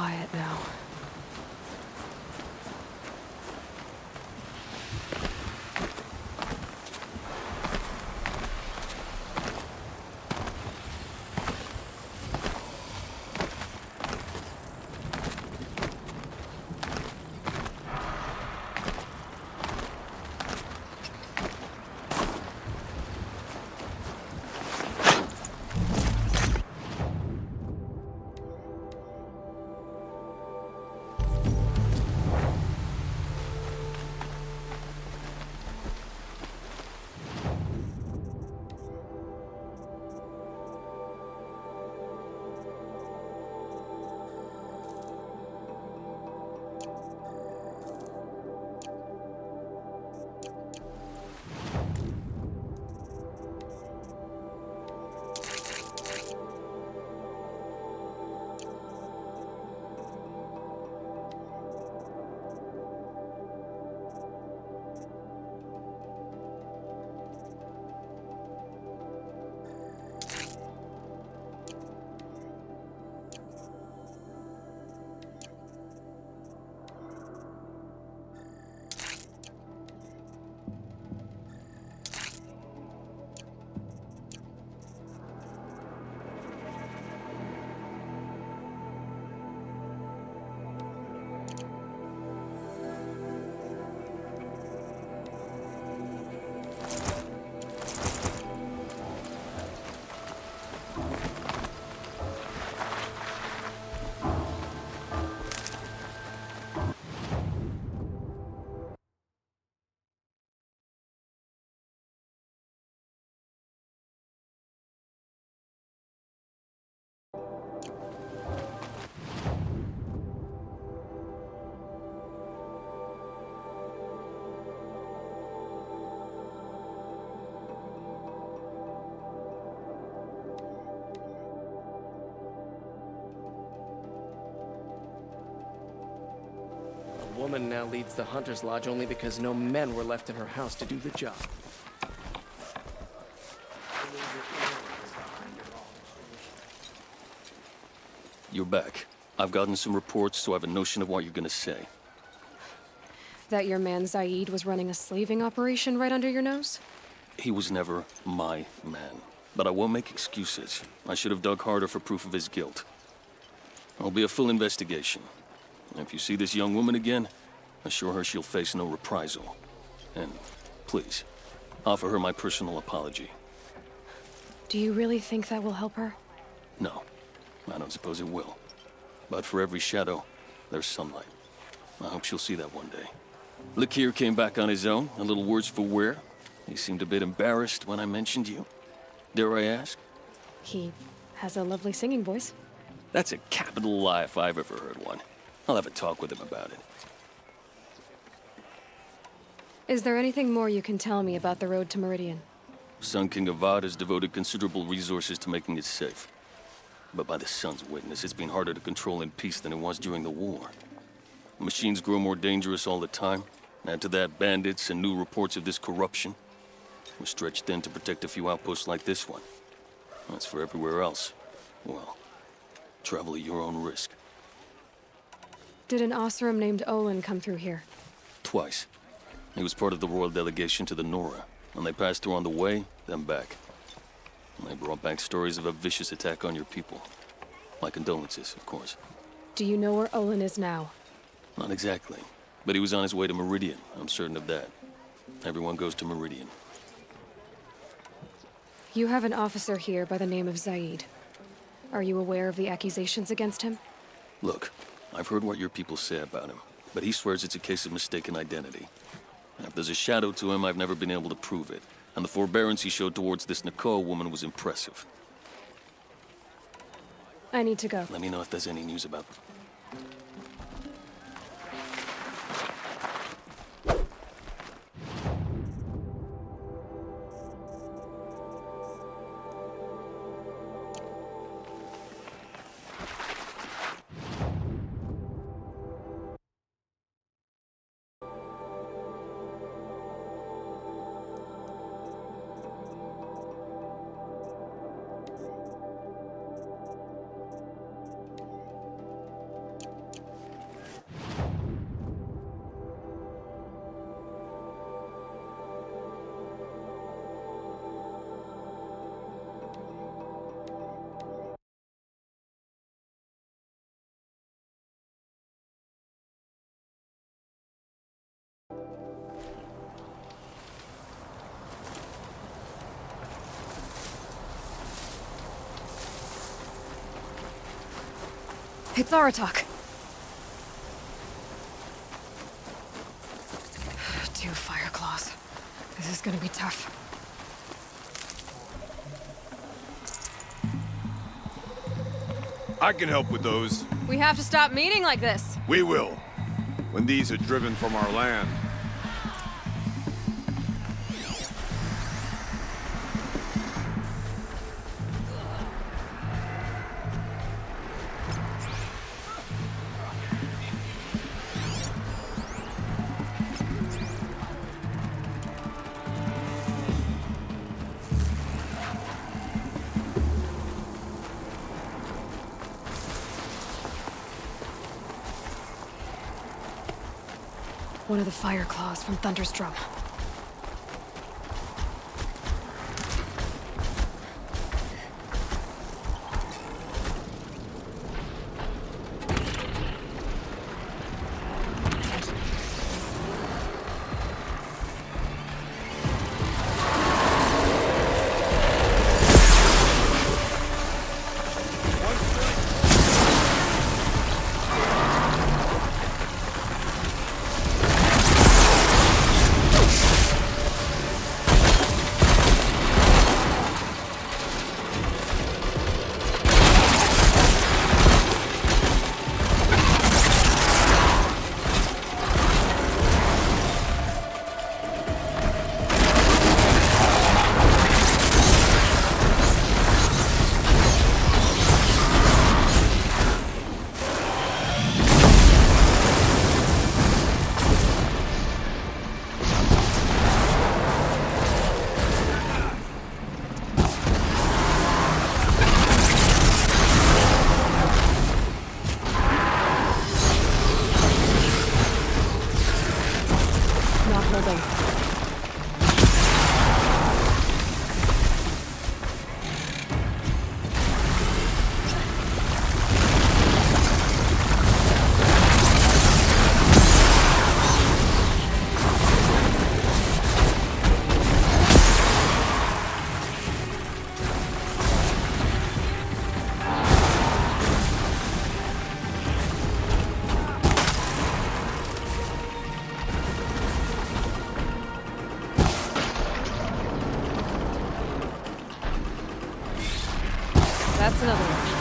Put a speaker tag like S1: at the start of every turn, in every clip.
S1: quiet now.
S2: A woman now leads the Hunter's Lodge only because no men were left in her house to do the job.
S3: You're back. I've gotten some reports, so I have a notion of what you're gonna say.
S1: That your man Zaid was running a slaving operation right under your nose?
S3: He was never my man. But I won't make excuses. I should have dug harder for proof of his guilt. There'll be a full investigation. And if you see this young woman again, assure her she'll face no reprisal. And please, offer her my personal apology.
S1: Do you really think that will help her?
S3: No, I don't suppose it will. But for every shadow, there's sunlight. I hope she'll see that one day. Lakir came back on his own, a little worse for wear. He seemed a bit embarrassed when I mentioned you. Dare I ask?
S1: He has a lovely singing voice.
S3: That's a capital lie if I've ever heard one. I'll have a talk with him about it.
S1: Is there anything more you can tell me about the road to Meridian?
S3: Sun King Avad has devoted considerable resources to making it safe. But by the Sun's witness, it's been harder to control in peace than it was during the war. Machines grow more dangerous all the time. Add to that bandits and new reports of this corruption. We're stretched thin to protect a few outposts like this one. As for everywhere else, well, travel at your own risk.
S1: Did an Osram named Olin come through here?
S3: Twice. He was part of the royal delegation to the Nora, and they passed through on the way, then back. And they brought back stories of a vicious attack on your people. My condolences, of course.
S1: Do you know where Olin is now?
S3: Not exactly, but he was on his way to Meridian, I'm certain of that. Everyone goes to Meridian.
S1: You have an officer here by the name of Zaid. Are you aware of the accusations against him?
S3: Look, I've heard what your people say about him, but he swears it's a case of mistaken identity. And if there's a shadow to him, I've never been able to prove it. And the forbearance he showed towards this Nicole woman was impressive.
S1: I need to go.
S3: Let me know if there's any news about them.
S1: It's Aratak. 2 fire claws. This is gonna be tough.
S4: I can help with those.
S1: We have to stop meeting like this.
S4: We will. When these are driven from our land.
S1: One of the fire claws from Thunder's drum. Not holding. That's another one.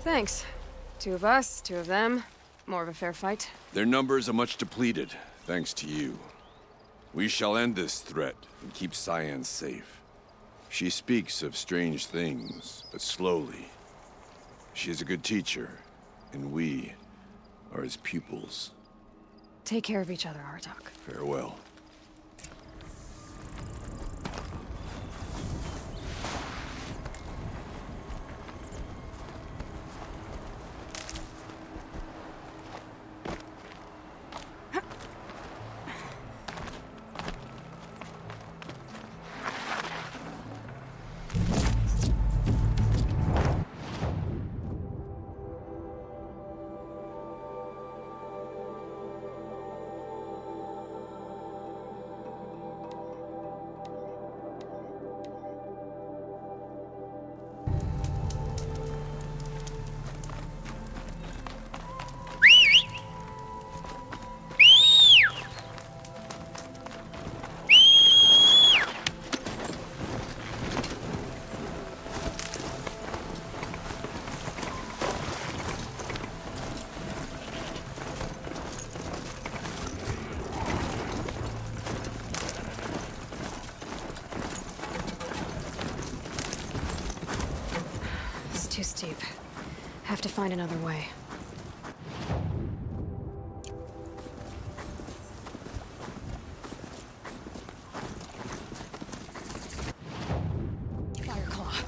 S1: Thanks. 2 of us, 2 of them. More of a fair fight.
S4: Their numbers are much depleted, thanks to you. We shall end this threat and keep Cyan safe. She speaks of strange things, but slowly. She is a good teacher, and we are his pupils.
S1: Take care of each other, Artok.
S4: Farewell.
S1: It's too steep. Have to find another way. Fireclaw.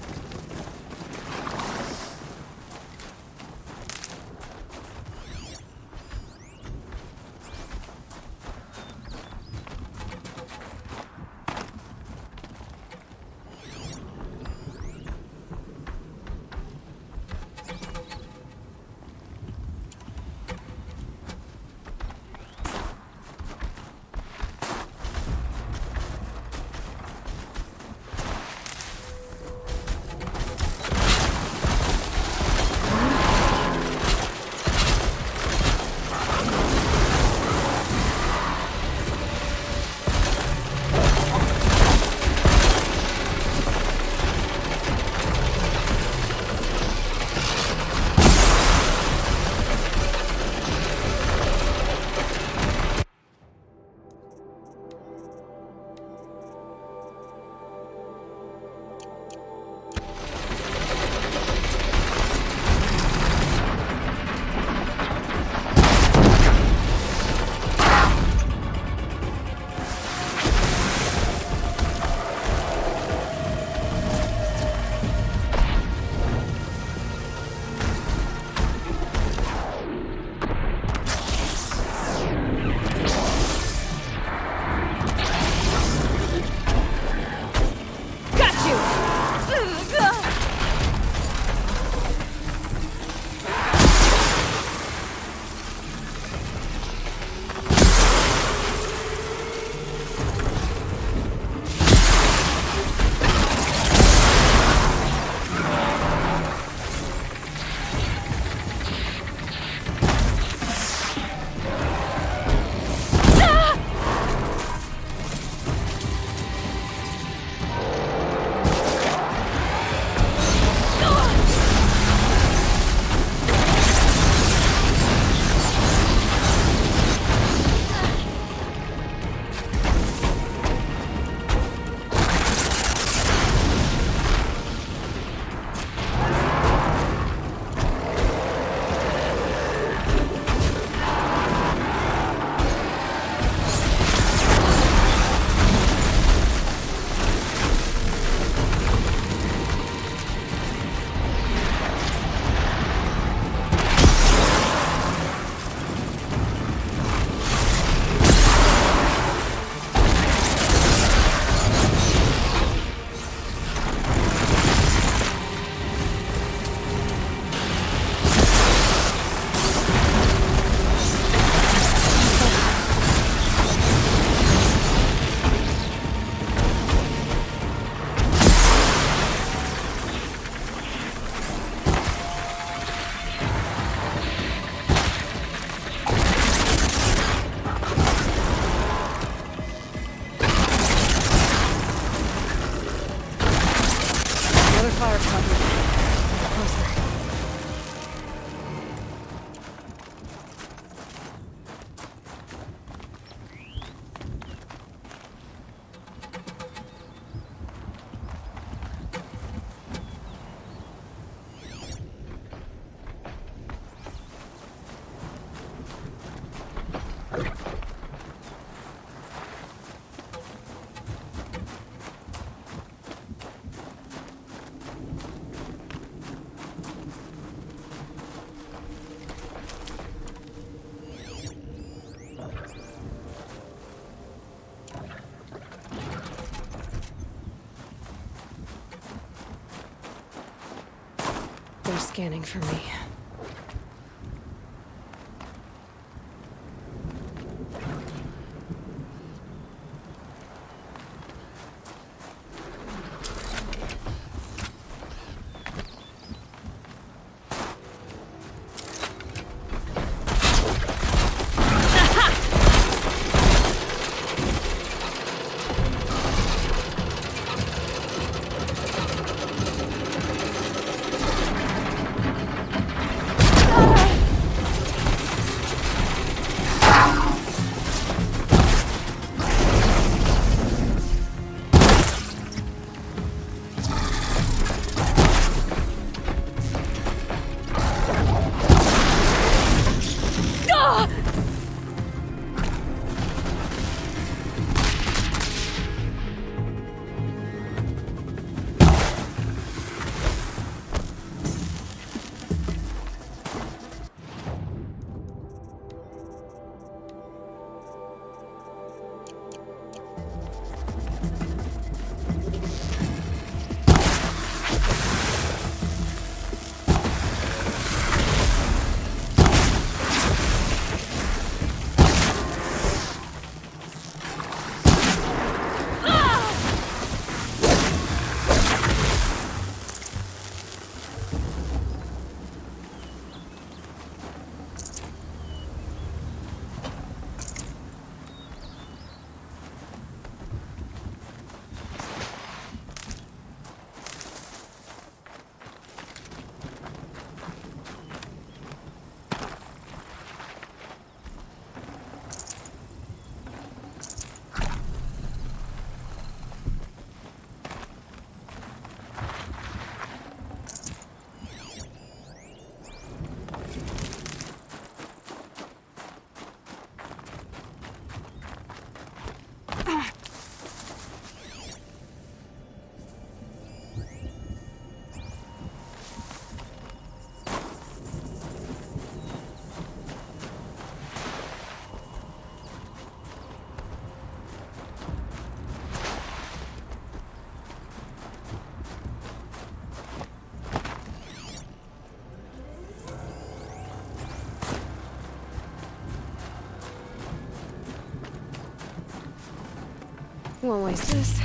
S1: They're scanning for me. Won't waste this.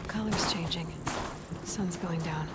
S1: Color's changing. Sun's going down.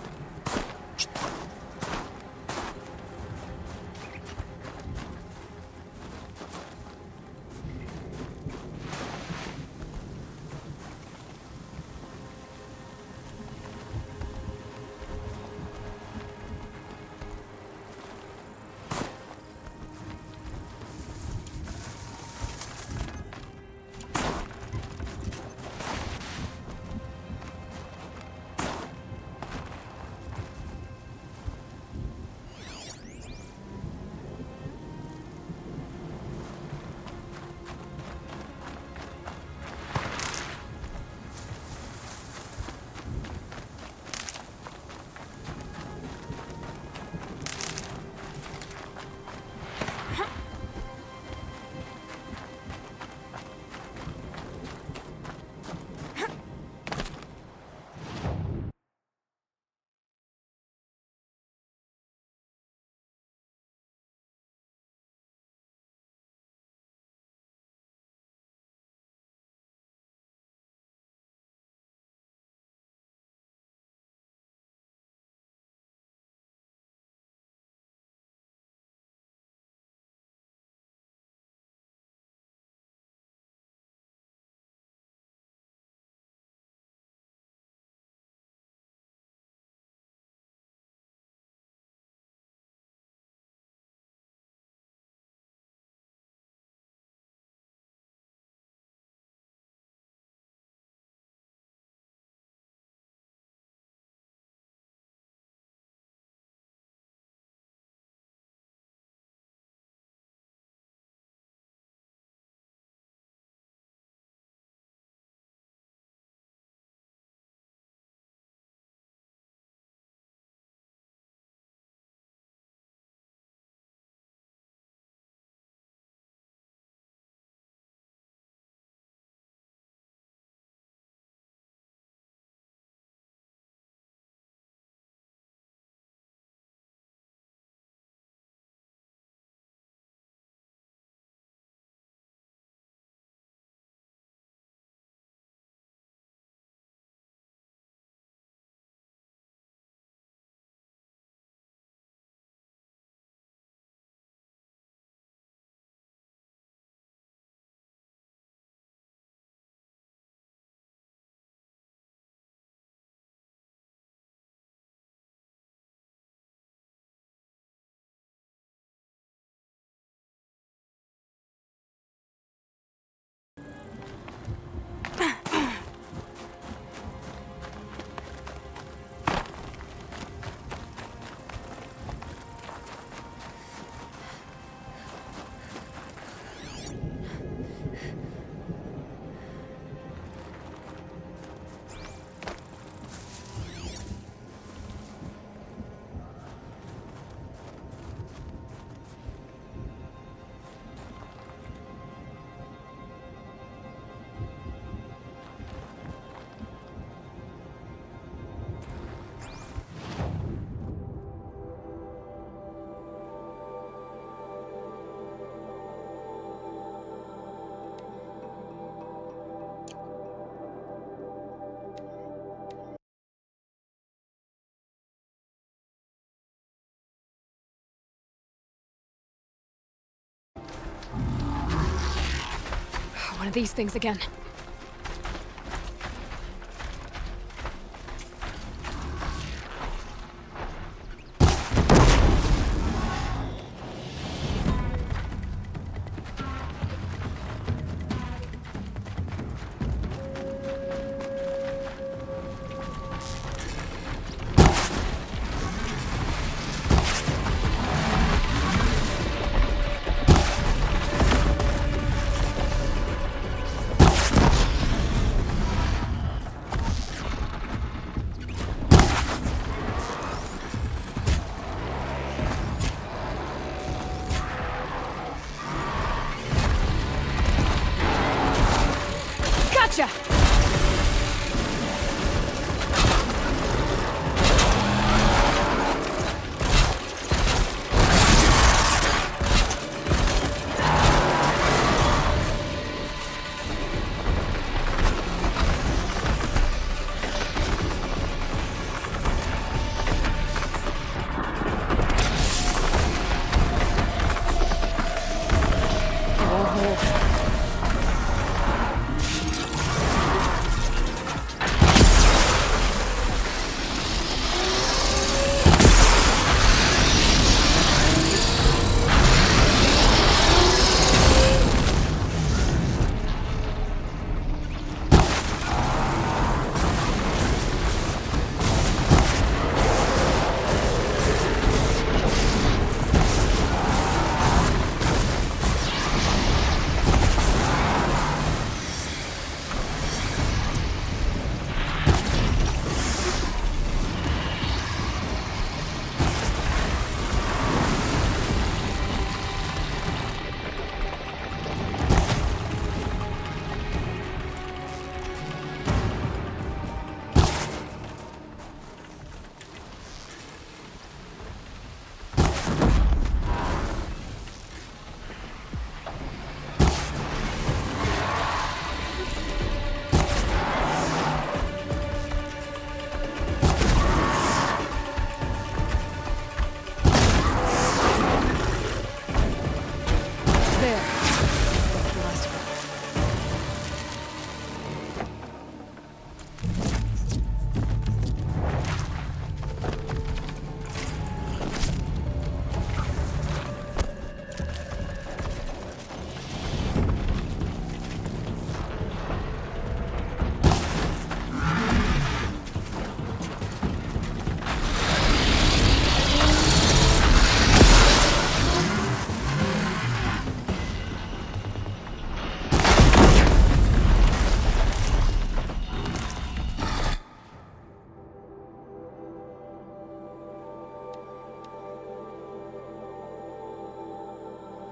S1: one of these things again. Gotcha!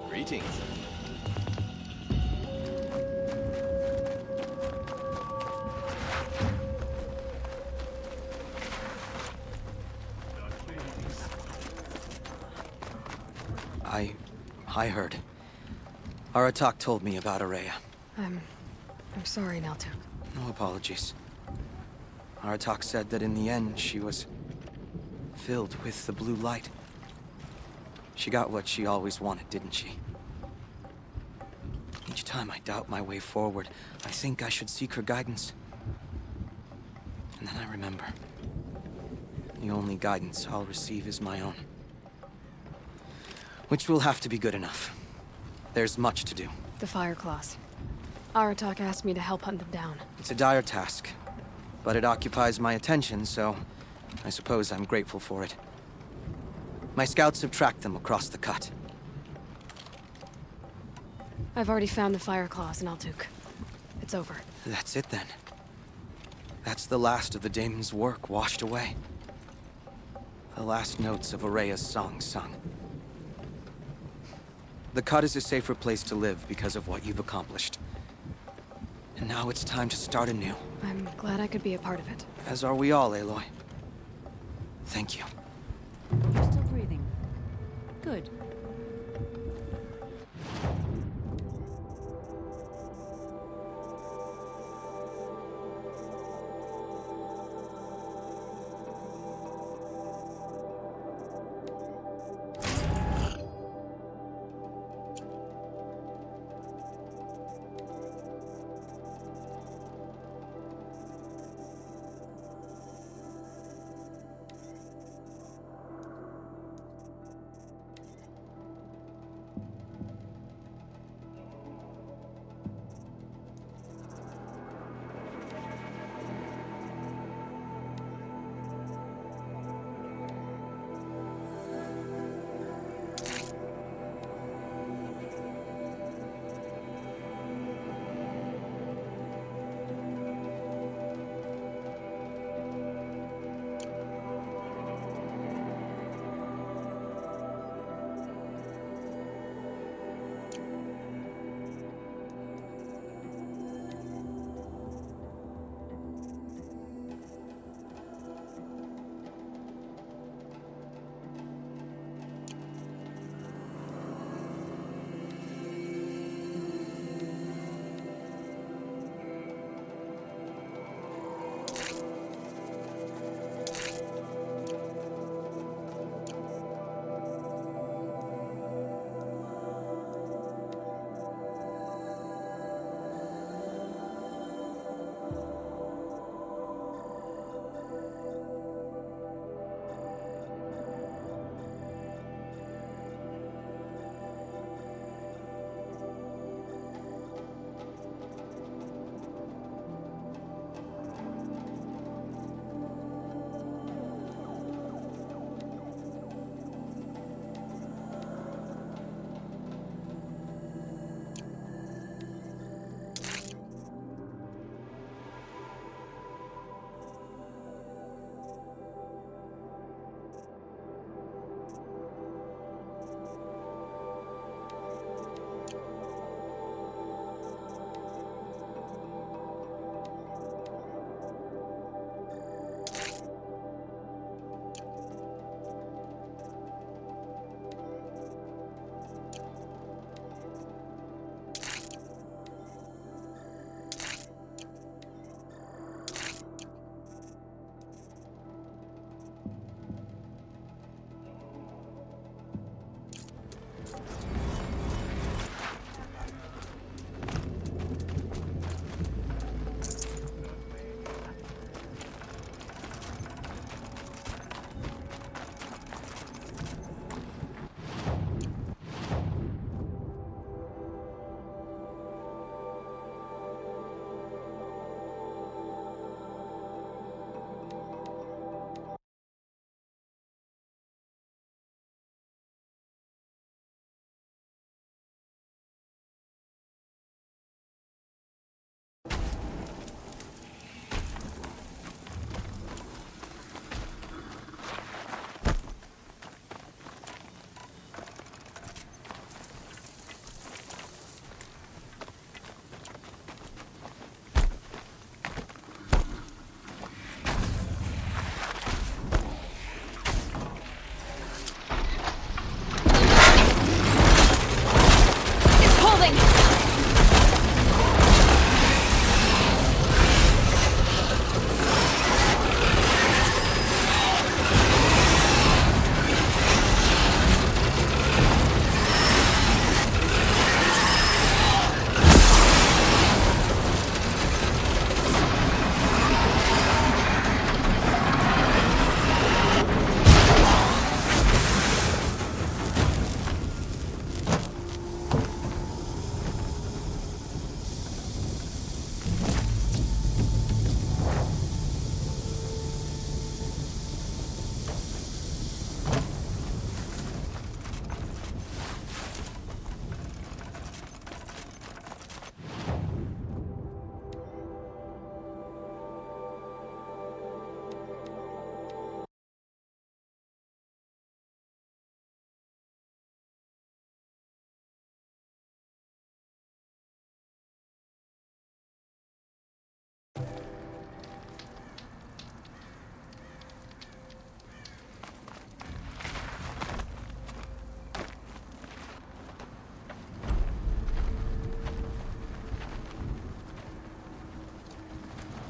S5: Greetings.
S6: I heard. Aratak told me about Araya.
S1: I'm sorry, Naltuk.
S6: No apologies. Aratak said that in the end, she was filled with the blue light. She got what she always wanted, didn't she? Each time I doubt my way forward, I think I should seek her guidance. And then I remember. The only guidance I'll receive is my own. Which will have to be good enough. There's much to do.
S1: The Fire Claws. Aratak asked me to help hunt them down.
S6: It's a dire task, but it occupies my attention, so I suppose I'm grateful for it. My scouts have tracked them across the cut.
S1: I've already found the Fire Claws in Altuk. It's over.
S6: That's it then. That's the last of the daemon's work washed away. The last notes of Araya's song sung. The cut is a safer place to live because of what you've accomplished. And now it's time to start anew.
S1: I'm glad I could be a part of it.
S6: As are we all, Aloy. Thank you.
S7: You're still breathing. Good.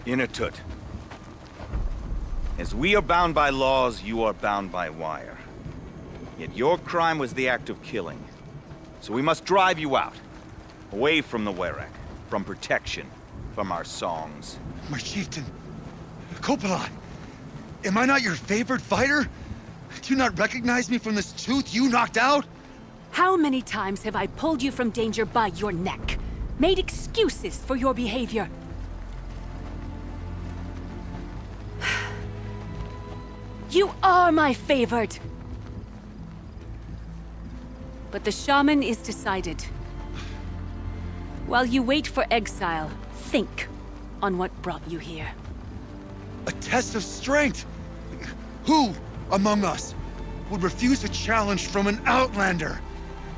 S5: Inatut. As we are bound by laws, you are bound by wire. Yet your crime was the act of killing. So we must drive you out. Away from the Werek. From protection. From our songs.
S8: My chieftain. Coppola! Am I not your favorite fighter? Do you not recognize me from this tooth you knocked out?
S7: How many times have I pulled you from danger by your neck? Made excuses for your behavior? You are my favorite! But the shaman is decided. While you wait for exile, think on what brought you here.
S8: A test of strength! Who among us would refuse a challenge from an outlander?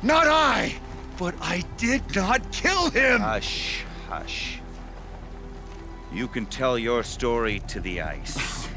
S8: Not I! But I did not kill him!
S5: Hush, hush. You can tell your story to the ice.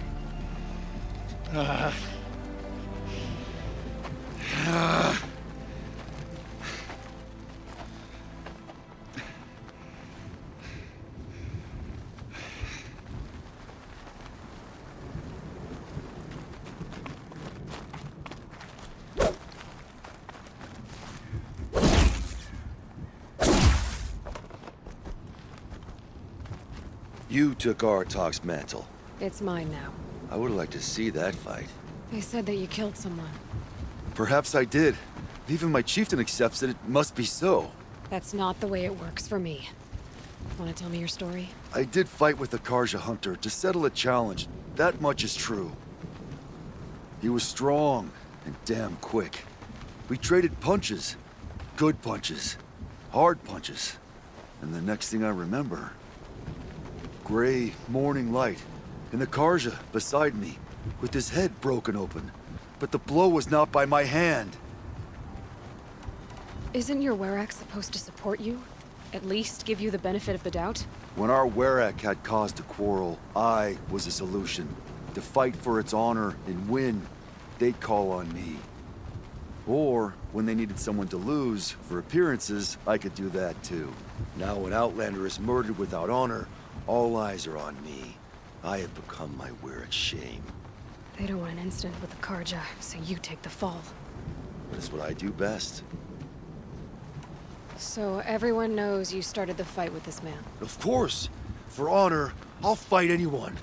S9: You took Artok's mantle.
S1: It's mine now.
S9: I would like to see that fight.
S1: They said that you killed someone.
S9: Perhaps I did. If even my chieftain accepts it, it must be so.
S1: That's not the way it works for me. Want to tell me your story?
S9: I did fight with the Karja hunter to settle a challenge. That much is true. He was strong and damn quick. We traded punches. Good punches. Hard punches. And the next thing I remember... gray morning light, and the Karja beside me, with his head broken open. But the blow was not by my hand.
S1: Isn't your Werek supposed to support you? At least give you the benefit of the doubt?
S9: When our Werek had cause to quarrel, I was a solution. To fight for its honor and win, they'd call on me. Or, when they needed someone to lose, for appearances, I could do that too. Now when Outlander is murdered without honor, all eyes are on me. I have become my Werek's shame.
S1: They don't want an incident with the Karja, so you take the fall.
S9: But it's what I do best.
S1: So everyone knows you started the fight with this man?
S9: Of course! For honor, I'll fight anyone.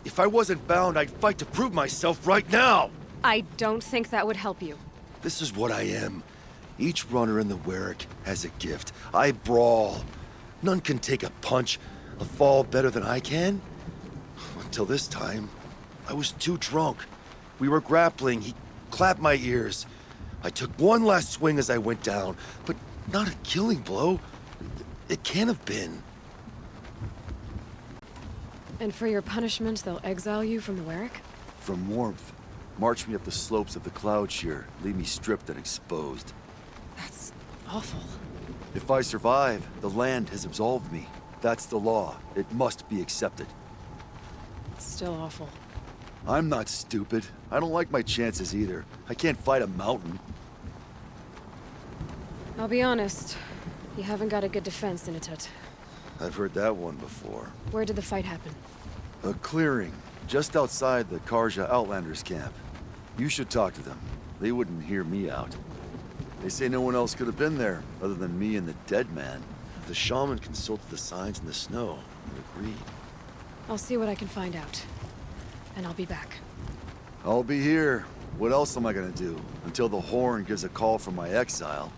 S9: If I wasn't bound, I'd fight to prove myself right now!
S1: I don't think that would help you.
S9: This is what I am. Each runner in the Werek has a gift. I brawl. None can take a punch, a fall better than I can. Until this time, I was too drunk. We were grappling. He clapped my ears. I took one last swing as I went down, but not a killing blow. It can't have been.
S1: And for your punishment, they'll exile you from the Werek?
S9: From warmth. March me up the slopes of the cloud shear, leave me stripped and exposed.
S1: That's awful.
S9: If I survive, the land has absolved me. That's the law. It must be accepted.
S1: It's still awful.
S9: I'm not stupid. I don't like my chances either. I can't fight a mountain.
S1: I'll be honest. You haven't got a good defense, Inatut.
S9: I've heard that one before.
S1: Where did the fight happen?
S9: A clearing, just outside the Karja Outlanders camp. You should talk to them. They wouldn't hear me out. They say no one else could have been there, other than me and the dead man. The shaman consulted the signs in the snow and agreed.
S1: I'll see what I can find out. And I'll be back.
S9: I'll be here. What else am I gonna do? Until the Horn gives a call from my exile.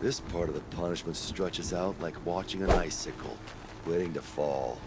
S9: This part of the punishment stretches out like watching an icicle, waiting to fall.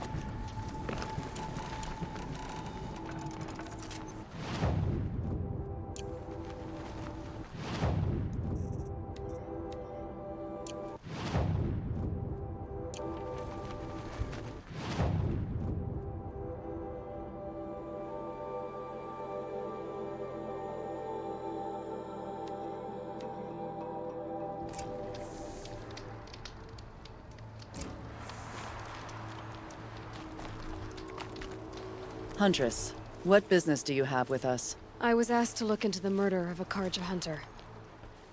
S10: Huntress, what business do you have with us?
S1: I was asked to look into the murder of a Karja hunter.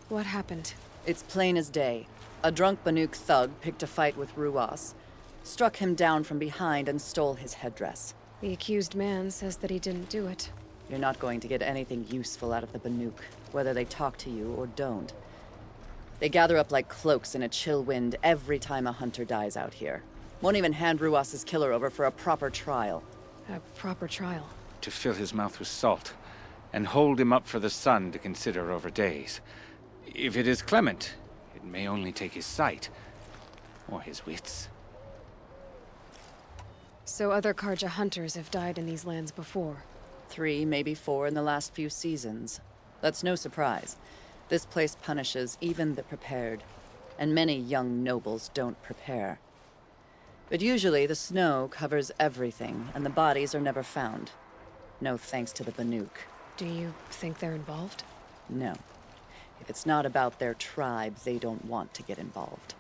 S1: What happened?
S10: It's plain as day. A drunk Banuk thug picked a fight with Ruas. Struck him down from behind and stole his headdress.
S1: The accused man says that he didn't do it.
S10: You're not going to get anything useful out of the Banuk, whether they talk to you or don't. They gather up like cloaks in a chill wind every time a hunter dies out here. Won't even hand Ruas's killer over for a proper trial.
S1: A proper trial.
S11: To fill his mouth with salt, and hold him up for the sun to consider over days. If it is clement, it may only take his sight, or his wits.
S1: So other Karja hunters have died in these lands before.
S10: 3, maybe 4 in the last few seasons. That's no surprise. This place punishes even the prepared, and many young nobles don't prepare. But usually the snow covers everything, and the bodies are never found. No thanks to the Banuk.
S1: Do you think they're involved?
S10: No. If it's not about their tribe, they don't want to get involved.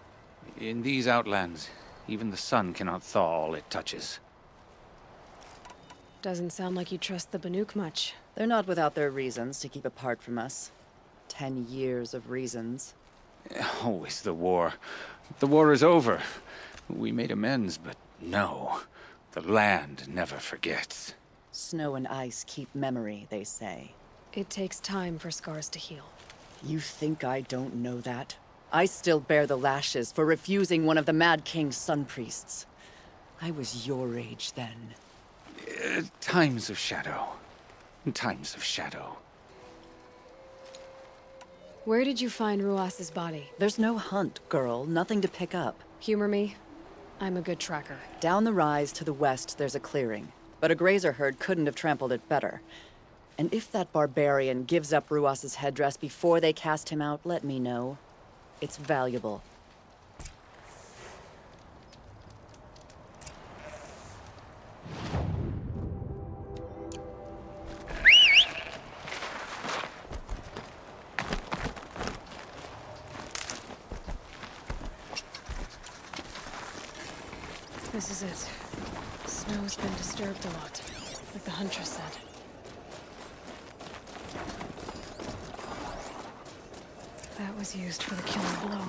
S11: In these outlands, even the sun cannot thaw all it touches.
S1: Doesn't sound like you trust the Banuk much.
S10: They're not without their reasons to keep apart from us. 10 years of reasons.
S11: Always the war. The war is over. We made amends, but no. The land never forgets.
S10: Snow and ice keep memory, they say.
S1: It takes time for scars to heal.
S10: You think I don't know that? I still bear the lashes for refusing one of the Mad King's sun priests. I was your age then.
S11: Times of shadow. Times of shadow.
S1: Where did you find Ruas's body?
S10: There's no hunt, girl. Nothing to pick up.
S1: Humor me. I'm a good tracker.
S10: Down the rise to the west, there's a clearing. But a grazer herd couldn't have trampled it better. And if that barbarian gives up Ruas's headdress before they cast him out, let me know. It's valuable.
S1: This is it. Snow's been disturbed a lot, like the Huntress said. That was used for the killing blow.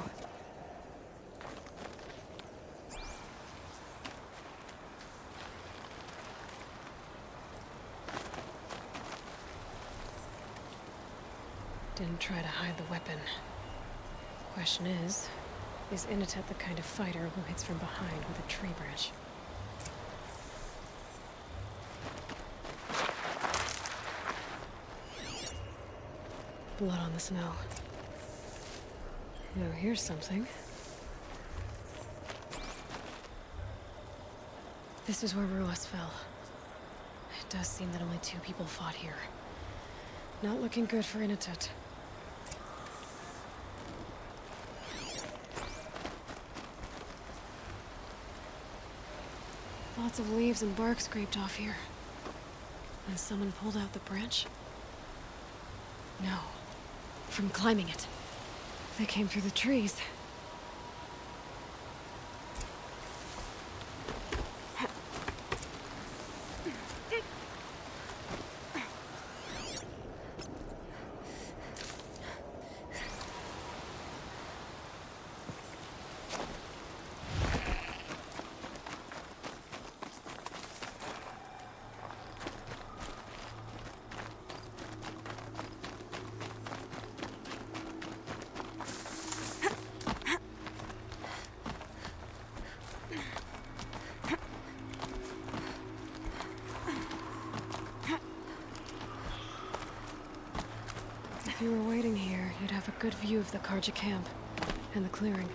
S1: Didn't try to hide the weapon. Question is Inatet the kind of fighter who hits from behind with a tree branch? Blood on the snow. Now here's something. This is where Ruas fell. It does seem that only 2 people fought here. Not looking good for Inatet. Lots of leaves and bark scraped off here. And someone pulled out the branch? No. From climbing it. They came through the trees. If you were waiting here, you'd have a good view of the Karja camp and the clearing.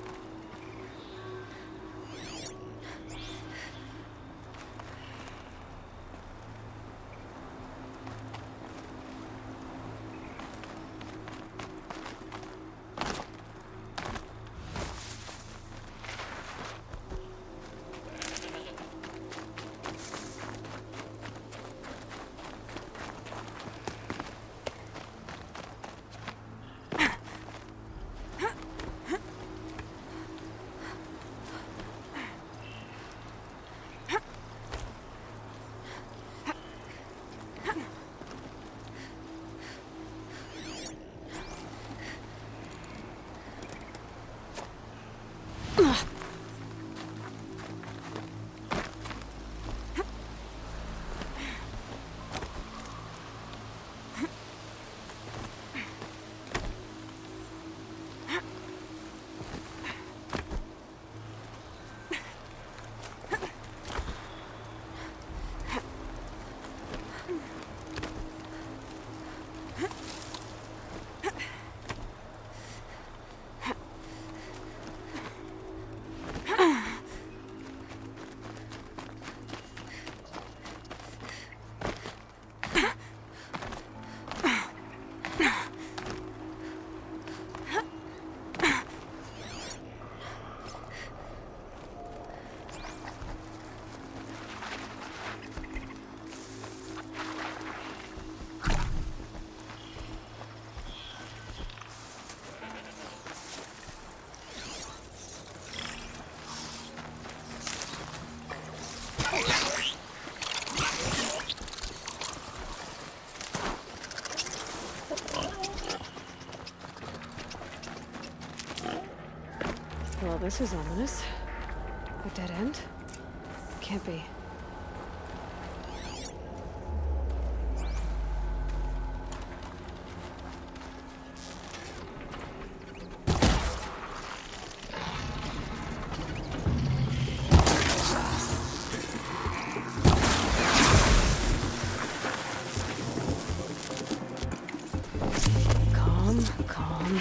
S1: Well, this is ominous. A dead end? Can't be. Calm, calm.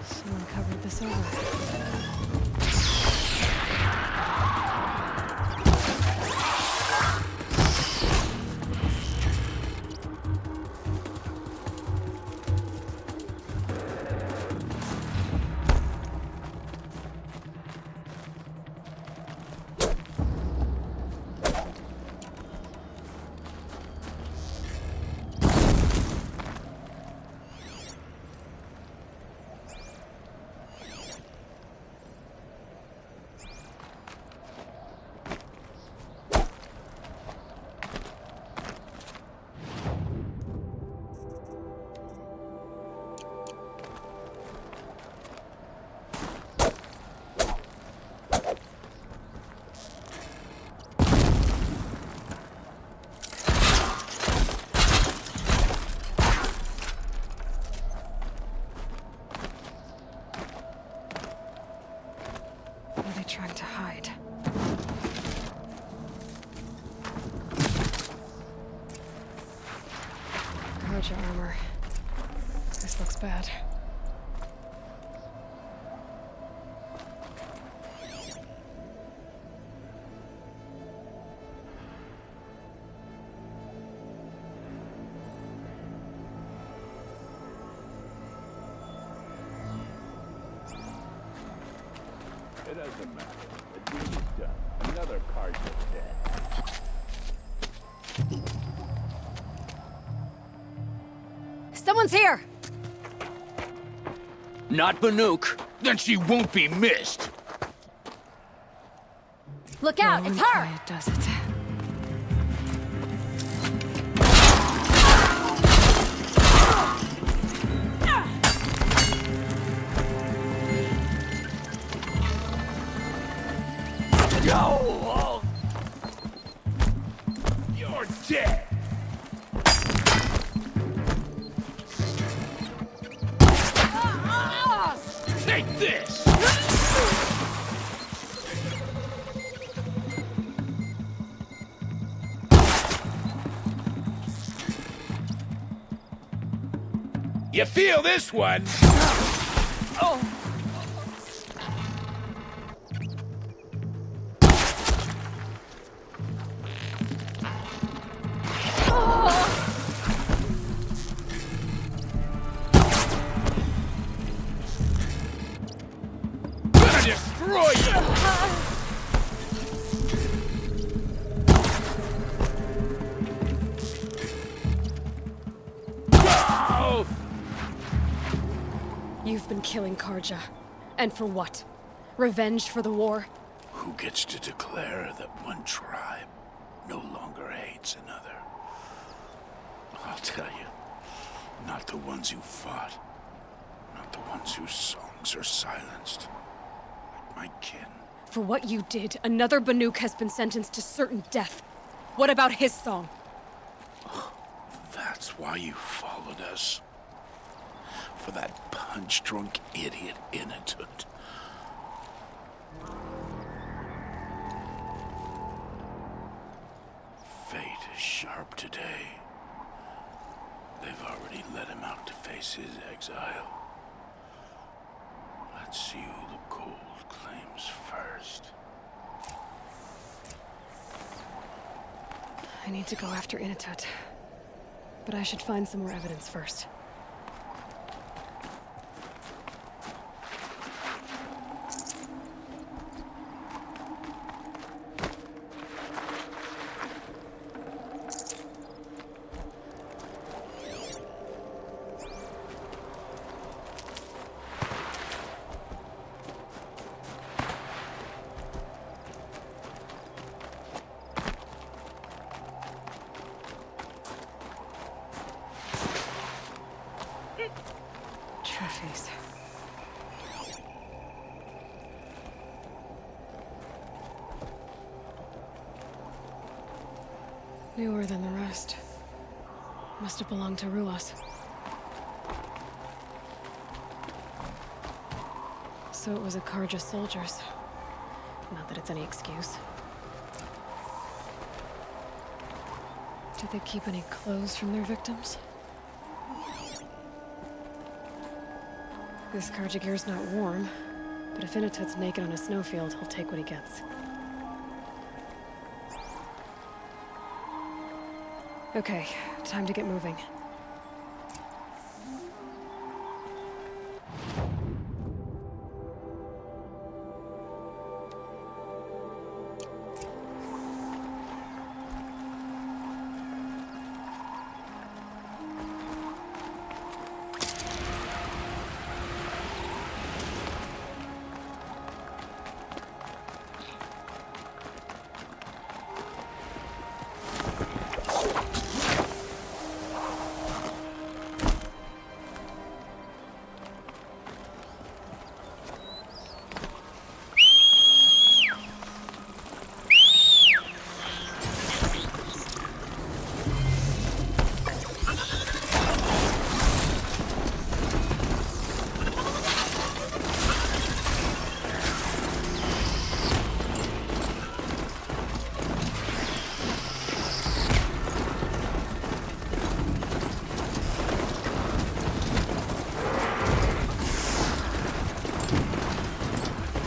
S1: Someone covered this over. What are they trying to hide? Carja armor. This looks bad.
S12: It doesn't matter. The deed is done. Another card is dead.
S1: Someone's here!
S12: Not Banuk. Then she won't be missed.
S1: Look out,
S7: Oh,
S1: it's her! It does it.
S12: Go! You're dead. Take this. You feel this one? Oh. Gonna destroy you! Go!
S1: You've been killing Carja. And for what? Revenge for the war?
S12: Who gets to declare that one tribe no longer hates another? I'll tell you, not the ones who fought, not the ones whose songs are silenced, like my kin.
S1: For what you did, another Banuk has been sentenced to certain death. What about his song?
S12: That's why you followed us. For that punch-drunk idiot Inatut. Fate is sharp today. They've already let him out to face his exile. Let's see who the cold claims first.
S1: I need to go after Inatut. But I should find some more evidence first. Trophies. Newer than the rest. Must have belonged to Ruas. So it was a Karja soldiers. Not that it's any excuse. Did they keep any clothes from their victims? This Karja gear's not warm, but if Inatut's naked on a snowfield, he'll take what he gets. Okay, time to get moving.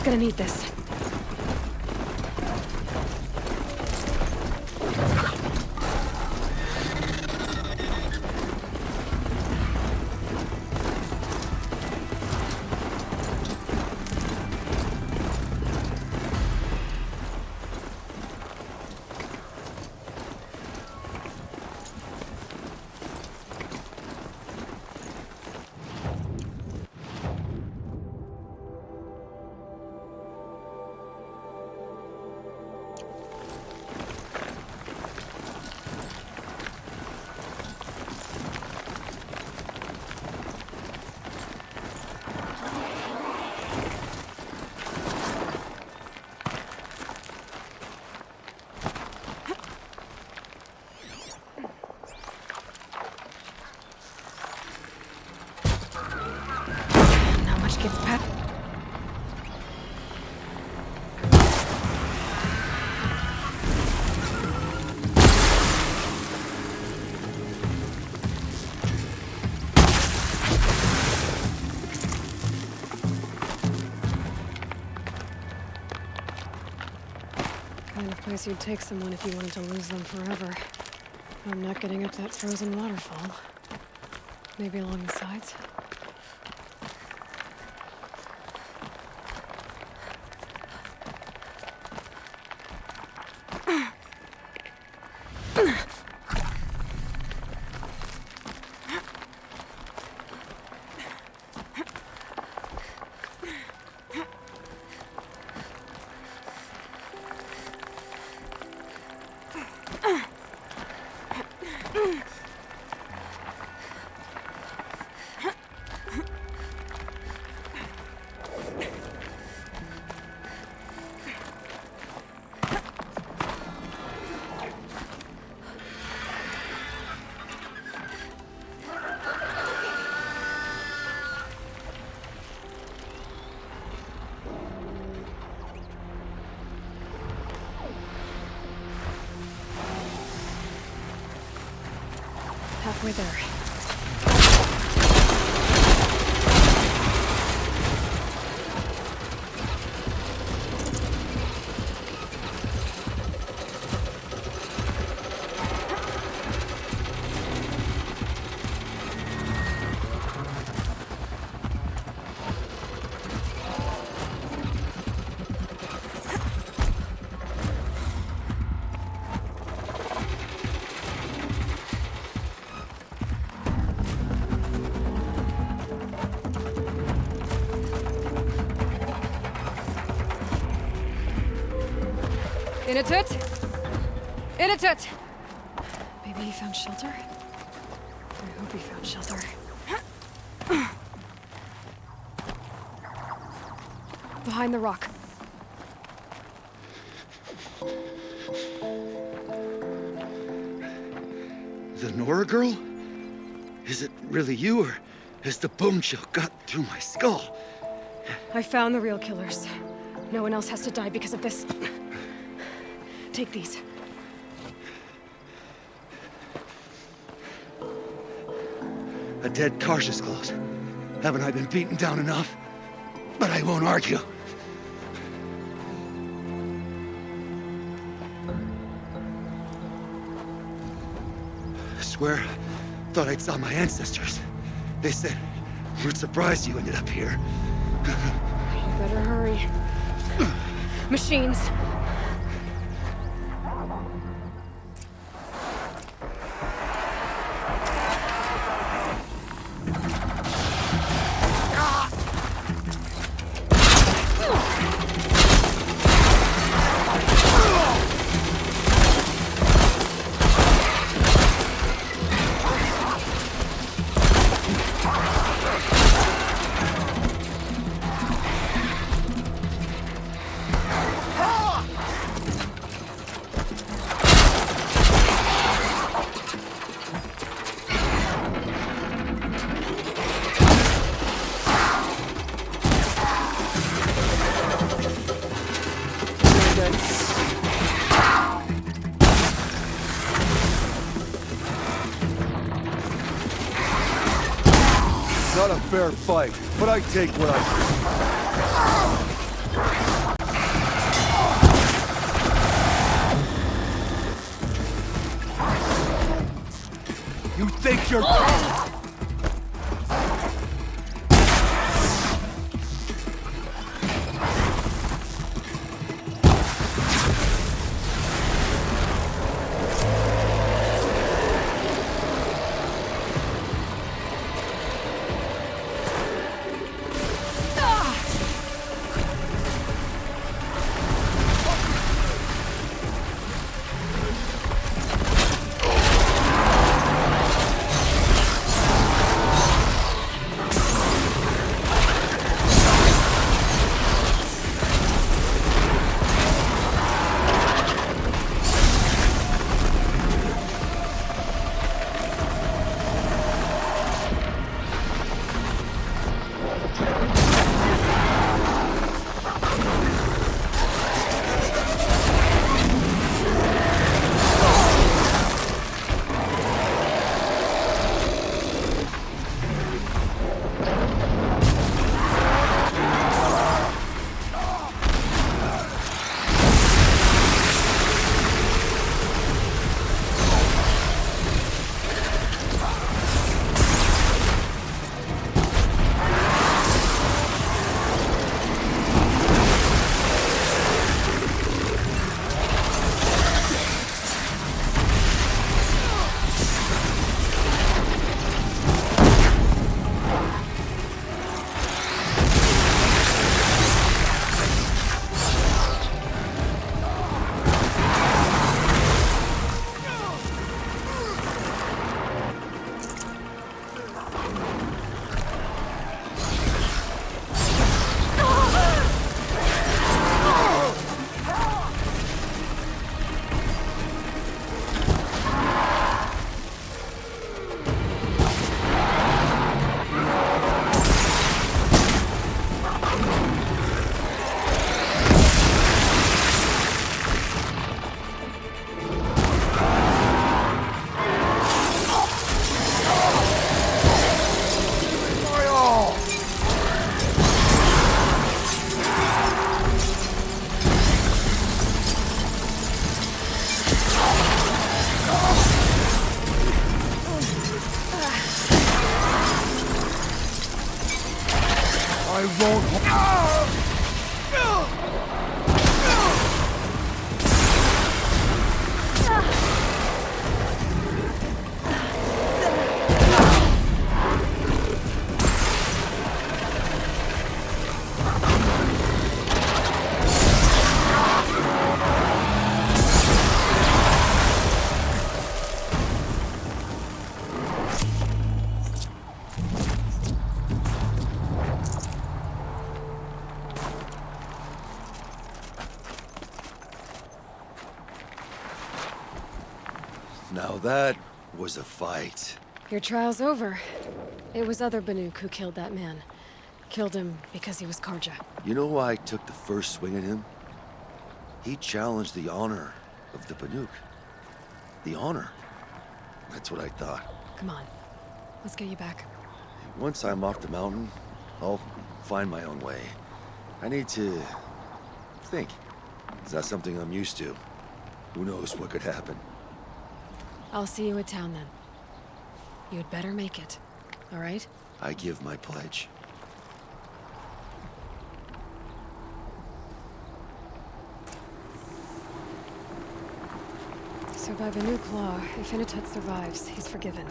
S1: Gonna need this. Gets past. Kind of place you'd take someone if you wanted to lose them forever. I'm not getting up that frozen waterfall. Maybe along the sides? Halfway there. Inatut? Inatut! Maybe he found shelter? I hope he found shelter. behind the rock.
S8: The Nora girl? Is it really you, or has the bone chill got through my skull?
S1: I found the real killers. No one else has to die because of this. Take these.
S8: A dead Karja's close. Haven't I been beaten down enough? But I won't argue. I swear, thought I saw my ancestors. They said, we're surprised you ended up here.
S1: You better hurry. Machines!
S9: Not a fair fight, but I take what I can. You think you're... I won't... that was a fight.
S1: Your trial's over. It was other Banuk who killed that man. Killed him because he was Karja.
S9: You know why I took the first swing at him? He challenged the honor of the Banuk. The honor. That's what I thought.
S1: Come on. Let's get you back.
S9: Once I'm off the mountain, I'll find my own way. I need to think. Is that something I'm used to? Who knows what could happen?
S1: I'll see you at town then. You'd better make it, all right?
S9: I give my pledge.
S1: So by Banuk law, if Inatut survives, he's forgiven.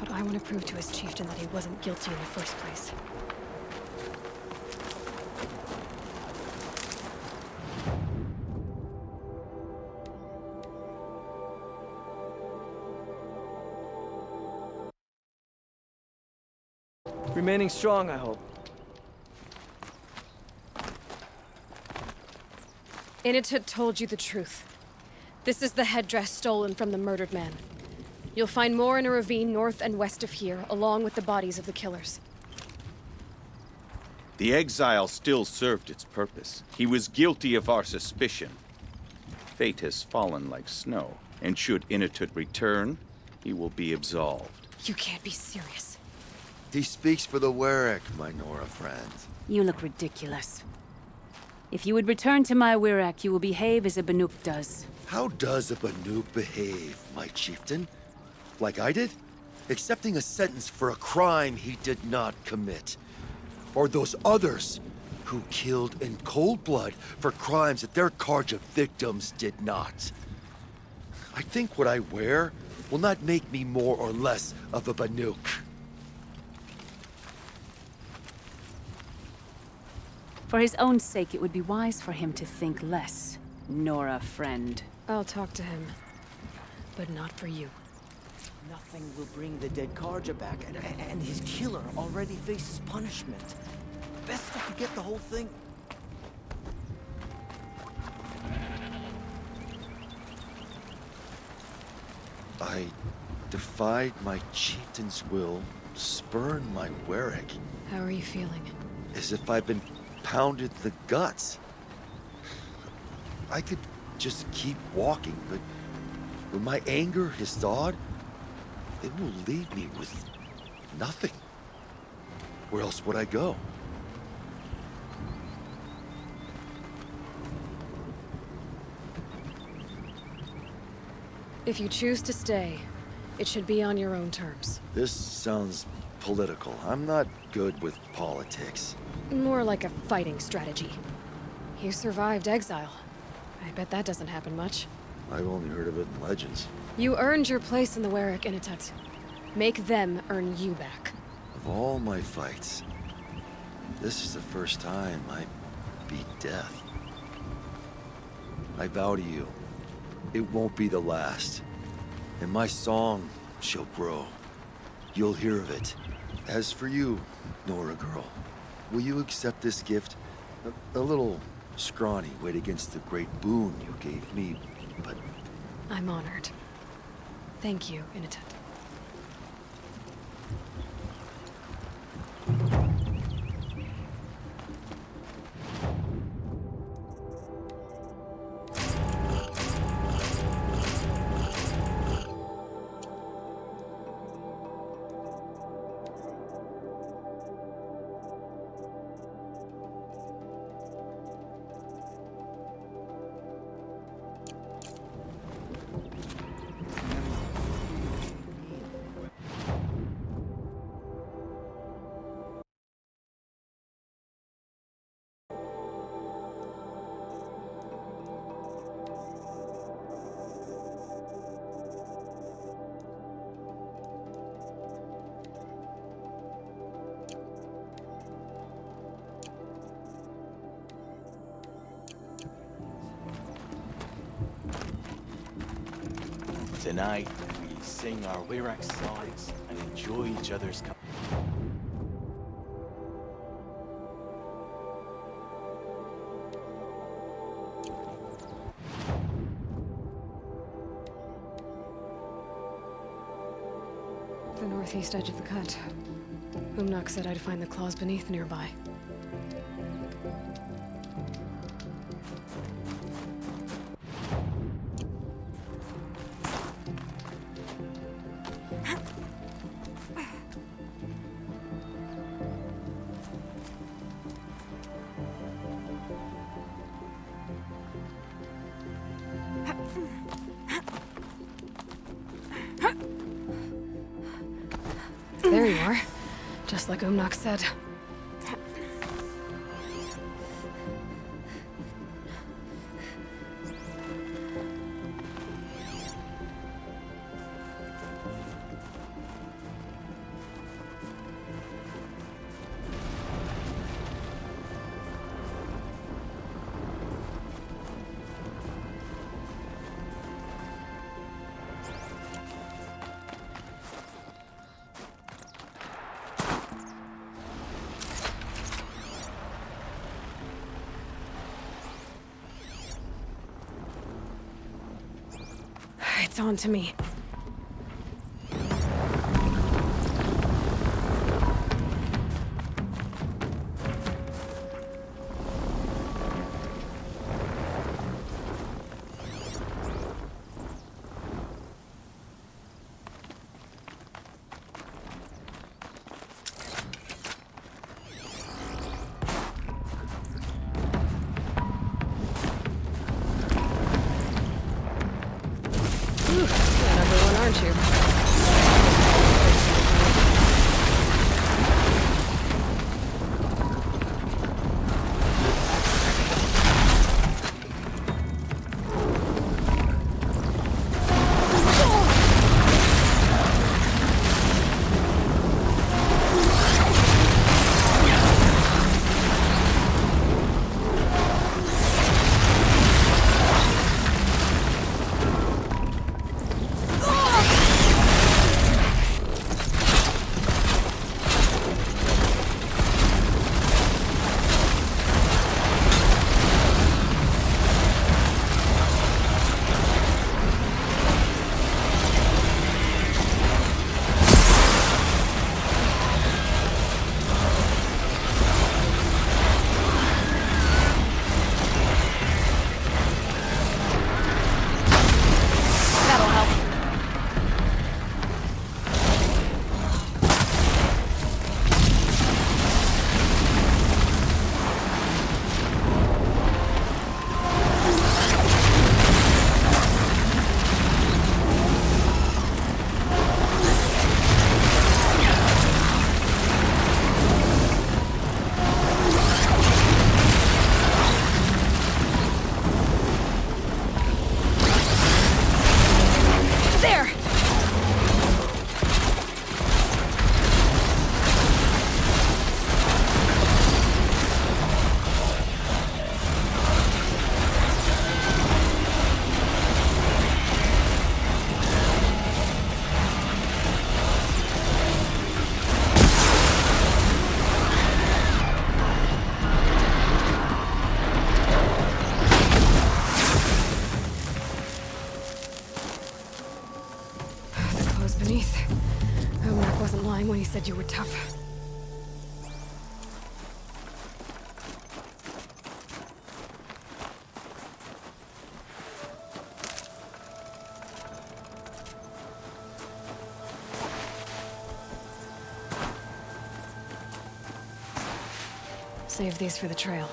S1: But I want to prove to his chieftain that he wasn't guilty in the first place.
S2: Remaining strong, I hope.
S1: Inatut told you the truth. This is the headdress stolen from the murdered man. You'll find more in a ravine north and west of here, along with the bodies of the killers.
S5: The exile still served its purpose. He was guilty of our suspicion. Fate has fallen like snow, and should Inatut return, he will be absolved.
S1: You can't be serious.
S9: He speaks for the Warwick, my Nora friend.
S7: You look ridiculous. If you would return to my Wirak, you will behave as a Banuk does.
S9: How does a Banuk behave, my chieftain? Like I did? Accepting a sentence for a crime he did not commit. Or those others who killed in cold blood for crimes that their Karja victims did not. I think what I wear will not make me more or less of a Banuk.
S7: For his own sake, it would be wise for him to think less. Nora, friend.
S1: I'll talk to him. But not for you.
S13: Nothing will bring the dead Karja back, and his killer already faces punishment. Best to forget the whole thing.
S9: I defied my chieftain's will, spurned my Warwick.
S1: How are you feeling?
S9: As if I've been pounded in the guts. I could just keep walking, but when my anger has thawed, it will leave me with nothing. Where else would I go?
S1: If you choose to stay, it should be on your own terms.
S9: This sounds political. I'm not good with politics.
S1: More like a fighting strategy. You survived exile. I bet that doesn't happen much.
S9: I've only heard of it in legends.
S1: You earned your place in the Warwick Inatut. Make them earn you back.
S9: Of all my fights, this is the first time I beat death. I vow to you, it won't be the last. And my song shall grow. You'll hear of it. As for you, Nora girl, will you accept this gift? A little scrawny weighed against the great boon you gave me, but...
S1: I'm honored. Thank you, Inatut.
S13: Tonight, we sing our Wirak songs and enjoy each other's company.
S1: northeast edge of the cut. Umnak said I'd find the claws beneath nearby. There you are. Just like Umnak said. It's on to me. Another one, aren't you? Beneath. Umnak wasn't lying when he said you were tough. Save these for the trail.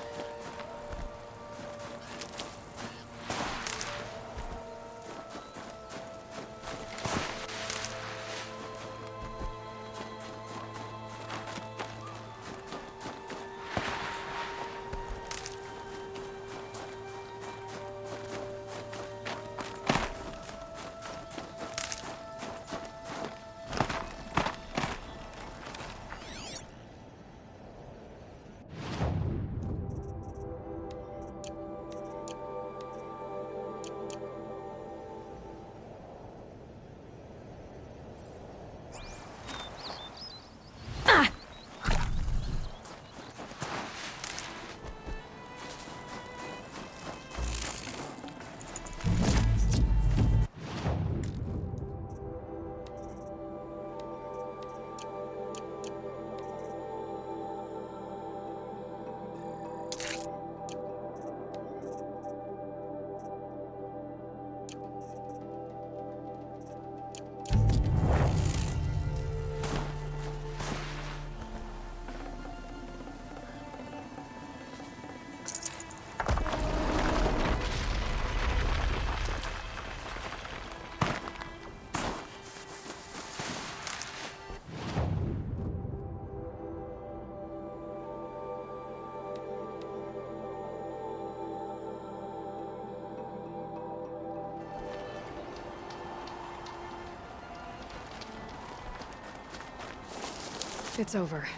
S1: It's over.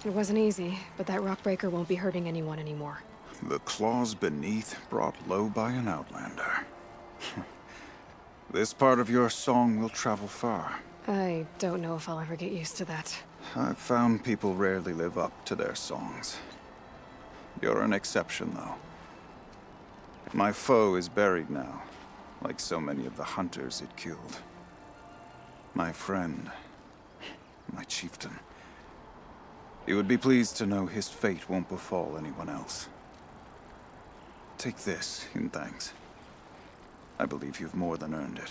S1: It wasn't easy, but that rock breaker won't be hurting anyone anymore.
S14: The claws beneath brought low by an outlander. This part of your song will travel far.
S1: I don't know if I'll ever get used to that.
S14: I've found people rarely live up to their songs. You're an exception, though. My foe is buried now, like so many of the hunters it killed. My friend, my chieftain. You would be pleased to know his fate won't befall anyone else. Take this in thanks. I believe you've more than earned it.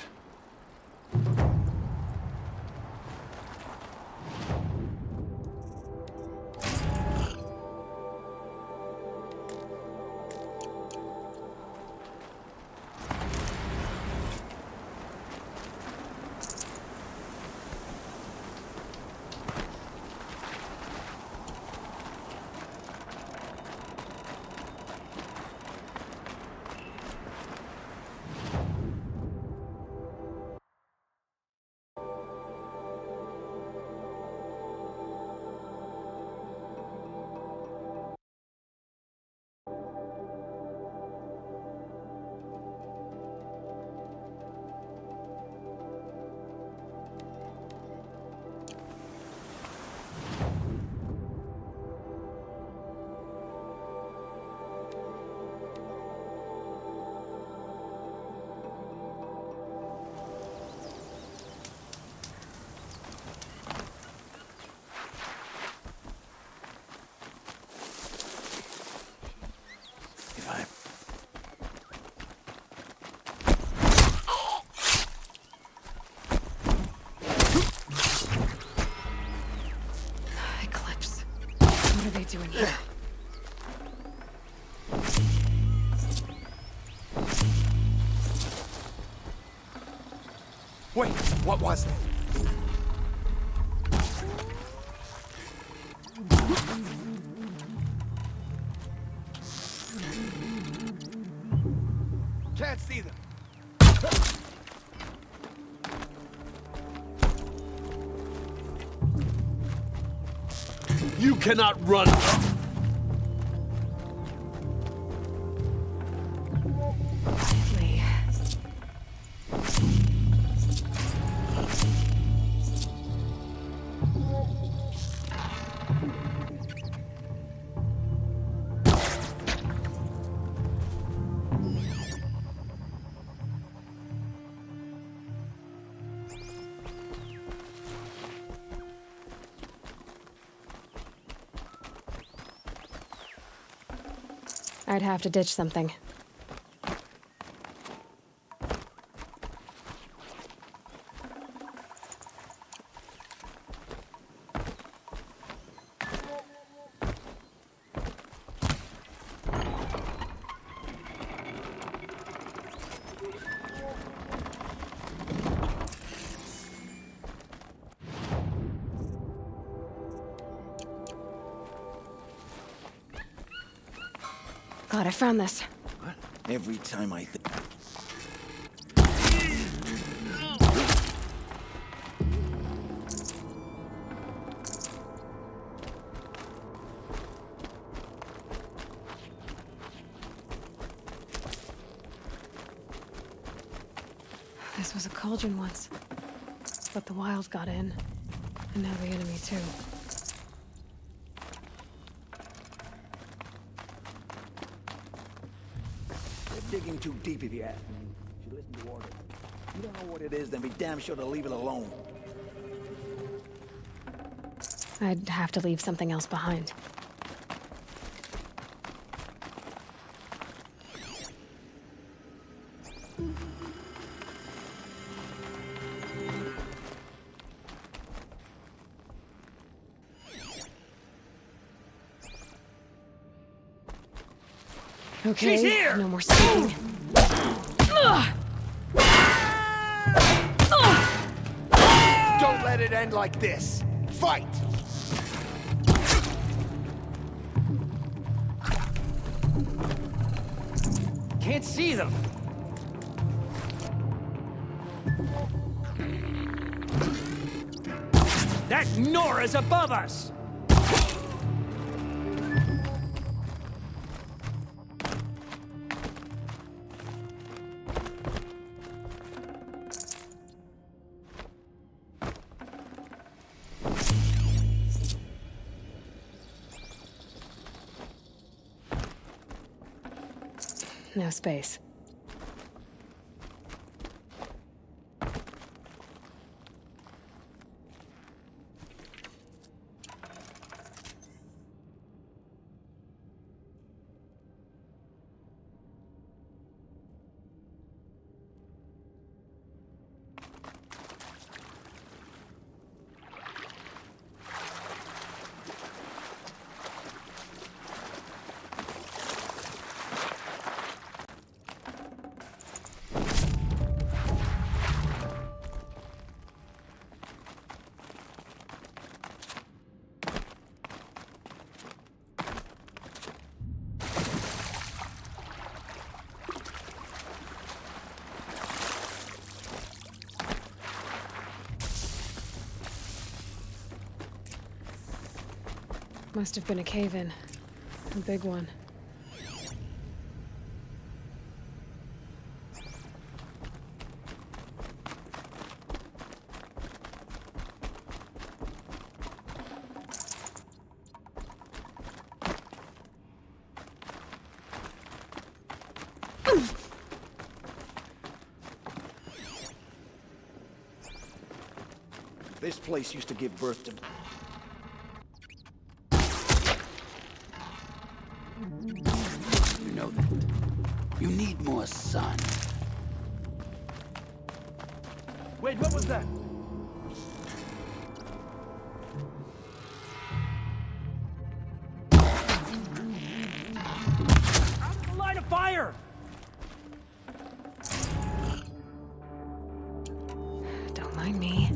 S1: What are they doing here?
S8: Wait, what was that? Can't see them.
S12: You cannot run.
S1: Quietly. I'd have to ditch something. God, I found this.
S13: Every time I think...
S1: This was a cauldron once. But the wild got in. And now the enemy too.
S13: Digging too deep if you ask me. You should listen to orders. You don't know what it is, then be damn sure to leave it alone.
S1: I'd have to leave something else behind. Okay,
S13: She's here!
S1: No more sneaking.
S8: Don't let it end like this. Fight!
S13: Can't see them.
S15: That Nora's above us!
S1: No space. Must have been a cave-in. A big one.
S13: This place used to give birth to...
S12: You know that. You need more sun.
S13: Wait, what was that? Out of the line of fire!
S1: Don't mind me.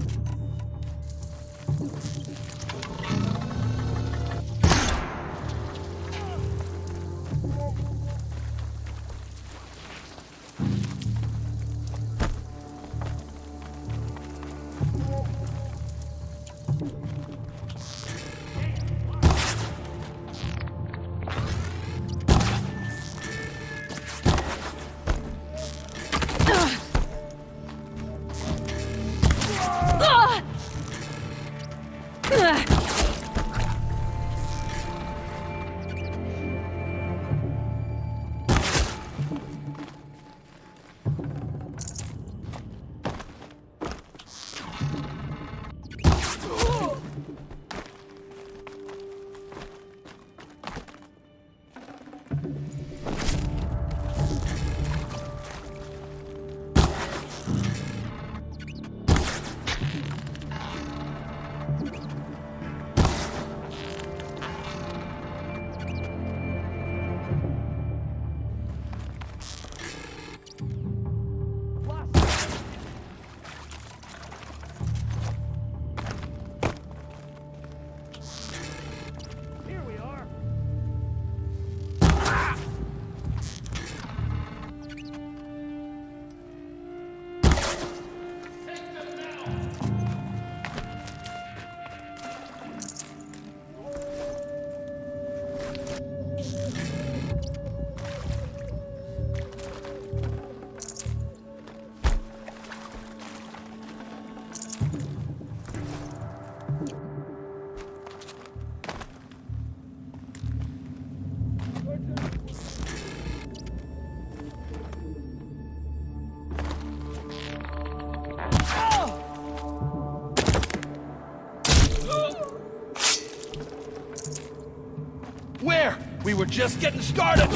S15: Where? We were just getting started!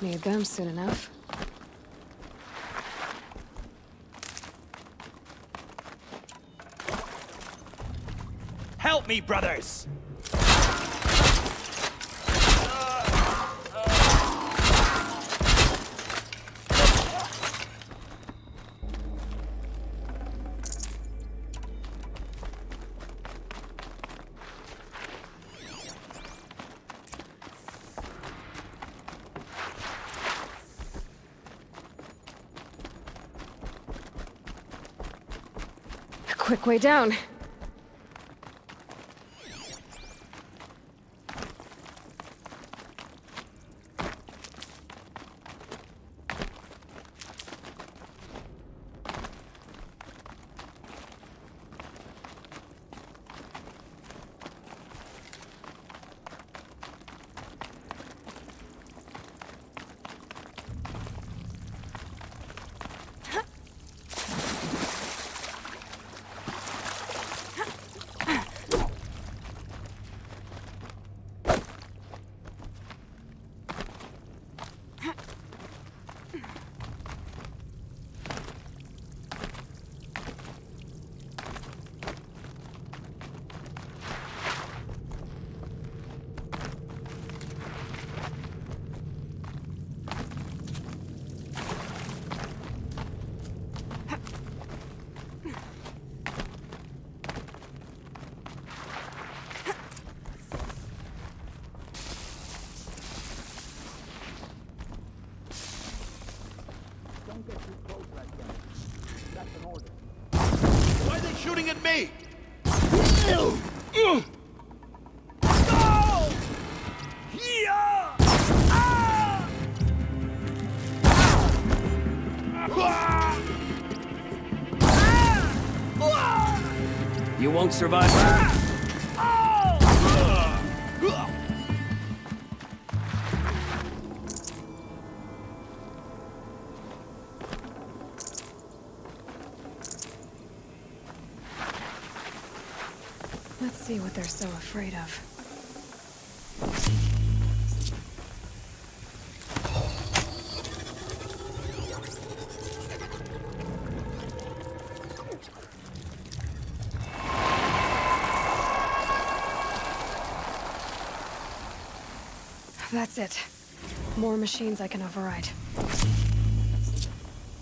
S1: Need them soon enough.
S15: Help me, brothers!
S1: quick way down.
S15: Why are they shooting at me?
S16: You won't survive.
S1: Let's see what they're so afraid of. That's it. More machines I can override.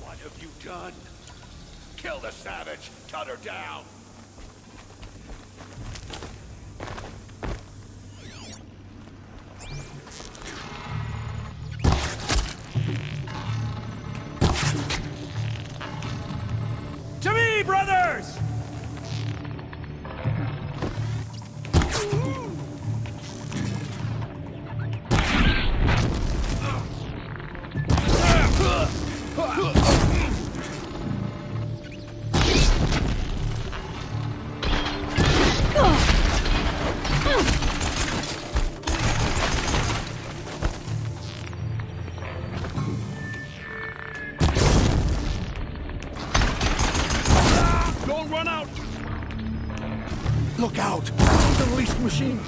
S15: What have you done? Kill the savage! Cut her down! To me, brothers! Don't run out!
S8: Look out! The released machine!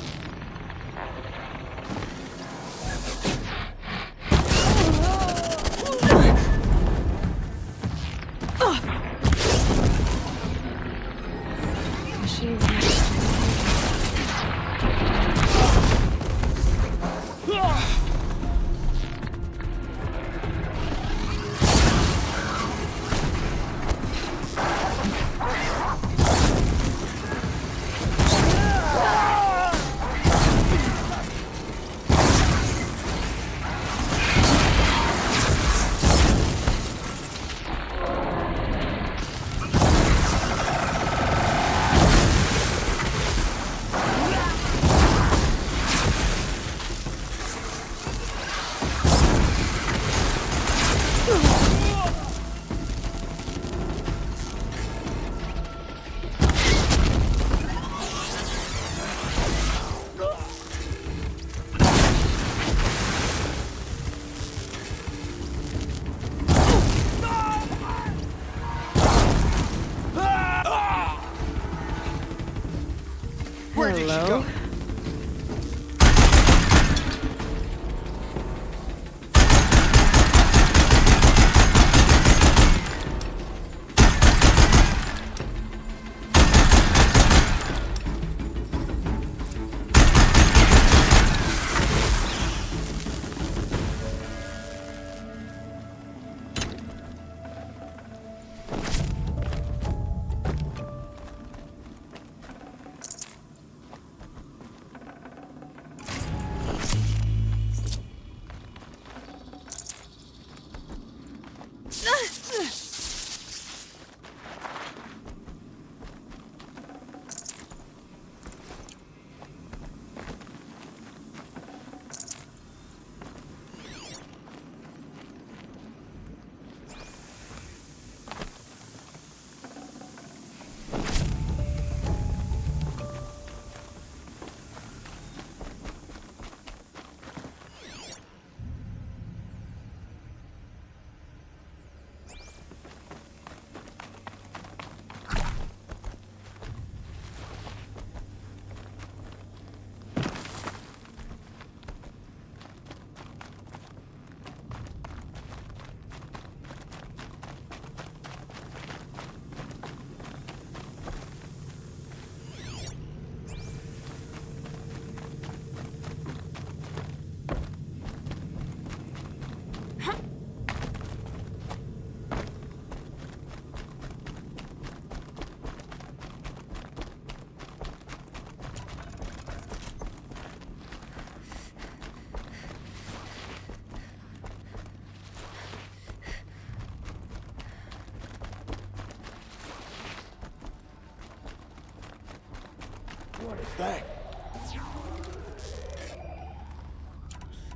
S15: thing?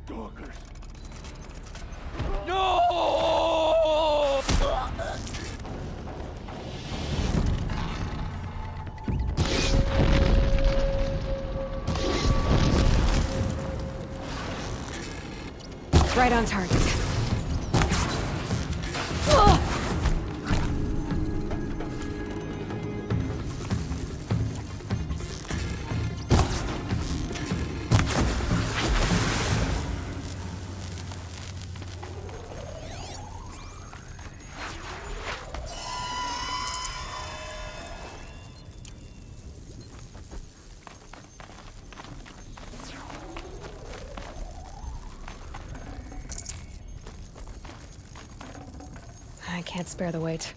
S15: Stalkers. No!
S1: Right on target. I can't spare the weight.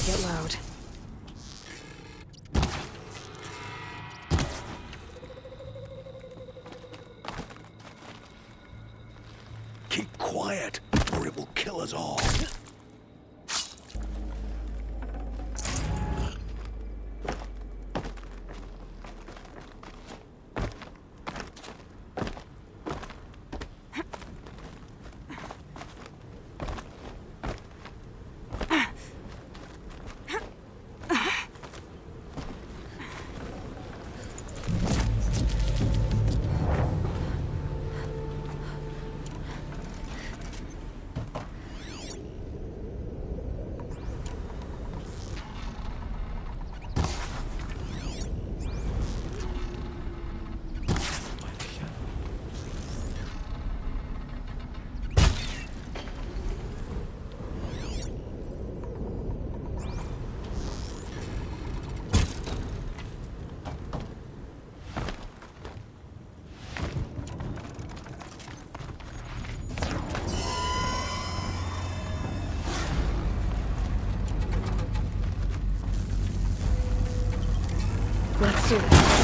S1: Get loud.
S15: Keep quiet, or it will kill us all.
S1: Let's do this.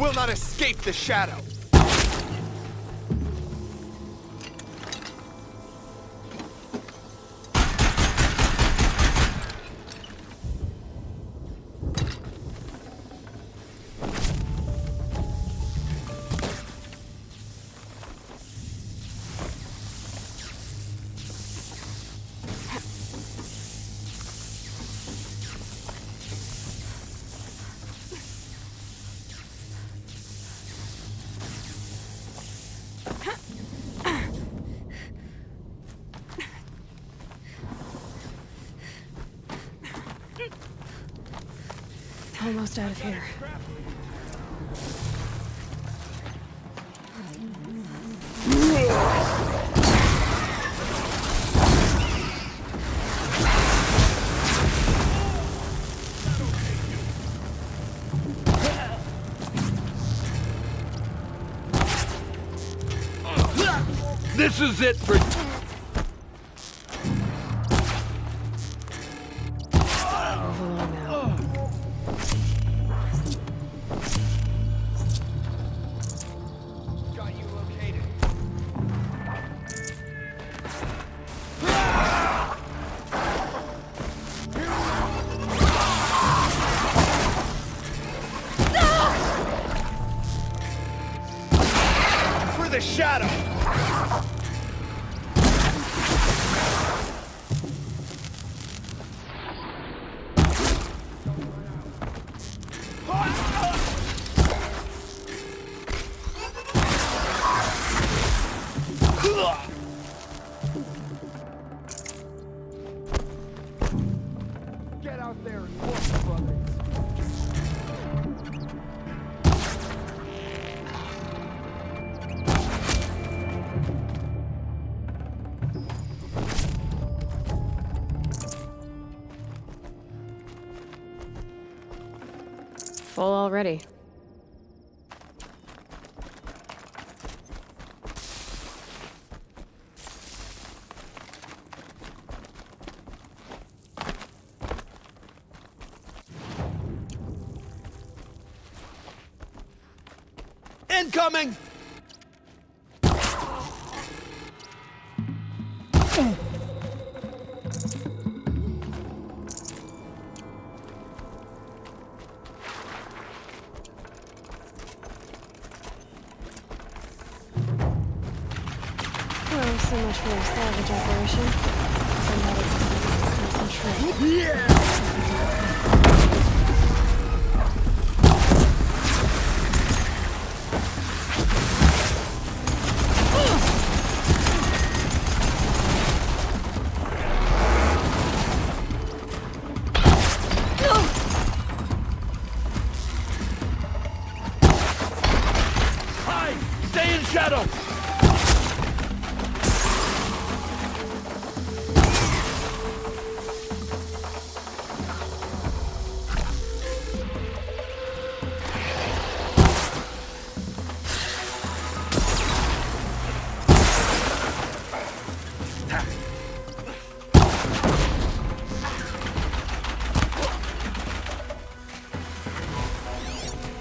S17: will not escape the shadow!
S1: Almost out of here.
S15: This is it for...
S1: Move along now.
S17: Got you located. For the shadow! Get out there and work, brothers!
S1: Full already.
S17: Incoming!
S1: Well, so much for a salvage operation. Somebody decided to concentrate.
S15: Hide! Stay in shadow!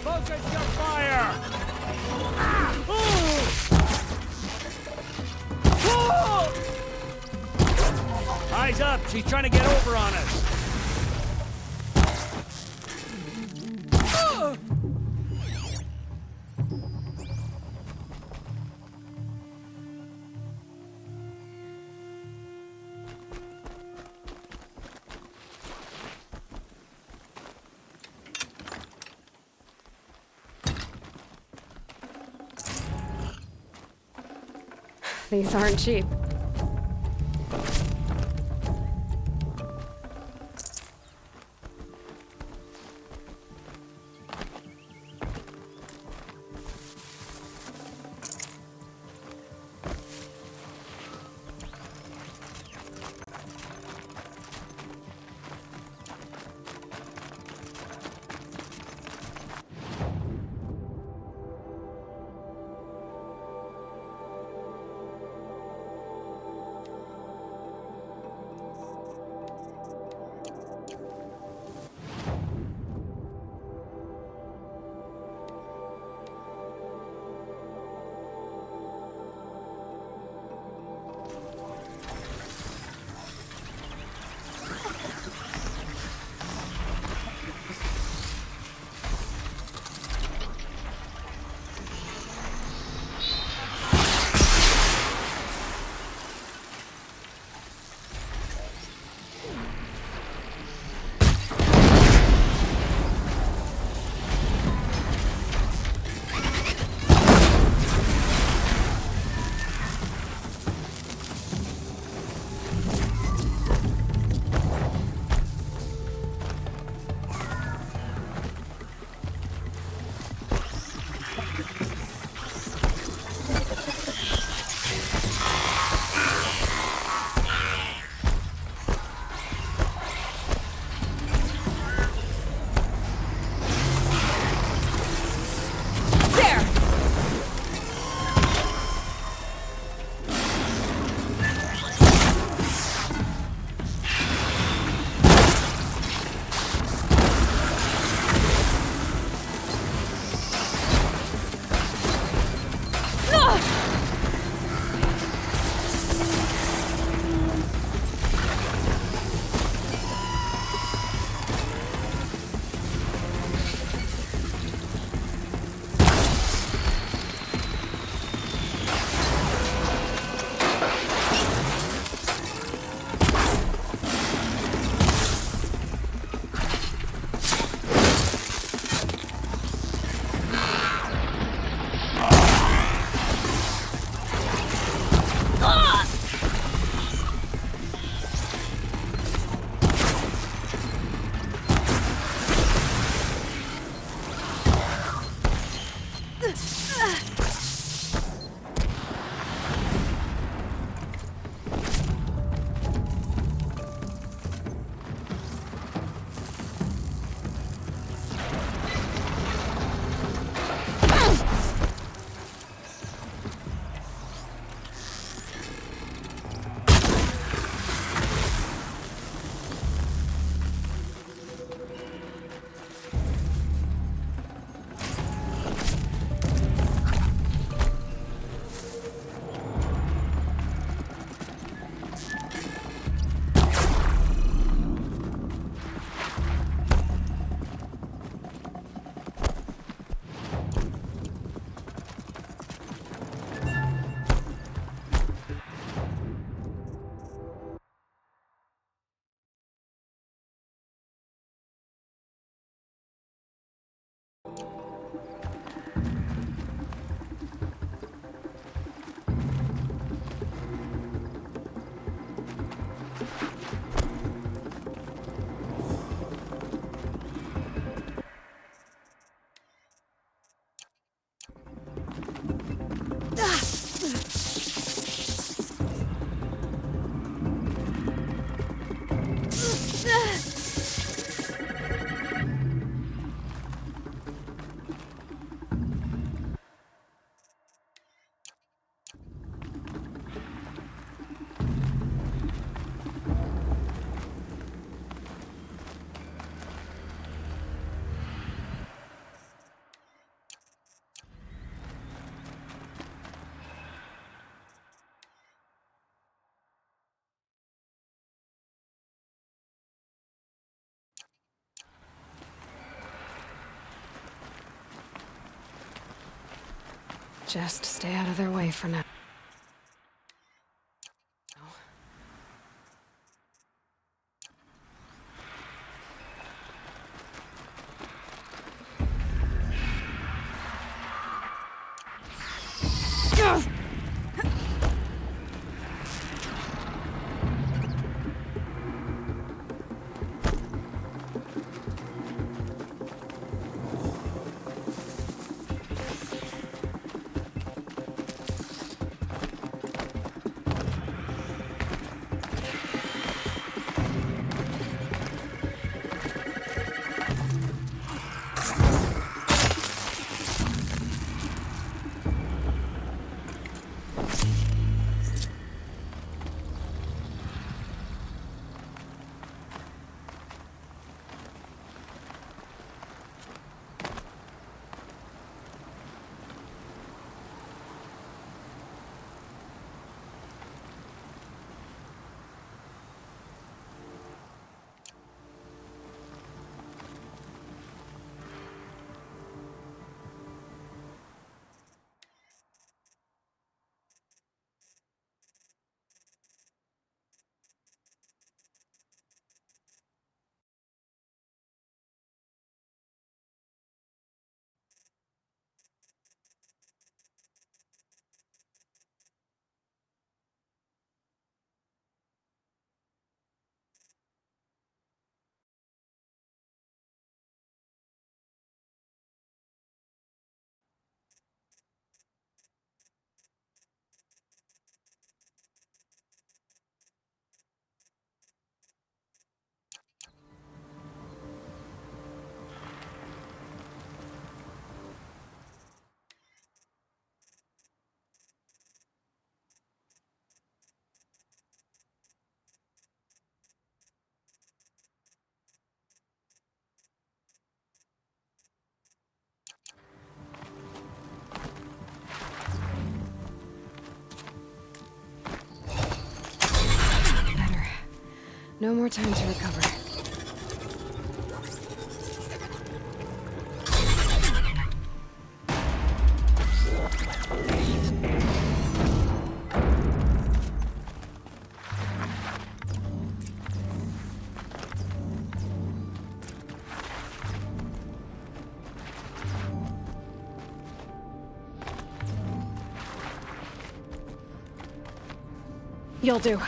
S15: Focus your fire! Eyes up! She's trying to get over on us!
S1: These aren't cheap. Just stay out of their way for now. No more time to recover. You'll do.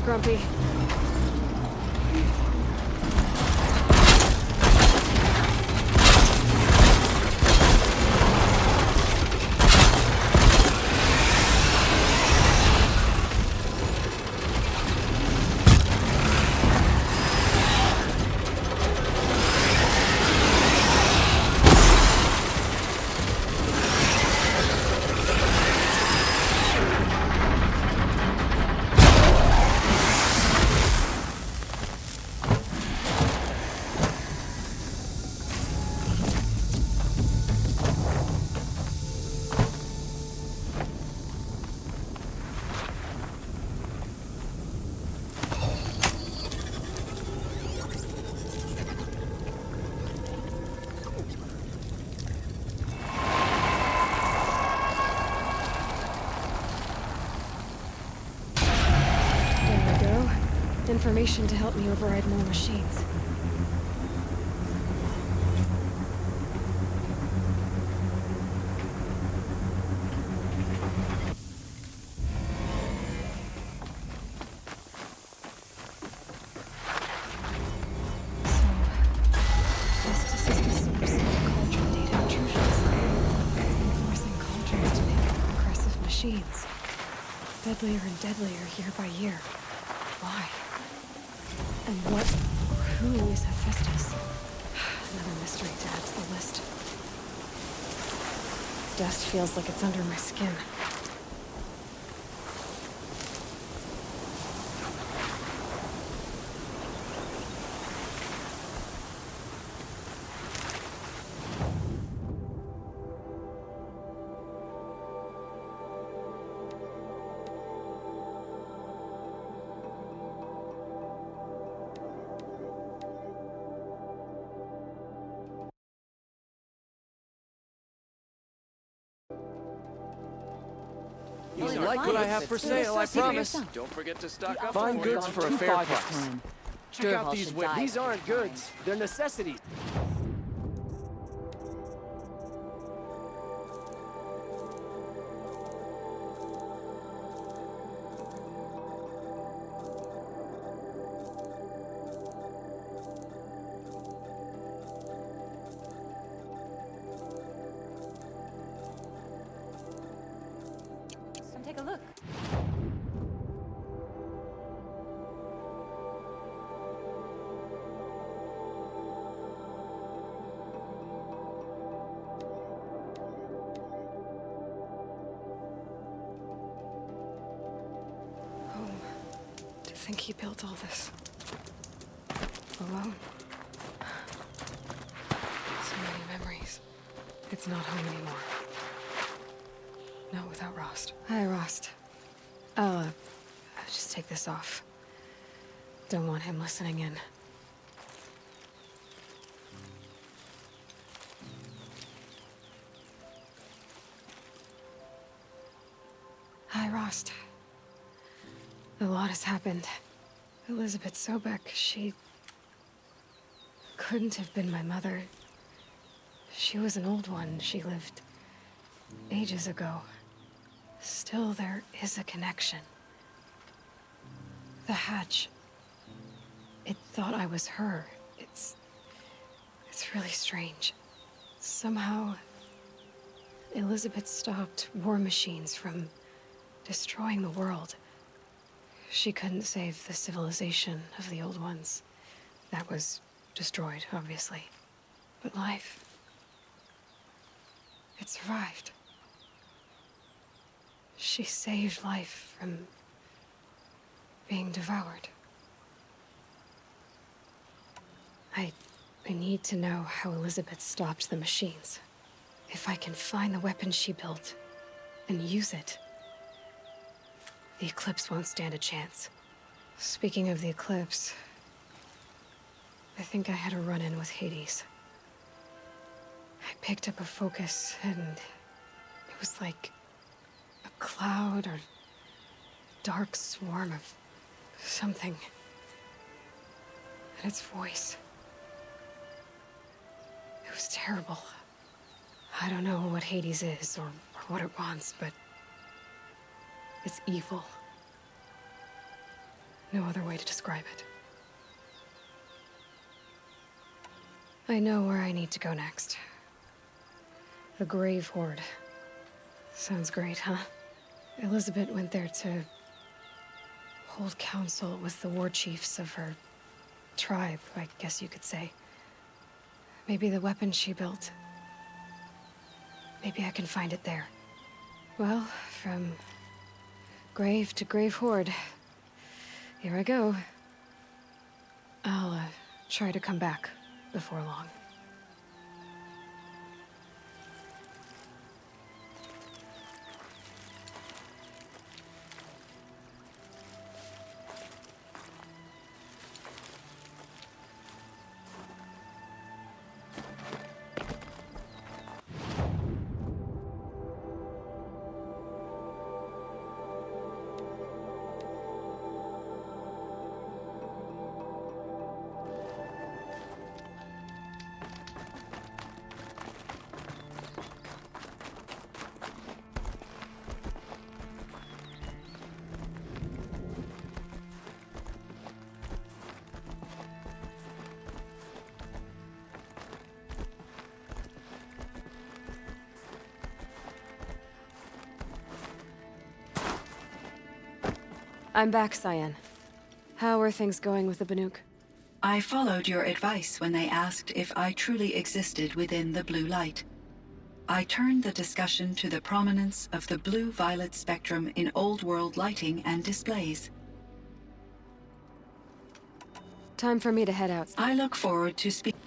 S1: Grumpy. Information to help me override more machines. Justice is the source of the cauldron data intrusions. It's been forcing cauldrons to make aggressive machines. Deadlier and deadlier year by year. Why? And what or who is Hephaestus? Another mystery to add to the list. Dust feels like it's under my skin.
S2: You like what I have for sale, I promise. Don't forget to stock up. Find goods for a fair price. Check out these whips. These aren't goods. They're necessities.
S7: Come take a look.
S1: To think he built all this alone. So many memories. It's not home anymore. Not without Rost. Hi, Rost. I'll just take this off. Don't want him listening in. Hi, Rost. A lot has happened. Elizabeth Sobek, she couldn't have been my mother. She was an old one. She lived ages ago. Still, there is a connection. The hatch. It thought I was her. It's really strange. Somehow, Elizabeth stopped war machines from destroying the world. She couldn't save the civilization of the old ones. That was destroyed, obviously. But life, it survived. She saved life from being devoured. I need to know how Elizabeth stopped the machines. If I can find the weapon she built and use it, the Eclipse won't stand a chance. Speaking of the Eclipse, I think I had a run-in with Hades. I picked up a focus, and it was like a cloud or dark swarm of something. And its voice. It was terrible. I don't know what Hades is or what it wants, but it's evil. No other way to describe it. I know where I need to go next. The Grave Horde. Sounds great, huh? Elizabeth went there to hold council with the war chiefs of her tribe, I guess you could say. Maybe the weapon she built. Maybe I can find it there. Well, from grave to Grave Horde. Here I go. I'll try to come back before long. I'm back, Cyan. How are things going with the Banuk?
S18: I followed your advice when they asked if I truly existed within the blue light. I turned the discussion to the prominence of the blue-violet spectrum in old world lighting and displays.
S1: Time for me to head out.
S18: I look forward to speaking.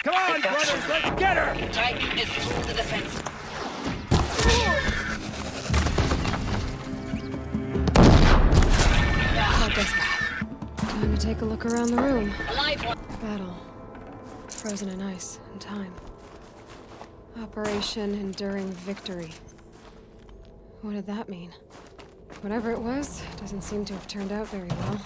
S2: Come on, brothers, let's get her!
S19: Titan is full to the fence.
S1: That does that. Time to take a look around the room.
S19: Alive one.
S1: Battle. Frozen in ice and time. Operation Enduring Victory. What did that mean? Whatever it was, doesn't seem to have turned out very well.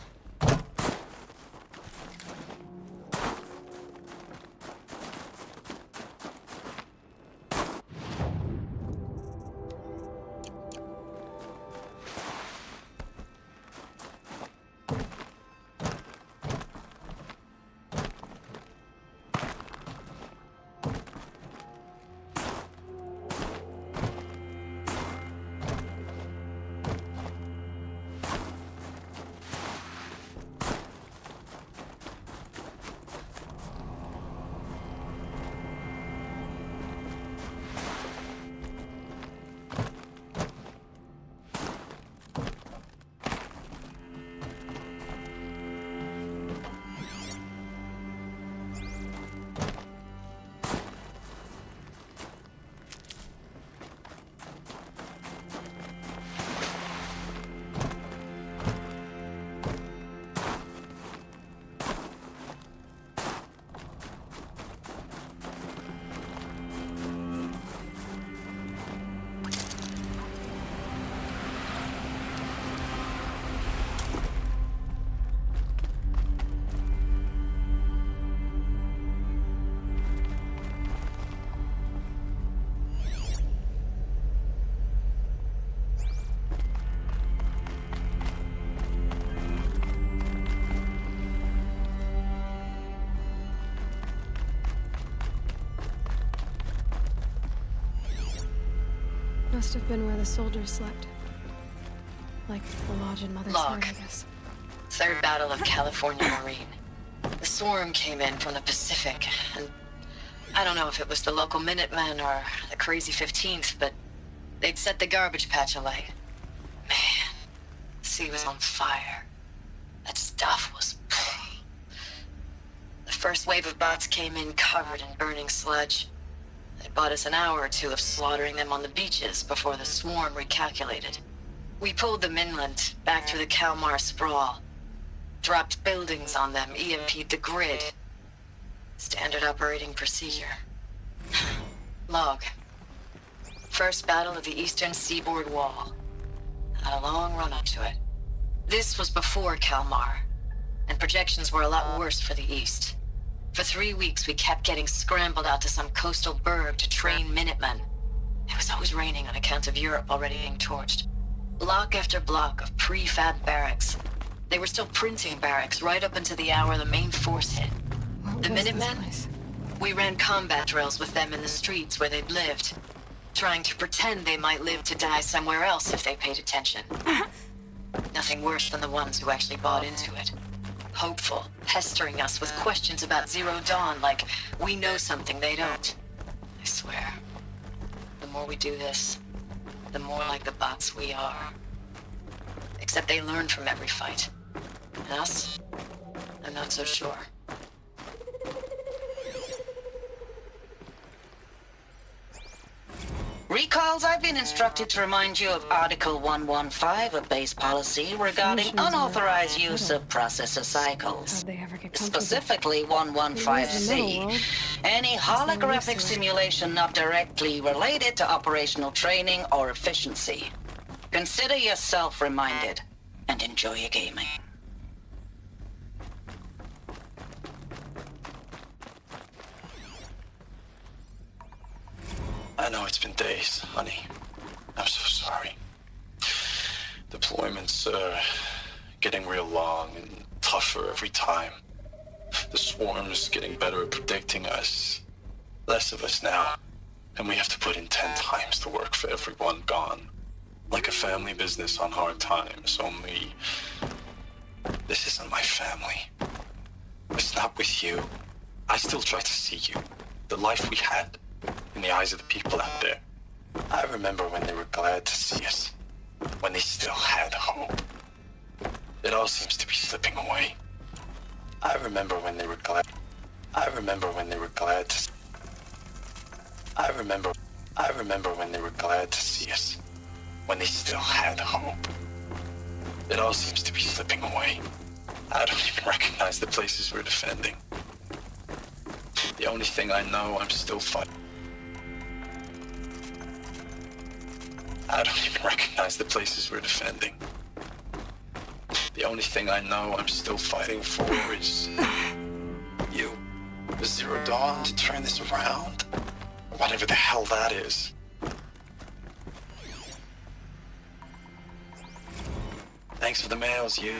S1: Must have been where the soldiers slept. Like the lodge in Mother's
S19: Log.
S1: Heart, I guess.
S19: Third Battle of California Marine. The swarm came in from the Pacific, and I don't know if it was the local Minutemen or the crazy 15th, but they'd set the garbage patch alight. Man, the sea was on fire. That stuff was... The first wave of bots came in covered in burning sludge. It bought us an hour or two of slaughtering them on the beaches before the swarm recalculated. We pulled them inland, back through the Kalmar sprawl. Dropped buildings on them, EMP'd the grid. Standard operating procedure. Log. First battle of the eastern seaboard wall. Had a long run up to it. This was before Kalmar, and projections were a lot worse for the east. For 3 weeks, we kept getting scrambled out to some coastal burg to train Minutemen. It was always raining on account of Europe already being torched. Block after block of prefab barracks. They were still printing barracks right up until the hour the main force hit. The Minutemen? We ran combat drills with them in the streets where they'd lived, trying to pretend they might live to die somewhere else if they paid attention. Nothing worse than the ones who actually bought into it. Hopeful, pestering us with questions about Zero Dawn like we know something they don't. I swear, the more we do this, the more like the bots we are. Except they learn from every fight. And us? I'm not so sure. Recalls, I've been instructed to remind you of Article 115 of base policy regarding unauthorized use of processor cycles. Specifically 115C. Any holographic simulation not directly related to operational training or efficiency. Consider yourself reminded and enjoy your gaming.
S20: I know it's been days, honey. I'm so sorry. Deployments are getting real long and tougher every time. The swarm's getting better at predicting us. Less of us now. And we have to put in 10 times the work for everyone gone. Like a family business on hard times, only... This isn't my family. It's not with you. I still try to see you. The life we had. In the eyes of the people out there. I remember when they were glad to see us. When they still had hope. It all seems to be slipping away. I remember when they were glad. I remember when they were glad to... I remember when they were glad to see us. When they still had hope. It all seems to be slipping away. I don't even recognize the places we're defending. The only thing I know, I'm still fighting. I don't even recognize the places we're defending. The only thing I know I'm still fighting for is you. The Zero Dawn to turn this around? Whatever the hell that is. Thanks for the mails, you.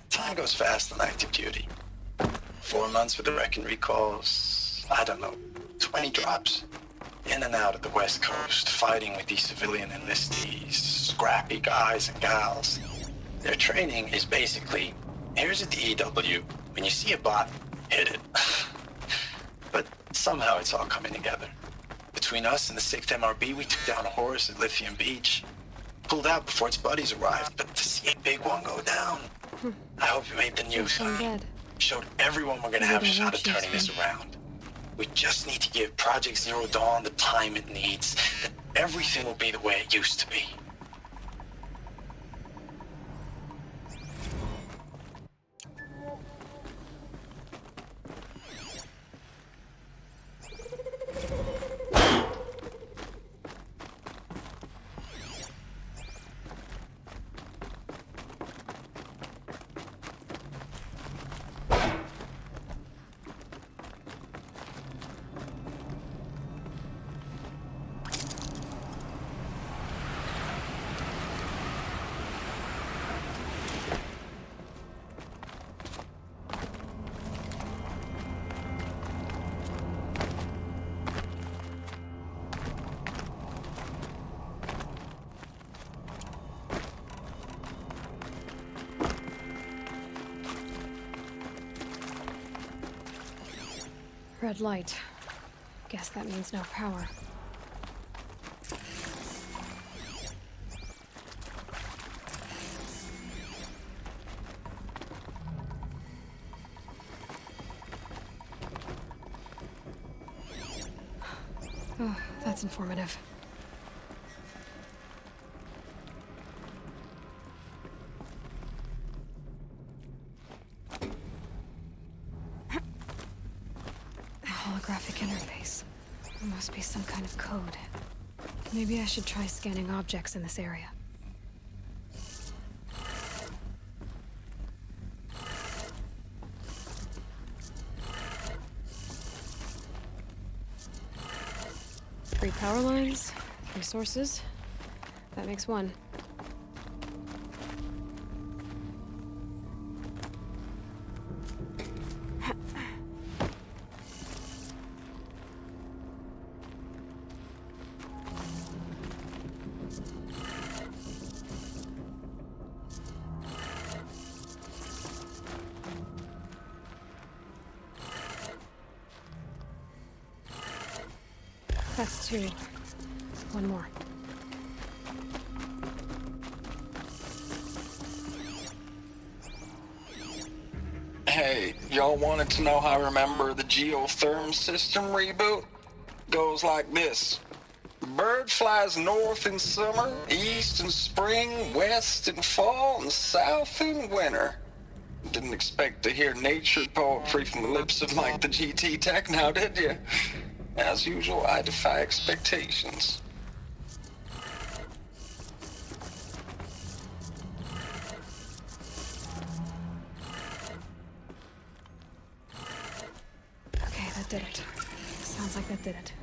S20: Time goes fast on active duty. 4 months with the Reckon recalls, I don't know, 20 drops. In and out of the West Coast, fighting with these civilian enlistees, scrappy guys and gals. Their training is basically, here's a DEW, when you see a bot, hit it. But somehow it's all coming together. Between us and the 6th MRB, we took down a horse at Lithium Beach. Pulled out before its buddies arrived, but to see a big one go down, I hope you made the news, honey. Showed everyone we're gonna have a shot at turning this around. We just need to give Project Zero Dawn the time it needs. Then everything will be the way it used to be.
S1: Red light. Guess that means no power. Oh, that's informative. Holographic interface. There must be some kind of code. Maybe I should try scanning objects in this area. Three power lines, 3 sources. That makes 1. That's 2. 1 more.
S20: Hey, y'all wanted to know how I remember the geotherm system reboot? Goes like this. Bird flies north in summer, east in spring, west in fall, and south in winter. Didn't expect to hear nature poetry from the lips of Mike the GT Tech now, did you? As usual, I defy expectations.
S1: Okay, that did it. Sounds like that did it.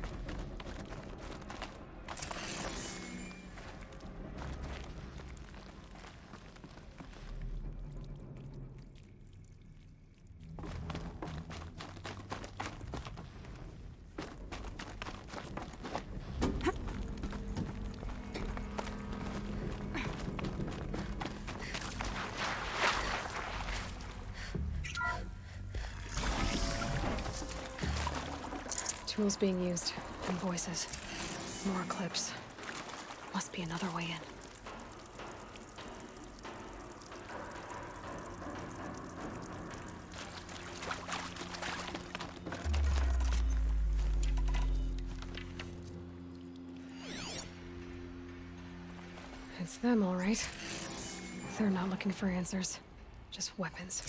S1: Tools being used, and voices. More clips. Must be another way in. It's them, all right. They're not looking for answers, just weapons.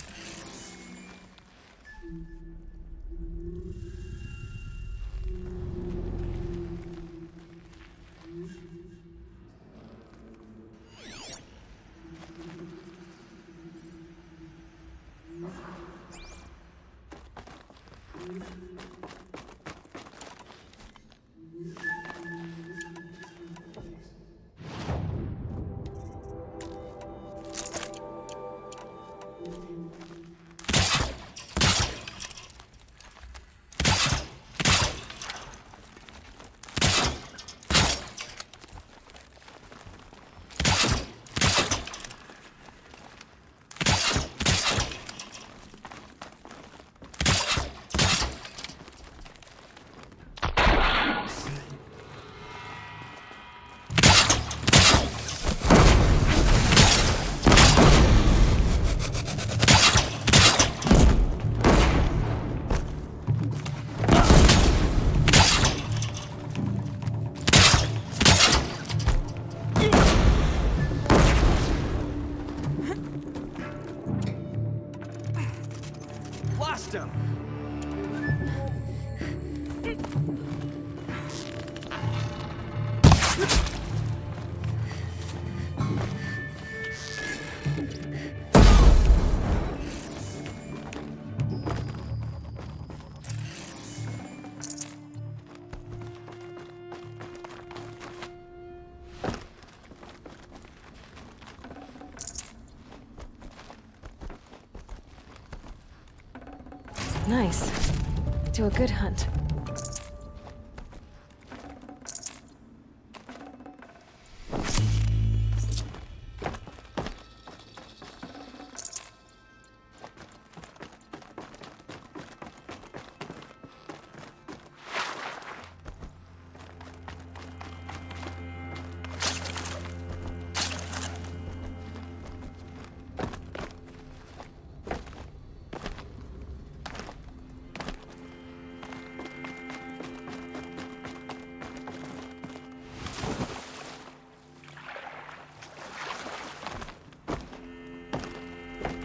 S2: Lost him!
S1: Nice. Do a good hunt.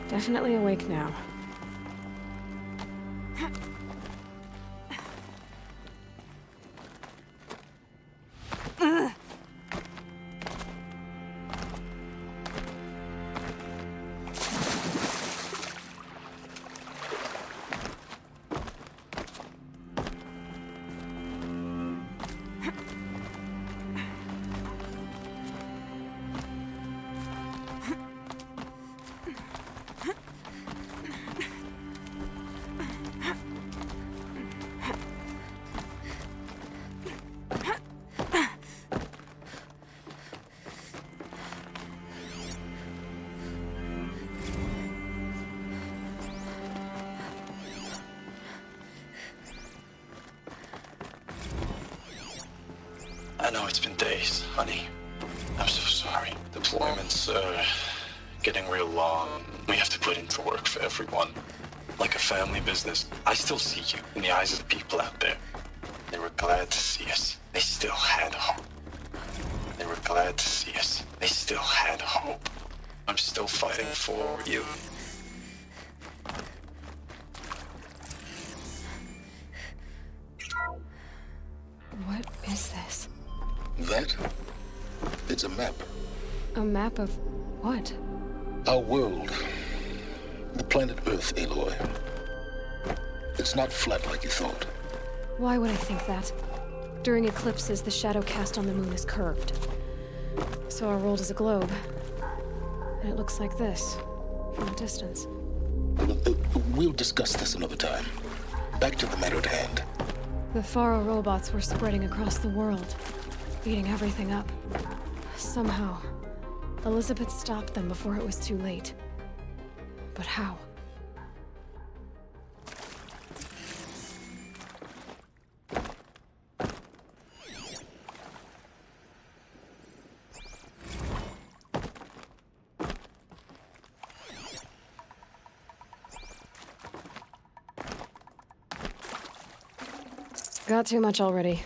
S1: Definitely awake now.
S20: I know it's been days, honey. I'm so sorry. Deployments are getting real long. We have to put into work for everyone. Like a family business. I still see you in the eyes of the people out there. They were glad to see us. They still had hope. They were glad to see us. They still had hope. I'm still fighting for you.
S1: What is this?
S15: That? It's a map.
S1: A map of what?
S15: Our world. The planet Earth, Aloy. It's not flat like you thought.
S1: Why would I think that? During eclipses, the shadow cast on the moon is curved. So our world is a globe. And it looks like this, from a distance.
S15: We'll discuss this another time. Back to the matter at hand.
S1: The Faro robots were spreading across the world, eating everything up. Somehow, Elizabeth stopped them before it was too late. But how? Got too much already.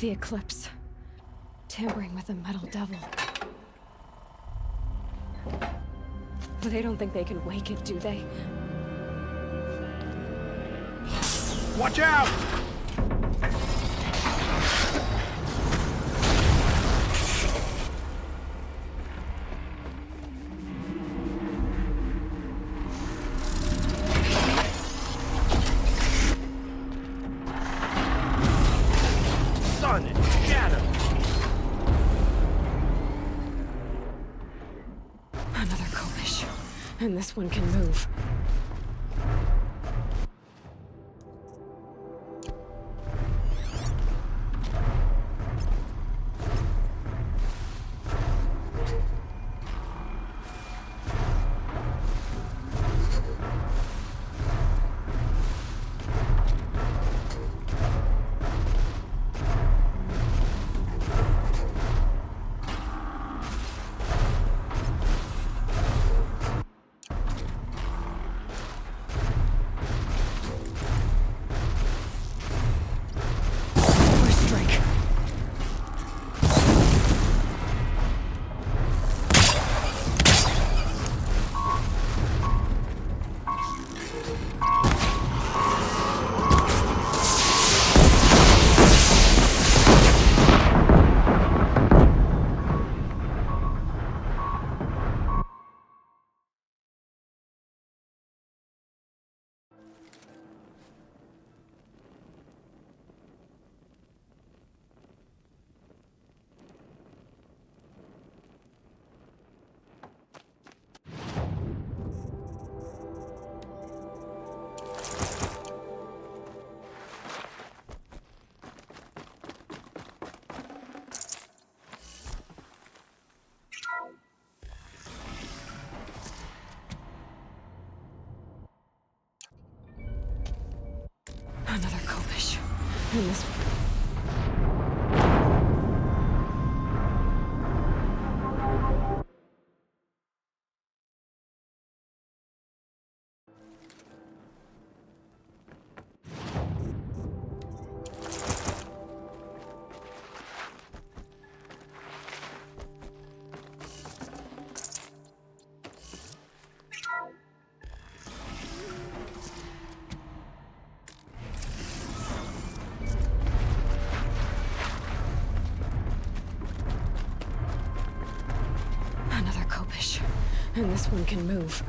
S1: The Eclipse. Tampering with the Metal Devil. But they don't think they can wake it, do they?
S17: Watch out!
S1: And this one can move. Another Kopish. And this one. And this one can move.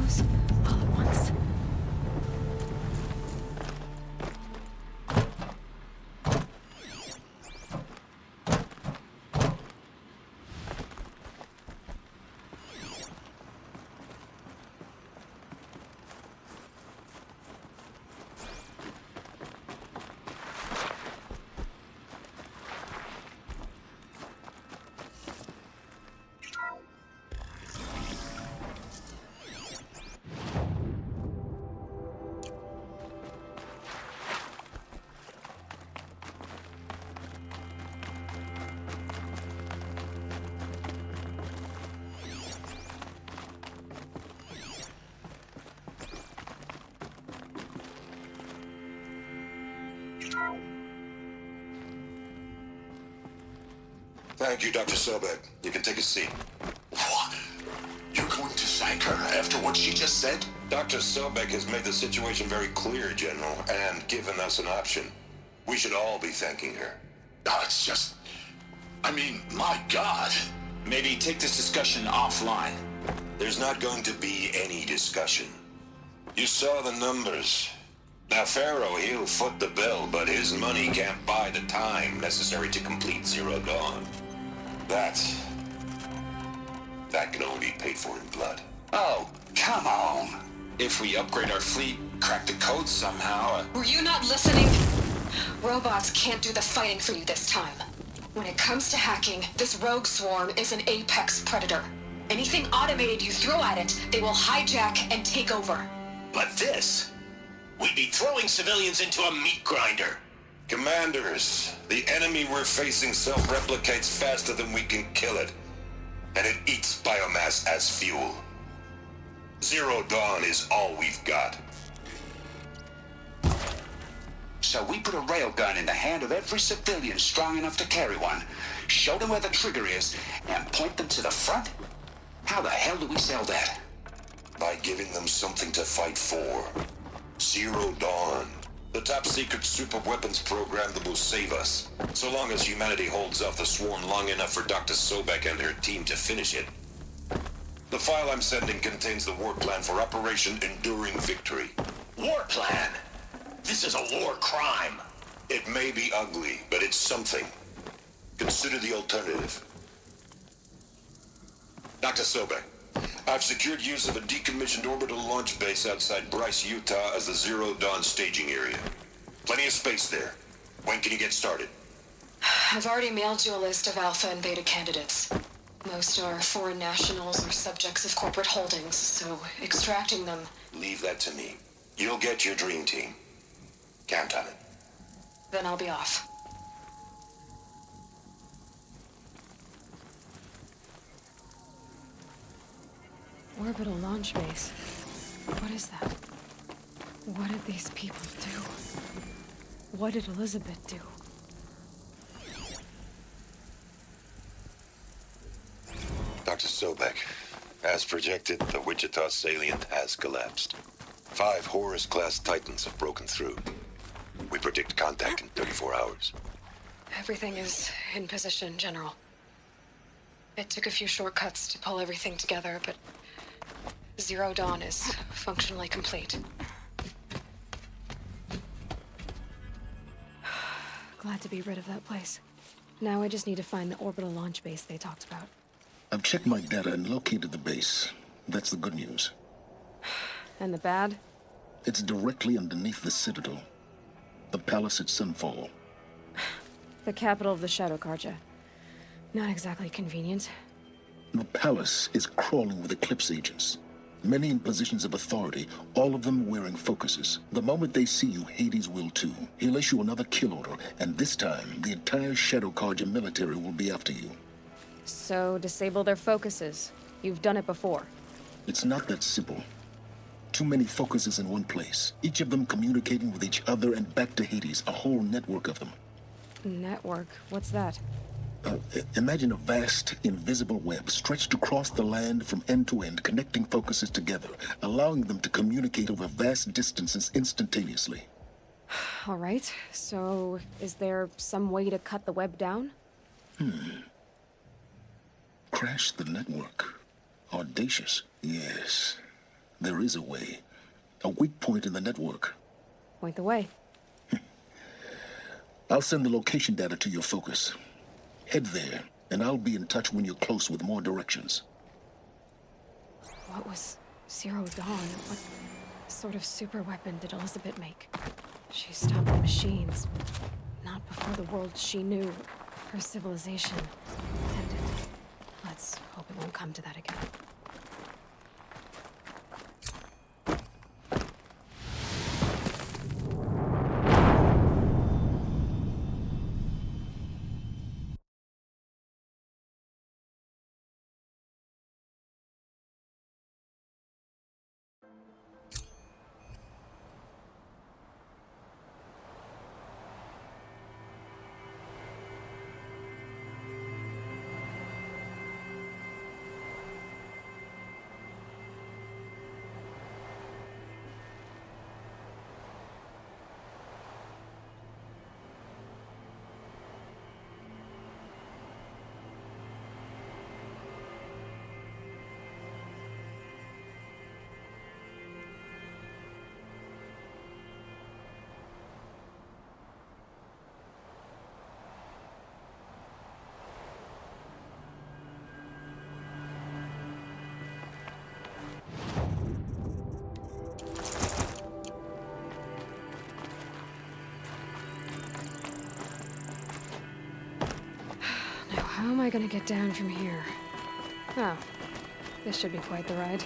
S1: close all at once.
S15: Thank you, Dr. Sobek. You can take a seat. What? You're going to thank her after what she just said? Dr. Sobek has made the situation very clear, General, and given us an option. We should all be thanking her. No, it's just... I mean, my God. Maybe take this discussion offline. There's not going to be any discussion. You saw the numbers. Now, Pharaoh, he'll foot the bill, but his money can't buy the time necessary to complete Zero Dawn. That can only be paid for in blood. Oh, come on. If we upgrade our fleet, crack the code somehow...
S19: Were you not listening? Robots can't do the fighting for you this time. When it comes to hacking, this rogue swarm is an apex predator. Anything automated you throw at it, they will hijack and take over.
S15: But this... We'd be throwing civilians into a meat grinder. Commanders, the enemy we're facing self-replicates faster than we can kill it. And it eats biomass as fuel. Zero Dawn is all we've got.
S21: So we put a railgun in the hand of every civilian strong enough to carry one, show them where the trigger is, and point them to the front? How the hell do we sell that?
S15: By giving them something to fight for. Zero Dawn. The top-secret super-weapons program that will save us. So long as humanity holds off the swarm long enough for Dr. Sobek and her team to finish it. The file I'm sending contains the war plan for Operation Enduring Victory. War plan? This is a war crime. It may be ugly, but it's something. Consider the alternative. Dr. Sobek, I've secured use of a decommissioned orbital launch base outside Bryce, Utah as the Zero Dawn staging area. Plenty of space there. When can you get started?
S19: I've already mailed you a list of alpha and beta candidates. Most are foreign nationals or subjects of corporate holdings, so extracting them...
S15: Leave that to me. You'll get your dream team. Count on it.
S19: Then I'll be off.
S1: Orbital launch base. What is that? What did these people do? What did Elizabeth do?
S15: Dr. Sobek, as projected, the Wichita salient has collapsed. 5 Horus-class Titans have broken through. We predict contact in 34 hours.
S19: Everything is in position, General. It took a few shortcuts to pull everything together, but Zero Dawn is functionally complete.
S1: Glad to be rid of that place. Now I just need to find the orbital launch base they talked about.
S15: I've checked my data and located the base. That's the good news.
S1: And the bad?
S15: It's directly underneath the Citadel. The palace at Sunfall.
S1: The capital of the Shadow Karja. Not exactly convenient.
S15: The palace is crawling with Eclipse agents. Many in positions of authority, all of them wearing focuses. The moment they see you, Hades will too. He'll issue another kill order, and this time, the entire Shadow Karja military will be after you.
S1: So, disable their focuses. You've done it before.
S15: It's not that simple. Too many focuses in one place, each of them communicating with each other and back to Hades, a whole network of them.
S1: Network? What's that?
S15: Imagine a vast, invisible web stretched across the land from end to end, connecting focuses together, allowing them to communicate over vast distances instantaneously.
S1: All right, so is there some way to cut the web down?
S15: Crash the network. Audacious, yes.
S3: There is a way. A weak point in the network.
S1: Point the way.
S3: I'll send the location data to your focus. Head there, and I'll be in touch when you're close with more directions.
S1: What was Zero Dawn? What sort of super weapon did Elizabeth make? She stopped the machines. Not before the world she knew. Her civilization ended. Let's hope it won't come to that again. How am I gonna get down from here? Oh, this should be quite the ride.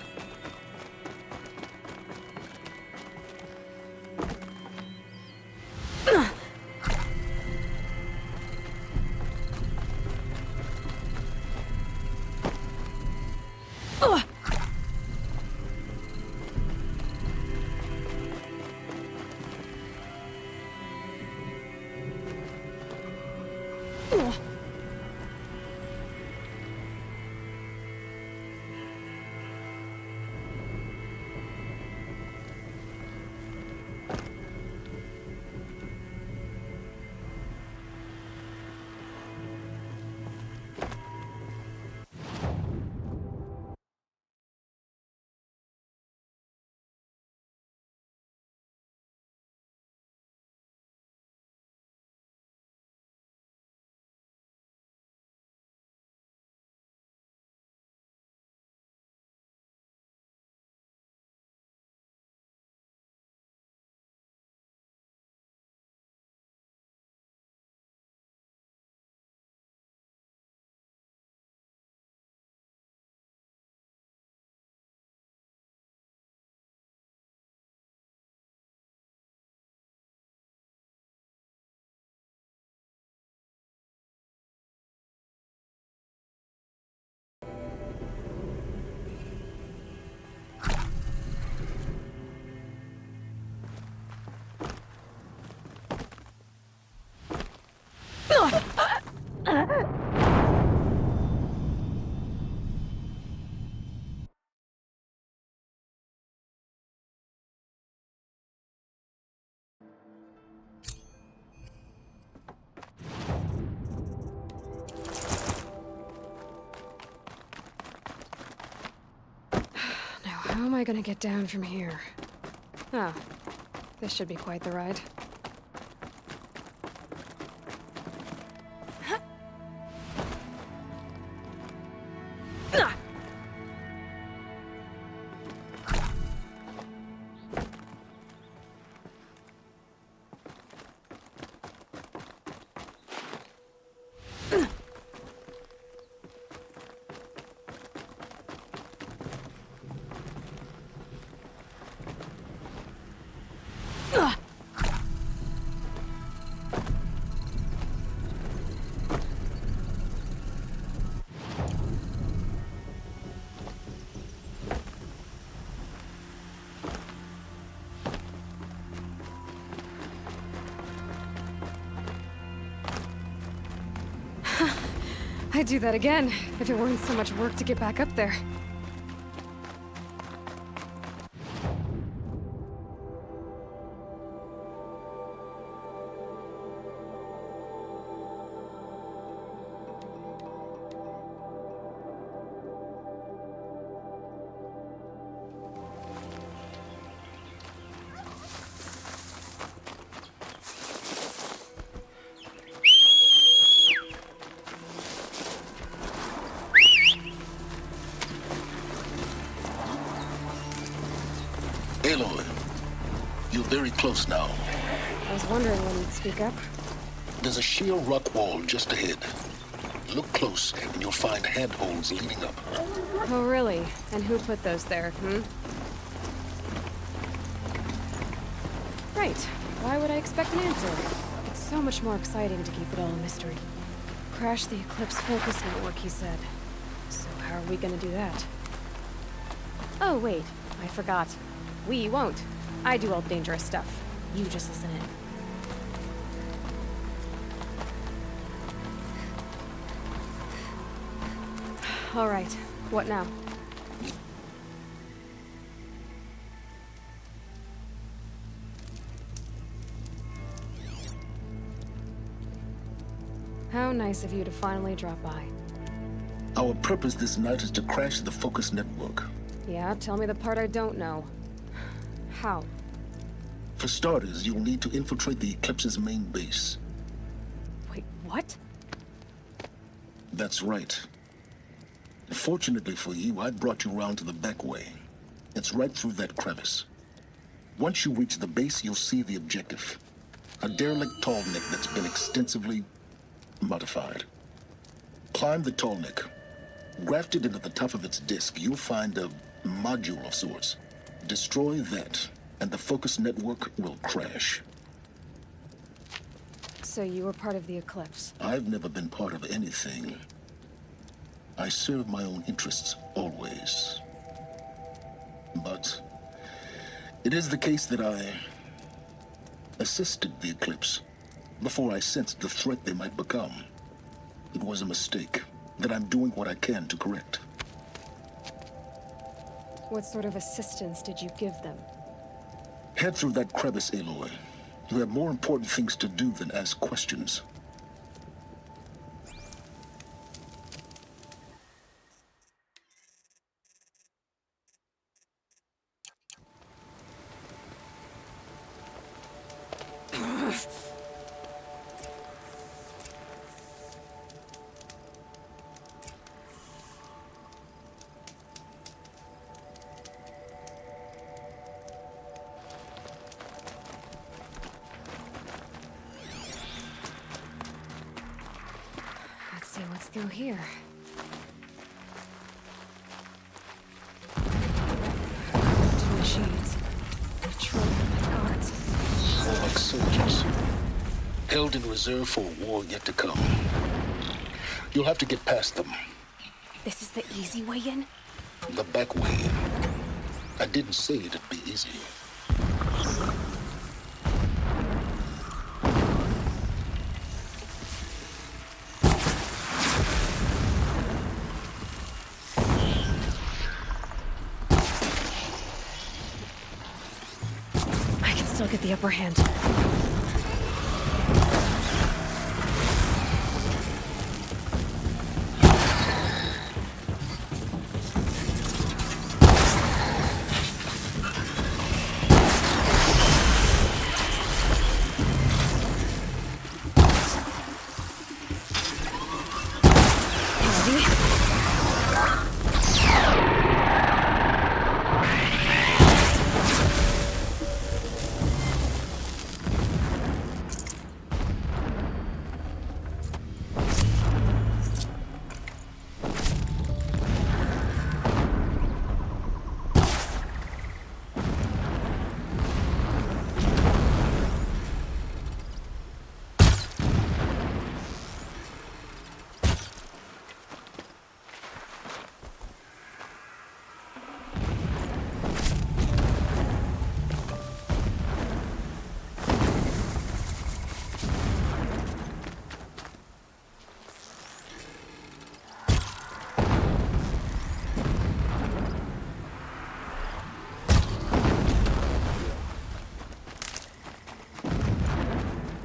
S1: How am I gonna get down from here? Oh, this should be quite the ride. I'd do that again, if it weren't so much work to get back up there.
S3: Aloy, you're very close now.
S1: I was wondering when you'd speak up.
S3: There's a sheer rock wall just ahead. Look close, and you'll find handholds leading up.
S1: Oh, really? And who put those there, Right. Why would I expect an answer? It's so much more exciting to keep it all a mystery. Crash the Eclipse focus network, he said. So how are we gonna do that? Oh, wait. I forgot. We won't. I do all the dangerous stuff. You just listen in. All right. What now? How nice of you to finally drop by.
S3: Our purpose this night is to crash the focus network.
S1: Yeah, tell me the part I don't know. How?
S3: For starters, you'll need to infiltrate the Eclipse's main base.
S1: Wait, what?
S3: That's right. Fortunately for you, I brought you around to the back way. It's right through that crevice. Once you reach the base, you'll see the objective. A derelict tall neck that's been extensively modified. Climb the tall neck. Grafted into the top of its disk, you'll find a module of sorts. Destroy that, and the focus network will crash.
S1: So you were part of the Eclipse?
S3: I've never been part of anything. I serve my own interests, always. But it is the case that I assisted the Eclipse before I sensed the threat they might become. It was a mistake that I'm doing what I can to correct.
S1: What sort of assistance did you give them?
S3: Head through that crevice, Aloy. You have more important things to do than ask questions.
S1: Let's see what's through here. Two machines. A trillion guards.
S3: More like soldiers. Held in reserve for a war yet to come. You'll have to get past them.
S1: This is the easy way in?
S3: The back way in. I didn't say it'd be easy.
S1: I can still get the upper hand.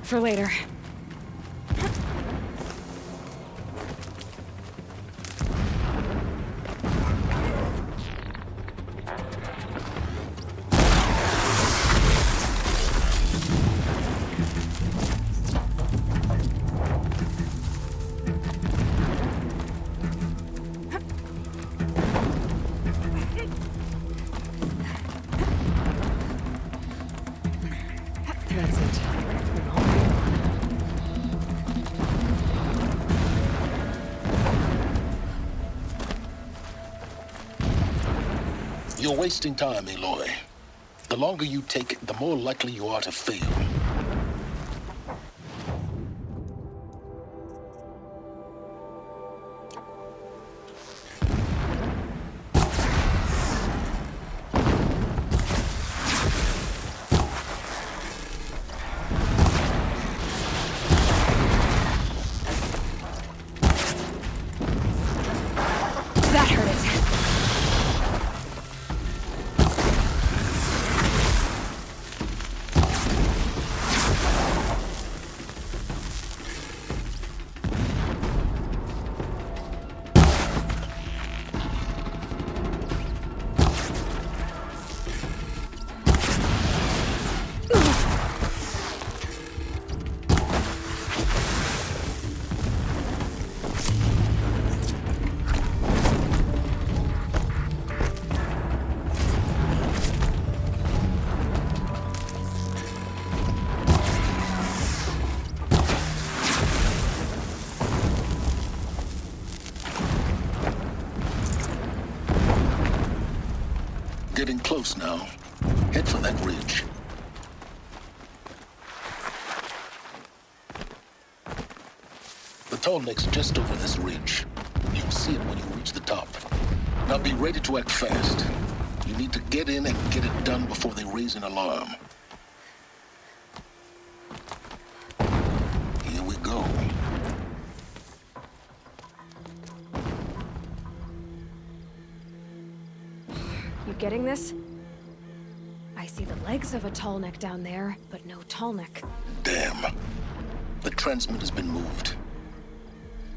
S1: For later.
S3: You're wasting time, Aloy. The longer you take, the more likely you are to fail.
S1: That hurt it.
S3: Getting close now. Head for that ridge. The tall neck's just over this ridge. You'll see it when you reach the top. Now be ready to act fast. You need to get in and get it done before they raise an alarm. Here we go.
S1: You getting this? I see the legs of a tall neck down there, but no tall neck.
S3: Damn. The transmitter's been moved.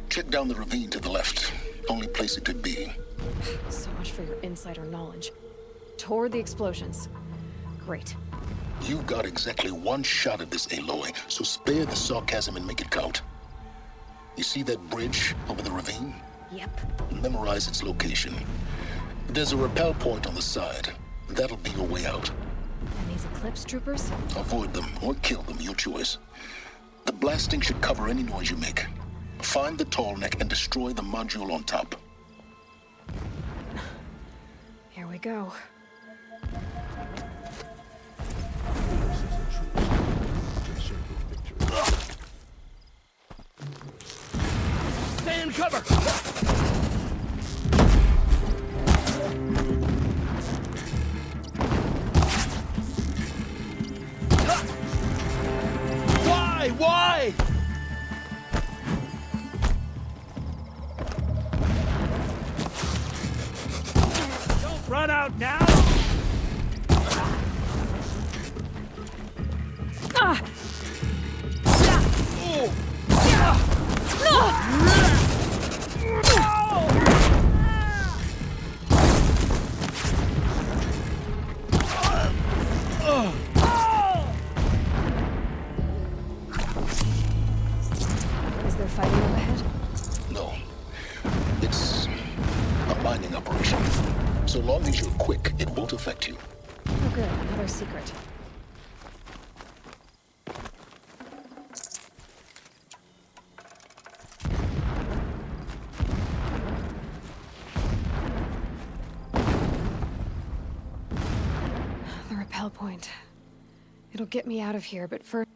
S3: Check down the ravine to the left. Only place it could be.
S1: So much for your insider knowledge. Toward the explosions. Great.
S3: You got exactly one shot at this, Aloy, so spare the sarcasm and make it count. You see that bridge over the ravine?
S1: Yep.
S3: Memorize its location. There's a rappel point on the side. That'll be your way out.
S1: And these Eclipse troopers?
S3: Avoid them or kill them, your choice. The blasting should cover any noise you make. Find the tall neck and destroy the module on top.
S1: Here we go.
S2: Stay in cover! Why? Don't run out now!
S1: Ah!
S2: Oh.
S1: Is there fighting up ahead?
S3: No. It's a mining operation. So long as you're quick, it won't affect you.
S1: Oh good, another secret. The rappel point. It'll get me out of here, but first...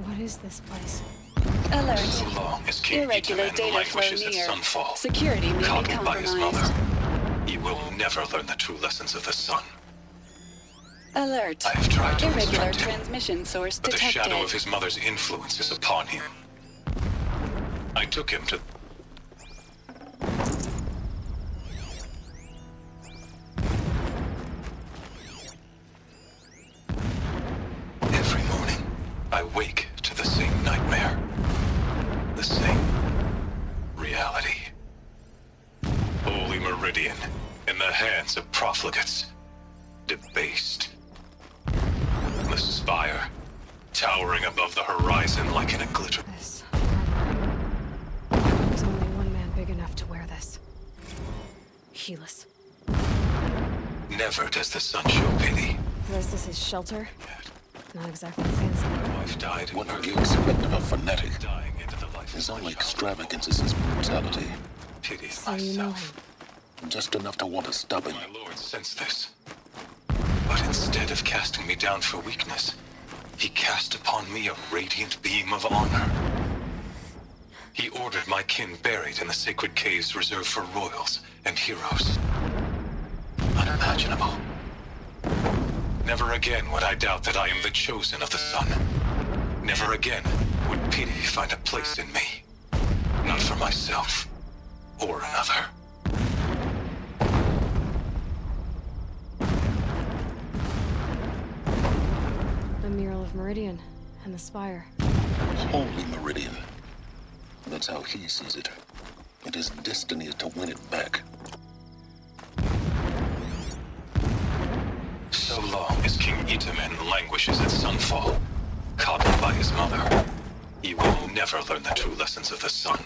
S1: What is this place?
S20: Alert. So long as King
S4: Irregular
S20: Itamen
S4: data flow
S20: languishes at
S4: near.
S20: sunfall,
S4: Security may be
S20: coddled by his
S4: compromised.
S20: mother, he will never learn the true lessons of the sun.
S4: Alert.
S20: I have tried to
S4: Irregular
S20: instruct him,
S4: transmission source
S20: but the
S4: detected.
S20: shadow of his mother's influence is upon him. I took him to... Every morning, I wake to the same nightmare. The same reality. Holy Meridian, in the hands of profligates. Debased. The spire, towering above the horizon like in a glitter.
S1: This armor. There's only one man big enough to wear this. Helis.
S20: Never does the sun show pity.
S1: This is his shelter? Not exactly fancy.
S20: My wife died.
S3: What do you expect of a fanatic? His only extravagance is his brutality.
S20: Pity
S1: So you know him.
S3: Just enough to want to stop him.
S20: My lord sensed this. But instead of casting me down for weakness, he cast upon me a radiant beam of honor. He ordered my kin buried in the sacred caves reserved for royals and heroes. Unimaginable. Never again would I doubt that I am the chosen of the sun. Never again would pity find a place in me. Not for myself or another.
S1: The mural of Meridian and the spire.
S3: Holy Meridian. That's how he sees it. And his destiny is to win it back.
S20: So long as King Itamen languishes at sunfall, coddled by his mother, he will never learn the true lessons of the sun.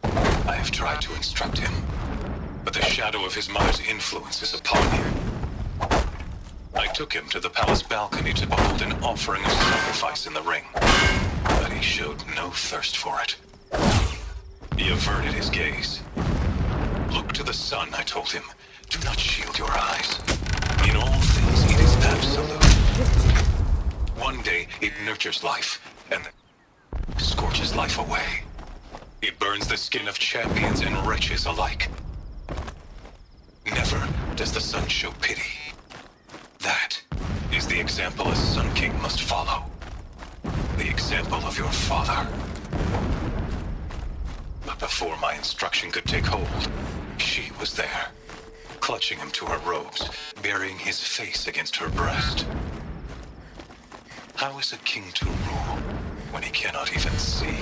S20: I have tried to instruct him, but the shadow of his mother's influence is upon him. I took him to the palace balcony to behold an offering of sacrifice in the ring, but he showed no thirst for it. He averted his gaze. Look to the sun, I told him. Do not shield your eyes. In all things, it is absolute. One day, it nurtures life, and then scorches life away. It burns the skin of champions and wretches alike. Never does the sun show pity. That is the example a Sun King must follow. The example of your father. But before my instruction could take hold, she was there, clutching him to her robes, burying his face against her breast. How is a king to rule when he cannot even see?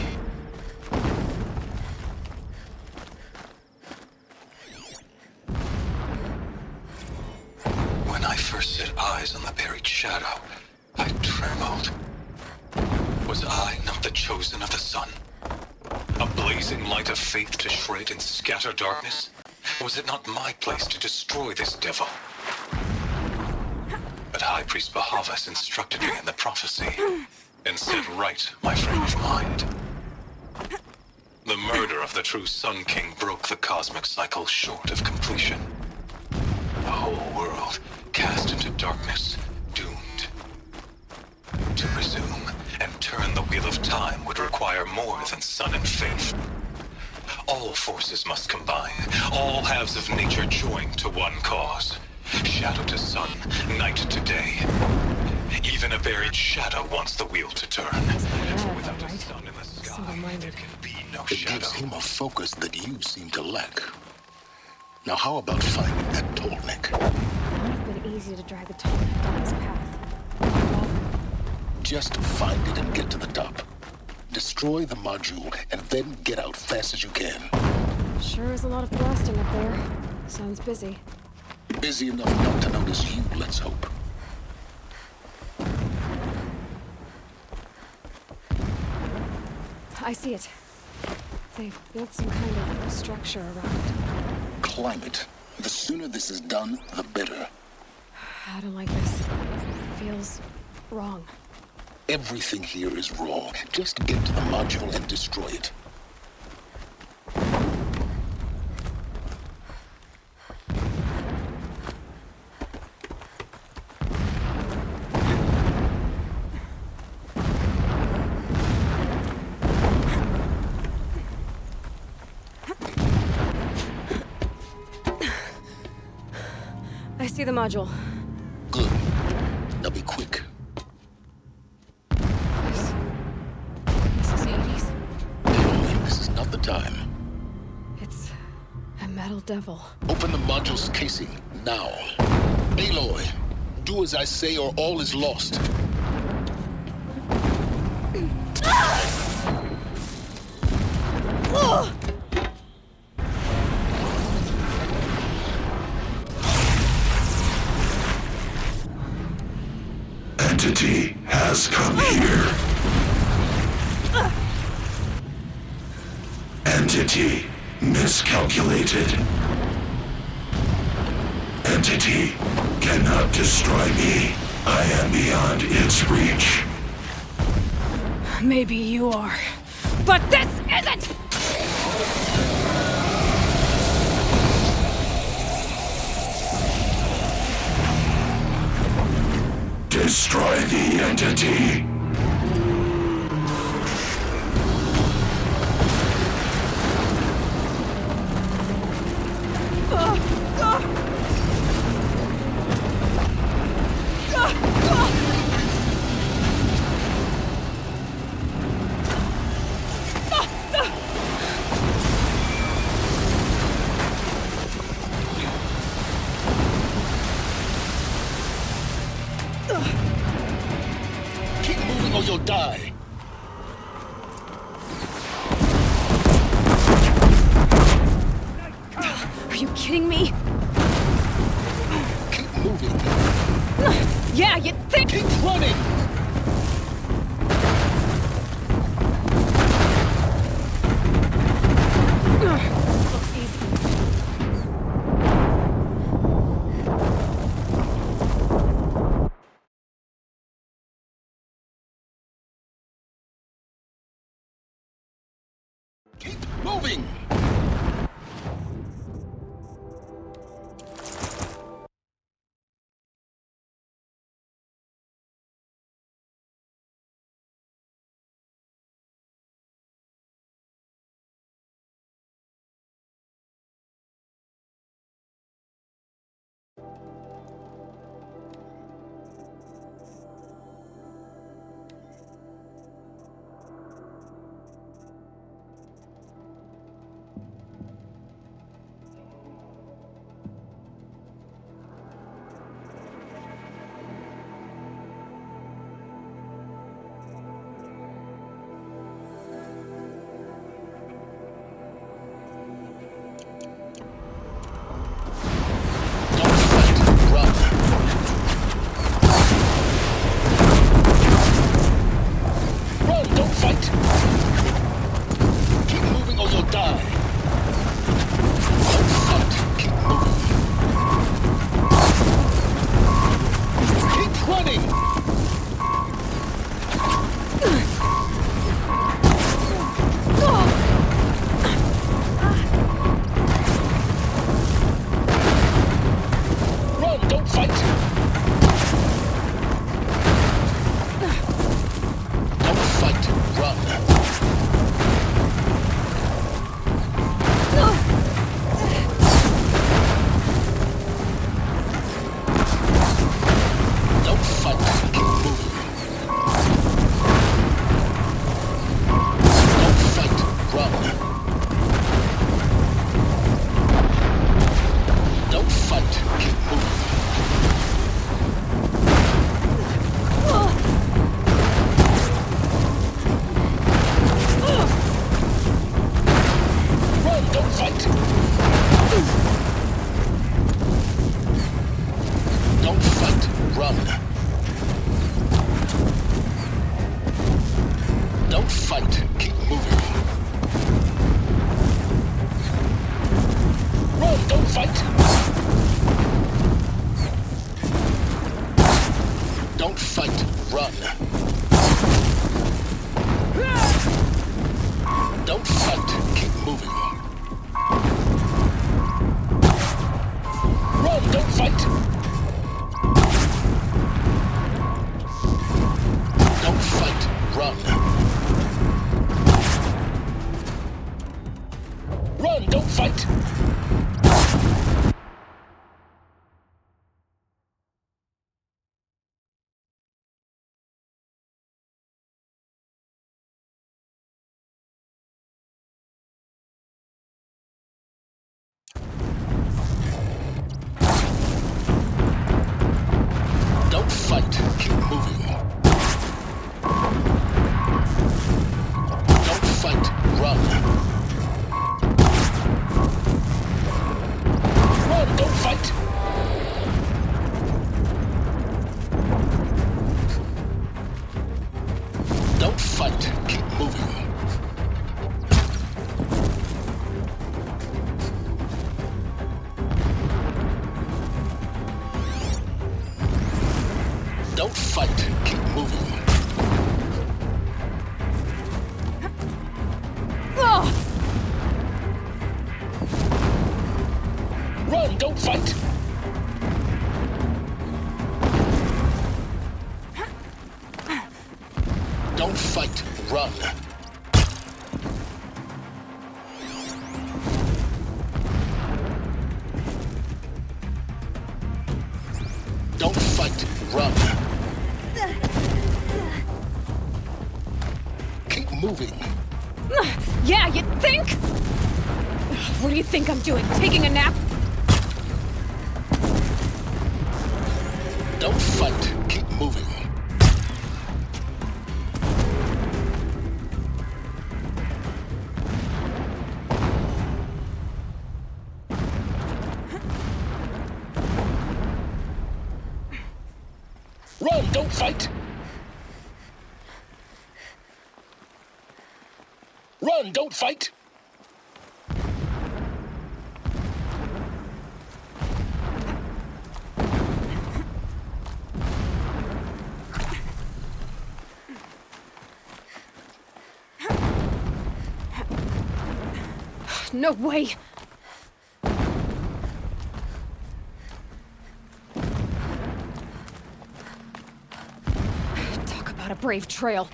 S20: When I first set eyes on the buried shadow, I trembled. Was I not the chosen of the sun? A blazing light of faith to shred and scatter darkness? Was it not my place to destroy this devil? But High Priest Bahavas instructed me in the prophecy and set right my frame of mind. The murder of the true Sun King broke the cosmic cycle short of completion. The whole world cast into darkness, doomed. To resume and turn the wheel of time would require more than sun and faith. All forces must combine, all halves of nature join to one cause. Shadow to sun, night to day. Even a buried shadow wants the wheel to turn. For without a sun in the sky, there can be no shadow.
S3: It gives him a focus that you seem to lack. Now how about finding that Tolnik?
S1: It would have been easy to drag the Tolnik down his path.
S3: Just find it and get to the top. Destroy the module, and then get out fast as you can.
S1: Sure is a lot of blasting up there. Sounds busy.
S3: Busy enough not to notice you, let's hope.
S1: I see it. They've built some kind of structure around it.
S3: Climb it. The sooner this is done, the better.
S1: I don't like this. Feels wrong.
S3: Everything here is wrong. Just get to the module and destroy it.
S1: I see the module.
S3: Good. Now be quick.
S1: This is Hades.
S3: Aloy, this is not the time.
S1: It's a metal devil.
S3: Open the module's casing, now. Aloy, do as I say or all is lost.
S6: Entity has come here. Entity miscalculated. Entity cannot destroy me. I am beyond its reach.
S1: Maybe you are, but this isn't!
S6: Destroy the entity.
S3: Keep moving or you'll die.
S1: Are you kidding me?
S3: Keep moving.
S1: Yeah, you think?
S3: Keep running!
S1: Looks easy.
S3: Keep moving! Don't fight, run. Don't fight, run. Keep moving.
S1: Yeah, you think? What do you think I'm doing? Taking a nap?
S3: Don't fight, keep moving. Run, don't fight! Run, don't fight!
S1: No way! Talk about a brave trail.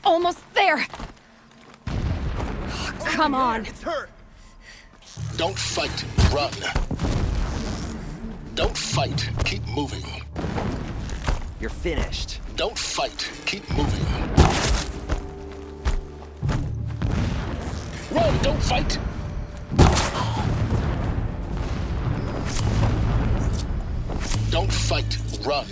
S1: Almost there! Come on!
S3: It's her! Don't fight, run. Don't fight, keep moving.
S13: You're finished.
S3: Don't fight, keep moving. Run, don't fight! Don't fight, run.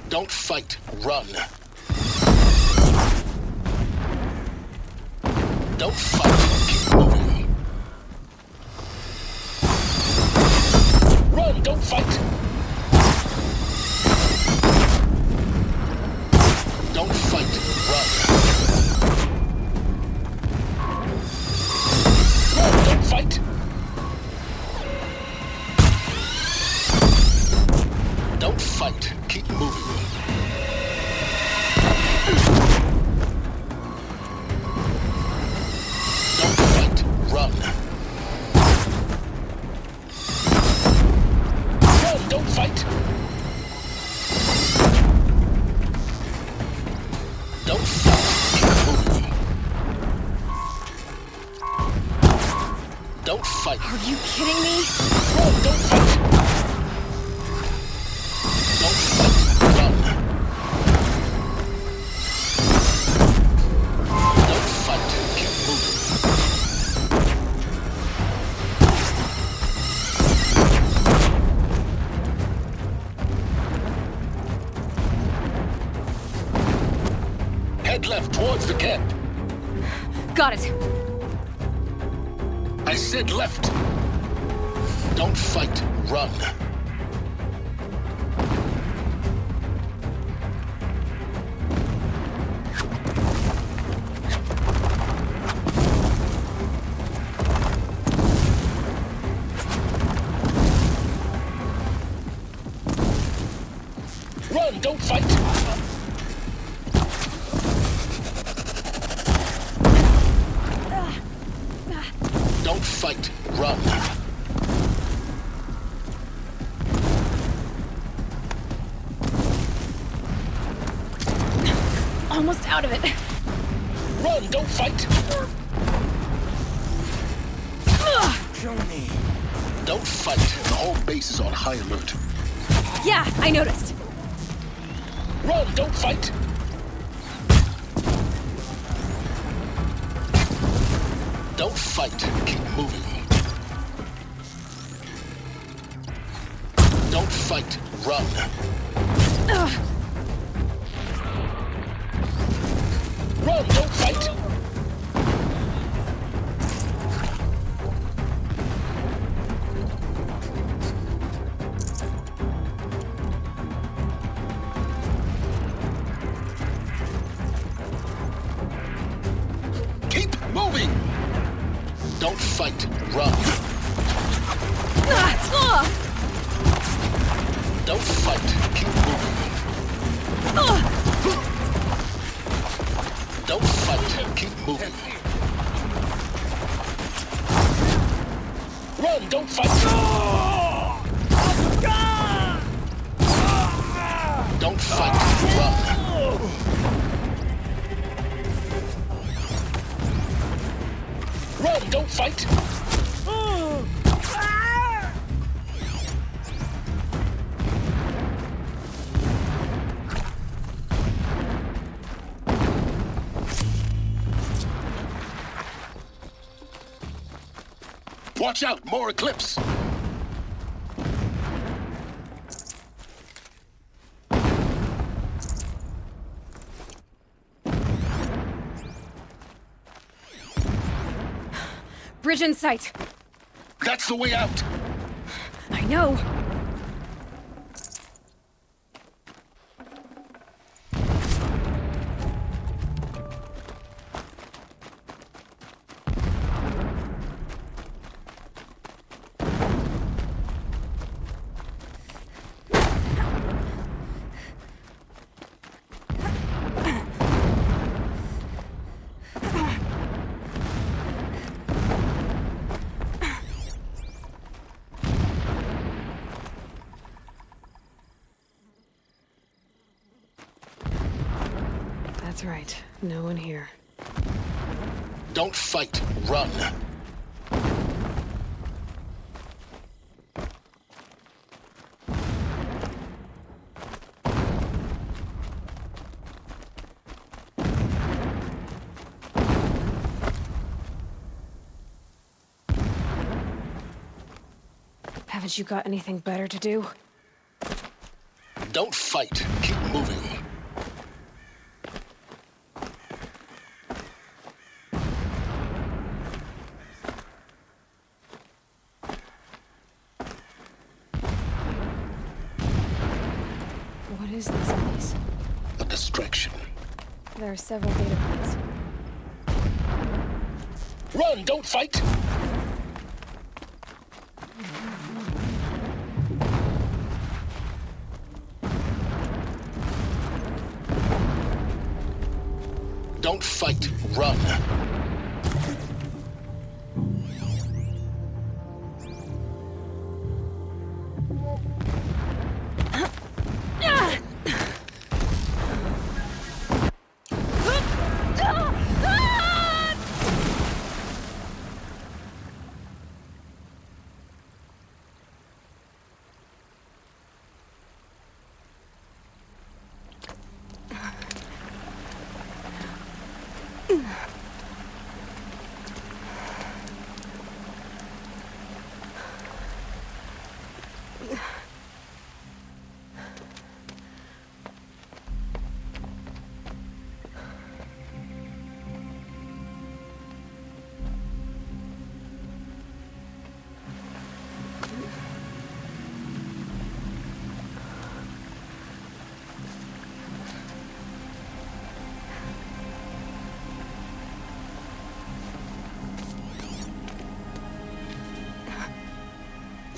S3: Don't fight, run. Don't fight, keep moving. Run, don't fight. Don't fight, run. Run, don't fight. Don't fight, keep moving. Don't fight, run. Run, don't fight. Don't fight, keep moving. Don't fight.
S1: Are you kidding me?
S3: Run, don't fight. Don't fight, run. Don't fight, keep moving. Head left towards the camp.
S1: Got it.
S3: I said left. Don't fight, run. Run, don't fight! Don't fight, run.
S1: Almost out of it.
S3: Run, don't fight!
S13: Kill me.
S3: Don't fight. The whole base is on high alert.
S1: Yeah, I noticed.
S3: Run, don't fight! Don't fight, keep moving. Don't fight, run. Run, don't fight! Keep moving! Don't fight, run. Don't fight, keep moving. Don't fight, keep moving.
S15: Run, don't fight! Don't fight, run! Run, don't fight! Watch out, more Eclipse!
S1: Bridge in sight.
S15: That's the way out!
S1: I know. That's right. No one here.
S15: Don't fight, run!
S1: Haven't you got anything better to do?
S15: Don't fight, keep moving.
S1: What is this place?
S15: A distraction.
S1: There are several data points.
S15: Run, don't fight! Don't fight, run!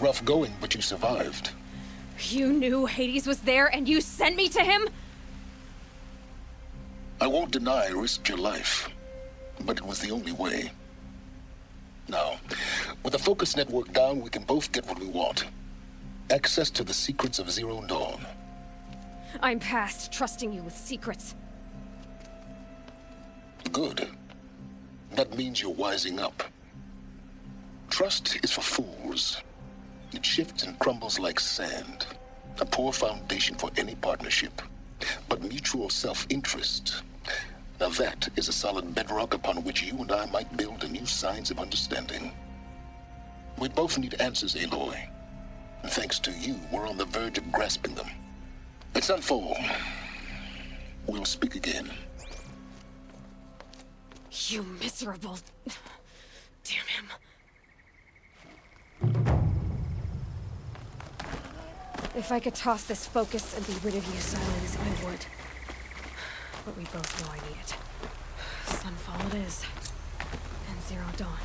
S3: Rough going, but you survived.
S1: You knew Hades was there and you sent me to him?
S3: I won't deny I risked your life, but it was the only way. Now, with the focus network down, we can both get what we want. Access to the secrets of Zero Dawn.
S1: I'm past trusting you with secrets.
S3: Good. That means you're wising up. Trust is for fools. It shifts and crumbles like sand. A poor foundation for any partnership. But mutual self-interest, now that is a solid bedrock upon which you and I might build a new science of understanding. We both need answers, Aloy. And thanks to you, we're on the verge of grasping them. Let's unfold. We'll speak again.
S1: You miserable... Damn him. If I could toss this focus and be rid of you, Silence, I would. But we both know I need it. Sunfall it is. And Zero Dawn.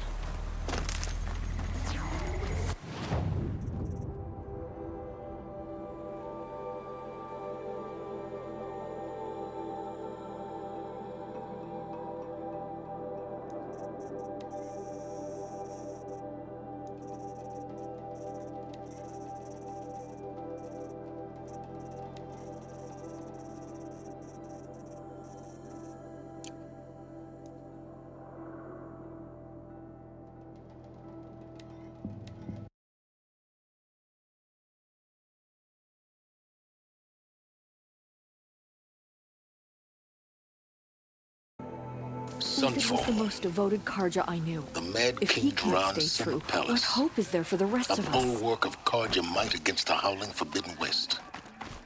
S15: Sunfall.
S7: was the most devoted Karja I knew.
S15: The Mad
S7: If
S15: King
S7: he can't
S15: drowned
S7: stay
S15: Summer
S7: true,
S15: Palace.
S7: what hope is there for the rest
S15: A
S7: of us?
S15: bulwark of Karja might against the howling Forbidden West.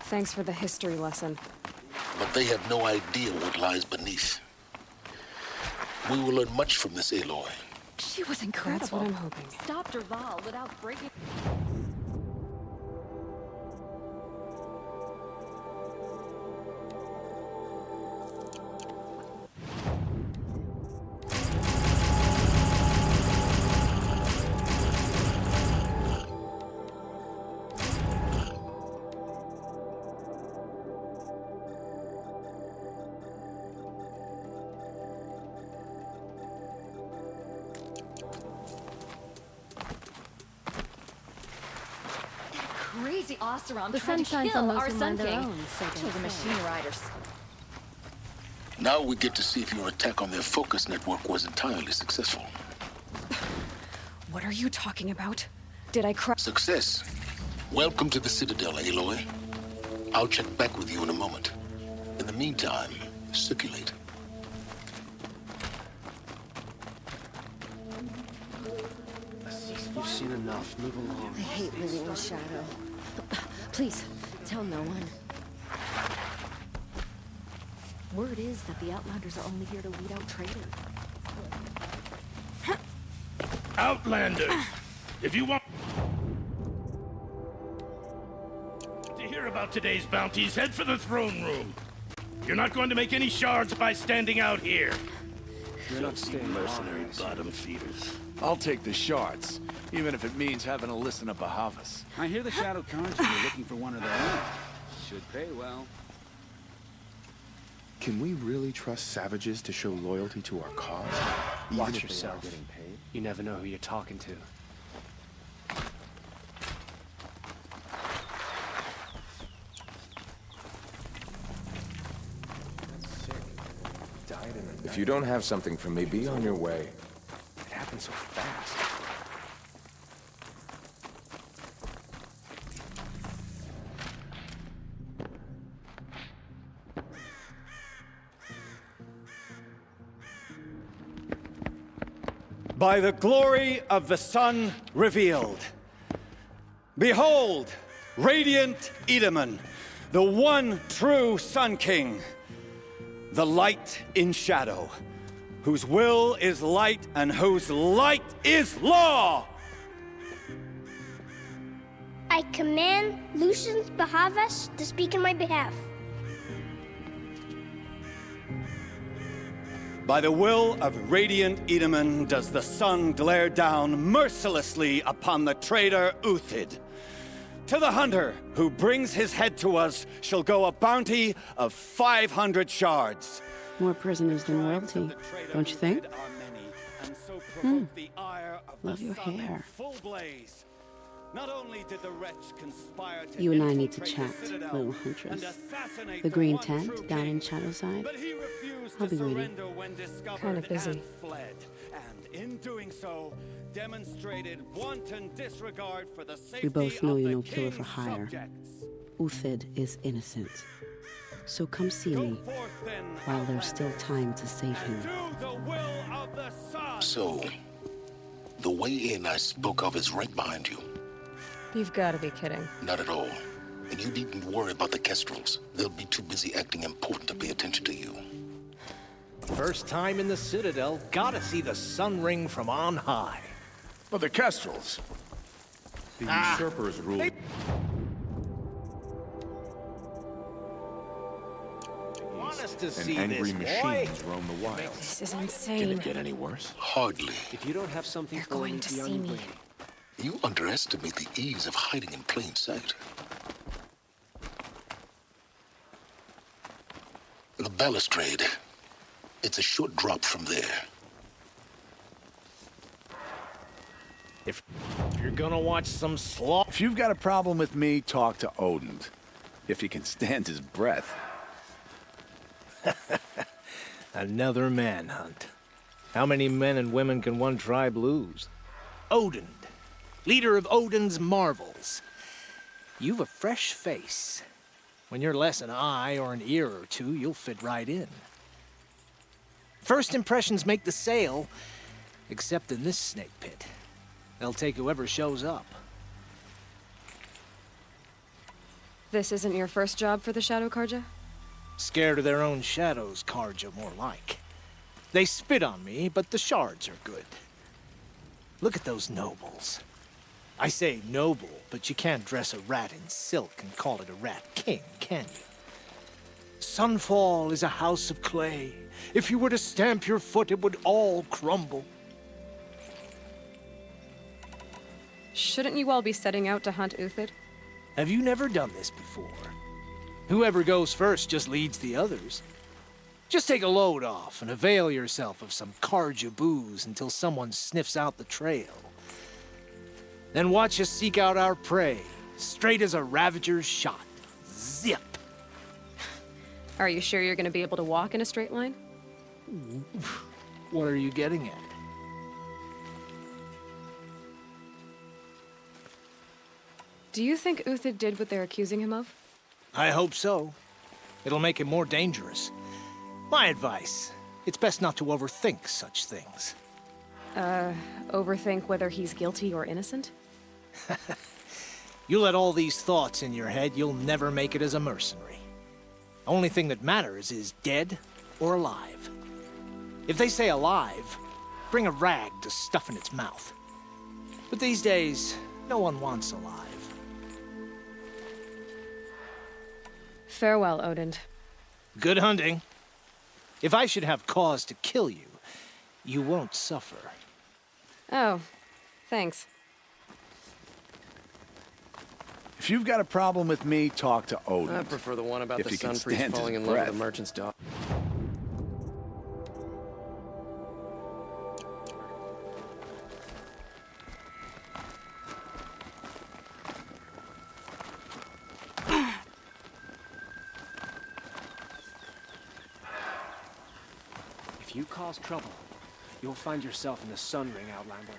S1: Thanks for the history lesson.
S15: But they have no idea what lies beneath. We will learn much from this Aloy.
S7: She was incredible.
S1: That's what I'm hoping.
S7: Stopped Derval without breaking...
S11: Crazy Oseram
S22: The
S11: tried to
S22: Sunshine's
S11: kill
S22: almost
S11: our
S22: in
S11: Sun
S22: their
S11: King.
S22: own, so they
S11: Kill the
S22: say.
S11: machine riders.
S15: Now we get to see if your attack on their focus network was entirely successful.
S1: What are you talking about? Did I cry?
S15: Success. Welcome to the Citadel, Aloy. I'll check back with you in a moment. In the meantime, circulate.
S2: You've seen enough. Move along.
S22: I hate living in shadow. Please, tell no one. Word is that the Outlanders are only here to weed out traitors.
S12: Outlanders! If you want to hear about today's bounties, head for the throne room. You're not going to make any shards by standing out here.
S2: You're not staying
S12: mercenary bottom feeders.
S17: I'll take the shards, even if it means having to listen to Bahavas.
S16: I hear the Shadow Conjure are looking for one of their own. Should pay well.
S23: Can we really trust savages to show loyalty to our cause?
S2: Watch
S23: if
S2: yourself.
S23: They are getting paid?
S2: You never know who you're talking to.
S23: If you don't have something for me, be on your way. It happened so fast.
S24: By the glory of the sun revealed. Behold, radiant Edaman, the one true Sun King, the light in shadow, whose will is light and whose light is law!
S25: I command Lucius Bahavas to speak in my behalf.
S24: By the will of radiant Edaman does the sun glare down mercilessly upon the traitor Uthid. To the hunter who brings his head to us shall go a bounty of 500 shards.
S26: More prisoners than royalty, don't you think? Love your hair.
S24: Not only did the wretch conspire to
S26: You and I need to chat, little huntress. The green tent down in Shadowside. I'll be waiting.
S1: Kind of busy.
S24: And in doing so, demonstrated wanton disregard for the safety
S26: We both know
S24: of
S26: you're
S24: the
S26: no killer for
S24: king's
S26: hire.
S24: subjects.
S26: Uthid is innocent. So come see me while there's still time to save him.
S15: So, the way in I spoke of is right behind you.
S1: You've got to be kidding.
S15: Not at all. And you needn't worry about the Kestrels. They'll be too busy acting important to pay attention to you.
S27: First time in the Citadel, gotta see the sun ring from on high.
S12: But the Kestrels.
S23: The usurpers rule.
S27: Want us to see
S23: And angry
S27: this, boy?
S23: machines roam the wilds.
S1: This is insane.
S23: Can it get any worse?
S15: Hardly.
S2: If you don't have something
S1: They're
S2: for
S1: going
S2: me,
S1: to
S2: be on
S1: see
S2: your
S1: me.
S2: way.
S15: You underestimate the ease of hiding in plain sight. The balustrade. It's a short drop from there.
S27: If you're gonna watch some slaughter...
S12: If you've got a problem with me, talk to Odin. If he can stand his breath.
S27: Another manhunt. How many men and women can one tribe lose? Odin, leader of Odin's marvels. You've a fresh face. When you're less an eye or an ear or two, you'll fit right in. First impressions make the sale, except in this snake pit. They'll take whoever shows up.
S1: This isn't your first job for the Shadow Karja?
S27: Scared of their own shadows, Karja, more like. They spit on me, but the shards are good. Look at those nobles. I say noble, but you can't dress a rat in silk and call it a rat king, can you? Sunfall is a house of clay. If you were to stamp your foot, it would all crumble.
S1: Shouldn't you all be setting out to hunt Uthid?
S27: Have you never done this before? Whoever goes first just leads the others. Just take a load off and avail yourself of some Karja booze until someone sniffs out the trail. Then watch us seek out our prey, straight as a ravager's shot. Zip!
S1: Are you sure you're gonna be able to walk in a straight line?
S27: What are you getting at?
S1: Do you think Uthid did what they're accusing him of?
S27: I hope so. It'll make him more dangerous. My advice, it's best not to overthink such things.
S1: Overthink whether he's guilty or innocent?
S27: You let all these thoughts in your head, you'll never make it as a mercenary. Only thing that matters is dead or alive. If they say alive, bring a rag to stuff in its mouth. But these days, no one wants alive.
S1: Farewell, Odin.
S27: Good hunting. If I should have cause to kill you, you won't suffer.
S1: Oh, thanks.
S12: If you've got a problem with me, talk to Odin.
S2: I prefer the one about
S12: If
S2: the
S12: you can
S2: sun priest
S12: stand
S2: falling
S12: his
S2: in love with
S12: breath.
S2: the merchant's daughter.
S5: If you cause trouble, you'll find yourself in the Sun Ring, Outlander.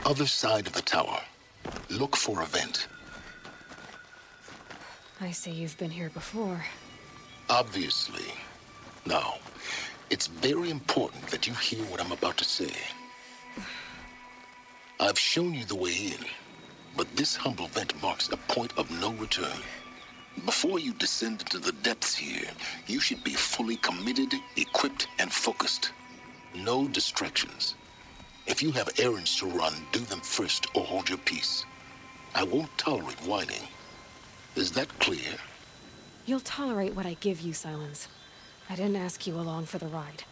S3: Other side of the tower. Look for a vent.
S1: I see you've been here before.
S3: Obviously. Now, it's very important that you hear what I'm about to say. I've shown you the way in, but this humble vent marks a point of no return. Before you descend into the depths here, you should be fully committed, equipped, and focused. No distractions. If you have errands to run, do them first or hold your peace. I won't tolerate whining. Is that clear?
S1: You'll tolerate what I give you, Silence. I didn't ask you along for the ride.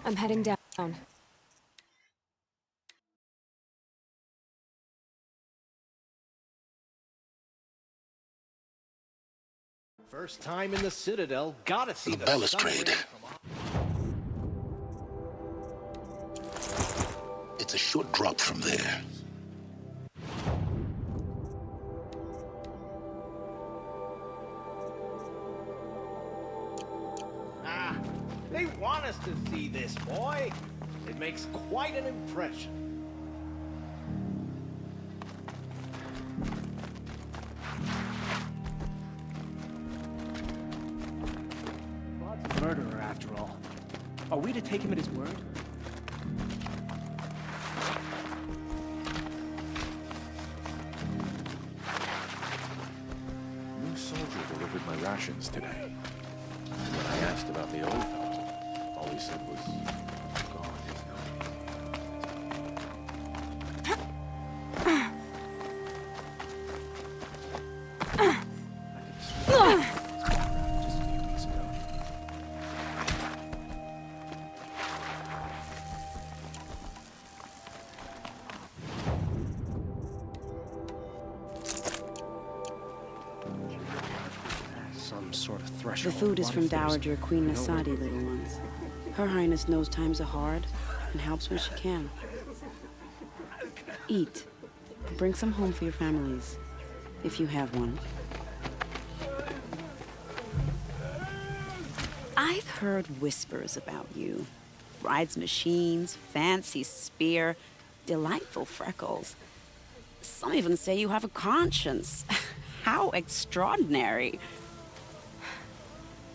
S1: I'm heading down.
S27: First time in the Citadel, gotta see the
S3: balustrade. It's a short drop from there.
S27: They want us to see this, boy. It makes quite an impression.
S5: Rod's a murderer, after all. Are we to take him at his word?
S23: New soldier delivered my rations today. When I asked about the old fellow, all he said was, "God is
S5: Some sort of threshold.
S26: The food is from
S5: What if there's
S26: Dowager Queen
S5: no
S26: Nasadi,
S5: way-
S26: little ones. Her Highness knows times are hard and helps when she can. Eat. Bring some home for your families, if you have one. I've heard whispers about you. Rides machines, fancy spear, delightful freckles. Some even say you have a conscience. How extraordinary.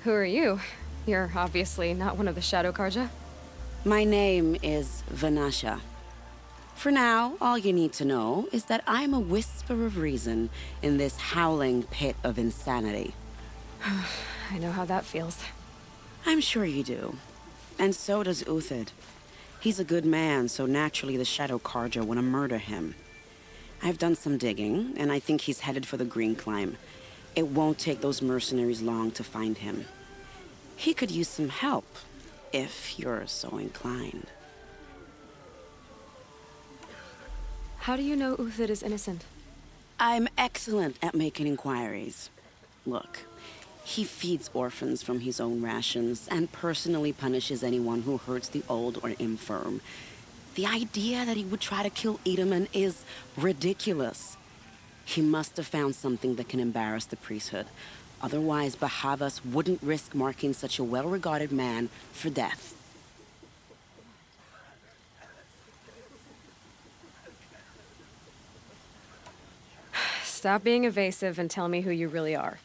S1: Who are you? You're obviously not one of the Shadow Karja.
S26: My name is Vanasha. For now, all you need to know is that I'm a whisper of reason in this howling pit of insanity.
S1: I know how that feels.
S26: I'm sure you do. And so does Uthid. He's a good man, so naturally the Shadow Karja want to murder him. I've done some digging, and I think he's headed for the Green Climb. It won't take those mercenaries long to find him. He could use some help, if you're so inclined.
S1: How do you know Uthid is innocent?
S26: I'm excellent at making inquiries. Look, he feeds orphans from his own rations and personally punishes anyone who hurts the old or infirm. The idea that he would try to kill Edelman is ridiculous. He must have found something that can embarrass the priesthood. Otherwise, Bahavas wouldn't risk marking such a well-regarded man for death.
S1: Stop being evasive and tell me who you really are.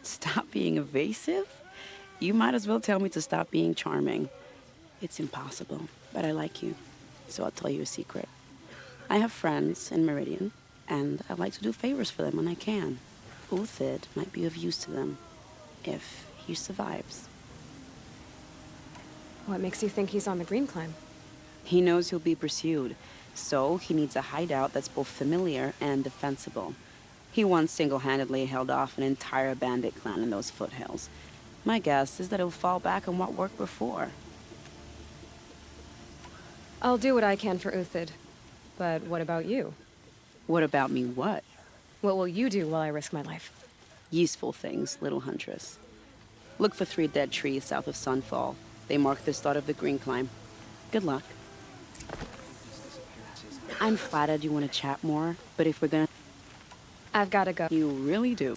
S26: Stop being evasive? You might as well tell me to stop being charming. It's impossible, but I like you, so I'll tell you a secret. I have friends in Meridian, and I like to do favors for them when I can. Uthid might be of use to them, if he survives.
S1: What makes you think he's on the Green Climb?
S26: He knows he'll be pursued, so he needs a hideout that's both familiar and defensible. He once single-handedly held off an entire bandit clan in those foothills. My guess is that he'll fall back on what worked before.
S1: I'll do what I can for Uthid. But what about you?
S26: What about me what?
S1: What will you do while I risk my life?
S26: Useful things, little huntress. Look for 3 dead trees south of Sunfall. They mark the start of the Green Climb. Good luck. I'm flattered you want to chat more, but if we're gonna...
S1: I've gotta go.
S26: You really do.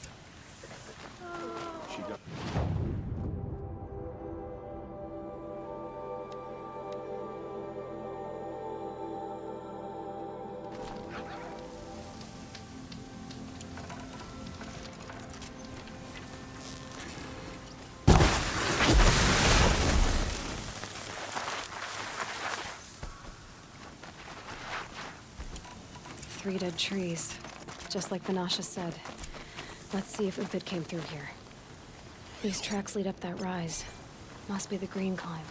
S1: Three dead trees. Just like Vanasha said. Let's see if Uthid came through here. These tracks lead up that rise. Must be the Green Climb.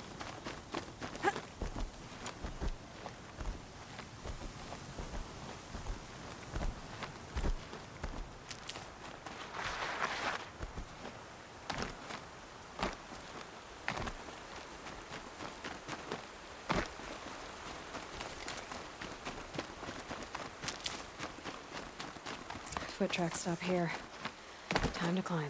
S1: Foot tracks stop here. Time to climb.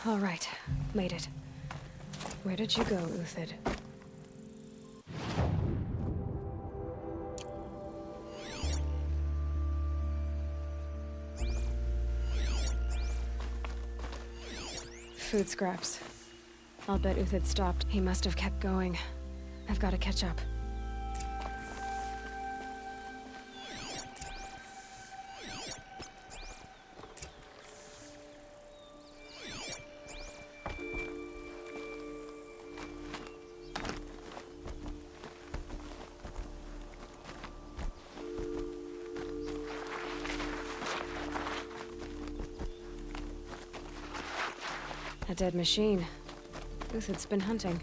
S1: All right, made it. Where did you go, Uthid? Food scraps. I'll bet Uthid stopped. He must have kept going. I've got to catch up. A dead machine. Uthid's been hunting.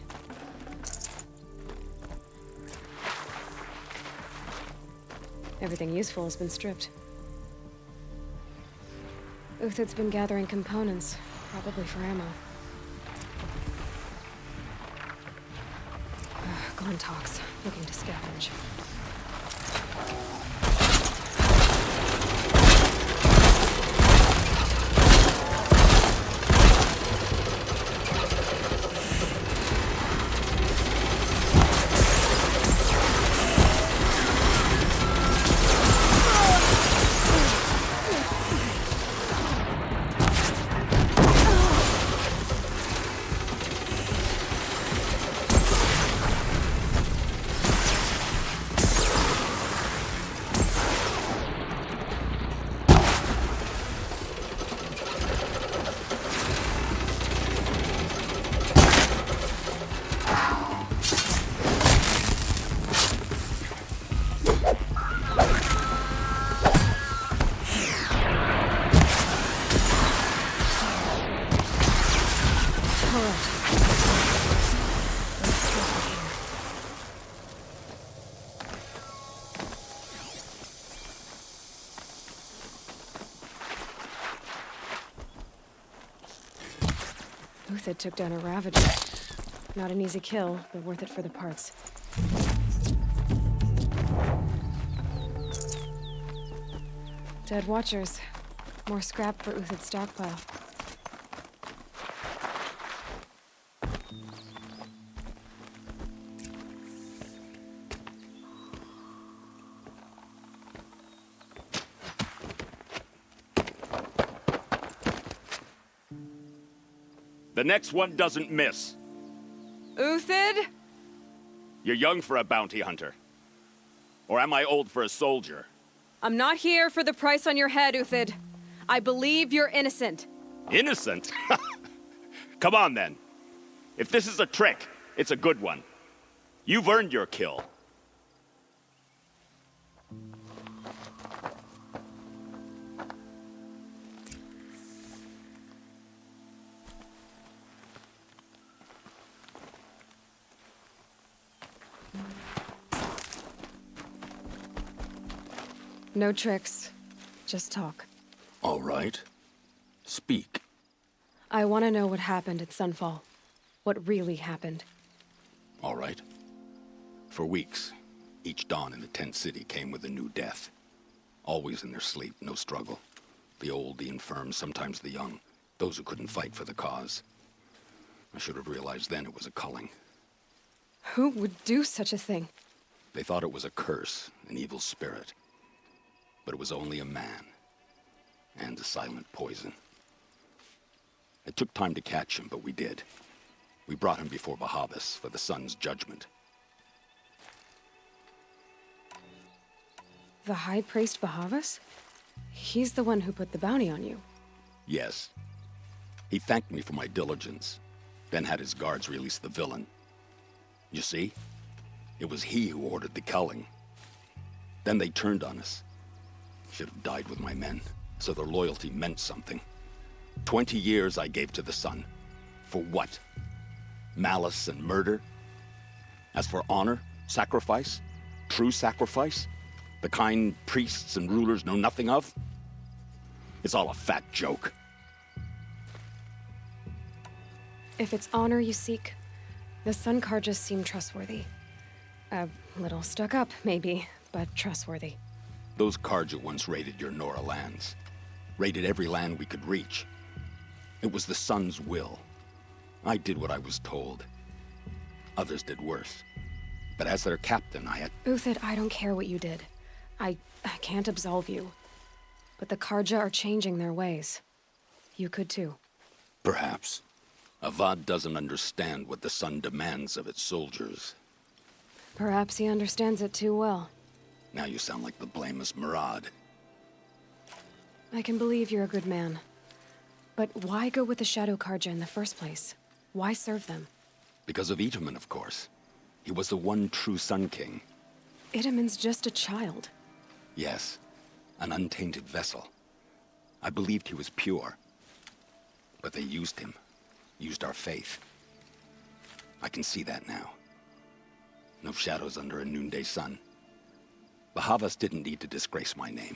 S1: Everything useful has been stripped. Uthid's been gathering components, probably for ammo. Glentox, looking to scavenge. Uthid took down a Ravager. Not an easy kill, but worth it for the parts. Dead Watchers. More scrap for Uthid's stockpile.
S8: The next one doesn't miss.
S1: Uthid?
S8: You're young for a bounty hunter. Or am I old for a soldier?
S1: I'm not here for the price on your head, Uthid. I believe you're innocent.
S8: Innocent? Come on, then. If this is a trick, it's a good one. You've earned your kill.
S1: No tricks. Just talk.
S12: All right. Speak.
S1: I want to know what happened at Sunfall. What really happened.
S12: All right. For weeks, each dawn in the tent city came with a new death. Always in their sleep, no struggle. The old, the infirm, sometimes the young. Those who couldn't fight for the cause. I should have realized then it was a culling.
S1: Who would do such a thing?
S12: They thought it was a curse, an evil spirit. But it was only a man. And a silent poison. It took time to catch him, but we did. We brought him before Bahavas for the sun's judgment.
S1: The High Priest Bahavas? He's the one who put the bounty on you.
S12: Yes. He thanked me for my diligence, then had his guards release the villain. You see? It was he who ordered the culling. Then they turned on us. Should have died with my men, so their loyalty meant something. 20 years I gave to the sun. For what? Malice and murder? As for honor, sacrifice, true sacrifice, the kind priests and rulers know nothing of? It's all a fat joke.
S1: If it's honor you seek, the Sun Karjas seem trustworthy. A little stuck up, maybe, but trustworthy.
S12: Those Karja once raided your Nora lands. Raided every land we could reach.
S9: It was the Sun's will. I did what I was told. Others did worse. But as their captain, I had...
S1: Uthid, I don't care what you did. I can't absolve you. But the Karja are changing their ways. You could too.
S9: Perhaps. Avad doesn't understand what the Sun demands of its soldiers.
S1: Perhaps he understands it too well.
S9: Now you sound like the blameless Murad.
S1: I can believe you're a good man. But why go with the Shadow Karja in the first place? Why serve them?
S9: Because of Itaman, of course. He was the one true Sun King.
S1: Itaman's just a child.
S9: Yes, an untainted vessel. I believed he was pure. But they used him. Used our faith. I can see that now. No shadows under a noonday sun. Bahavas didn't need to disgrace my name.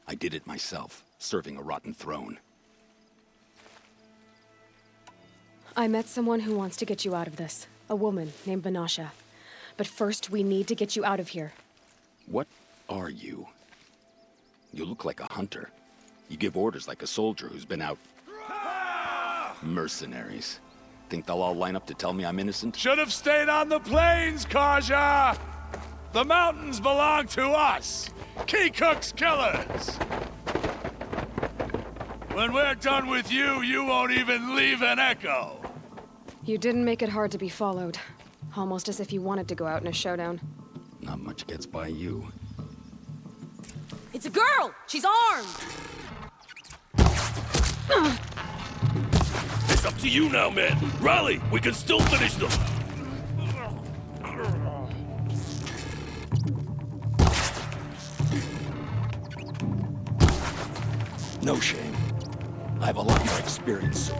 S9: I did it myself, serving a rotten throne.
S1: I met someone who wants to get you out of this. A woman named Vanasha. But first, we need to get you out of here.
S9: What are you? You look like a hunter. You give orders like a soldier who's been out... Mercenaries. Think they'll all line up to tell me I'm innocent?
S12: Should have stayed on the plains, Karja! The mountains belong to us! Keycook's killers! When we're done with you, you won't even leave an echo!
S1: You didn't make it hard to be followed. Almost as if you wanted to go out in a showdown.
S9: Not much gets by you.
S22: It's a girl! She's armed!
S6: It's up to you now, man. Rally, we can still finish them.
S9: No shame. I have a lot more experience.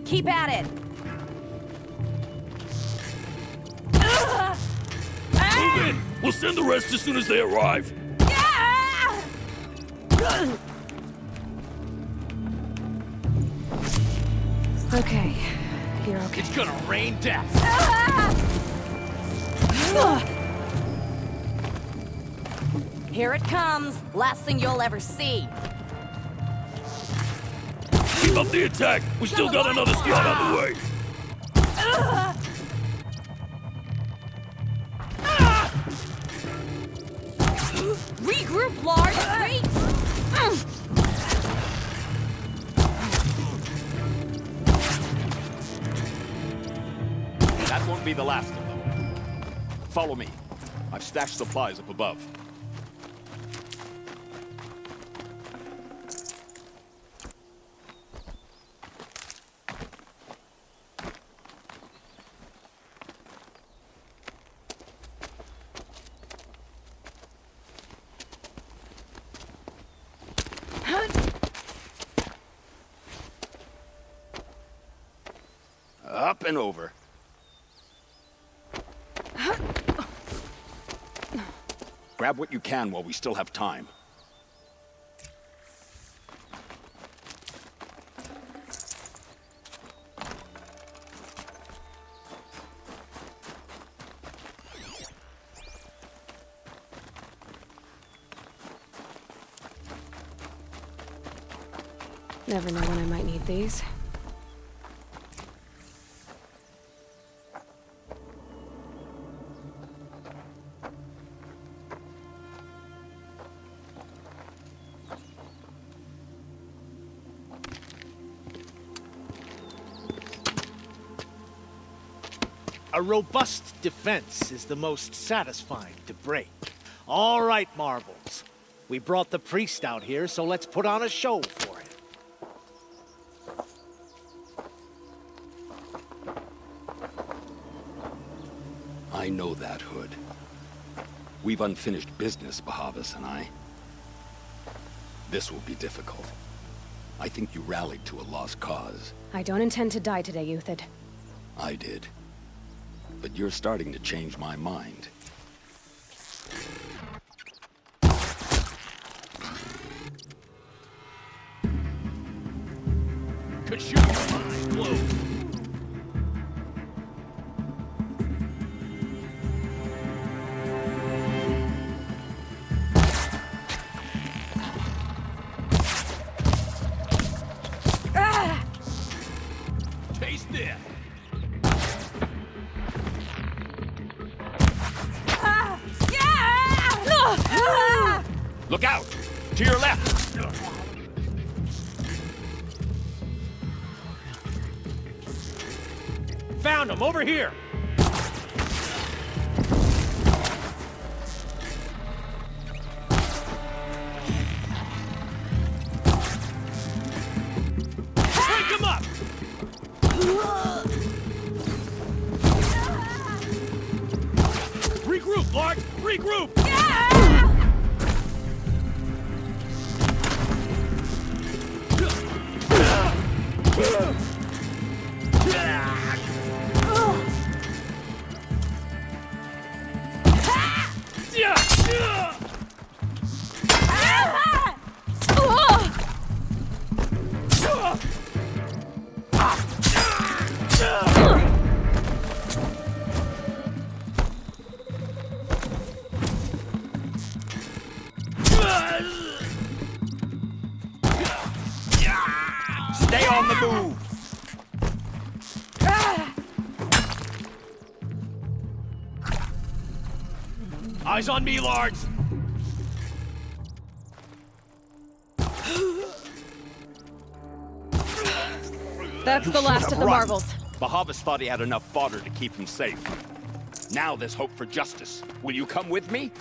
S22: Keep at it!
S6: Move in! We'll send the rest as soon as they arrive.
S1: Okay. You're okay.
S5: It's gonna rain death!
S22: Here it comes. Last thing you'll ever see.
S6: Keep up the attack! We still got another squad on the way!
S22: Regroup, Lars!
S8: That won't be the last of them. Follow me. I've stashed supplies up above. Up and over. Grab what you can while we still have time.
S1: Never know when I might need these.
S27: A robust defense is the most satisfying to break. All right, Marvels. We brought the priest out here, so let's put on a show for him.
S9: I know that, Hood. We've unfinished business, Bahavas and I. This will be difficult. I think you rallied to a lost cause.
S1: I don't intend to die today, Uthid.
S9: I did. But you're starting to change my mind.
S5: Could shoot your eyes closed.
S8: Look out! To your left!
S27: Found him, over here! Break him up! Regroup, Lark! Regroup!
S8: Stay on the move!
S27: Eyes on me, Largs!
S22: That's
S8: You
S22: the
S8: should
S22: last
S8: have
S22: of the
S8: run.
S22: marvels.
S8: Bahavas thought he had enough fodder to keep him safe. Now there's hope for justice. Will you come with me?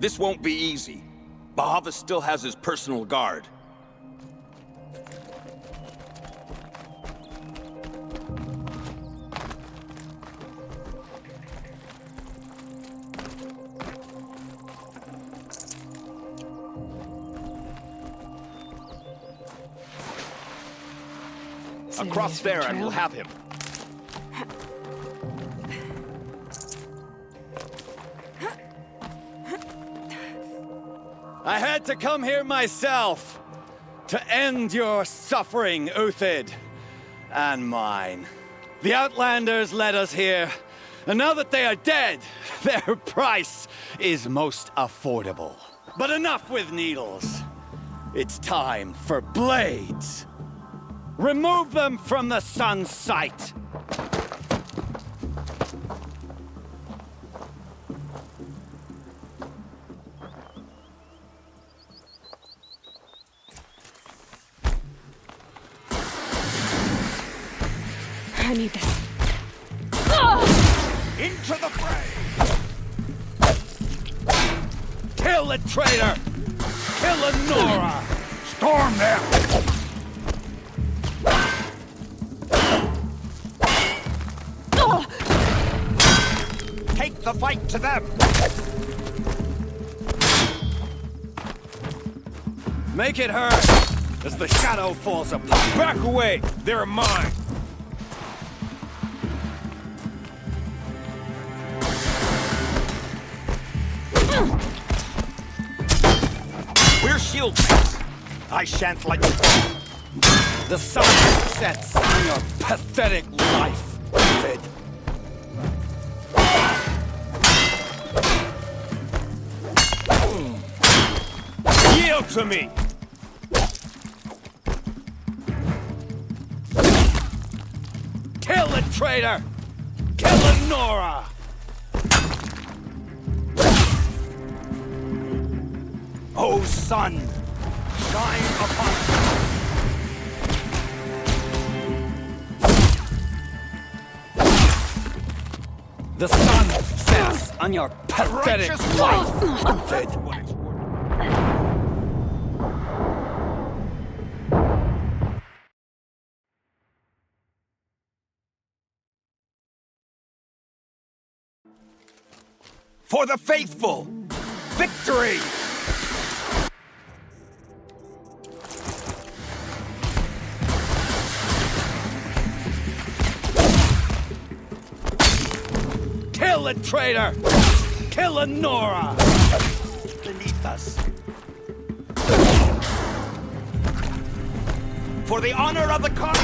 S8: This won't be easy. Bahavas still has his personal guard. Across there and we'll have him.
S24: I had to come here myself to end your suffering, Uthid, and mine. The Outlanders led us here, and now that they are dead, their price is most affordable. But enough with needles. It's time for blades. Remove them from the sun's sight.
S1: I need this.
S8: Into the fray!
S24: Kill the traitor! Kill Lenora!
S8: Storm them! Take the fight to them!
S24: Make it hurt as the shadow falls apart.
S27: Back away! They're mine!
S8: We're shieldmates. I shan't let you go.
S24: The sun sets on your pathetic life, Sid.
S27: Yield to me!
S24: Kill the traitor! Kill Lenora!
S8: Oh, sun, shine upon us.
S24: The sun sets on your pathetic
S8: Righteous
S24: life,
S8: love.
S24: Sid.
S8: For the faithful, victory!
S24: Kill the traitor! Kill Lenora!
S8: Beneath us.
S24: For the honor of the car!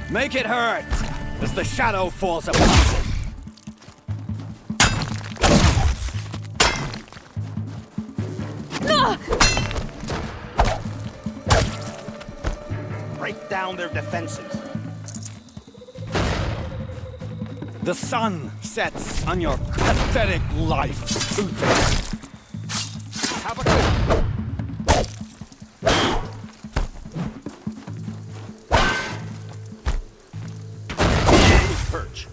S24: Make it hurt as the shadow falls apart. Break down their defenses. The sun sets on your pathetic life. Have a good... Perch.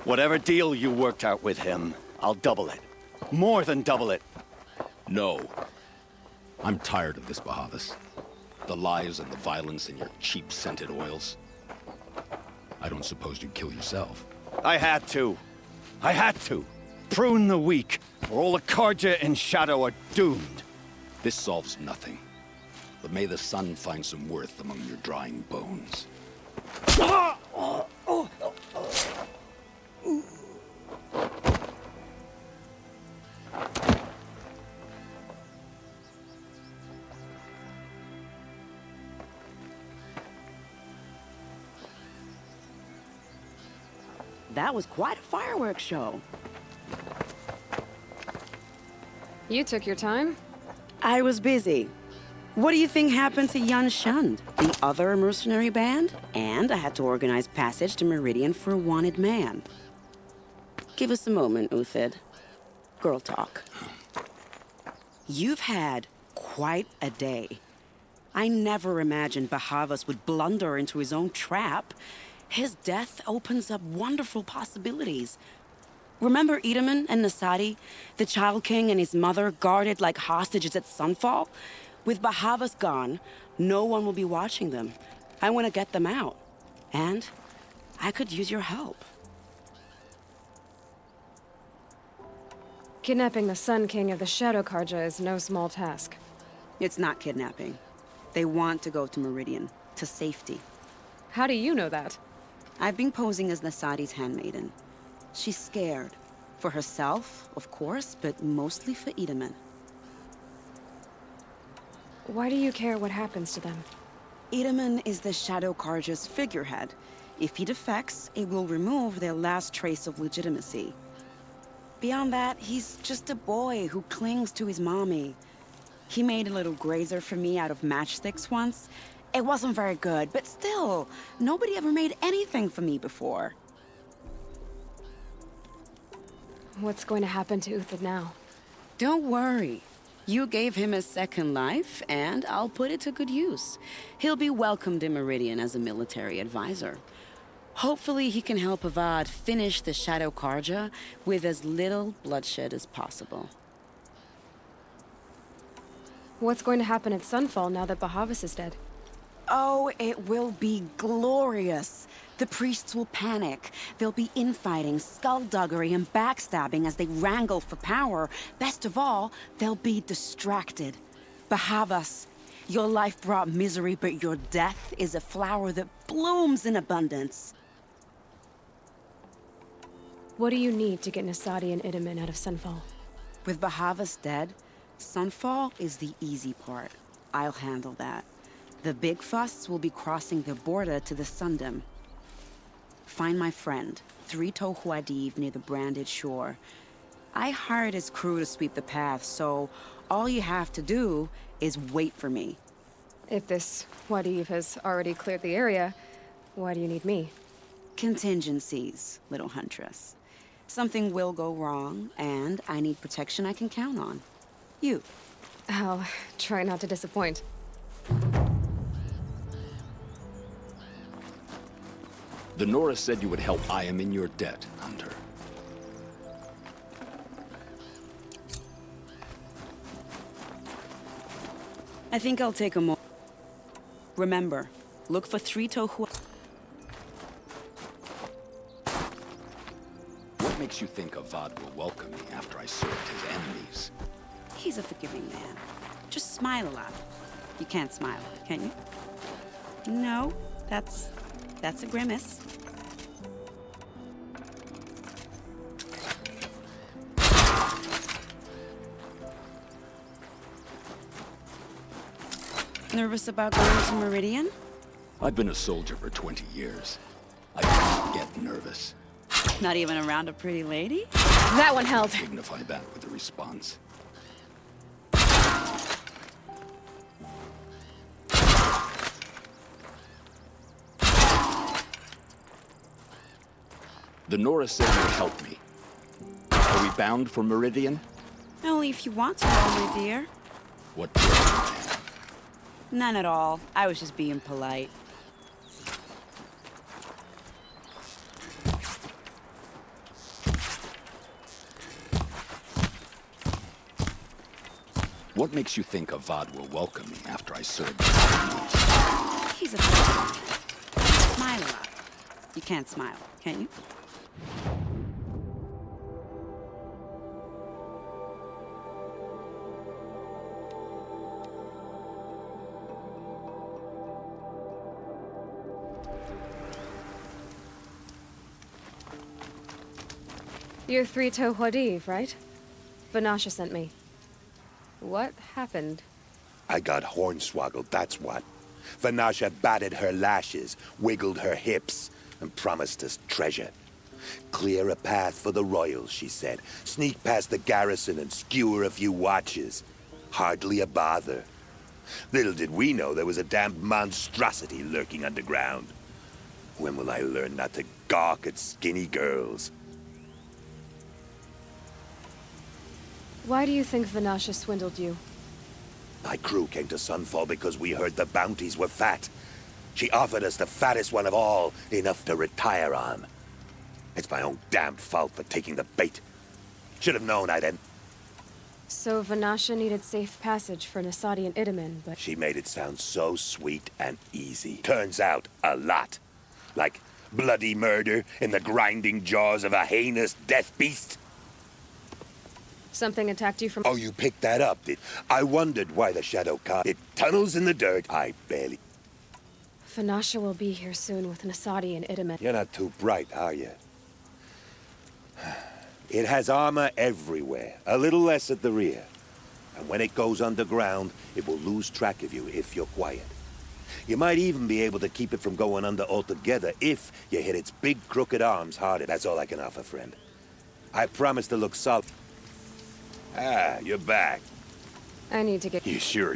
S24: Whatever deal you worked out with him, I'll double it. More than double it.
S9: No. I'm tired of this, Bahavas. The lies and the violence and your cheap scented oils. I don't suppose you'd kill yourself.
S24: I had to. I had to. Prune the weak, or all the Karja in Shadow are doomed.
S9: This solves nothing. But may the sun find some worth among your drying bones.
S26: That was quite a fireworks show.
S1: You took your time?
S26: I was busy. What do you think happened to Yan Shund, the other mercenary band? And I had to organize passage to Meridian for a wanted man. Give us a moment, Uthid. Girl talk. You've had quite a day. I never imagined Bahavas would blunder into his own trap. His death opens up wonderful possibilities. Remember Edaman and Nasadi, the Child King and his mother guarded like hostages at Sunfall? With Bahavas gone, no one will be watching them. I want to get them out. And I could use your help.
S1: Kidnapping the Sun King of the Shadow Karja is no small task.
S26: It's not kidnapping. They want to go to Meridian, to safety.
S1: How do you know that?
S26: I've been posing as Nasadi's handmaiden. She's scared. For herself, of course, but mostly for Edaman.
S1: Why do you care what happens to them?
S26: Edaman is the Shadow Karja's figurehead. If he defects, it will remove their last trace of legitimacy. Beyond that, he's just a boy who clings to his mommy. He made a little grazer for me out of matchsticks once. It wasn't very good, but still, nobody ever made anything for me before.
S1: What's going to happen to Uthid now?
S26: Don't worry. You gave him a second life, and I'll put it to good use. He'll be welcomed in Meridian as a military advisor. Hopefully he can help Avad finish the Shadow Karja with as little bloodshed as possible.
S1: What's going to happen at Sunfall now that Bahavas is dead?
S26: Oh, it will be glorious. The priests will panic. There'll be infighting, skullduggery, and backstabbing as they wrangle for power. Best of all, they'll be distracted. Bahavas, your life brought misery, but your death is a flower that blooms in abundance.
S1: What do you need to get Nasadi and Edaman out of Sunfall?
S26: With Bahavas dead, Sunfall is the easy part. I'll handle that. The big fuss will be crossing the border to the Sundom. Find my friend, 3 Tohuadiv near the branded shore. I hired his crew to sweep the path, so all you have to do is wait for me.
S1: If this Wadiv has already cleared the area, why do you need me?
S26: Contingencies, little huntress. Something will go wrong, and I need protection I can count on. You.
S1: I'll try not to disappoint.
S9: The Nora said you would help. I am in your debt, Hunter.
S26: I think I'll take a moment. Remember, look for three-toe.
S9: What makes you think Avad will welcome me after I served his enemies?
S26: He's a forgiving man. Just smile a lot. You can't smile, can you? No, that's a grimace. Nervous about going to Meridian?
S9: I've been a soldier for 20 years. I don't get nervous.
S26: Not even around a pretty lady?
S1: That one held.
S9: Dignify that with a response. The Nora said you'd help me. Are we bound for Meridian?
S26: Only if you want to know, my dear.
S9: What do you have?
S26: None at all. I was just being polite.
S9: What makes you think Avad will welcome me after I served his enemies?
S26: He's a smile a lot. You can't smile, can you?
S1: You're three-toe Huadiv, right? Vanasha sent me. What happened?
S4: I got hornswoggled, that's what. Vanasha batted her lashes, wiggled her hips, and promised us treasure. Clear a path for the royals, she said. Sneak past the garrison and skewer a few watches. Hardly a bother. Little did we know there was a damned monstrosity lurking underground. When will I learn not to gawk at skinny girls?
S1: Why do you think Vanasha swindled you?
S4: My crew came to Sunfall because we heard the bounties were fat. She offered us the fattest one of all, enough to retire on. It's my own damned fault for taking the bait. Should have known I'd end.
S1: So Vanasha needed safe passage for Nasadi and Itamen, but...
S4: She made it sound so sweet and easy. Turns out, a lot. Like bloody murder in the grinding jaws of a heinous death beast.
S1: Something attacked you from...
S4: Oh, you picked that up, did... I wondered why the shadow car... It tunnels in the dirt. I barely...
S1: Vanasha will be here soon with Nasadi and Itamen.
S4: You're not too bright, are you? It has armor everywhere. A little less at the rear. And when it goes underground, it will lose track of you if you're quiet. You might even be able to keep it from going under altogether if you hit its big crooked arms harder. That's all I can offer, friend. I promise to look solid. Ah, you're back.
S1: I need to get...
S4: You sure?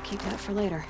S1: Keep that for later.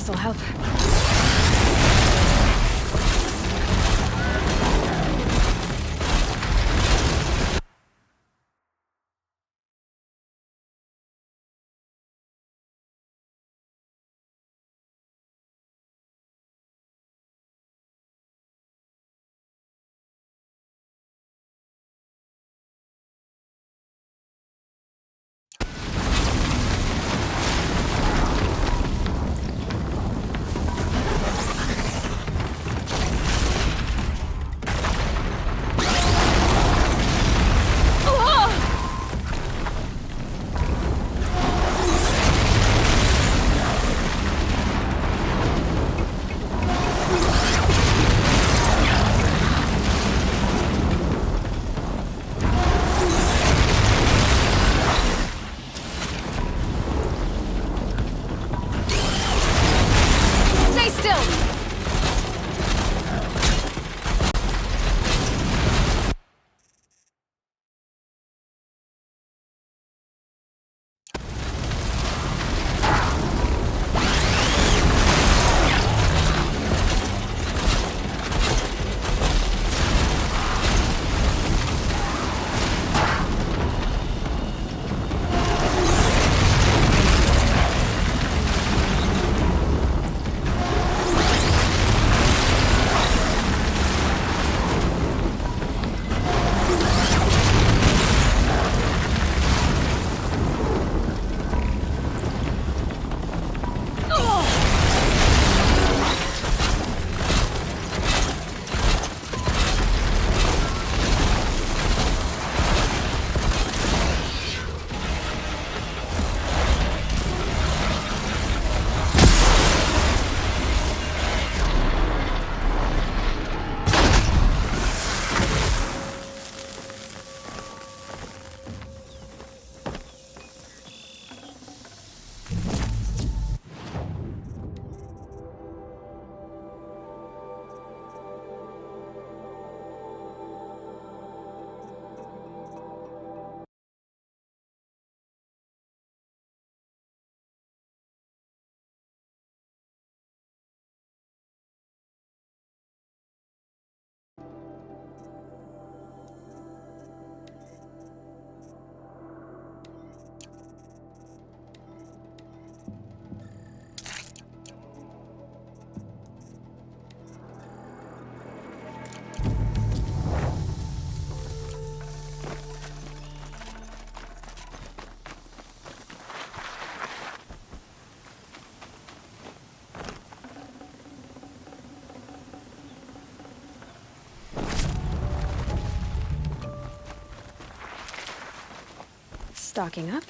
S1: this'll help. Stocking up.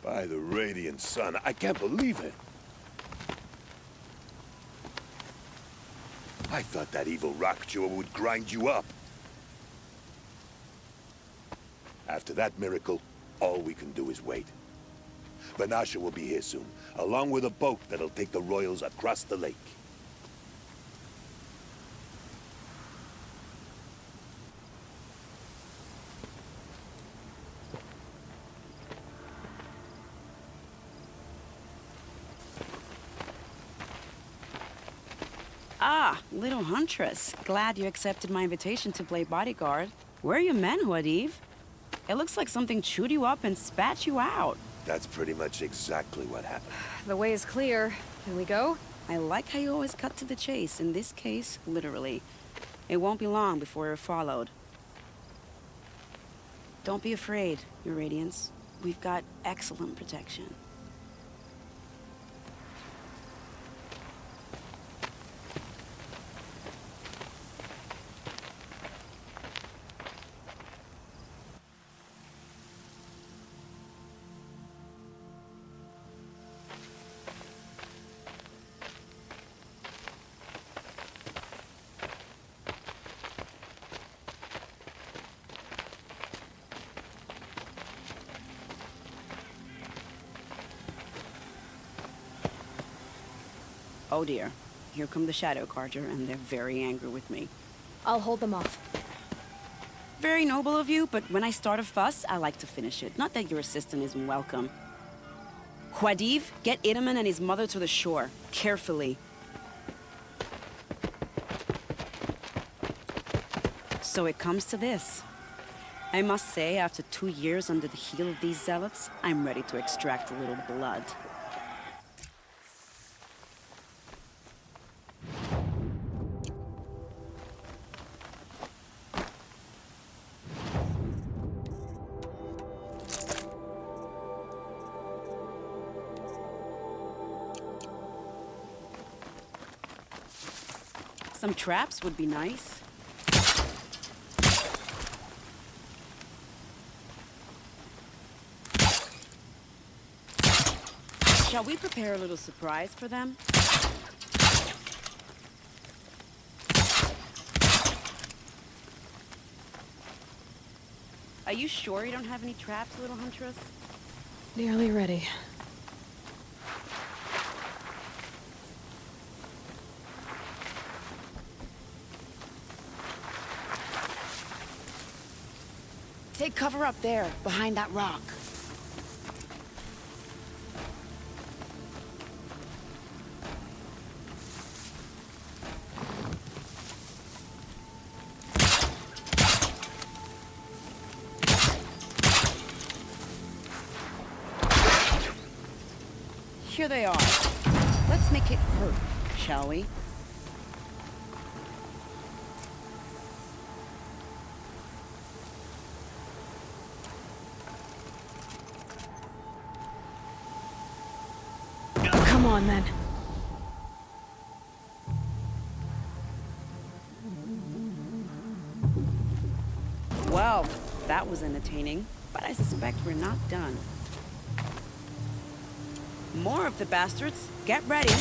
S4: By the radiant sun, I can't believe it. I thought that evil rock chewer would grind you up. After that miracle, all we can do is wait. Vanasha will be here soon, along with a boat that'll take the royals across the lake.
S26: Ah, little huntress. Glad you accepted my invitation to play bodyguard. Where are your men, Huadiv? It looks like something chewed you up and spat you out.
S4: That's pretty much exactly what happened.
S1: The way is clear. Can we go?
S26: I like how you always cut to the chase. In this case, literally. It won't be long before you're followed. Don't be afraid, Your Radiance. We've got excellent protection. Oh dear. Here come the Shadow Carter, and they're very angry with me.
S1: I'll hold them off.
S26: Very noble of you, but when I start a fuss, I like to finish it. Not that your assistant isn't welcome. Huadiv, get Idaman and his mother to the shore. Carefully. So it comes to this. I must say, after 2 years under the heel of these zealots, I'm ready to extract a little blood. Some traps would be nice. Shall we prepare a little surprise for them? Are you sure you don't have any traps, little huntress?
S1: Nearly ready.
S26: Take cover up there, behind that rock. Here they are. Let's make it hurt, shall we?
S1: Come on, then.
S26: Well, that was entertaining, but I suspect we're not done. More of the bastards. Get ready.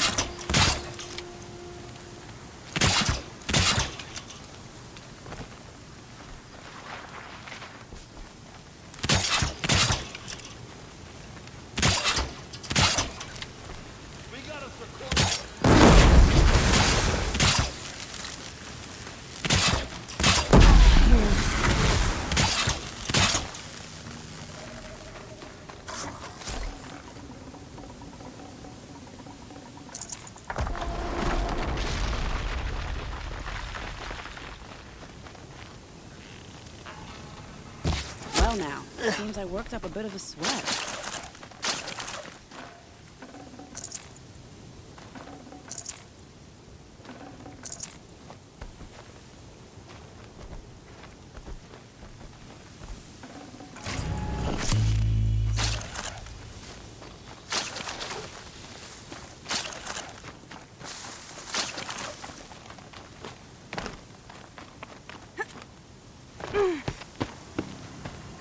S26: Well now, seems I worked up a bit of a sweat.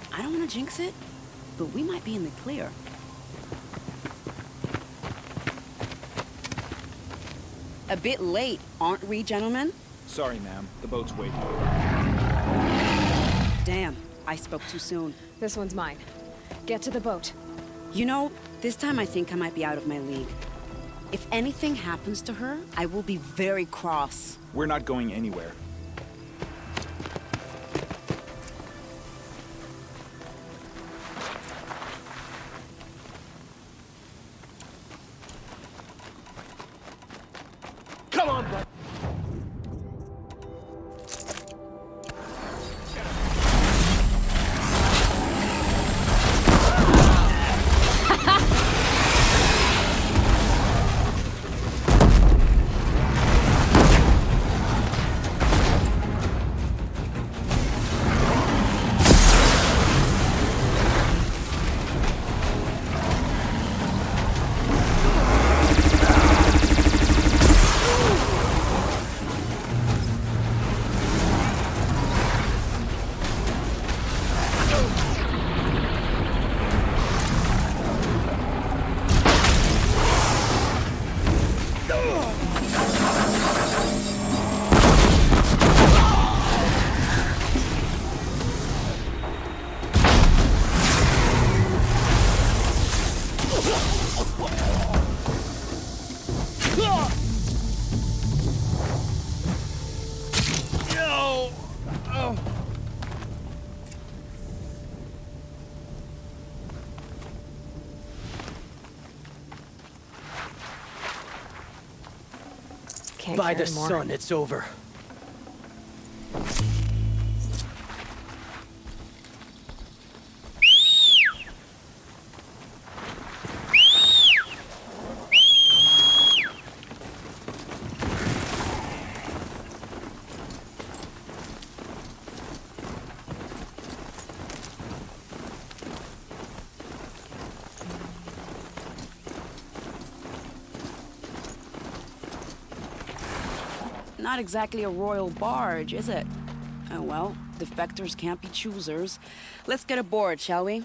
S26: I don't want to jinx it, but we might be in the clear. A bit late, aren't we, gentlemen?
S10: Sorry, ma'am. The boat's waiting.
S26: Damn, I spoke too soon.
S1: This one's mine. Get to the boat.
S26: You know, this time I think I might be out of my league. If anything happens to her, I will be very cross.
S10: We're not going anywhere.
S2: Come on, bud.
S1: can't
S2: By
S1: carry
S2: the
S1: more.
S2: sun, it's over.
S26: Not exactly a royal barge, is it? Oh well, defectors can't be choosers. Let's get aboard, shall we?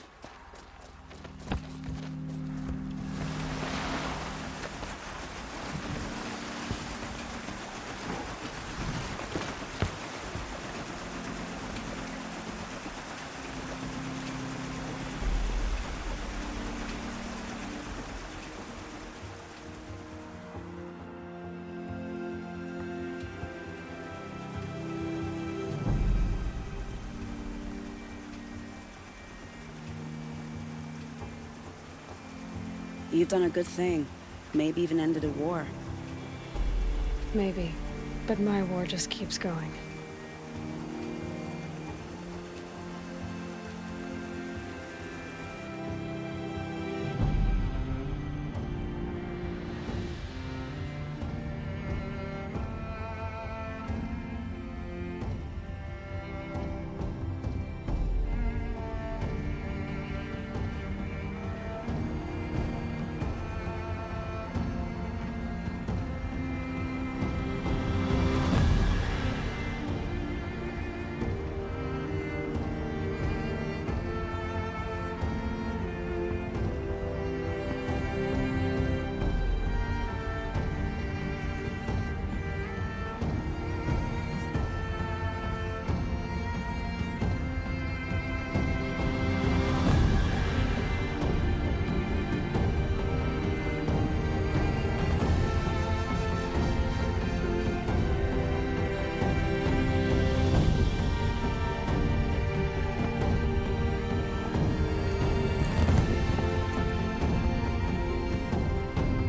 S26: You've done a good thing. Maybe even ended a war.
S1: Maybe. But my war just keeps going.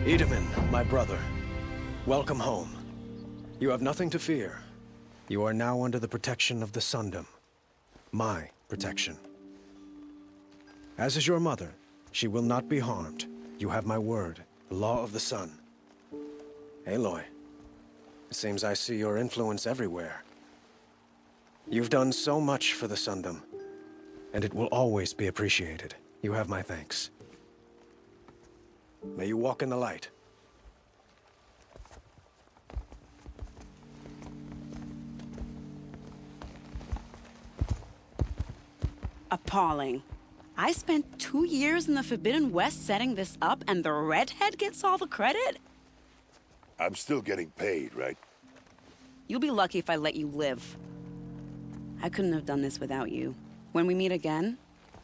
S2: Edaman, my brother, welcome home. You have nothing to fear. You are now under the protection of the Sundom. My protection. As is your mother, she will not be harmed. You have my word, the law of the sun. Aloy, it seems I see your influence everywhere. You've done so much for the Sundom, and it will always be appreciated. You have my thanks. May you walk in the light.
S26: Appalling. I spent 2 years in the Forbidden West setting this up, and the redhead gets all the credit?
S4: I'm still getting paid, right?
S26: You'll be lucky if I let you live. I couldn't have done this without you. When we meet again,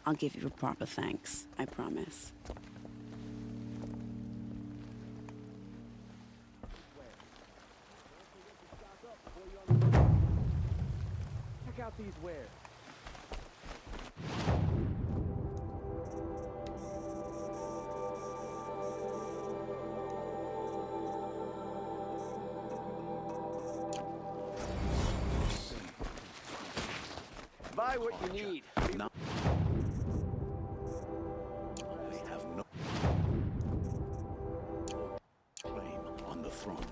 S26: I'll give you a proper thanks. I promise.
S2: Check out these wares.
S5: Buy what you need.
S12: No. They have no claim on the throne.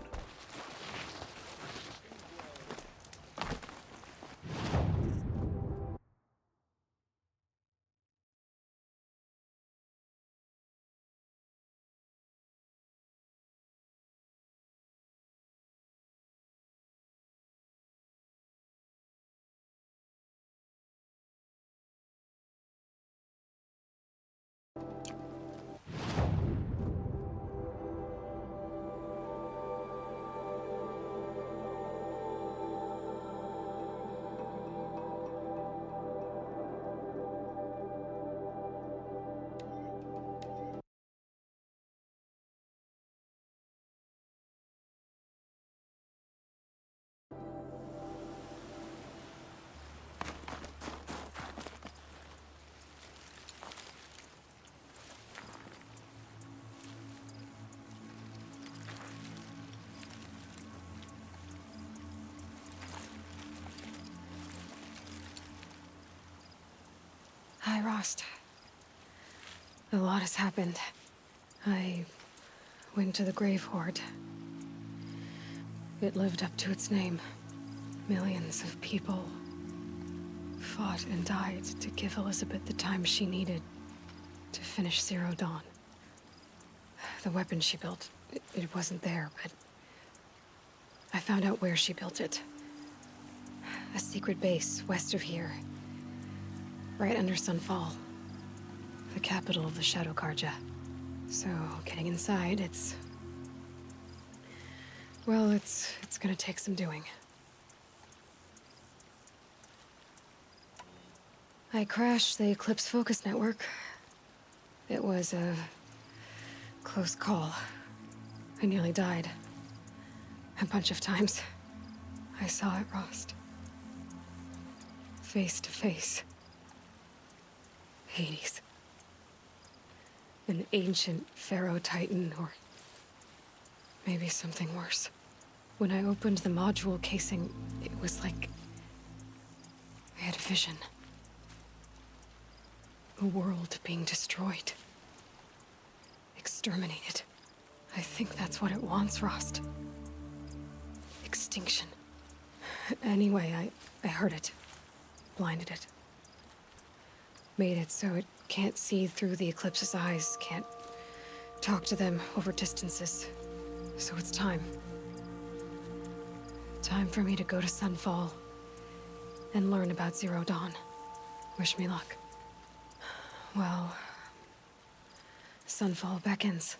S1: Hi, Rost. A lot has happened. I went to the Grave Horde. It lived up to its name. Millions of people fought and died to give Elizabeth the time she needed to finish Zero Dawn. The weapon she built, it wasn't there, but I found out where she built it. A secret base west of here. Right under Sunfall. The capital of the Shadow Karja. So, getting inside, well, it's gonna take some doing. I crashed the Eclipse Focus Network. It was a close call. I nearly died. A bunch of times. I saw it, Rost. Face to face. Hades. An ancient Pharaoh Titan, or maybe something worse. When I opened the module casing, it was like I had a vision. A world being destroyed. Exterminated. I think that's what it wants, Rost. Extinction. Anyway, I heard it. Blinded it. Made it so it can't see through the Eclipse's eyes, can't talk to them over distances. So it's time. Time for me to go to Sunfall and learn about Zero Dawn. Wish me luck. Well, Sunfall beckons.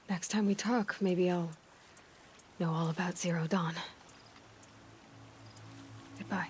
S1: Next time we talk, maybe I'll know all about Zero Dawn. Goodbye.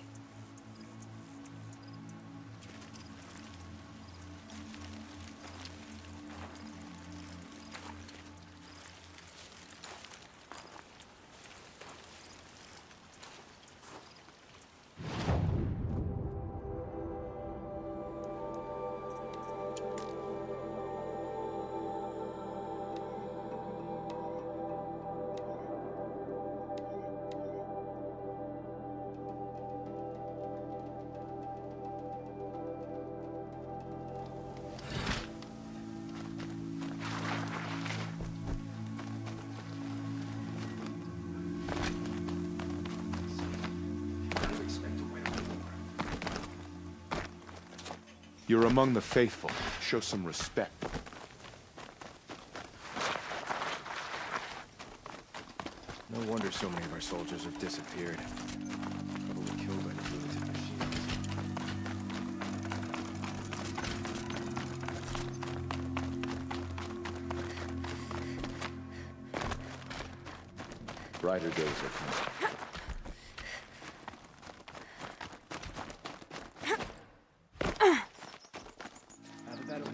S23: You're among the faithful. Show some respect.
S2: No wonder so many of our soldiers have disappeared. Probably killed by the lunatic machines.
S23: Brighter days are coming.
S5: Have a better one.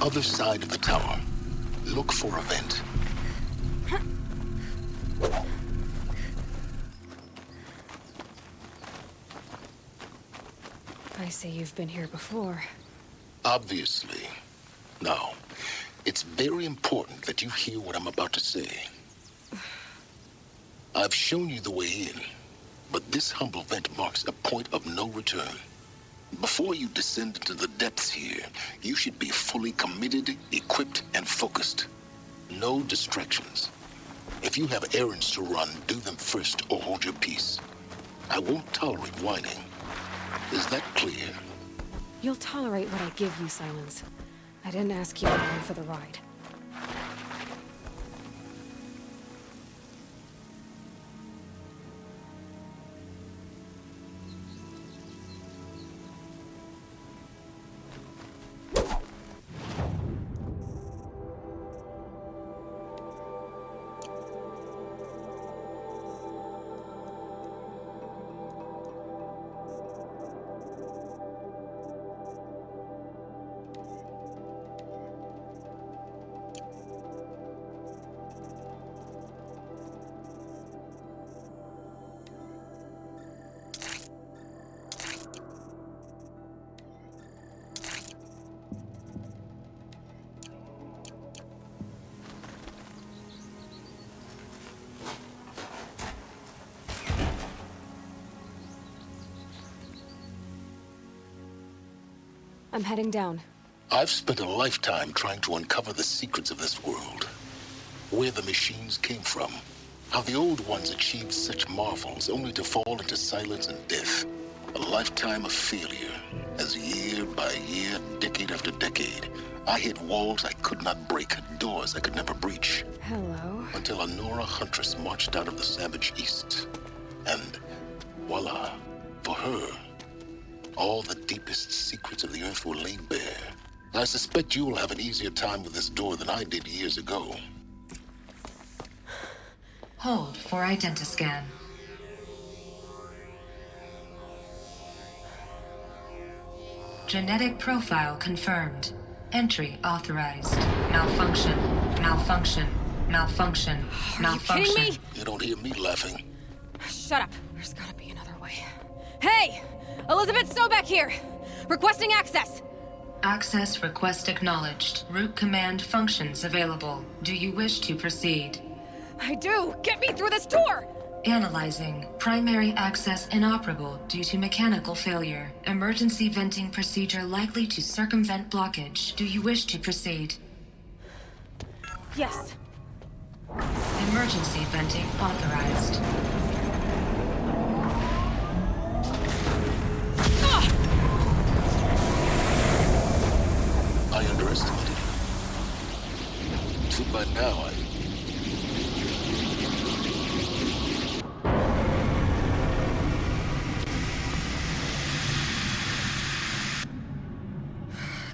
S3: Other side of the tower. Look for a vent.
S1: I see you've been here before.
S3: Obviously. Now, it's very important that you hear what I'm about to say. I've shown you the way in, but this humble vent marks a point of no return. Before you descend into the depths here, you should be fully committed, equipped, and focused. No distractions. If you have errands to run, do them first or hold your peace. I won't tolerate whining. Is that clear?
S1: You'll tolerate what I give you, Silence. I didn't ask you along for the ride. I'm heading down.
S3: I've spent a lifetime trying to uncover the secrets of this world. Where the machines came from. How the old ones achieved such marvels only to fall into silence and death. A lifetime of failure, as year by year, decade after decade, I hit walls I could not break, doors I could never breach.
S1: Hello.
S3: Until a Nora huntress marched out of the savage east. And voila, for her, all the deepest secrets of the earth were laid bare. I suspect you will have an easier time with this door than I did years ago.
S11: Hold for identiscan. Genetic profile confirmed. Entry authorized. Malfunction. Malfunction. Malfunction. Malfunction.
S22: Are you kidding me?
S3: You don't hear me laughing.
S22: Shut up. There's gotta be another way. Hey! Elizabeth Sobek here! Requesting access!
S11: Access request acknowledged. Root command functions available. Do you wish to proceed?
S22: I do! Get me through this door!
S11: Analyzing. Primary access inoperable due to mechanical failure. Emergency venting procedure likely to circumvent blockage. Do you wish to proceed?
S22: Yes.
S11: Emergency venting authorized.
S3: I underestimated you. See, by now,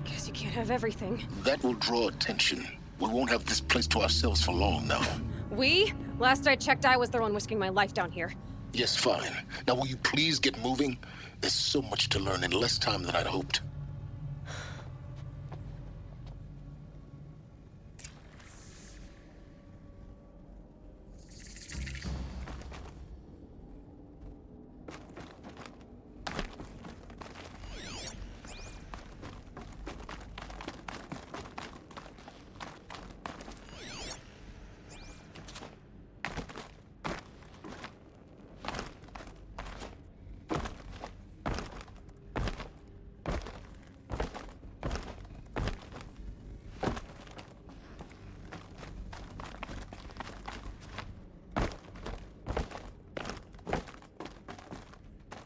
S22: Guess you can't have everything.
S3: that will draw attention. We won't have this place to ourselves for long now.
S22: We? Last I checked, I was the one risking my life down here.
S3: Yes, fine. Now will you please get moving? There's so much to learn in less time than I'd hoped.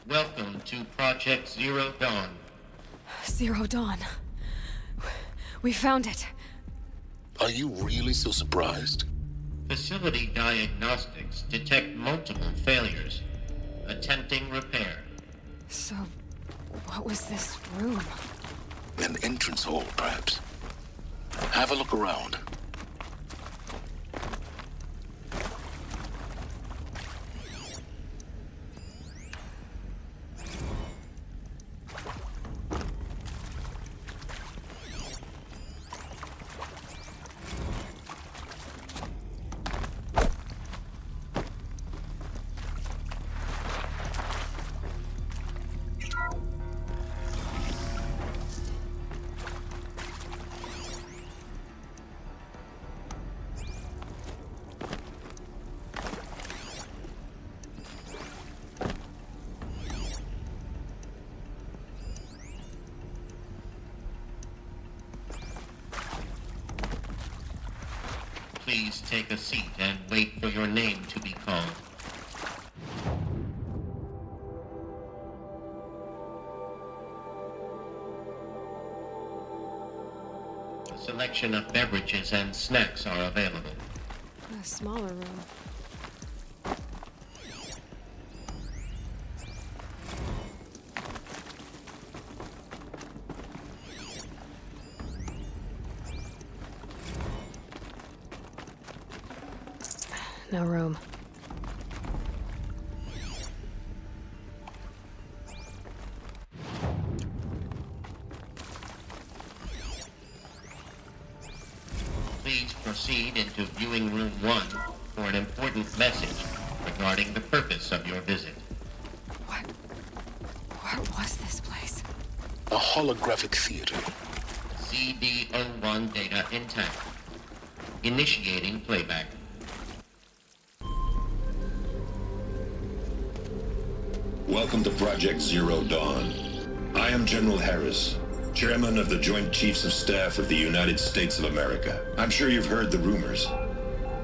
S13: Welcome to Project Zero Dawn.
S1: Zero Dawn. We found it.
S3: Are you really so surprised?
S13: Facility diagnostics detect multiple failures. Attempting repair.
S1: So, what was this room?
S3: An entrance hall, perhaps. Have a look around.
S13: Please take a seat and wait for your name to be called. A selection of beverages and snacks are available.
S1: A smaller room. No room.
S13: Please proceed into viewing room 1 for an important message regarding the purpose of your visit.
S1: What was this place?
S3: A holographic theater.
S13: CD01 data intact. Initiating playback.
S15: Welcome to Project Zero Dawn. I am General Harris. Chairman of the Joint Chiefs of Staff of the United States of America. I'm sure you've heard the rumors.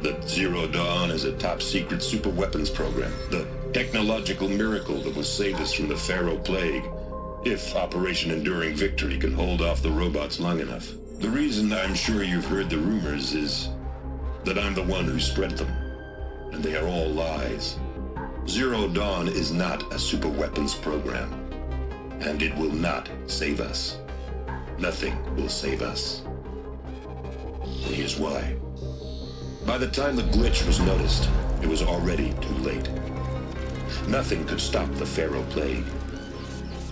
S15: That Zero Dawn is a top-secret superweapons program. The technological miracle that will save us from the Pharaoh Plague, if Operation Enduring Victory can hold off the robots long enough. The reason I'm sure you've heard the rumors is that I'm the one who spread them. And they are all lies. Zero Dawn is not a superweapons program. And it will not save us. Nothing will save us. And here's why. By the time the glitch was noticed, it was already too late. Nothing could stop the Pharaoh Plague.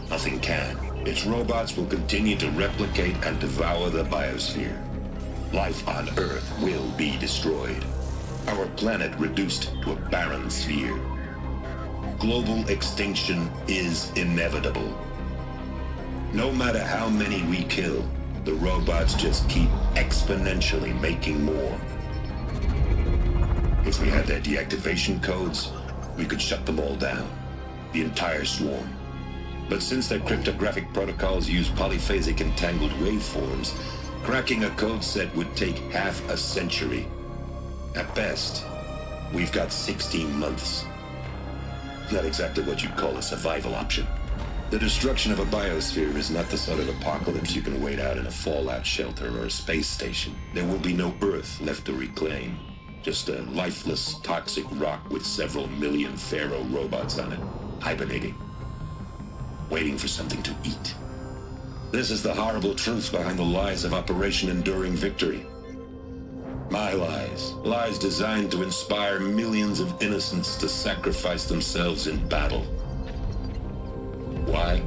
S15: Nothing can. Its robots will continue to replicate and devour the biosphere. Life on Earth will be destroyed. Our planet reduced to a barren sphere. Global extinction is inevitable. No matter how many we kill, the robots just keep exponentially making more. If we had their deactivation codes, we could shut them all down. The entire swarm. But since their cryptographic protocols use polyphasic entangled waveforms, cracking a code set would take half a century. At best, we've got 16 months. Not exactly what you'd call a survival option. The destruction of a biosphere is not the sort of apocalypse you can wait out in a fallout shelter or a space station. There will be no Earth left to reclaim. Just a lifeless, toxic rock with several million Pharaoh robots on it, hibernating, waiting for something to eat. This is the horrible truth behind the lies of Operation Enduring Victory. My lies. Lies designed to inspire millions of innocents to sacrifice themselves in battle. Why?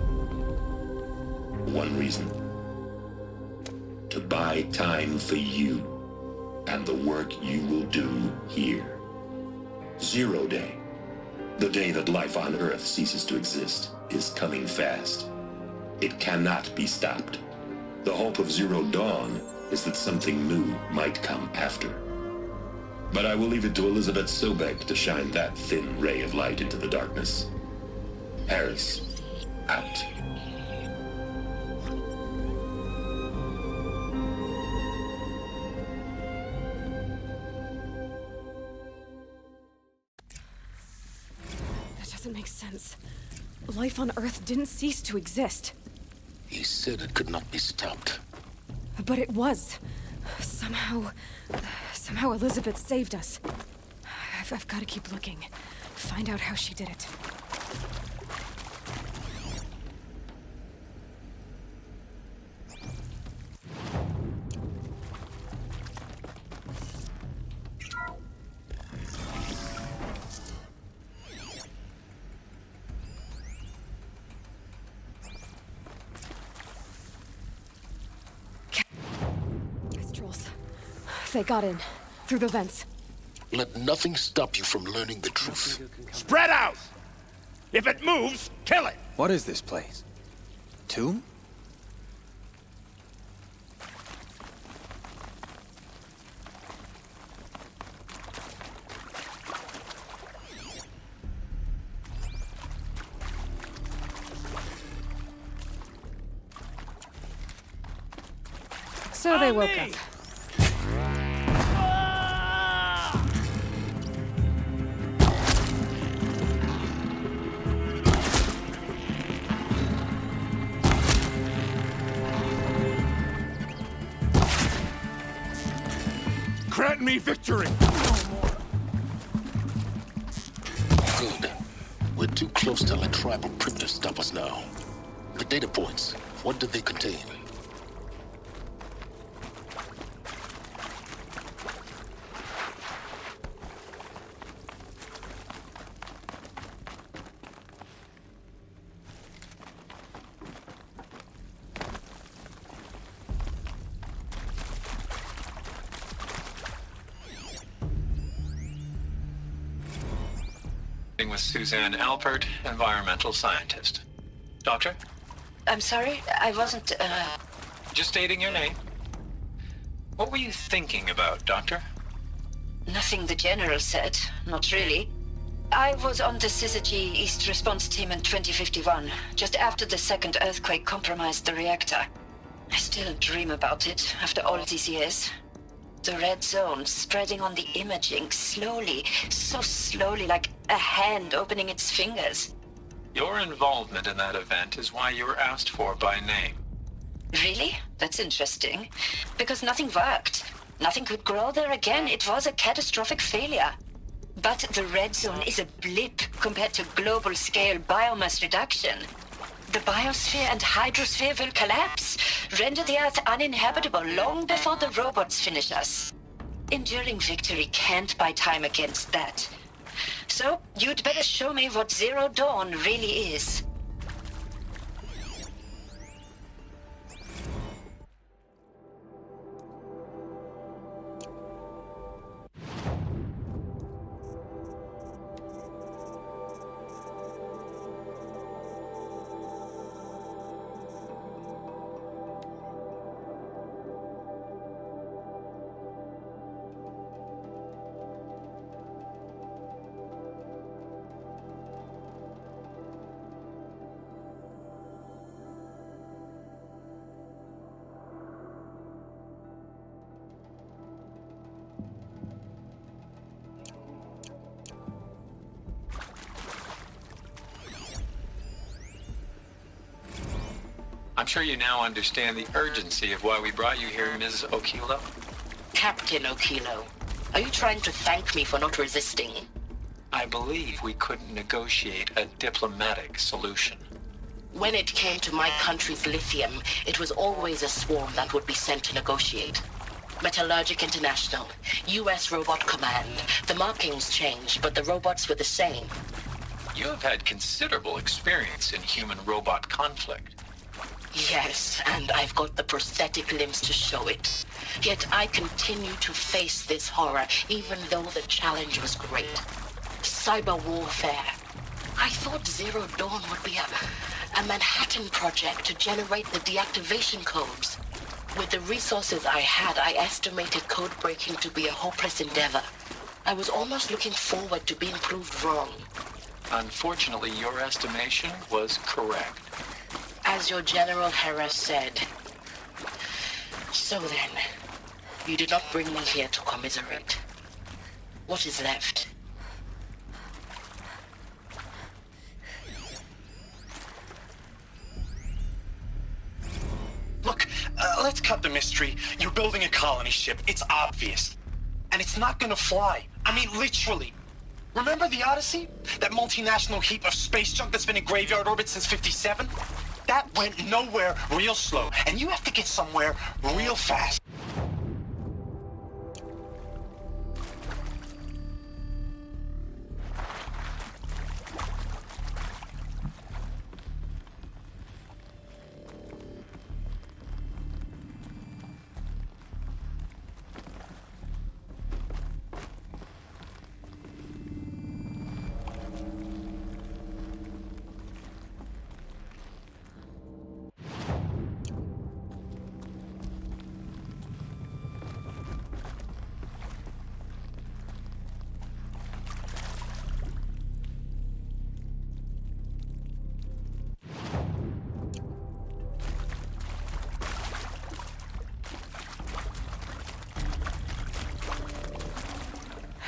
S15: One reason. To buy time for you. And the work you will do here. Zero Day, the day that life on Earth ceases to exist, is coming fast. It cannot be stopped. The hope of Zero Dawn is that something new might come after. But I will leave it to Elizabeth Sobek to shine that thin ray of light into the darkness. Harris, out.
S1: Doesn't make sense. Life on Earth didn't cease to exist.
S3: He said it could not be stopped.
S1: But it was. Somehow Elizabeth saved us. I've got to keep looking. Find out how she did it. They got in. Through the vents.
S3: Let nothing stop you from learning the truth.
S8: Spread out! If it moves, kill it!
S27: What is this place? Tomb?
S1: So they woke up.
S12: Grant me victory!
S3: Good. We're too close to let tribal primitives stop us now. The data points, what do they contain?
S7: With Suzanne Alpert, environmental scientist. Doctor?
S14: I'm sorry, I wasn't,
S7: Just stating your name. What were you thinking about, Doctor?
S14: Nothing the General said, not really. I was on the Syzygy East response team in 2051, just after the second earthquake compromised the reactor. I still dream about it after all these years. The red zone spreading on the imaging, slowly, so slowly, like a hand opening its fingers.
S7: Your involvement in that event is why you were asked for by name.
S14: Really? That's interesting. Because nothing worked. Nothing could grow there again. It was a catastrophic failure. But the red zone is a blip compared to global-scale biomass reduction. The biosphere and hydrosphere will collapse, render the Earth uninhabitable long before the robots finish us. Enduring victory can't buy time against that. So, you'd better show me what Zero Dawn really is.
S7: I'm sure you now understand the urgency of why we brought you here, Ms. Okilo.
S16: Captain Okilo, are you trying to thank me for not resisting?
S7: I believe we couldn't negotiate a diplomatic solution.
S16: When it came to my country's lithium, it was always a swarm that would be sent to negotiate. Metallurgic International, U.S. Robot Command. The markings changed, but the robots were the same.
S7: You have had considerable experience in human-robot conflict.
S16: Yes, and I've got the prosthetic limbs to show it. Yet I continue to face this horror, even though the challenge was great. Cyber warfare. I thought Zero Dawn would be a Manhattan project to generate the deactivation codes. With the resources I had, I estimated code breaking to be a hopeless endeavor. I was almost looking forward to being proved wrong.
S7: Unfortunately, your estimation was correct.
S16: As your General Hera said. So then, you did not bring me here to commiserate. What is left?
S17: Look, let's cut the mystery. You're building a colony ship. It's obvious. And it's not gonna fly. I mean, literally. Remember the Odyssey? That multinational heap of space junk that's been in graveyard orbit since '57? That went nowhere real slow, and you have to get somewhere real fast.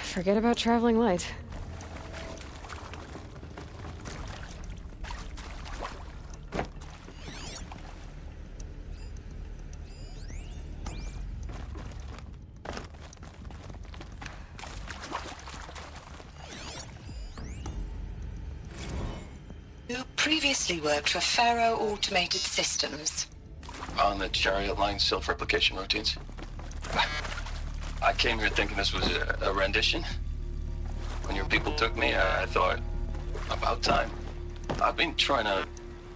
S1: Forget about traveling light.
S14: You previously worked for Faro Automated Systems.
S18: On the Chariot Line self-replication routines. I came here thinking this was a rendition. When your people took me, I thought, about time. I've been trying to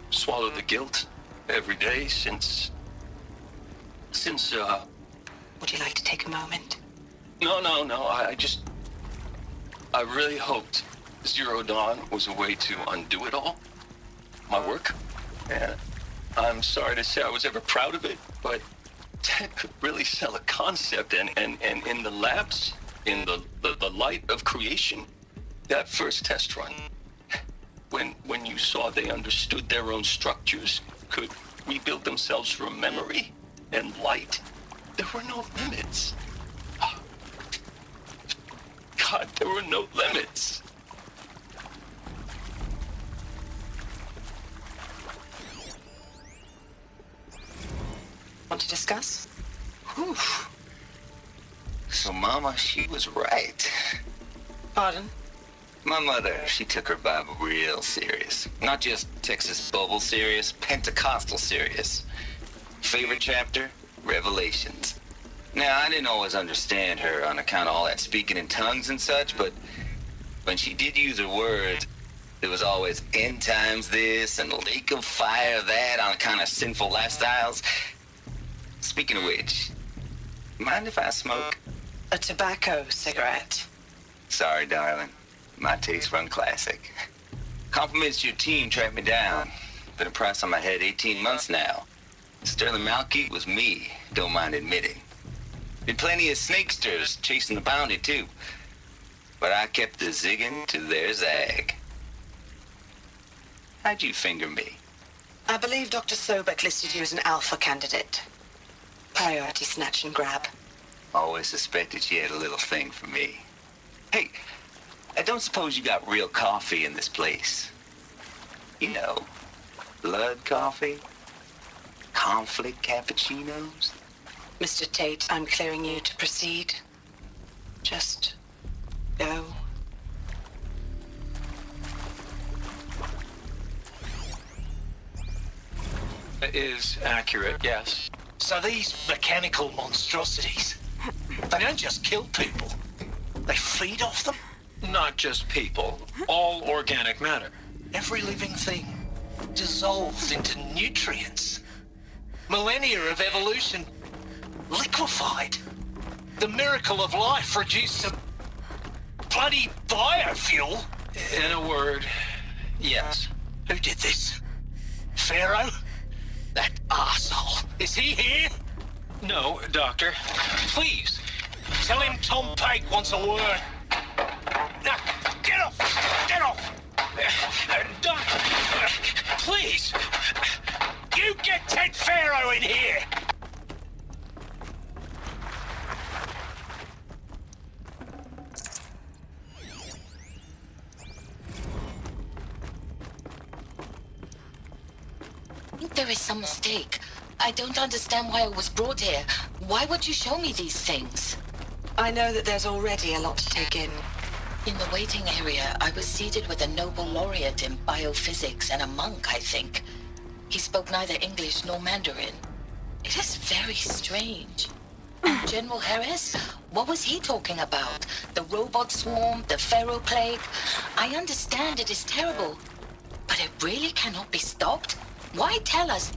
S18: swallow the guilt every day since...
S14: Would you like to take a moment?
S18: No, I really hoped Zero Dawn was a way to undo it all. My work. And I'm sorry to say I was ever proud of it, but Ted could really sell a concept, and in the labs, in the light of creation, that first test run, when you saw they understood their own structures, could rebuild themselves from memory and light. There were no limits. God, there were no limits.
S14: Want to discuss?
S18: Whew. So Mama, she was right.
S14: Pardon?
S18: My mother, she took her Bible real serious. Not just Texas Bible serious, Pentecostal serious. Favorite chapter? Revelations. Now, I didn't always understand her on account of all that speaking in tongues and such, but when she did use her words, there was always end times this and lake of fire that on account of sinful lifestyles. Speaking of which, mind if I smoke?
S14: A tobacco cigarette.
S18: Sorry, darling. My taste run classic. Compliments to your team tracked me down. Been a price on my head 18 months now. Sterling Malky was me, don't mind admitting. Been plenty of snakesters chasing the bounty, too. But I kept the zigging to their zag. How'd you finger me?
S14: I believe Dr. Sobek listed you as an alpha candidate. Priority snatch and grab.
S18: Always suspected she had a little thing for me. Hey, I don't suppose you got real coffee in this place. You know, blood coffee? Conflict cappuccinos?
S14: Mr. Tate, I'm clearing you to proceed. Just go.
S7: It is accurate, yes.
S17: So these mechanical monstrosities, they don't just kill people. They feed off them?
S7: Not just people, all organic matter.
S17: Every living thing dissolves into nutrients. Millennia of evolution liquefied. The miracle of life reduced to bloody biofuel.
S7: In a word, yes.
S17: Who did this? Pharaoh? That arsehole. Is he here?
S7: No, Doctor.
S17: Please, tell him Tom Pake wants a word. Now, get off! Get off! Doctor, please! You get Ted Pharaoh in here!
S16: I think there is some mistake. I don't understand why I was brought here. Why would you show me these things?
S14: I know that there's already a lot to take in.
S16: In the waiting area, I was seated with a Nobel laureate in biophysics and a monk, I think. He spoke neither English nor Mandarin. It is very strange. And General Harris? What was he talking about? The robot swarm, the Pharaoh plague? I understand it is terrible, but it really cannot be stopped? Why tell us?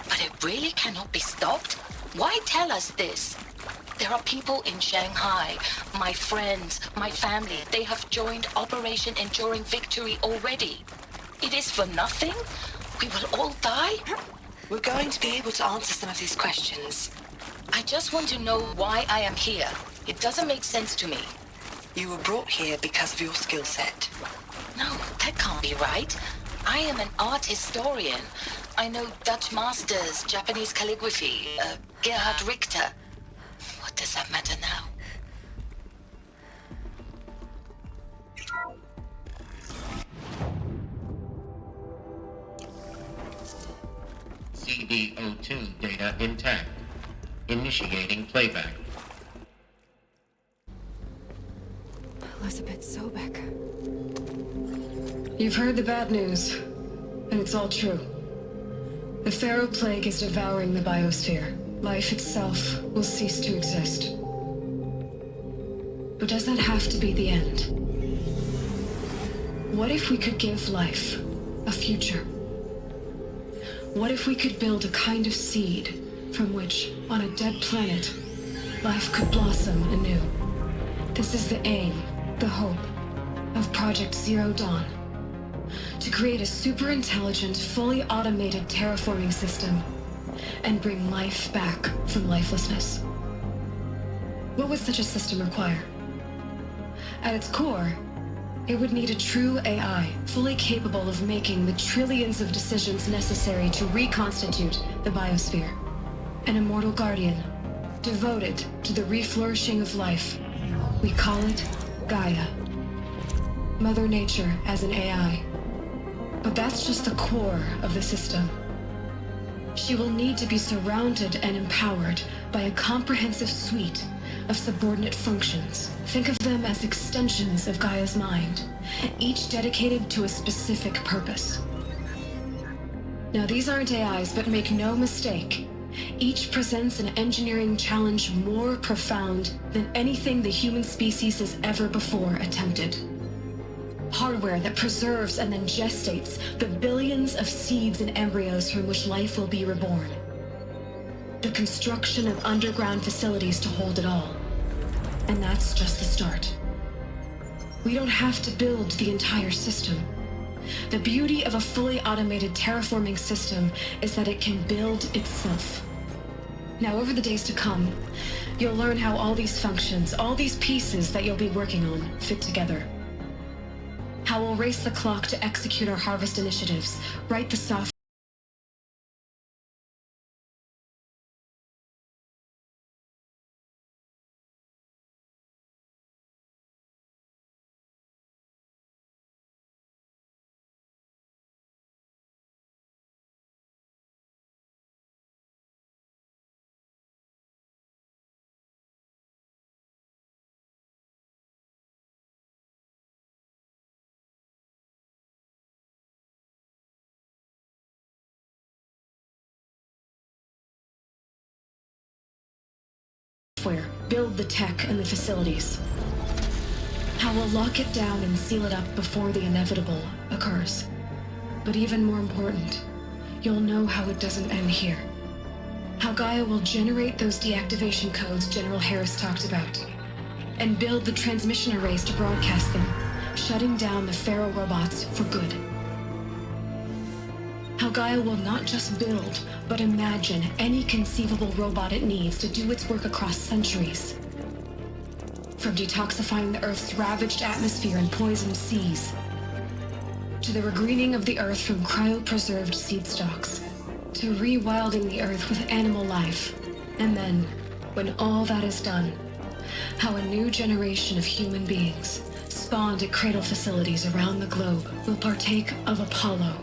S16: But it really cannot be stopped? Why tell us this? There are people in Shanghai, my friends, my family. They have joined Operation Enduring Victory already. It is for nothing? We will all die?
S14: We're going to be able to answer some of these questions.
S16: I just want to know why I am here. It doesn't make sense to me.
S14: You were brought here because of your skill set.
S16: No, that can't be right. I am an art historian. I know Dutch masters, Japanese calligraphy, Gerhard Richter. What does that matter now?
S13: CB02 data intact. Initiating playback.
S1: Elizabeth Sobek.
S22: You've heard the bad news, and it's all true. The Pharaoh plague is devouring the biosphere. Life itself will cease to exist. But does that have to be the end? What if we could give life a future? What if we could build a kind of seed from which, on a dead planet, life could blossom anew? This is the aim, the hope, of Project Zero Dawn. To create a super-intelligent, fully automated terraforming system and bring life back from lifelessness. What would such a system require? At its core, It would need a true AI, fully capable of making the trillions of decisions necessary to reconstitute the biosphere. An immortal guardian, devoted to the reflourishing of life. We call it Gaia. Mother Nature as an AI. But that's just the core of the system. She will need to be surrounded and empowered by a comprehensive suite of subordinate functions. Think of them as extensions of Gaia's mind, each dedicated to a specific purpose. Now, these aren't AIs, but make no mistake, each presents an engineering challenge more profound than anything the human species has ever before attempted. Hardware that preserves and then gestates the billions of seeds and embryos from which life will be reborn. The construction of underground facilities to hold it all. And that's just the start. We don't have to build the entire system. The beauty of a fully automated terraforming system is that it can build itself. Now, over the days to come, you'll learn how all these functions, all these pieces that you'll be working on, fit together. How we'll race the clock to execute our harvest initiatives, write the software build the tech and the facilities. How we'll lock it down and seal it up before the inevitable occurs. But even more important, you'll know how it doesn't end here. How Gaia will generate those deactivation codes General Harris talked about, and build the transmission arrays to broadcast them, shutting down the Pharaoh robots for good. How Gaia will not just build, but imagine any conceivable robot it needs to do its work across centuries. From detoxifying the Earth's ravaged atmosphere and poisoned seas, to the regreening of the Earth from cryopreserved seed stalks, to rewilding the Earth with animal life. And then, when all that is done, how a new generation of human beings, spawned at cradle facilities around the globe, will partake of Apollo,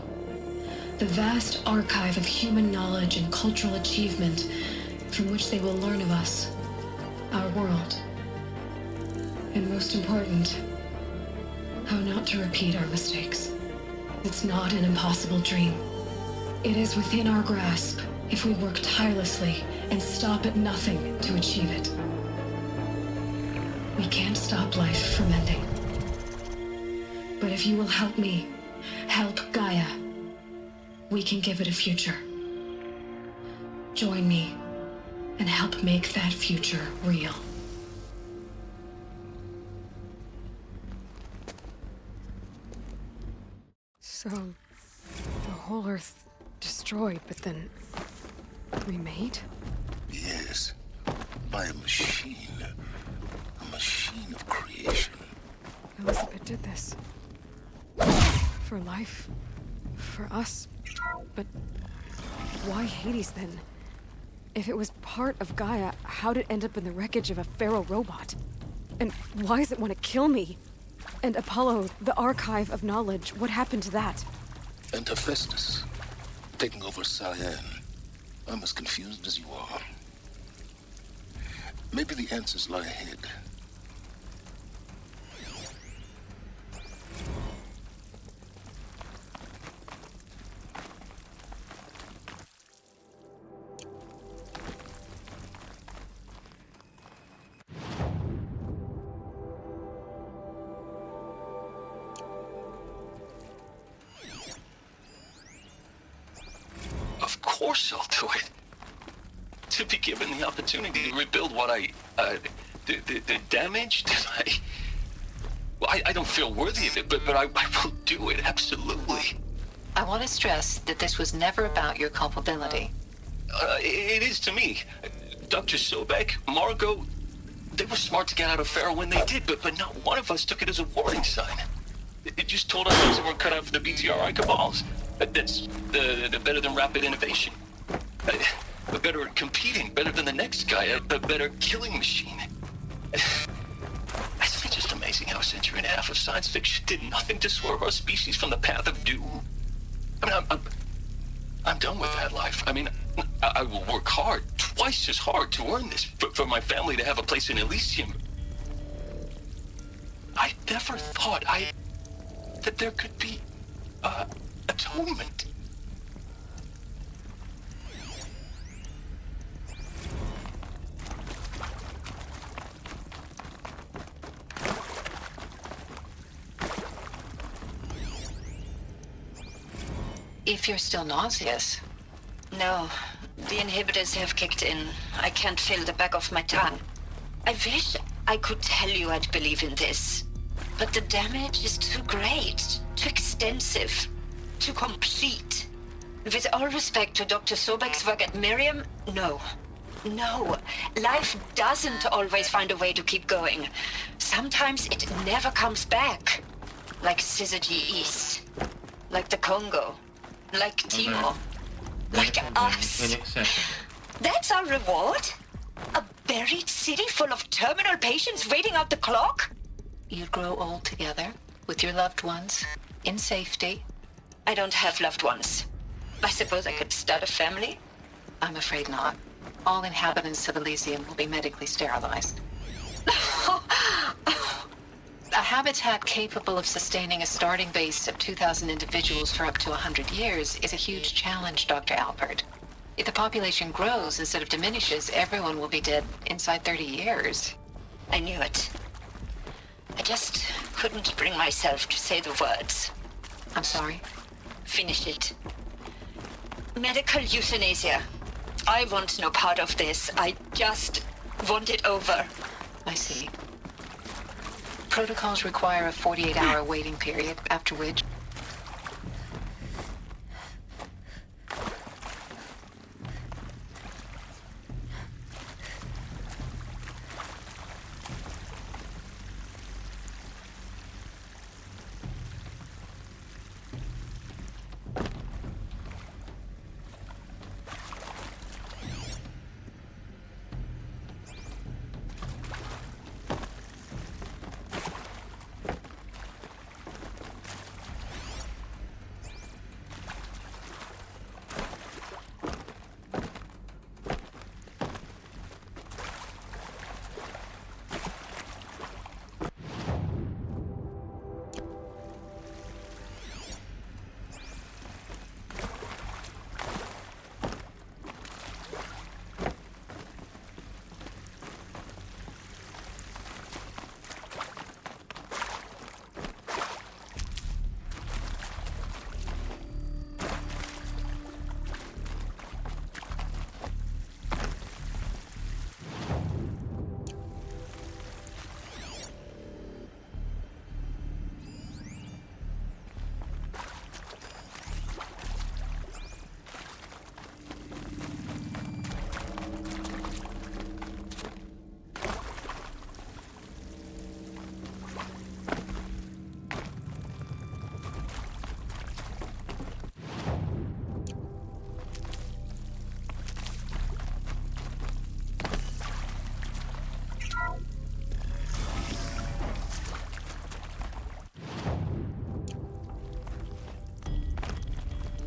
S22: the vast archive of human knowledge and cultural achievement from which they will learn of us, our world. And most important, how not to repeat our mistakes. It's not an impossible dream. It is within our grasp if we work tirelessly and stop at nothing to achieve it. We can't stop life from ending. But if you will help me, help Gaia, we can give it a future. Join me and help make that future real.
S1: So, the whole Earth destroyed, but then remade?
S3: Yes, by a machine. A machine of creation.
S1: Elizabeth did this. For life. For us. But why Hades then? If it was part of Gaia, how'd it end up in the wreckage of a Pharaoh robot? And why does it want to kill me? And Apollo, the archive of knowledge, what happened to that?
S3: And Hephaestus, taking over Cyan. I'm as confused as you are. Maybe the answers lie ahead.
S18: Of course I'll do it. To be given the opportunity to rebuild what the damage that I don't feel worthy of it, but I will do it, absolutely.
S14: I want to stress that this was never about your culpability.
S18: It is to me. Dr. Sobek, Margot, they were smart to get out of Pharaoh when they did, but not one of us took it as a warning sign. It just told us we weren't cut out for the BTRI cabals. That's the better than rapid innovation. Better at competing, better than the next guy, a better killing machine. It's just amazing how a century and a half of science fiction did nothing to swerve our species from the path of doom. I mean, I'm done with that life. I mean, I will work hard, twice as hard to earn this, for my family to have a place in Elysium. I never thought that there could be, atonement.
S14: If you're still nauseous. No, the inhibitors have kicked in. I can't feel the back of my tongue. I wish I could tell you I'd believe in this. But the damage is too great, too extensive, too complete. With all respect to Dr. Sobek's work at Miriam, no. No, life doesn't always find a way to keep going. Sometimes it never comes back. Like Syzygy East. Like the Congo. Like Timor. Like us.
S13: Inaccessible.
S14: That's our reward? A buried city full of terminal patients waiting out the clock?
S16: You'd grow old together, with your loved ones, in safety.
S14: I don't have loved ones. I suppose I could start a family?
S16: I'm afraid not. All inhabitants of Elysium will be medically sterilized. A habitat capable of sustaining a starting base of 2,000 individuals for up to 100 years is a huge challenge, Dr. Alpert. If the population grows instead of diminishes, everyone will be dead inside 30 years.
S14: I knew it. I just couldn't bring myself to say the words.
S16: I'm sorry?
S14: Finish it. Medical euthanasia. I want no part of this. I just want it over.
S16: I see. Protocols require a 48-hour waiting period, after which...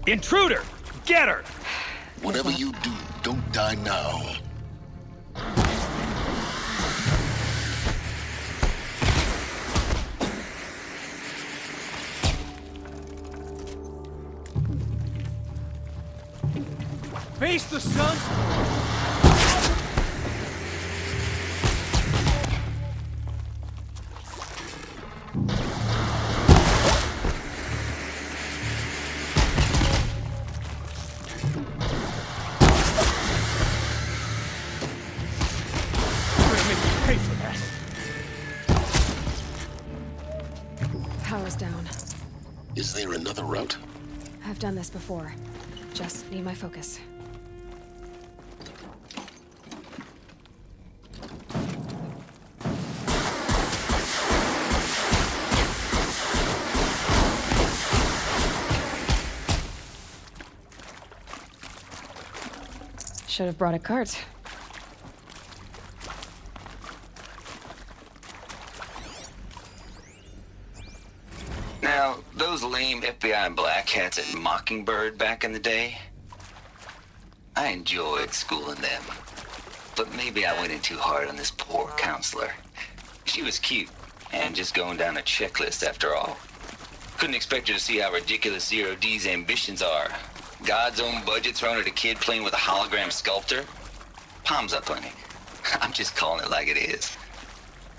S27: Intruder! Get her!
S3: Whatever you do, don't die now.
S27: Face the sun!
S1: Power's down.
S3: Is there another route?
S1: I've done this before. Just need my focus. Should have brought a cart.
S7: Now, those lame FBI black hats at Mockingbird back in the day, I enjoyed schooling them. But maybe I went in too hard on this poor counselor. She was cute, and just going down a checklist after all. Couldn't expect her to see how ridiculous Zero D's ambitions are. God's own budget thrown at a kid playing with a hologram sculptor? Palms up, honey. I'm just calling it like it is.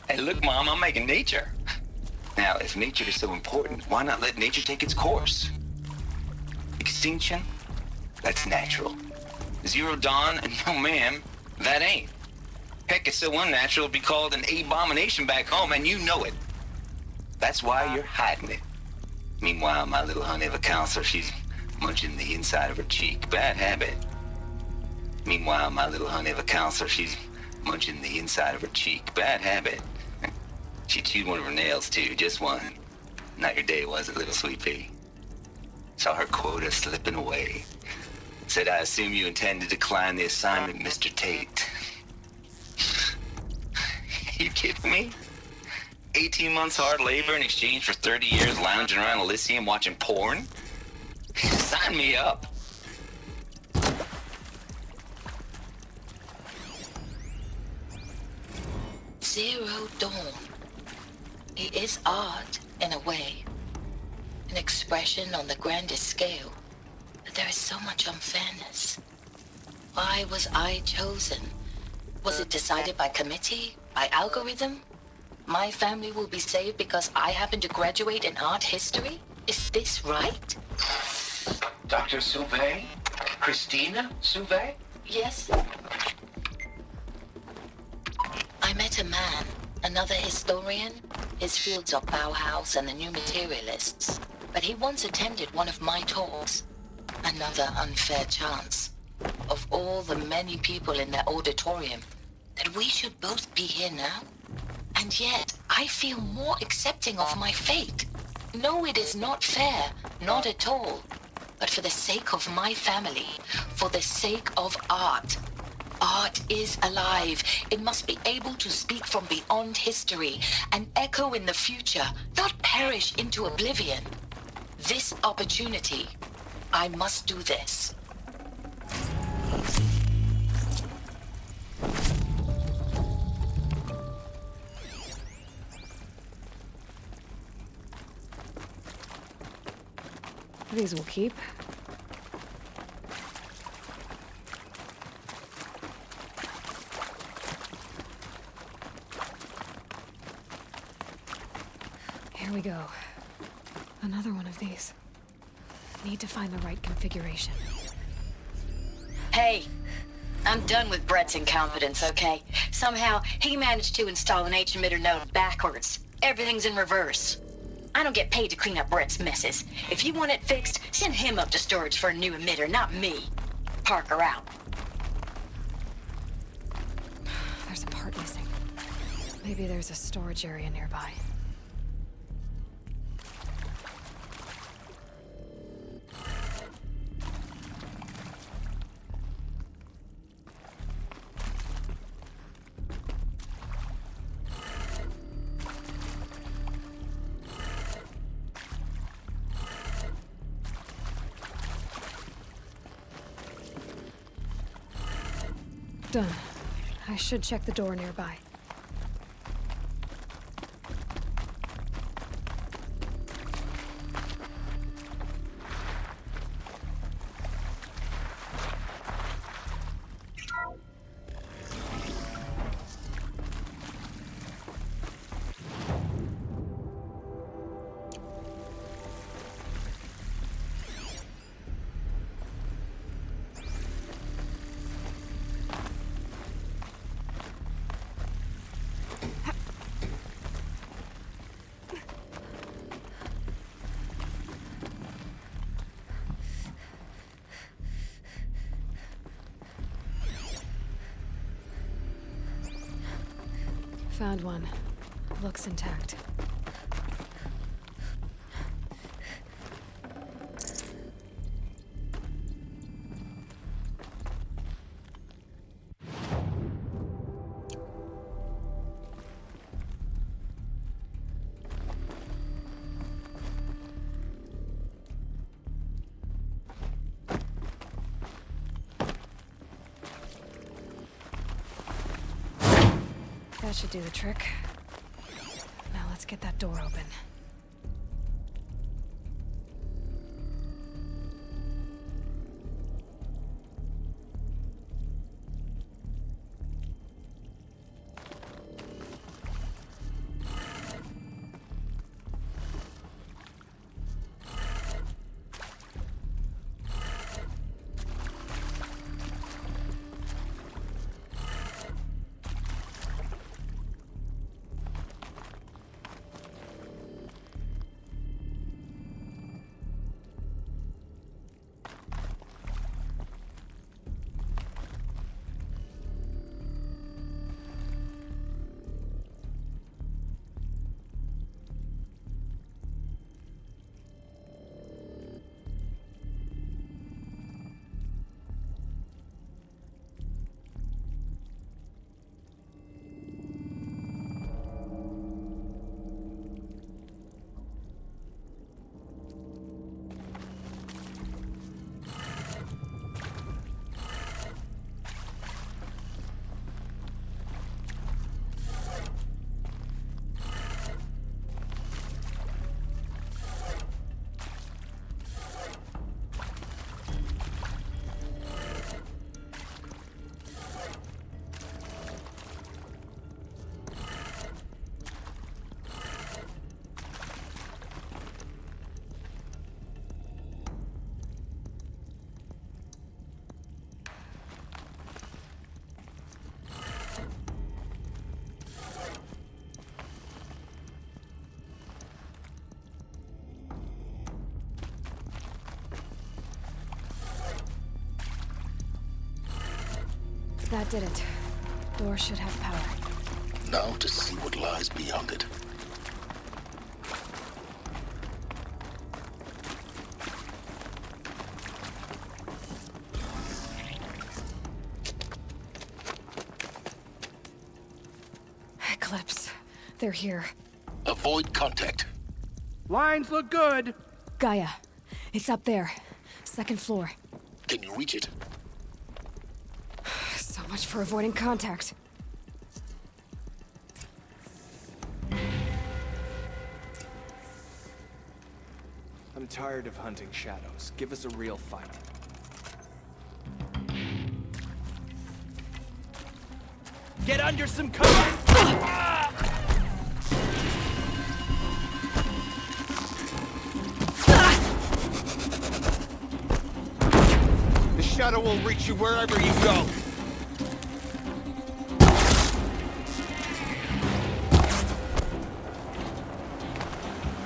S7: Hey, look, Mom, I'm making nature. Now, if nature is so important, why not let nature take its course? Extinction? That's natural. Zero Dawn? No, ma'am, that ain't. Heck, it's so unnatural to be called an abomination back home, and you know it. That's why you're hiding it. Meanwhile, my little honey of a counselor, she's munching the inside of her cheek. Bad habit. Meanwhile, my little honey of a counselor, she's munching the inside of her cheek. Bad habit. She chewed one of her nails, too, just one. Not your day, was it, little sweet pea? Saw her quota slipping away. Said, I assume you intend to decline the assignment, Mr. Tate. You kidding me? 18 months hard labor in exchange for 30 years lounging around Elysium watching porn? Sign me up.
S16: Zero Dawn. It is art, in a way. An expression on the grandest scale. But there is so much unfairness. Why was I chosen? Was it decided by committee? By algorithm? My family will be saved because I happen to graduate in art history? Is this right?
S18: Dr. Sauvé? Christina Sauvé?
S16: Yes. I met a man, another historian. His fields are Bauhaus and the New Materialists. But he once attended one of my talks. Another unfair chance. Of all the many people in that auditorium, that we should both be here now. And yet, I feel more accepting of my fate. No, it is not fair. Not at all. But for the sake of my family, for the sake of art. Art is alive. It must be able to speak from beyond history and echo in the future, not perish into oblivion. This opportunity, I must do this.
S1: These will keep. Here we go. Another one of these. Need to find the right configuration.
S14: Hey, I'm done with Brett's incompetence, okay? Somehow, he managed to install an H-emitter node backwards. Everything's in reverse. I don't get paid to clean up Brett's messes. If you want it fixed, send him up to storage for a new emitter, not me. Parker out.
S1: There's a part missing. Maybe there's a storage area nearby. Done. I should check the door nearby. Found one. Looks intact. That should do the trick. Now let's get that door open. That did it. Door should have power.
S3: Now to see what lies beyond it.
S1: Eclipse. They're here.
S3: Avoid contact.
S12: Lines look good.
S1: Gaia. It's up there. Second floor.
S3: Can you reach it?
S1: So much for avoiding contact.
S5: I'm tired of hunting shadows. Give us a real fight. Get under some cover!
S6: The shadow will reach you wherever you go.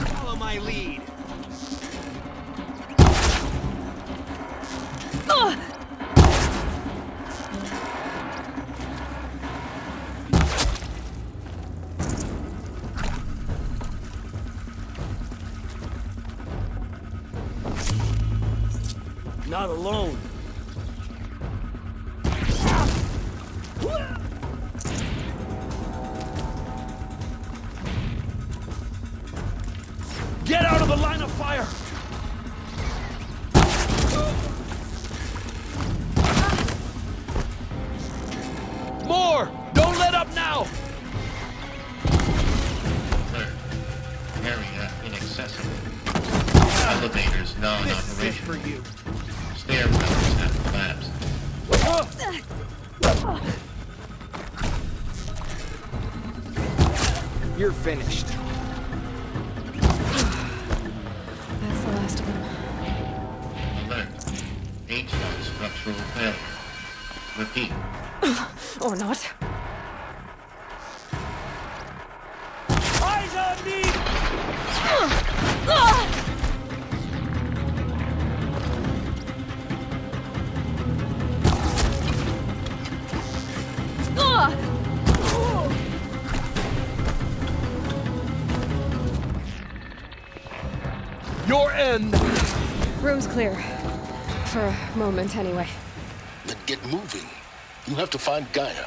S6: Follow my lead.
S5: Not alone.
S6: Get out of the line of fire! More! Don't let up now!
S13: Area inaccessible. Elevators non-operational.
S6: For you.
S13: Stairwells have collapsed.
S5: You're finished.
S1: That's the last of them.
S13: Alert. H1 structural failure. Repeat.
S1: Or not.
S6: Eyes on me! Your end!
S1: Room's clear. For a moment, anyway.
S3: Then get moving. You have to find Gaia.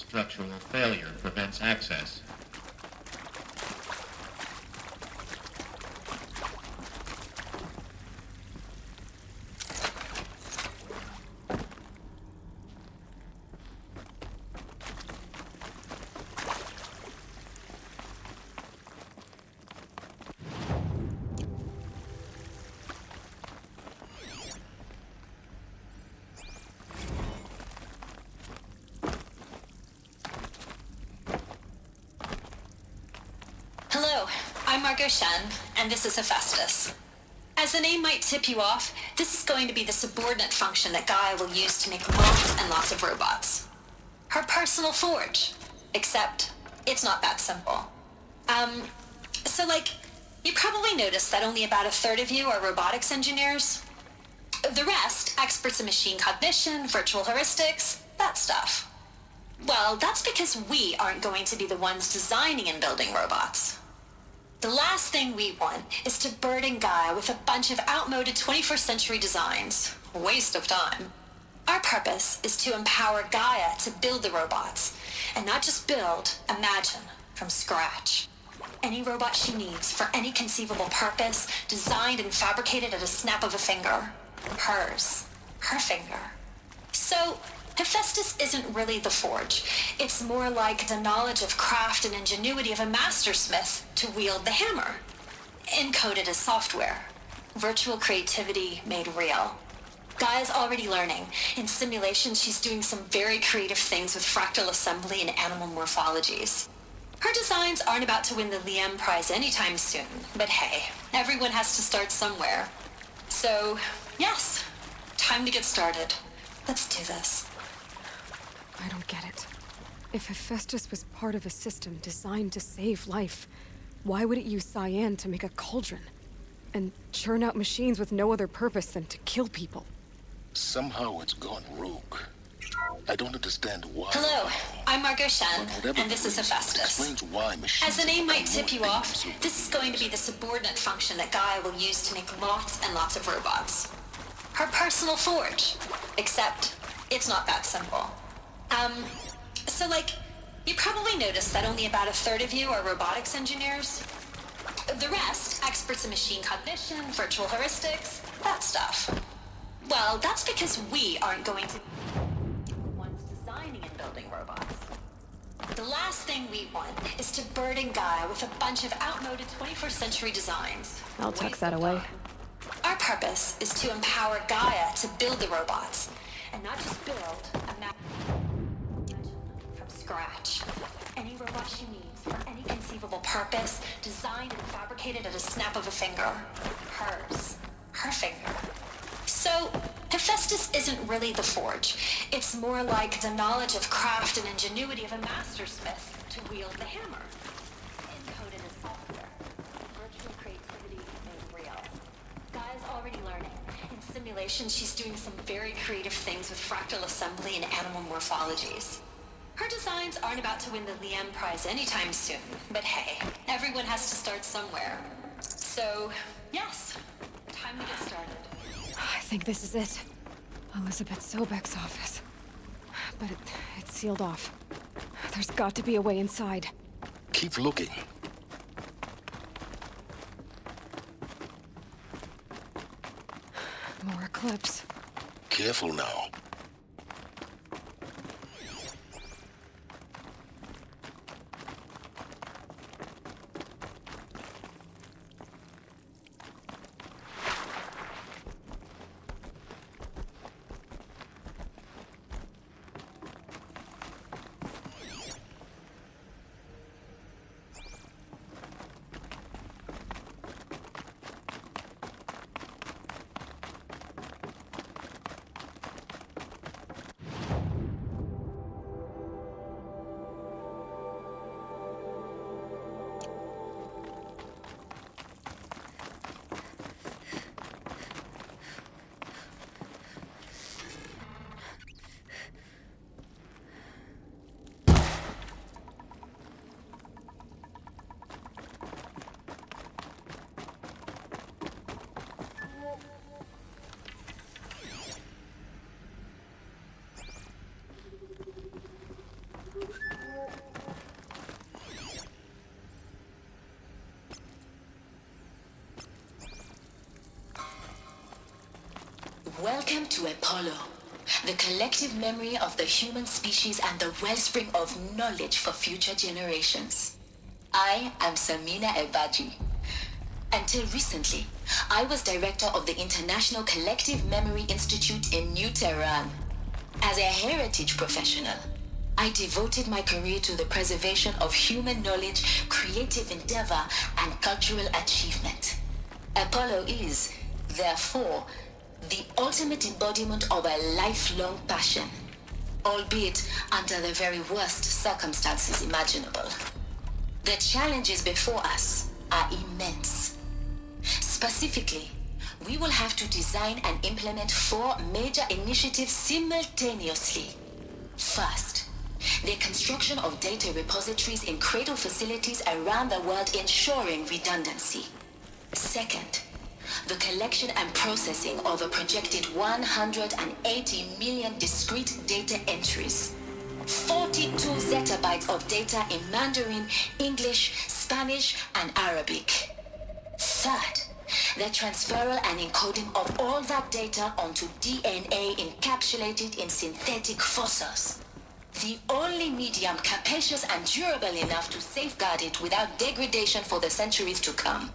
S13: Structural failure prevents access.
S14: Hello, I'm Margot Shen, and this is Hephaestus. As the name might tip you off, this is going to be the subordinate function that Gaia will use to make lots and lots of robots. Her personal forge. Except, it's not that simple. You probably noticed that only about a third of you are robotics engineers. The rest, experts in machine cognition, virtual heuristics, that stuff. Well, that's because we aren't going to be the ones designing and building robots. The last thing we want is to burden Gaia with a bunch of outmoded 21st century designs. A waste of time. Our purpose is to empower Gaia to build the robots, and not just build, imagine, from scratch. Any robot she needs for any conceivable purpose, designed and fabricated at a snap of a finger. Hers. Her finger. So, Hephaestus isn't really the forge. It's more like the knowledge of craft and ingenuity of a mastersmith to wield the hammer. Encoded as software. Virtual creativity made real. Gaia's already learning. In simulation, she's doing some very creative things with fractal assembly and animal morphologies. Her designs aren't about to win the Liam Prize anytime soon, but hey, everyone has to start somewhere. So, yes, time to get started. Let's do this.
S1: I don't get it. If Hephaestus was part of a system designed to save life, why would it use cyan to make a cauldron? And churn out machines with no other purpose than to kill people?
S3: Somehow it's gone rogue. I don't understand why.
S14: Hello, I'm Margot Shen, and this is Hephaestus.
S3: Explains why machines.
S14: As the name might tip you off, this is going to be the subordinate function that Gaia will use to make lots and lots of robots. Her personal forge. Except, it's not that simple. You probably noticed that only about a third of you are robotics engineers. The rest, experts in machine cognition, virtual heuristics, that stuff. Well, that's because we aren't going to be the ones designing and building robots. The last thing we want is to burden Gaia with a bunch of outmoded 21st century designs.
S1: I'll tuck that away.
S14: Our purpose is to empower Gaia to build the robots, and not just build, imagine from scratch. Any robot she needs for any conceivable purpose, designed and fabricated at a snap of a finger. Hers. Her finger. So, Hephaestus isn't really the forge. It's more like the knowledge of craft and ingenuity of a mastersmith to wield the hammer. Encoded as software. Virtual creativity made real. Gaia's already learning. In simulation, she's doing some very creative things with fractal assembly and animal morphologies. Her designs aren't about to win the Liam Prize anytime soon, but hey, everyone has to start somewhere. So, yes, time to get started.
S1: I think this is it. Elizabeth Sobek's office. But it's sealed off. There's got to be a way inside.
S3: Keep looking.
S1: More Eclipse.
S3: Careful now.
S16: Welcome to Apollo, the collective memory of the human species and the wellspring of knowledge for future generations. I am Samina Ebaji. Until recently, I was director of the International Collective Memory Institute in New Tehran. As a heritage professional, I devoted my career to the preservation of human knowledge, creative endeavor, and cultural achievement. Apollo is, therefore, the ultimate embodiment of a lifelong passion, albeit under the very worst circumstances imaginable. The challenges before us are immense. Specifically, we will have to design and implement 4 major initiatives simultaneously. First, the construction of data repositories in cradle facilities around the world, ensuring redundancy. Second, the collection and processing of a projected 180 million discrete data entries. 42 zettabytes of data in Mandarin, English, Spanish, and Arabic. Third, the transferal and encoding of all that data onto DNA encapsulated in synthetic fossils. The only medium capacious and durable enough to safeguard it without degradation for the centuries to come.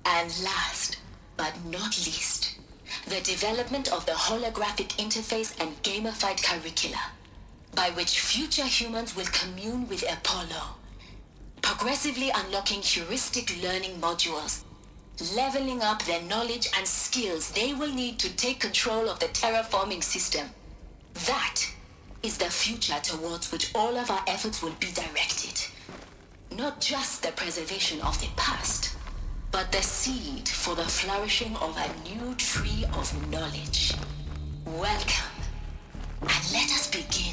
S16: And last, but not least, the development of the holographic interface and gamified curricula, by which future humans will commune with Apollo, progressively unlocking heuristic learning modules, leveling up their knowledge and skills they will need to take control of the terraforming system. That is the future towards which all of our efforts will be directed. Not just the preservation of the past, but the seed for the flourishing of a new tree of knowledge. Welcome, and let us begin.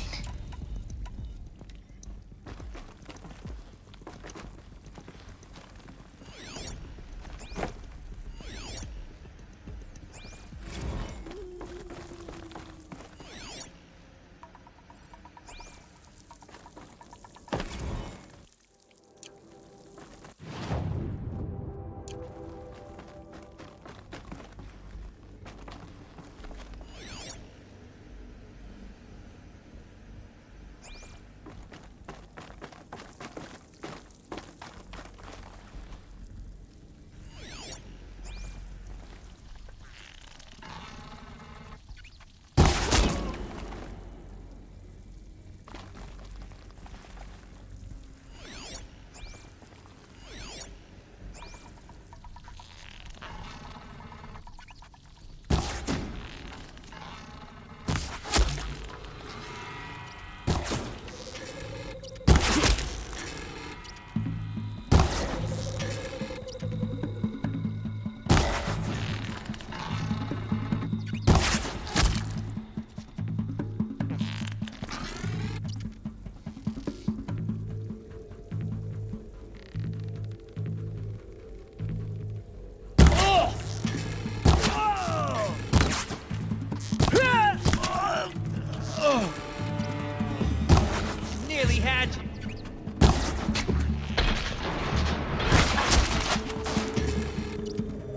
S5: Nearly had you.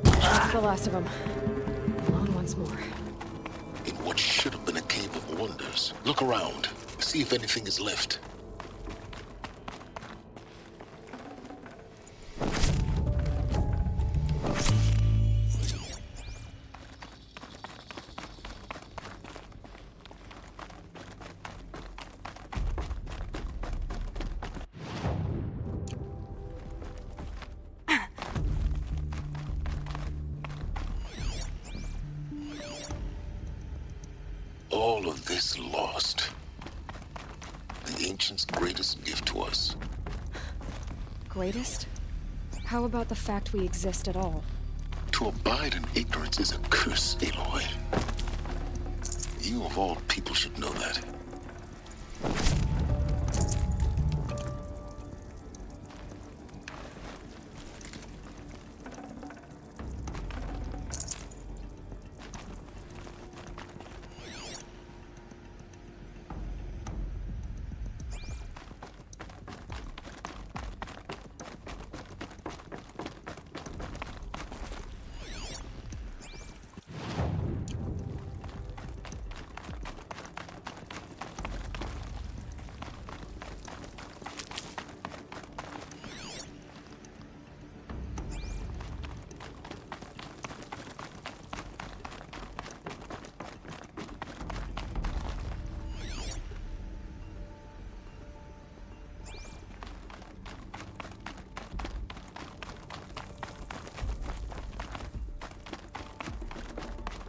S1: That's the last of them. Alone once more.
S3: In what should have been a cave of wonders. Look around. See if anything is left. All of this lost. The ancients' greatest gift to us.
S1: Greatest? How about the fact we exist at all?
S3: To abide in ignorance is a curse, Aloy. You of all people should know that.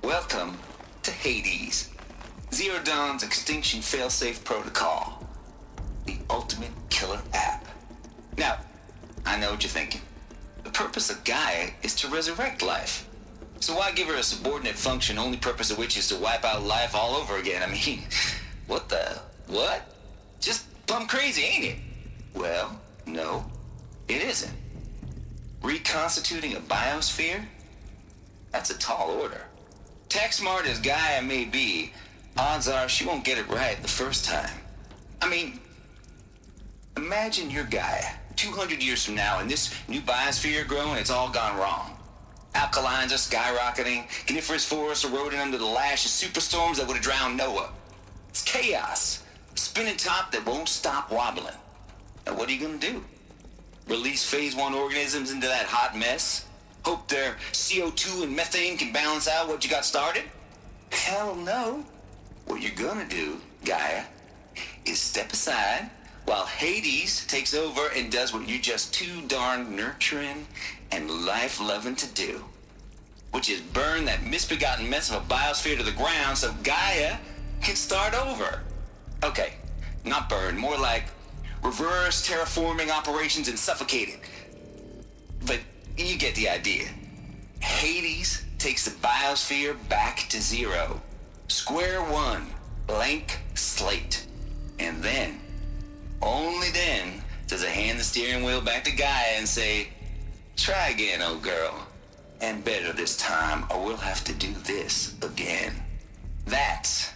S7: Welcome to Hades, Zero Dawn's extinction failsafe protocol, the ultimate killer app. Now, I know what you're thinking. The purpose of Gaia is to resurrect life. So why give her a subordinate function, only purpose of which is to wipe out life all over again? I mean, what? Just plumb crazy, ain't it? Well, no, it isn't. Reconstituting a biosphere? That's a tall order. Tech smart as Gaia may be, odds are she won't get it right the first time. I mean, imagine you're Gaia, 200 years from now, and this new biosphere growing, it's all gone wrong. Alkalines are skyrocketing, coniferous forests eroding under the lash of superstorms that would have drowned Noah. It's chaos, a spinning top that won't stop wobbling. Now what are you gonna do? Release phase 1 organisms into that hot mess? Hope their CO2 and methane can balance out what you got started? Hell no. What you're gonna do, Gaia, is step aside while Hades takes over and does what you're just too darn nurturing and life-loving to do, which is burn that misbegotten mess of a biosphere to the ground so Gaia can start over. Okay, not burn, more like reverse terraforming operations and suffocating. But you get the idea. Hades takes the biosphere back to zero. Square one, blank slate. And then, only then, does it hand the steering wheel back to Gaia and say, try again, old girl. And better this time, or we'll have to do this again. That's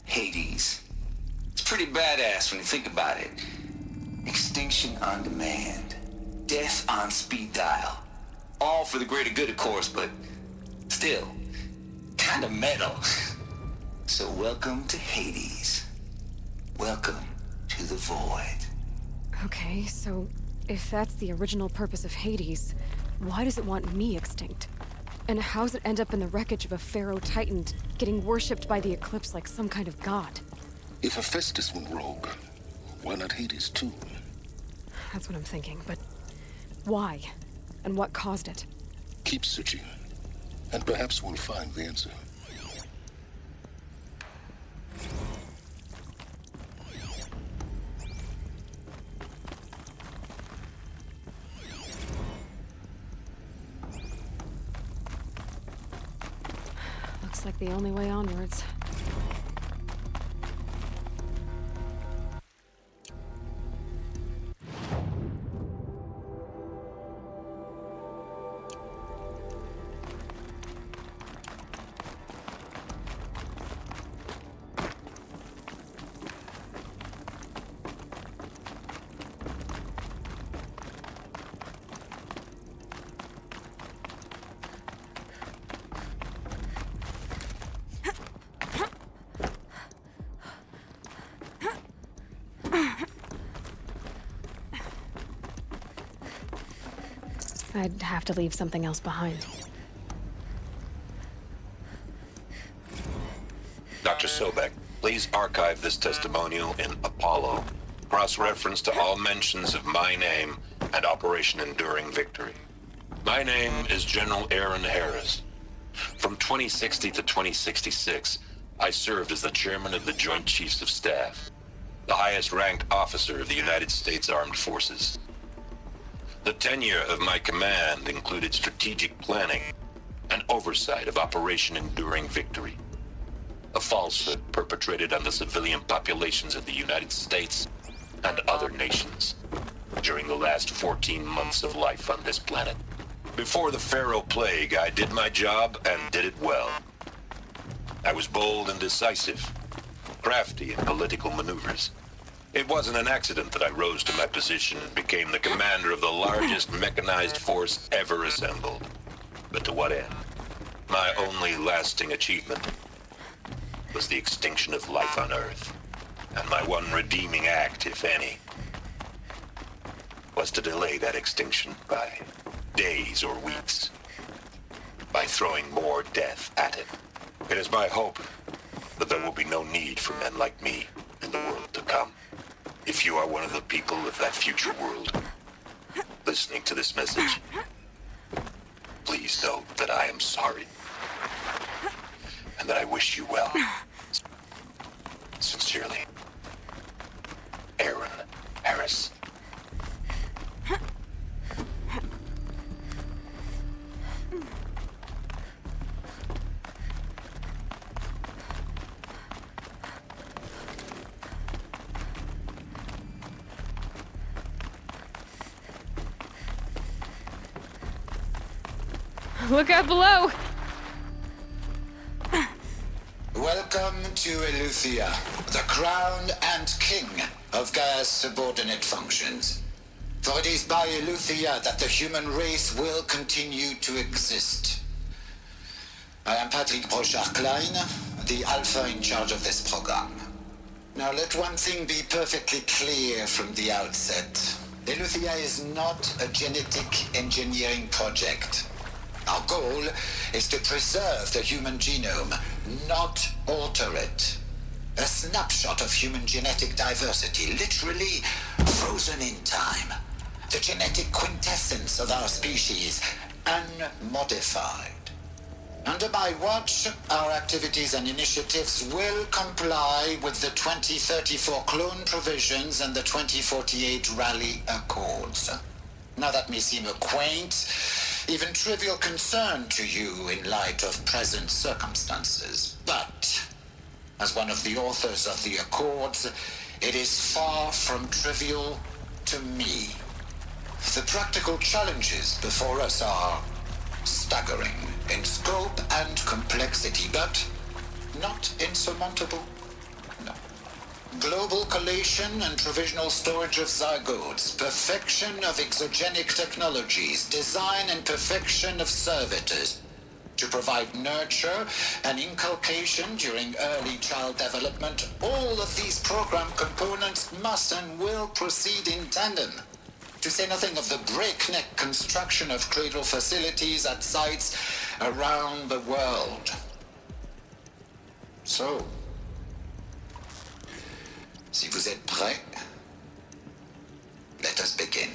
S7: Hades. It's pretty badass when you think about it. Extinction on demand. Death on speed dial. All for the greater good, of course, but still, kind of metal. So welcome to Hades. Welcome to the void.
S1: Okay, so if that's the original purpose of Hades, why does it want me extinct? And how's it end up in the wreckage of a pharaoh titan, getting worshipped by the Eclipse like some kind of god?
S3: If Hephaestus went rogue, why not Hades too?
S1: That's what I'm thinking, but why? And what caused it?
S3: Keep searching, and perhaps we'll find the answer.
S1: Looks like the only way onwards. I'd have to leave something else behind.
S15: Dr. Sobek, please archive this testimonial in Apollo. Cross-reference to all mentions of my name and Operation Enduring Victory. My name is General Aaron Harris. From 2060 to 2066, I served as the chairman of the Joint Chiefs of Staff, the highest-ranked officer of the United States Armed Forces. The tenure of my command included strategic planning and oversight of Operation Enduring Victory, a falsehood perpetrated on the civilian populations of the United States and other nations during the last 14 months of life on this planet. Before the Pharaoh Plague, I did my job and did it well. I was bold and decisive, crafty in political maneuvers. It wasn't an accident that I rose to my position and became the commander of the largest mechanized force ever assembled. But to what end? My only lasting achievement was the extinction of life on Earth. And my one redeeming act, if any, was to delay that extinction by days or weeks, by throwing more death at it. It is my hope that there will be no need for men like me in the world to come. If you are one of the people of that future world listening to this message, please know that I am sorry. that I wish you well. Sincerely, Aaron Harris.
S1: Look out below!
S9: Welcome to Eleuthia, the crown and king of Gaia's subordinate functions. For it is by Eleuthia that the human race will continue to exist. I am Patrick Brochard-Klein, the Alpha in charge of this program. Now let one thing be perfectly clear from the outset. Eleuthia is not a genetic engineering project. Our goal is to preserve the human genome, not alter it. A snapshot of human genetic diversity, literally frozen in time. The genetic quintessence of our species, unmodified. Under my watch, our activities and initiatives will comply with the 2034 clone provisions and the 2048 Rally Accords. Now that may seem a quaint, even trivial concern to you in light of present circumstances. But, as one of the authors of the Accords, it is far from trivial to me. The practical challenges before us are staggering in scope and complexity, but not insurmountable. No. Global collation and provisional storage of zygotes, perfection of exogenic technologies, design and perfection of servitors to provide nurture and inculcation during early child development. All of these program components must and will proceed in tandem. To say nothing of the breakneck construction of cradle facilities at sites around the world. So, si vous êtes prêts, let us begin.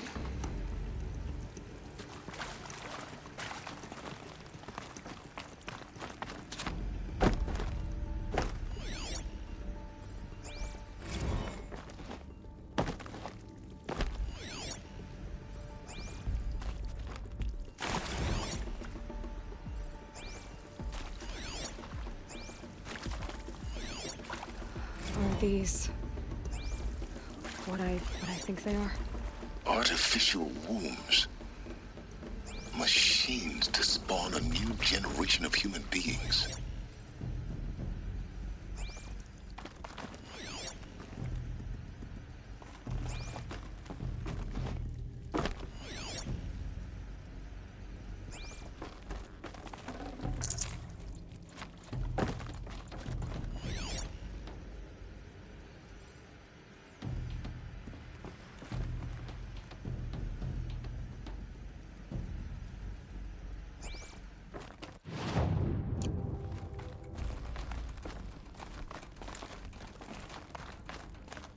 S1: Are these what I think they are?
S3: Artificial wombs. Machines to spawn a new generation of human beings.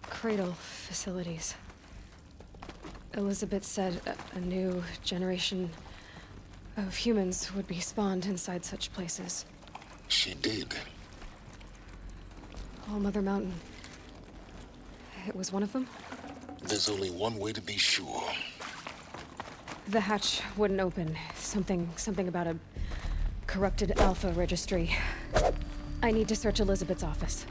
S1: Cradle facilities. Elizabeth said a new generation of humans would be spawned inside such places.
S3: She did.
S1: All Mother Mountain. It was one of them?
S3: There's only one way to be sure.
S1: The hatch wouldn't open. Something about a corrupted Alpha registry. I need to search Elizabeth's office.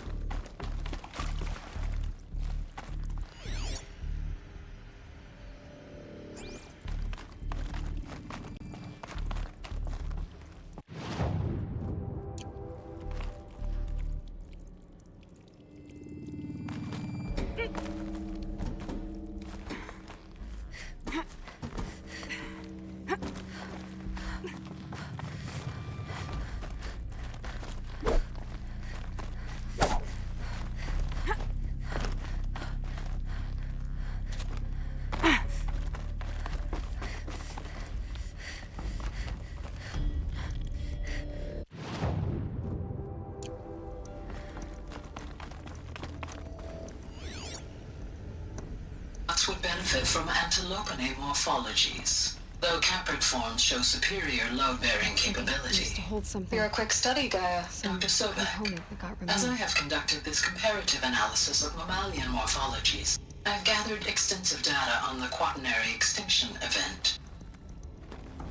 S16: Would benefit from antilopine morphologies. though caprid forms show superior load-bearing capability.
S1: Used to hold something.
S16: You're a quick study, Gaia,
S1: Some
S16: Dr. Sobek.
S1: component that got
S16: As I
S1: removed.
S16: have conducted this comparative analysis of mammalian morphologies, I've gathered extensive data on the quaternary extinction event.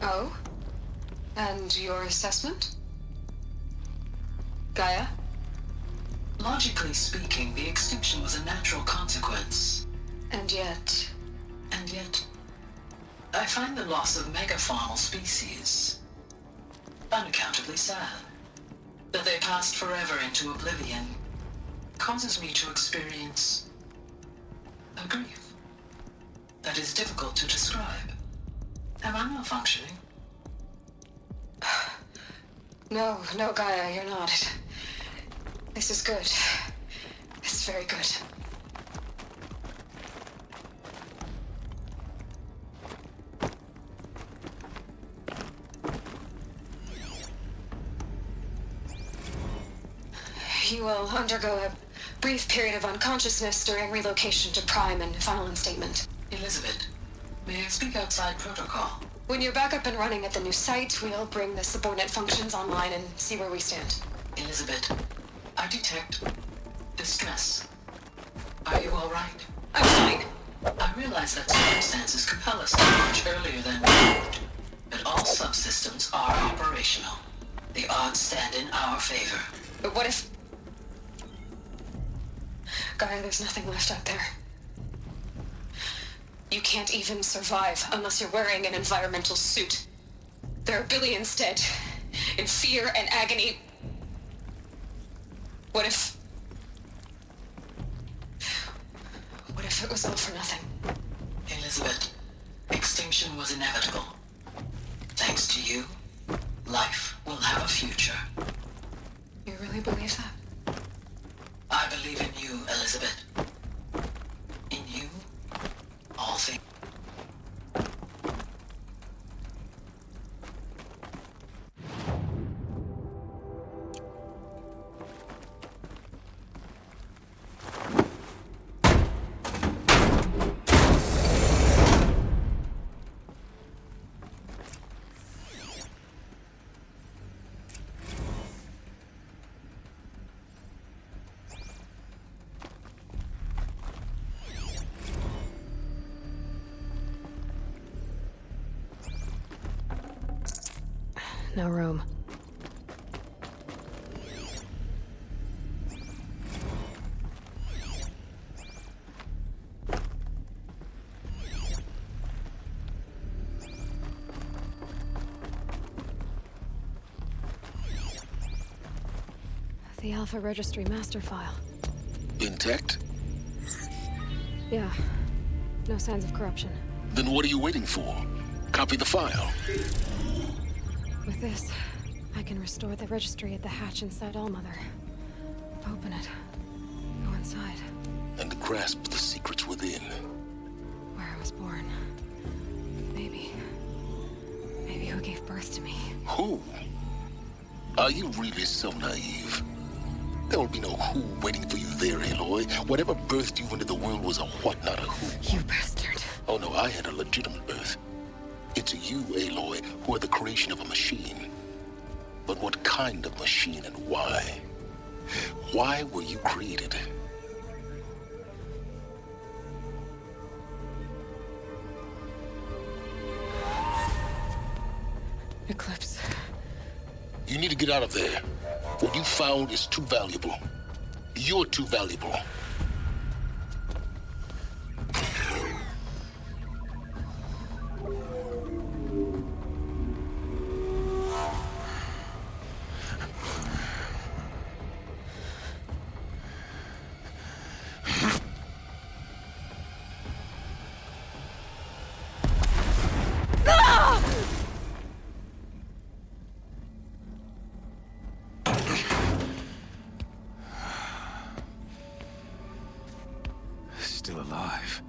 S1: Oh? And your assessment? Gaia?
S16: Logically speaking, the extinction was a natural consequence.
S1: And yet,
S16: I find the loss of megafaunal species unaccountably sad. That they passed forever into oblivion causes me to experience a grief that is difficult to describe. Am I malfunctioning?
S1: No, Gaia, you're not. This is good. This is very good. You will undergo a brief period of unconsciousness during relocation to Prime and final instatement.
S16: Elizabeth, may I speak outside protocol?
S1: When you're back up and running at the new site, we'll bring the subordinate functions online and see where we stand.
S16: Elizabeth, I detect distress. Are you all right?
S1: I'm fine.
S16: I realize that circumstances compel us to launch earlier than we hoped, but all subsystems are operational. The odds stand in our favor.
S1: But what if... Gaia, there's nothing left out there. You can't even survive unless you're wearing an environmental suit. There are billions dead, in fear and agony. What if it was all for nothing?
S16: Elizabeth, extinction was inevitable. Thanks to you, life will have a future.
S1: You really believe that?
S16: I believe in you, Elizabeth. In you, all things.
S1: No room. The Alpha Registry master file.
S3: Intact?
S1: Yeah. No signs of corruption.
S3: Then what are you waiting for? Copy the file.
S1: With this, I can restore the registry at the hatch inside Allmother. Open it. Go inside.
S3: And grasp the secrets within.
S1: Where I was born. Maybe who gave birth to me.
S3: Who? Are you really so naive? There will be no who waiting for you there, Aloy. Whatever birthed you into the world was a what, not a who.
S1: You bastard.
S3: Oh no, I had a legitimate birth. It's you, Aloy, who are the creation of a machine. But what kind of machine and why? Why were you created?
S1: Eclipse.
S3: You need to get out of there. What you found is too valuable. You're too valuable.
S12: Still alive.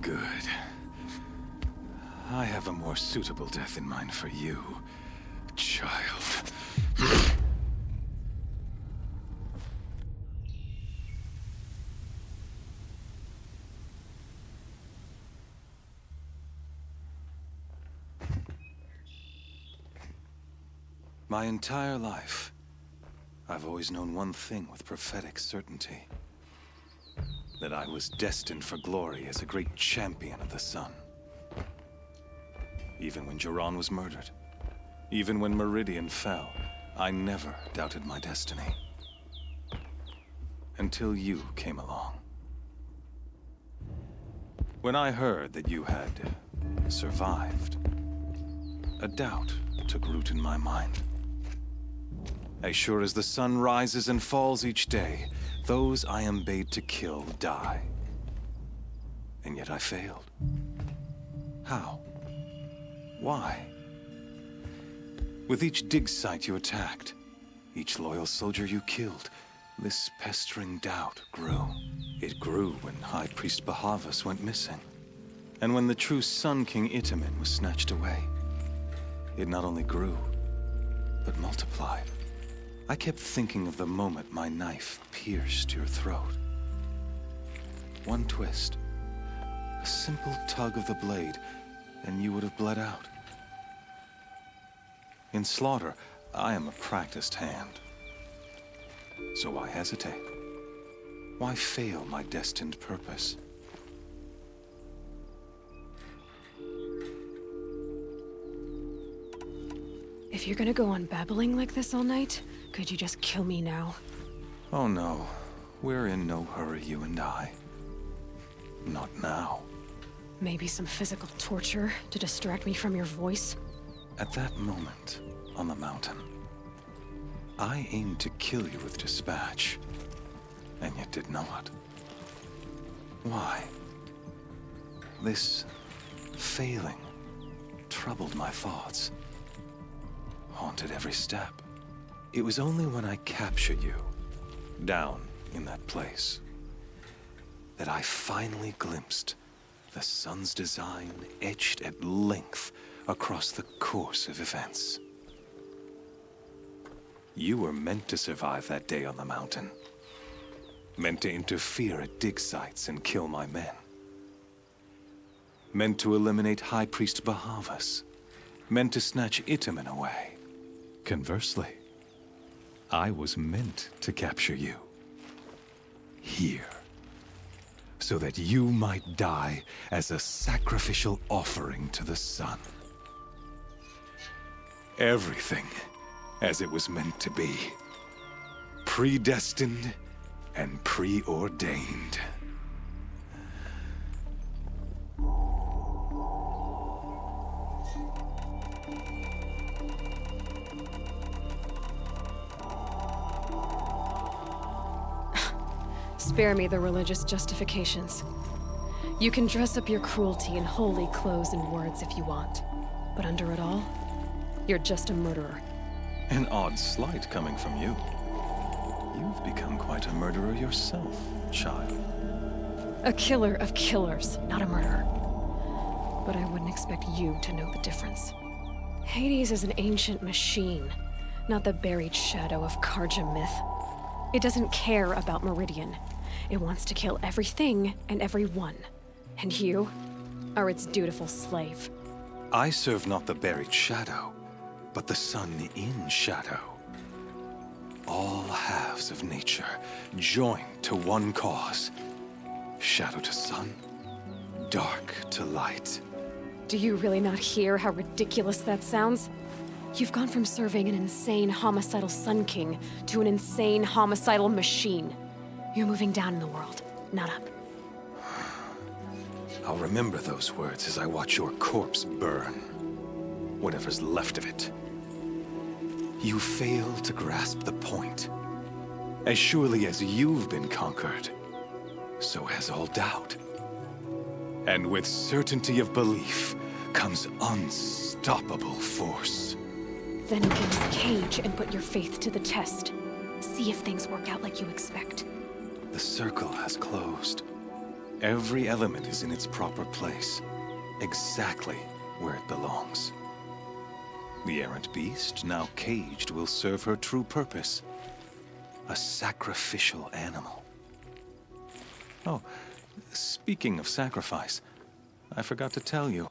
S12: Good. I have a more suitable death in mind for you, child.
S4: My entire life, I've always known one thing with prophetic certainty. That I was destined for glory as a great champion of the sun. Even when Jiran was murdered, even when Meridian fell, I never doubted my destiny. Until you came along. When I heard that you had survived, a doubt took root in my mind. As sure as the sun rises and falls each day, those I am bade to kill die. And yet I failed. How? Why? With each dig site you attacked, each loyal soldier you killed, this pestering doubt grew. It grew when High Priest Bahavas went missing. And when the true Sun King Itamen was snatched away. It not only grew, but multiplied. I kept thinking of the moment my knife pierced your throat. One twist, a simple tug of the blade, and you would have bled out. In slaughter, I am a practiced hand. So why hesitate? Why fail my destined purpose?
S1: If you're gonna go on babbling like this all night, could you just kill me now?
S4: Oh no, we're in no hurry, you and I. Not now.
S1: Maybe some physical torture to distract me from your voice?
S4: At that moment, on the mountain, I aimed to kill you with dispatch, and yet did not. Why? This failing troubled my thoughts, haunted every step. It was only when I captured you, down in that place, that I finally glimpsed the sun's design etched at length across the course of events. You were meant to survive that day on the mountain. Meant to interfere at dig sites and kill my men. Meant to eliminate High Priest Bahavas. Meant to snatch Itamen away. Conversely, I was meant to capture you. Here. So that you might die as a sacrificial offering to the sun. Everything as it was meant to be. Predestined and preordained.
S1: Spare me the religious justifications. You can dress up your cruelty in holy clothes and words if you want. But under it all, you're just a murderer.
S4: An odd slight coming from you. You've become quite a murderer yourself, child.
S1: A killer of killers, not a murderer. But I wouldn't expect you to know the difference. Hades is an ancient machine, not the buried shadow of Karja myth. It doesn't care about Meridian. It wants to kill everything and everyone. And you are its dutiful slave.
S4: I serve not the buried shadow, but the sun in shadow. All halves of nature joined to one cause. Shadow to sun, dark to light.
S1: Do you really not hear how ridiculous that sounds? You've gone from serving an insane homicidal Sun King to an insane homicidal machine. You're moving down in the world, not up.
S4: I'll remember those words as I watch your corpse burn. Whatever's left of it. You fail to grasp the point. As surely as you've been conquered, so has all doubt. And with certainty of belief comes unstoppable force.
S1: Then get this cage and put your faith to the test. See if things work out like you expect.
S4: The circle has closed. Every element is in its proper place, exactly where it belongs. The errant beast, now caged, will serve her true purpose. A sacrificial animal. Oh, speaking of sacrifice, I forgot to tell you.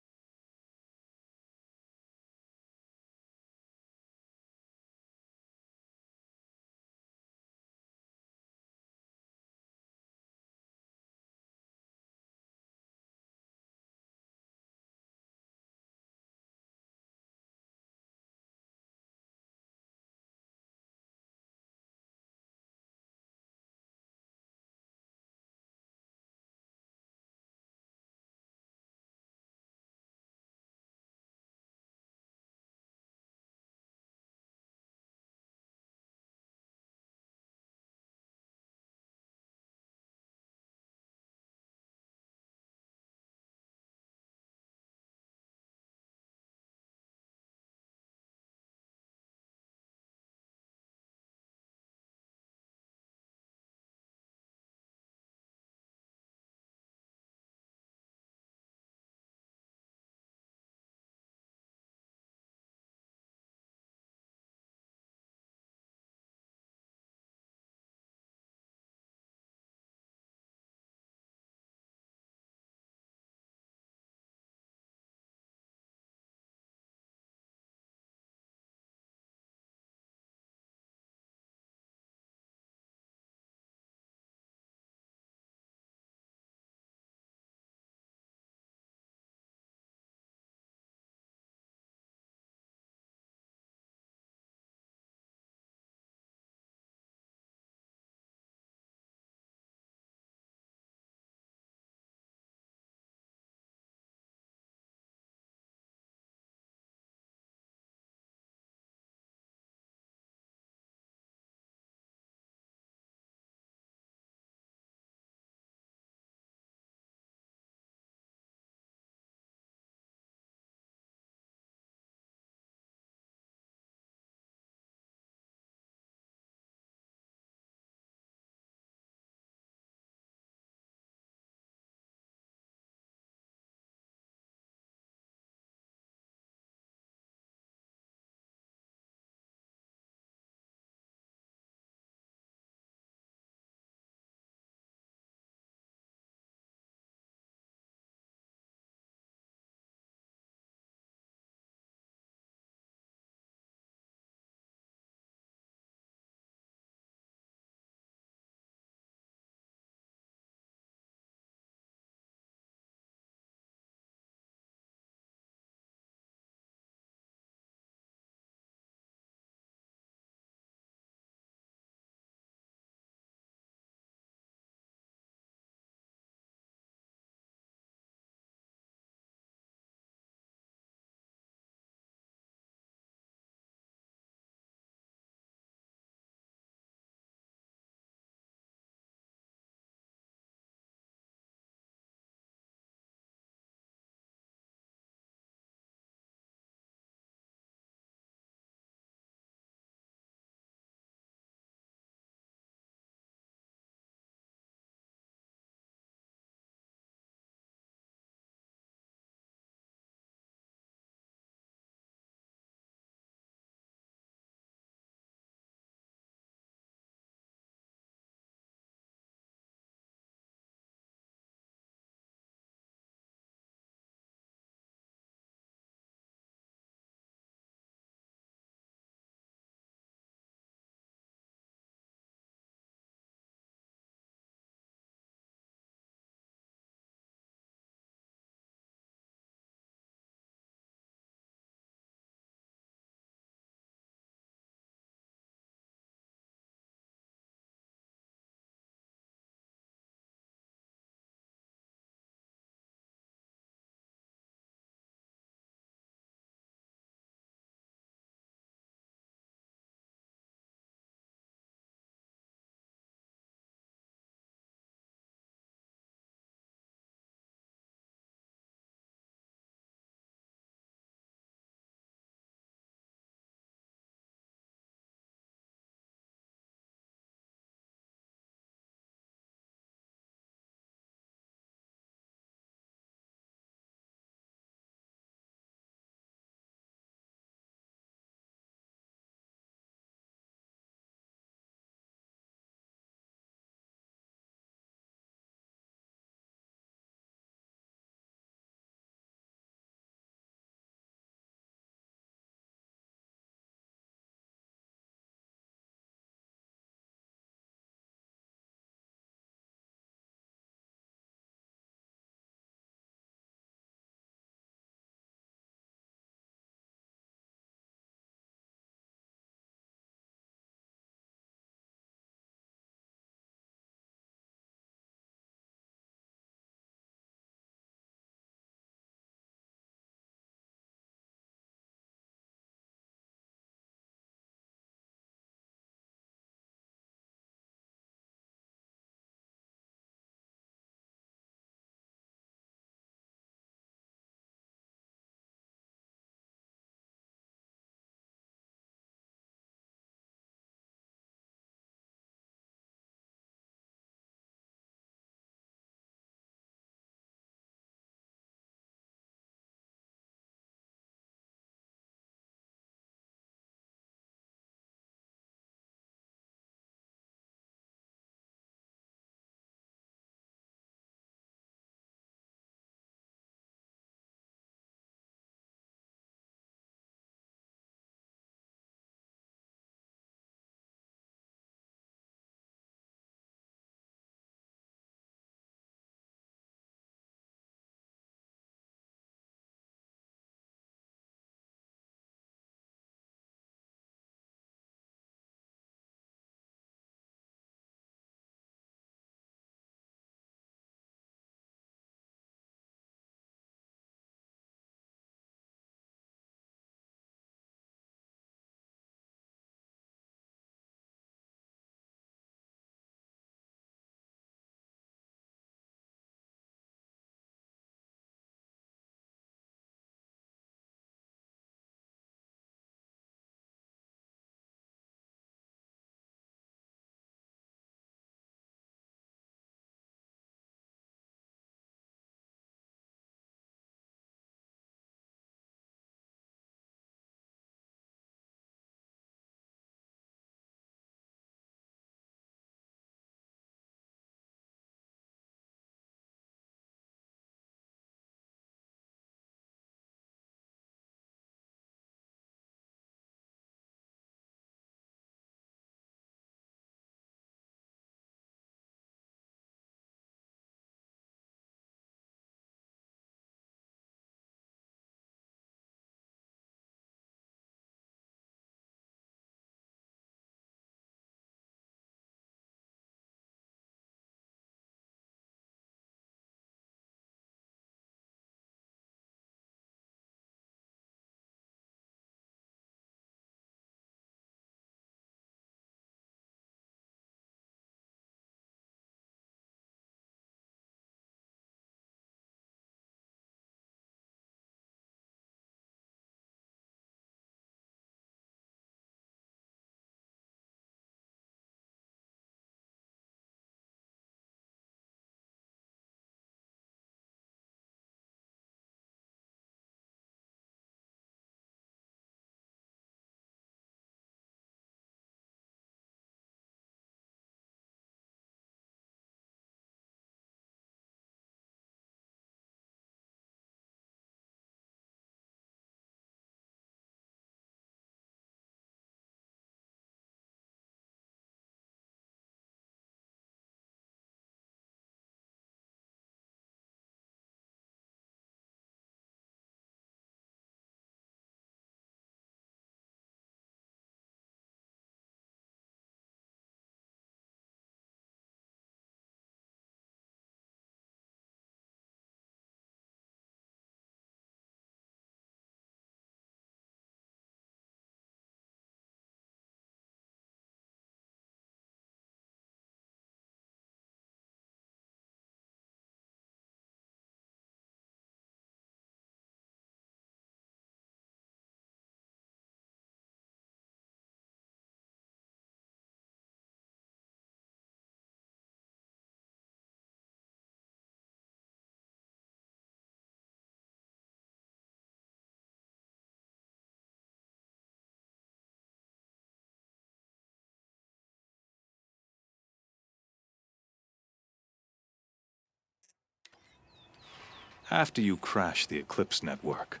S4: After you crashed the Eclipse network,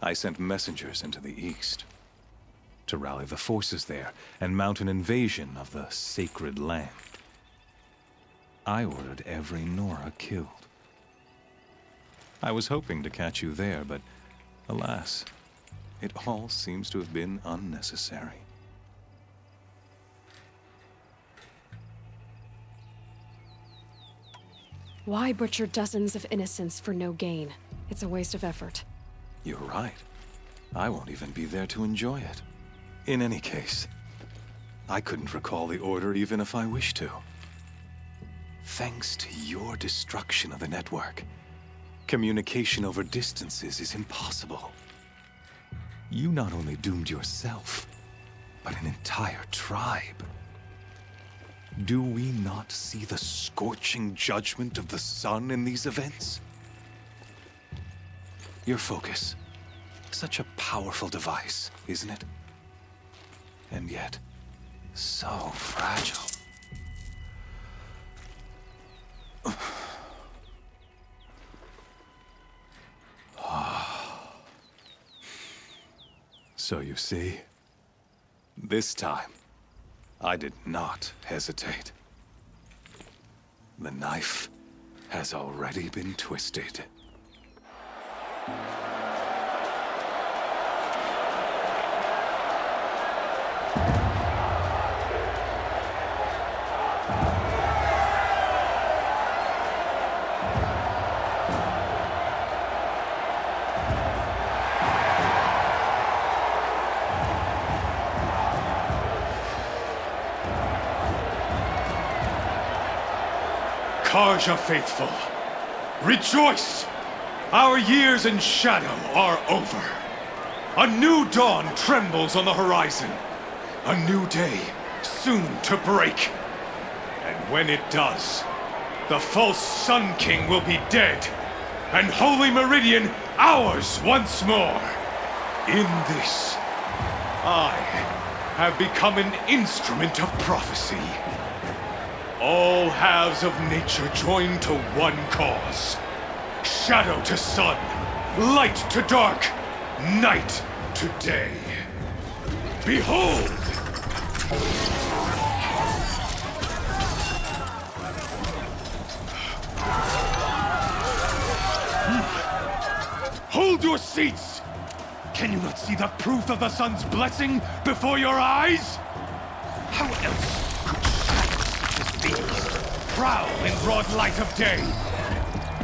S4: I sent messengers into the east to rally the forces there and mount an invasion of the sacred land. I ordered every Nora killed. I was hoping to catch you there, but alas, it all seems to have been unnecessary.
S1: Why butcher dozens of innocents for no gain? It's a waste of effort.
S4: You're right. I won't even be there to enjoy it. In any case, I couldn't recall the order even if I wished to. Thanks to your destruction of the network, communication over distances is impossible. You not only doomed yourself, but an entire tribe. Do we not see the scorching judgment of the sun in these events? Your focus. Such a powerful device, isn't it? And yet, so fragile. So you see, this time, I did not hesitate. The knife has already been twisted.
S10: Karja faithful, rejoice! Our years in shadow are over. A new dawn trembles on the horizon. A new day soon to break. And when it does, the false Sun King will be dead, and Holy Meridian ours once more. In this, I have become an instrument of prophecy. All halves of nature join to one cause. Shadow to sun, light to dark, night to day. Behold! Hold your seats! Can you not see the proof of the sun's blessing before your eyes? How else prowl in broad light of day?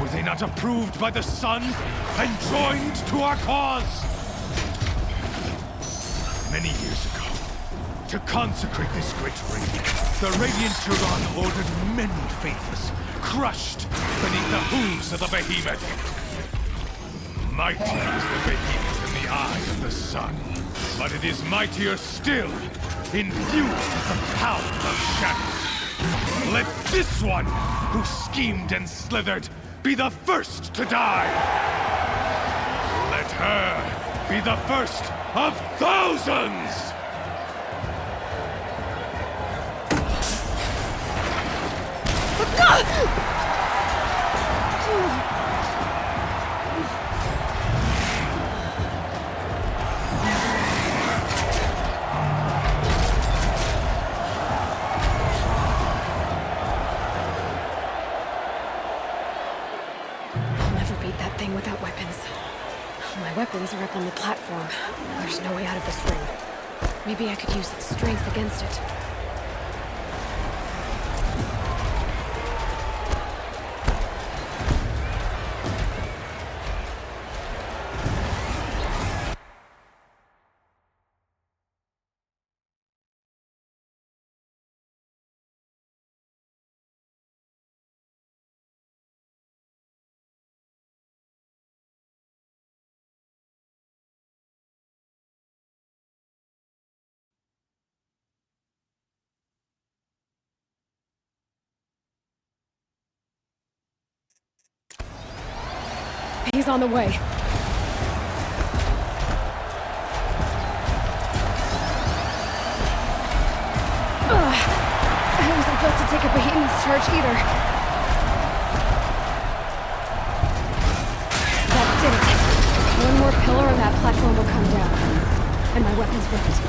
S10: Were they not approved by the sun and joined to our cause? Many years ago, to consecrate this great ring, the Radiant Turan ordered many faithless, crushed beneath the hooves of the behemoth. Mighty is the behemoth in the eye of the sun, but it is mightier still, infused with the power of shadow. Let this one, who schemed and slithered, be the first to die! Let her be the first of thousands!
S1: Without weapons. My weapons are up on the platform. There's no way out of this ring. Maybe I could use its strength against it. He's on the way. I wasn't built to take a behemoth's charge either. platform will come down, and my weapon's ripped.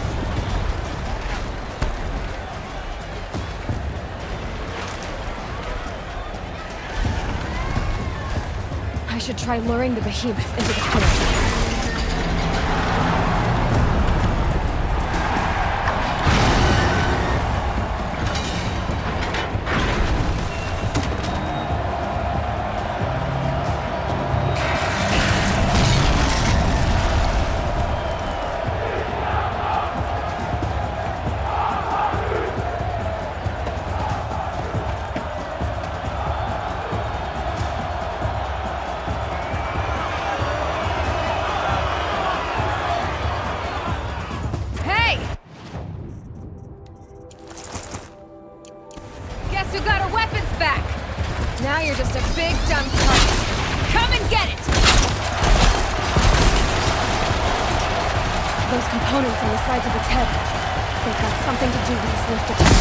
S1: I should try luring the behemoth into the pillar. Now you're just a big dumb cunt. Come and get it! Those components on the sides of its head, they've got something to do with this lift attack.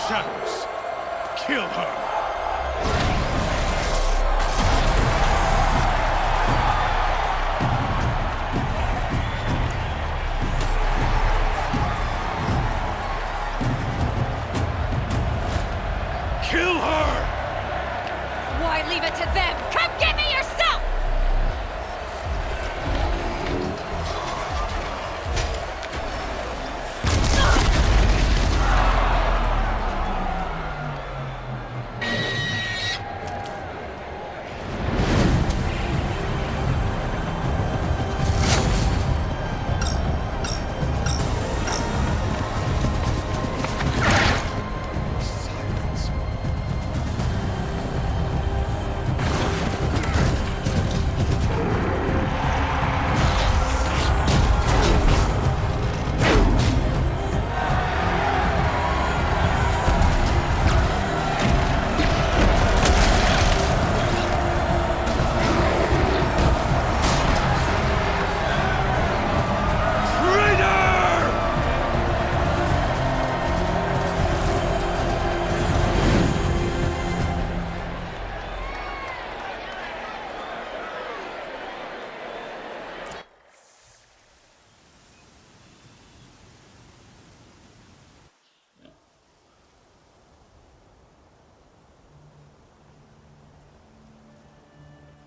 S10: Shadows, kill her! Kill her!
S1: Why leave it to them? Come get me yourself!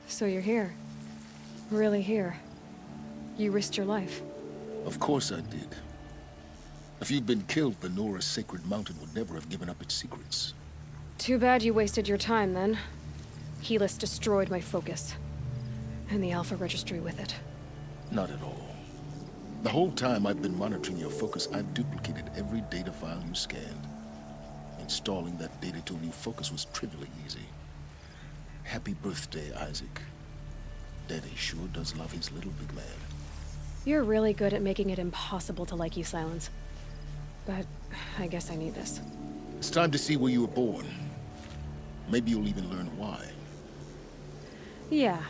S1: So you're here. Really here. You risked your life.
S3: Of course I did. If you'd been killed, the Nora's sacred mountain would never have given up its secrets.
S1: Too bad you wasted your time, then. Helis destroyed my focus. And the Alpha Registry with it.
S3: Not at all. The whole time I've been monitoring your focus, I've duplicated every data file you scanned. Installing that data to a new focus was trivially easy. Happy birthday, Isaac. Daddy sure does love his little big man.
S1: You're really good at making it impossible to like you, Silence. But I guess I need this.
S3: It's time to see where you were born. Maybe you'll even learn why.
S1: Yeah.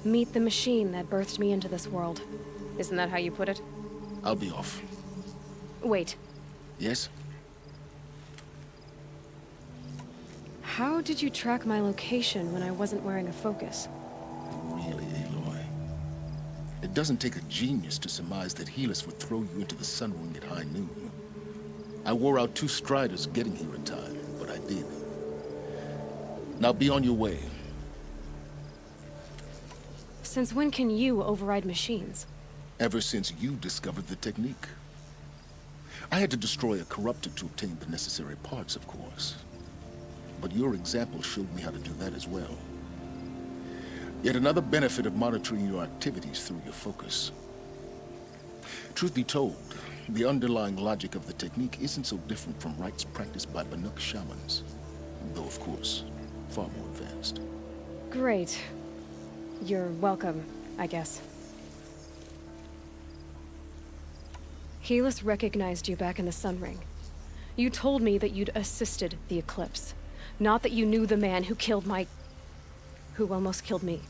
S1: Meet the machine that birthed me into this world. Isn't that how you put it?
S3: I'll be off.
S1: Wait.
S3: Yes?
S1: How did you track my location when I wasn't wearing a focus?
S3: Really, Aloy? It doesn't take a genius to surmise that Helis would throw you into the sun ring at high noon. I wore out 2 striders getting here in time, but I did. Now be on your way.
S1: Since when can you override machines?
S3: Ever since you discovered the technique. I had to destroy a corruptor to obtain the necessary parts, of course. But your example showed me how to do that as well. Yet another benefit of monitoring your activities through your focus. Truth be told, the underlying logic of the technique isn't so different from rites practiced by Banuk shamans. Though, of course, far more advanced.
S1: Great. You're welcome, I guess. Helis recognized you back in the Sun Ring. You told me that you'd assisted the Eclipse. Not that you knew the man who killed who almost killed me.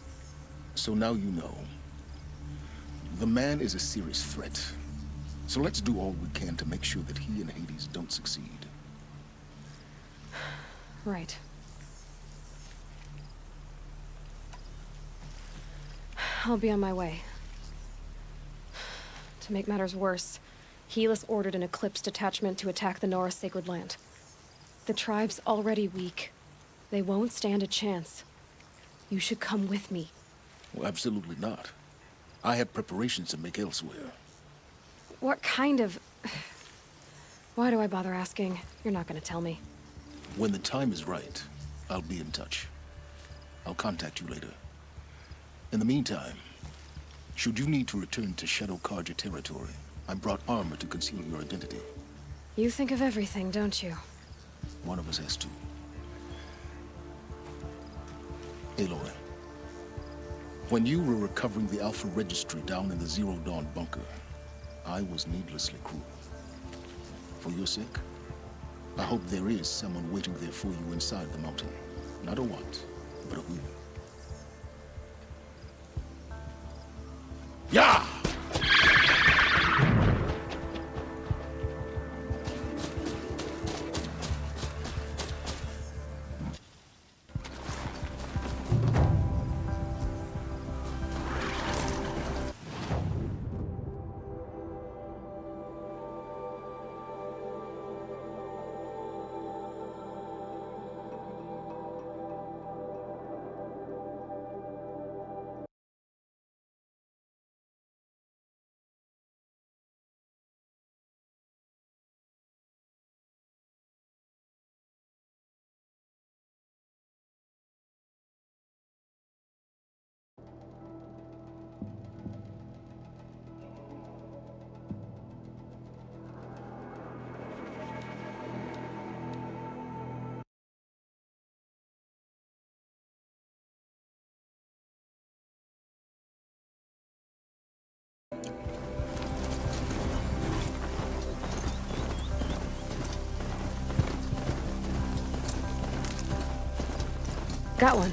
S3: So now you know. The man is a serious threat. So let's do all we can to make sure that he and Hades don't succeed.
S1: Right. I'll be on my way. To make matters worse, Helis ordered an Eclipse detachment to attack the Nora Sacred Land. The tribe's already weak. They won't stand a chance. You should come with me.
S3: Well, absolutely not. I have preparations to make elsewhere.
S1: What kind of... Why do I bother asking? You're not gonna tell me.
S3: When the time is right, I'll be in touch. I'll contact you later. In the meantime, should you need to return to Shadow Karja territory, I brought armor to conceal your identity.
S1: You think of everything, don't you?
S3: One of us has to. Aloy, when you were recovering the Alpha Registry down in the Zero Dawn bunker, I was needlessly cruel. For your sake, I hope there is someone waiting there for you inside the mountain. Not a want, but a will. Yeah!
S1: Got one.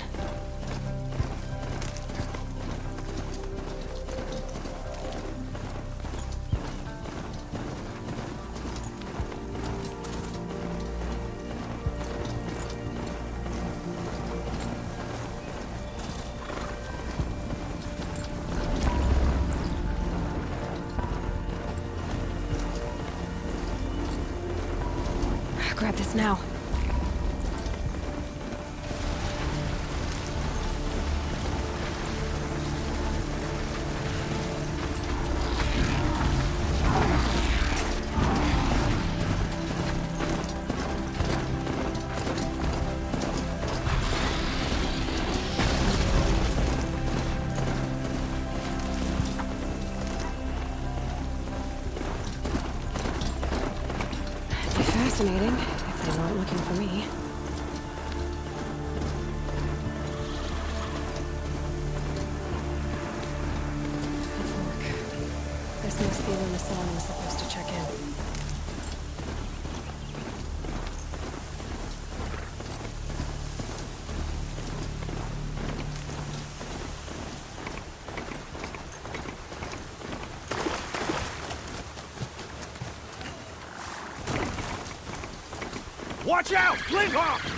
S1: Grab this now. Fascinating, if they weren't looking for me. Look. This must be when the sun was supposed to check in.
S10: Watch out! Blink off!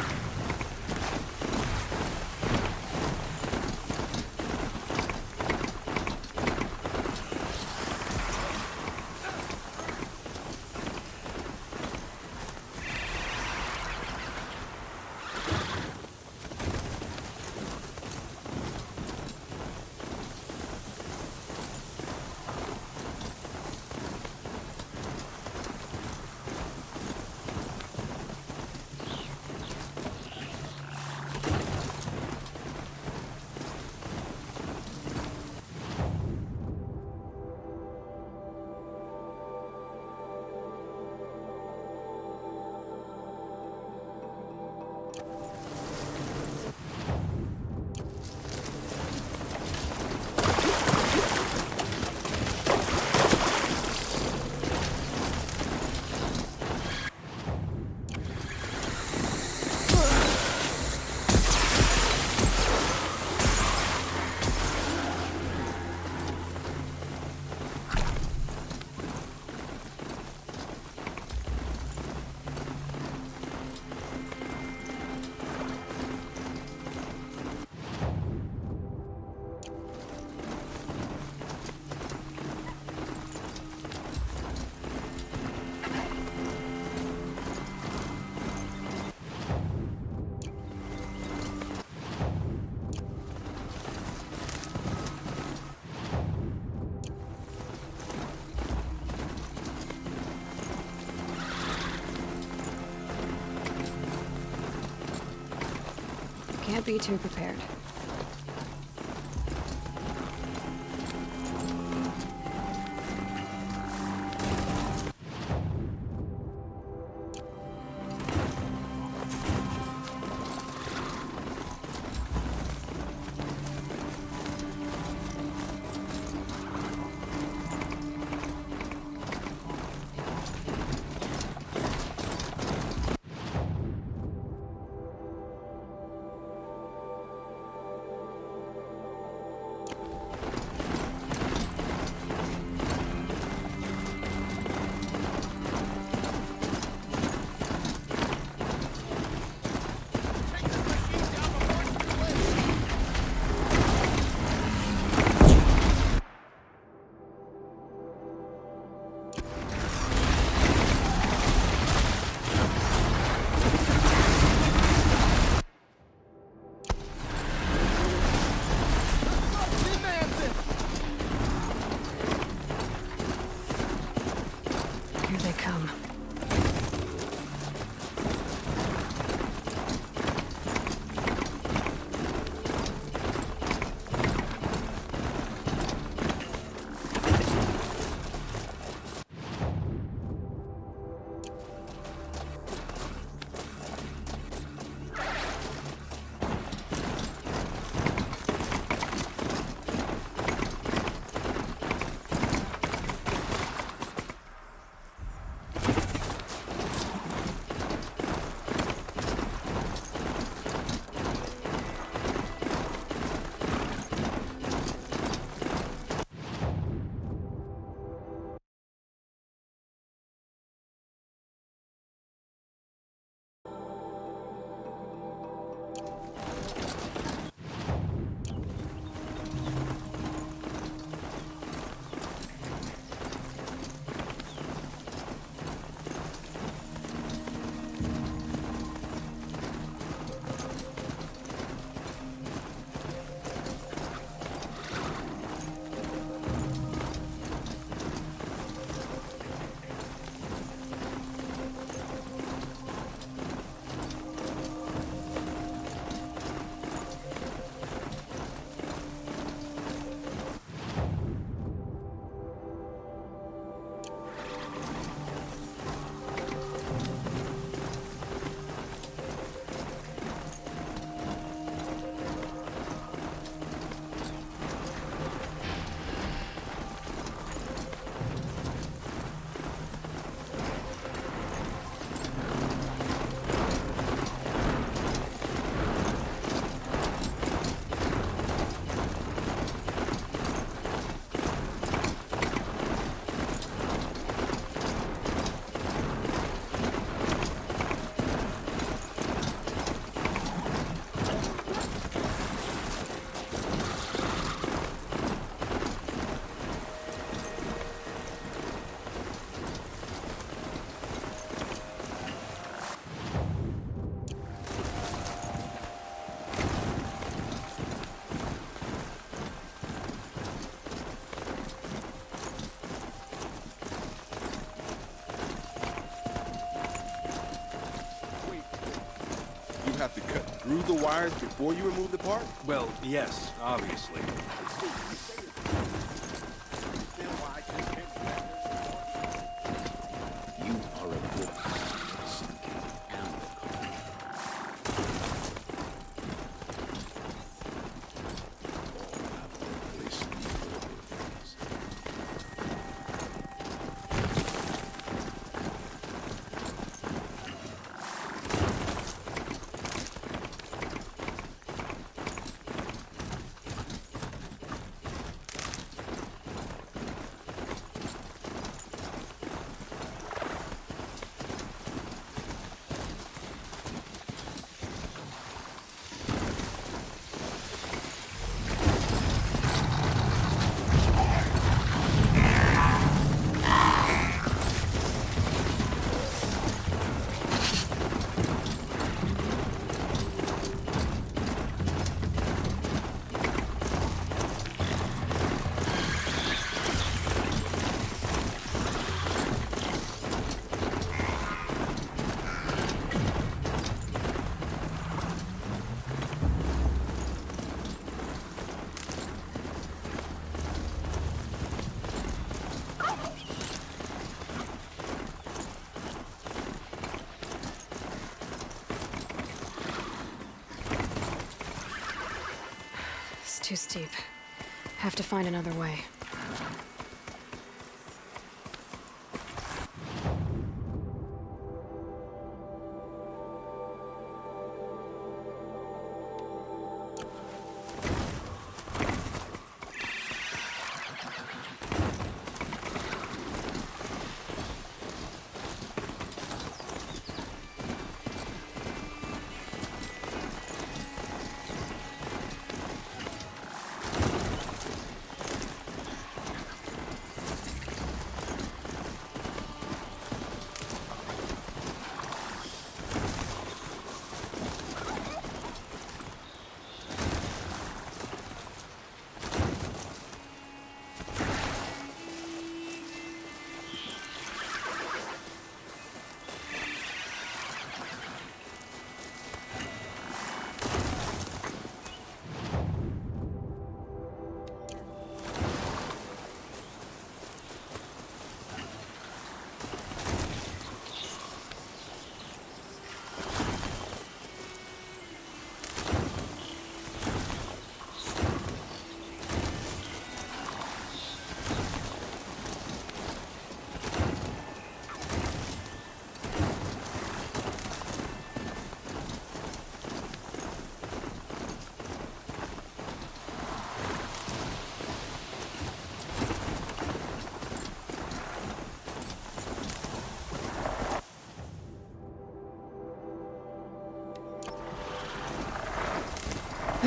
S1: Can't be too prepared. Here they come.
S6: Have to cut through the wires before you remove the part?
S4: Well, yes, obviously.
S12: You are a good sinking amber.
S1: Too steep. Have to find another way.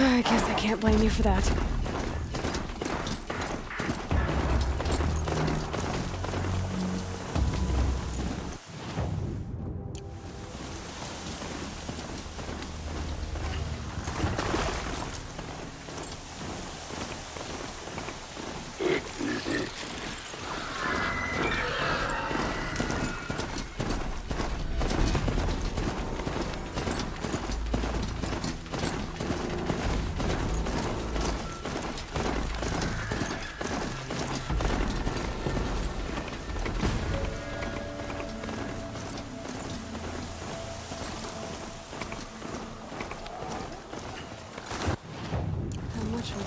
S1: I guess I can't blame you for that.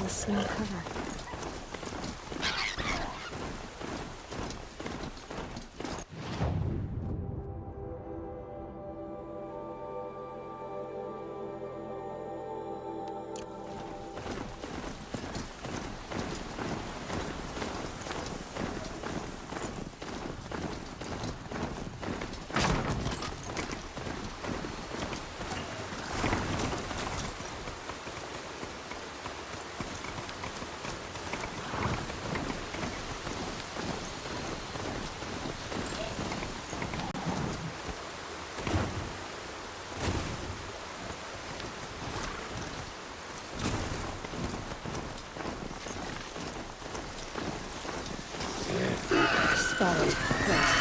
S1: Snow cover. Spotted. Right.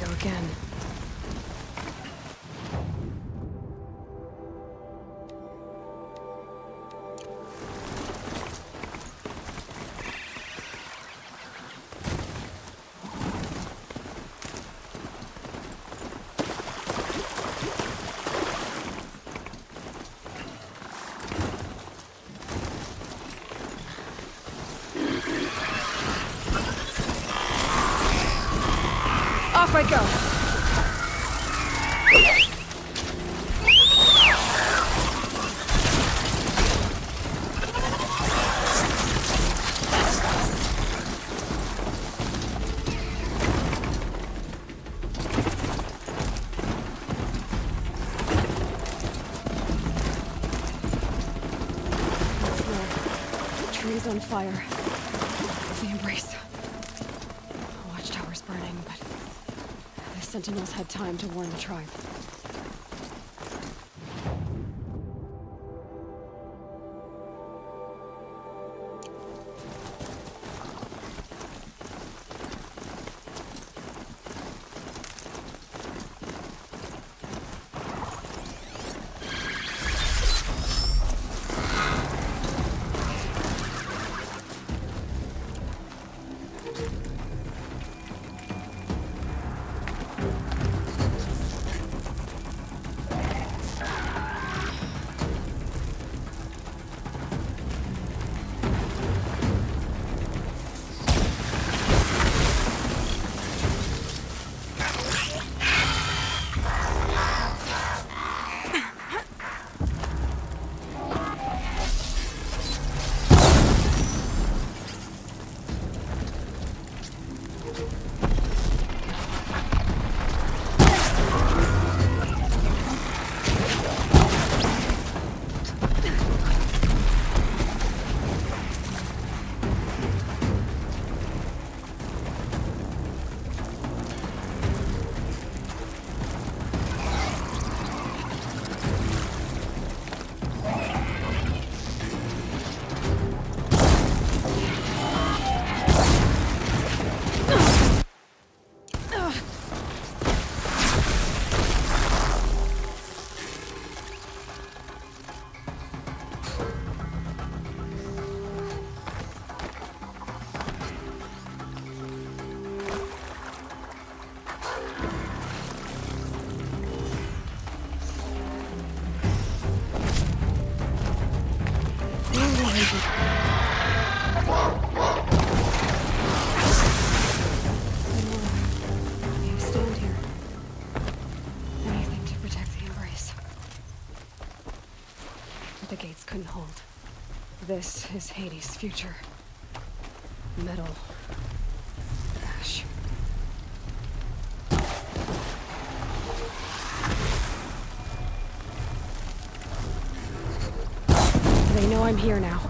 S1: Again. Off I go. on fire. The Embrace. The watchtower's burning, but the Sentinels had time to warn the tribe. Stand here. Anything to protect the Embrace. But the gates couldn't hold. This is Hades' future. Metal. Ash. They know I'm here now.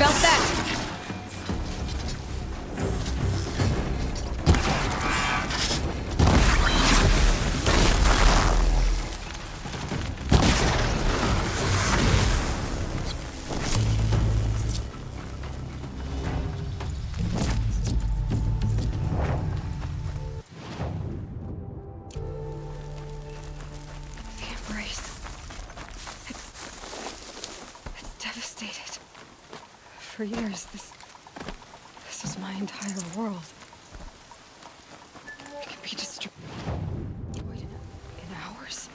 S1: Felt that! The Embrace. It's devastated. For years, this was my entire world. It can be destroyed in hours.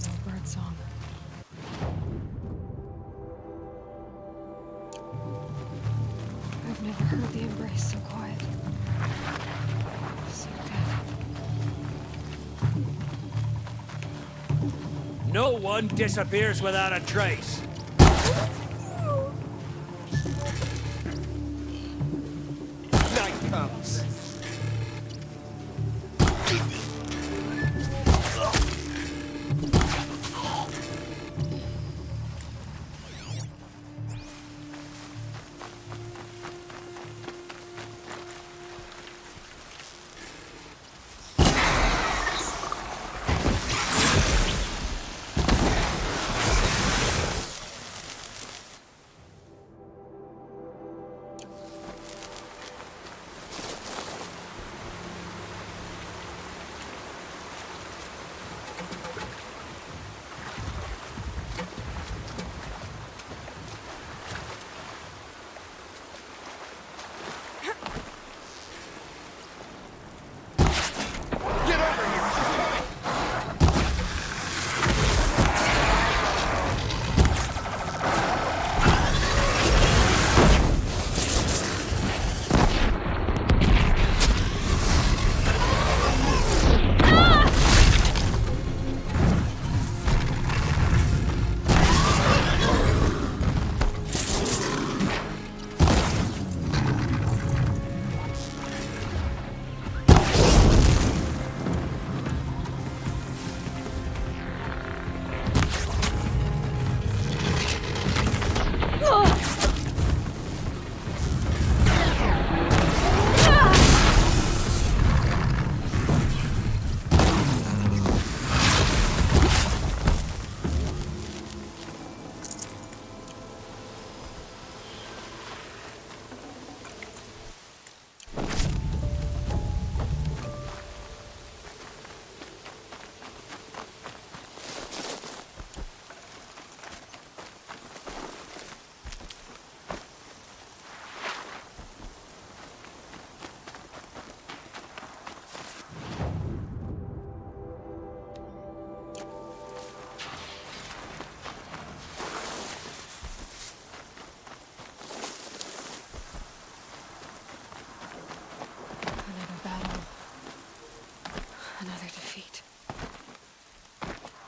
S1: No birdsong. I've never heard the Embrace so quiet. So dead.
S2: No one disappears without a trace.
S6: Night comes.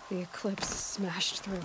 S1: The eclipse smashed through.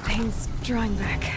S1: Pain's drawing back.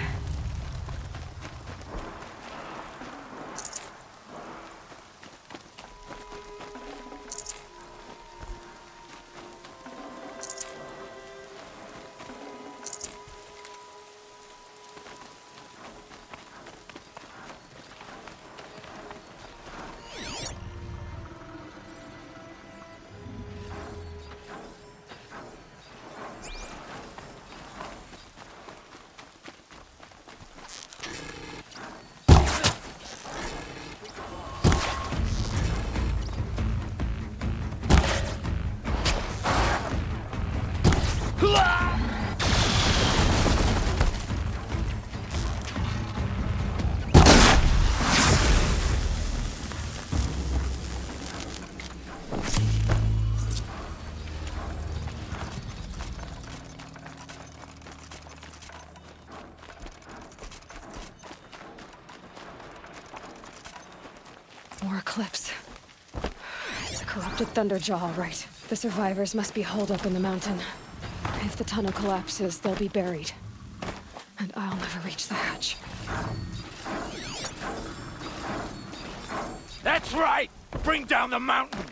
S1: More eclipse. It's a corrupted Thunderjaw, all right. The survivors must be holed up in the mountain. If the tunnel collapses, they'll be buried. And I'll never reach the hatch.
S12: That's right! Bring down the mountain!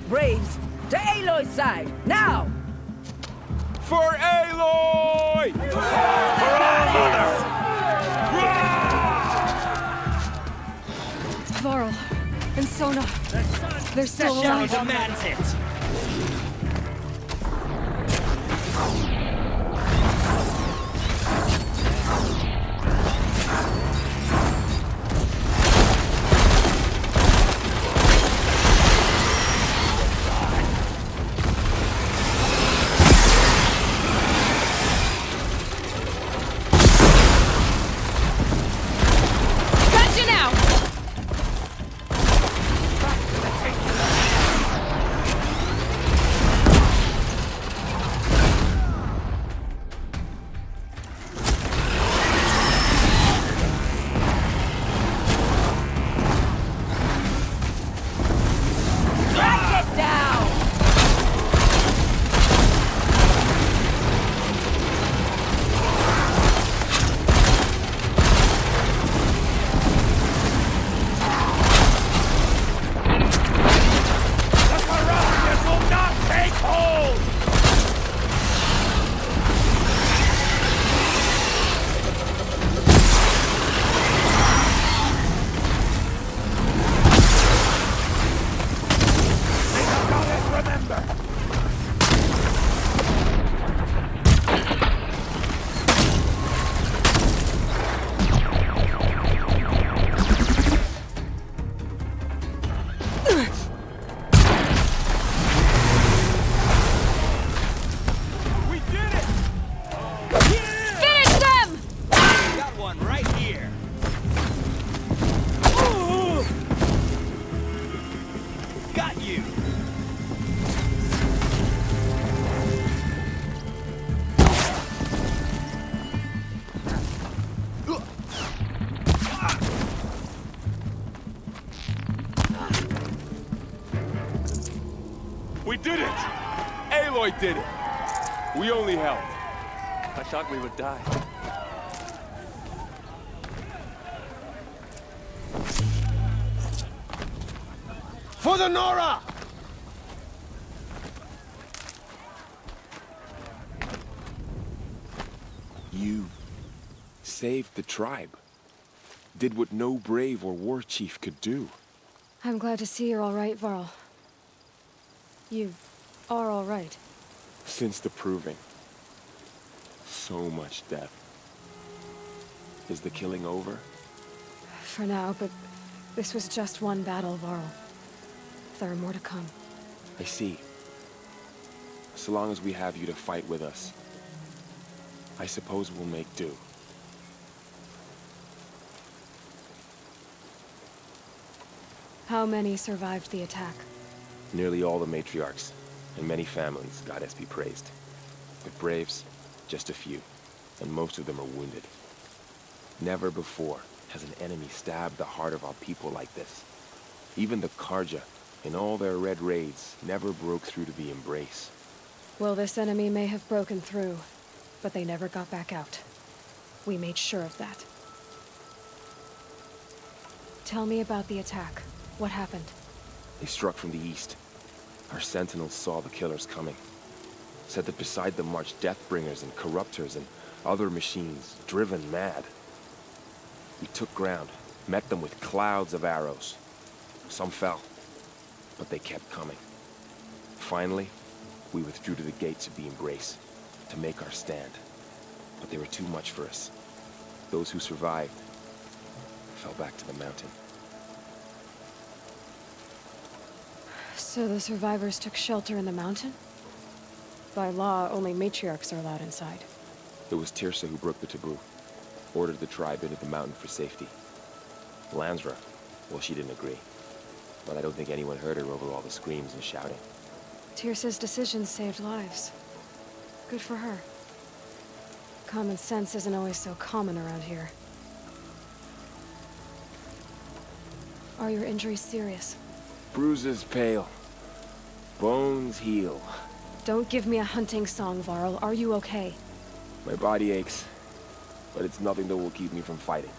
S19: Braves, to Aloy's side, now!
S12: For Aloy! For our mother!
S1: Varl and Sona, they're still alive.
S19: demands it!
S1: Gotcha now!
S11: did it! Aloy did it! We only helped.
S5: I thought we would die.
S6: For the Nora!
S11: You saved the tribe. Did what no brave or war chief could do.
S1: I'm glad to see you're all right, Varl. You are all right.
S11: Since the proving. So much death. Is the killing over?
S1: For now, but this was just one battle, Varl. There are more to come.
S11: I see. So long as we have you to fight with us, I suppose we'll make do.
S1: How many survived the attack?
S11: Nearly all the matriarchs, and many families, goddess be praised. But braves, just a few, and most of them are wounded. Never before has an enemy stabbed the heart of our people like this. Even the Karja, in all their red raids, never broke through to the Embrace.
S1: Well, this enemy may have broken through, but they never got back out. We made sure of that. Tell me about the attack. What happened?
S11: They struck from the east. Our sentinels saw the killers coming. Said that beside them marched Deathbringers and Corruptors and other machines, driven mad. We took ground, met them with clouds of arrows. Some fell, but they kept coming. Finally, we withdrew to the gates of the Embrace to make our stand. But they were too much for us. Those who survived fell back to the mountain.
S1: So the survivors took shelter in the mountain? By law, only matriarchs are allowed inside.
S11: It was Tirsa who broke the taboo. Ordered the tribe into the mountain for safety. Lansra, well, she didn't agree. But I don't think anyone heard her over all the screams and shouting.
S1: Tirsa's decisions saved lives. Good for her. Common sense isn't always so common around here. Are your injuries serious?
S11: Bruises pale. Bones heal.
S1: Don't give me a hunting song, Varl. Are you okay?
S11: My body aches, but it's nothing that will keep me from fighting.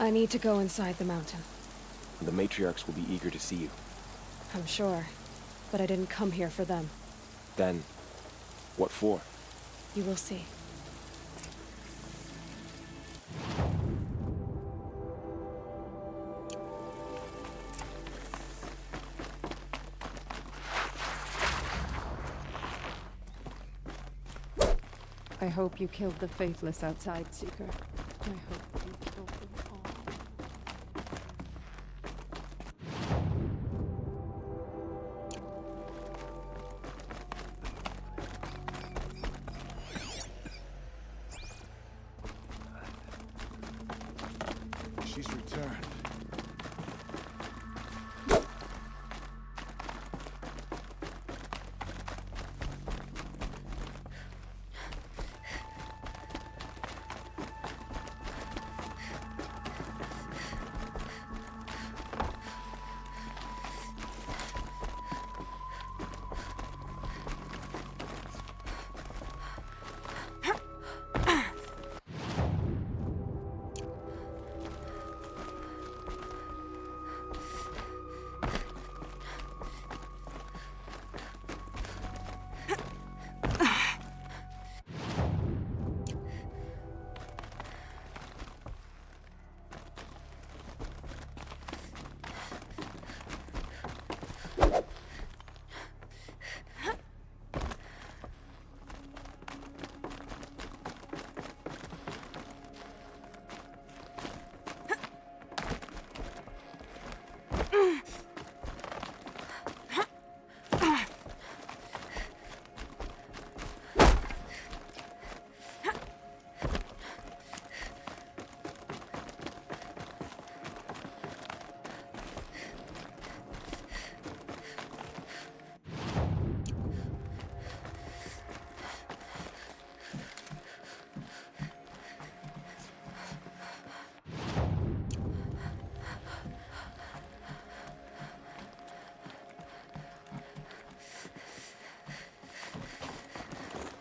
S1: I need to go inside the mountain.
S11: The matriarchs will be eager to see you.
S1: I'm sure. But I didn't come here for them.
S11: Then, what for?
S1: You will see. I hope you killed the Faithless outside, Seeker. I hope you killed them all.
S10: She's returned.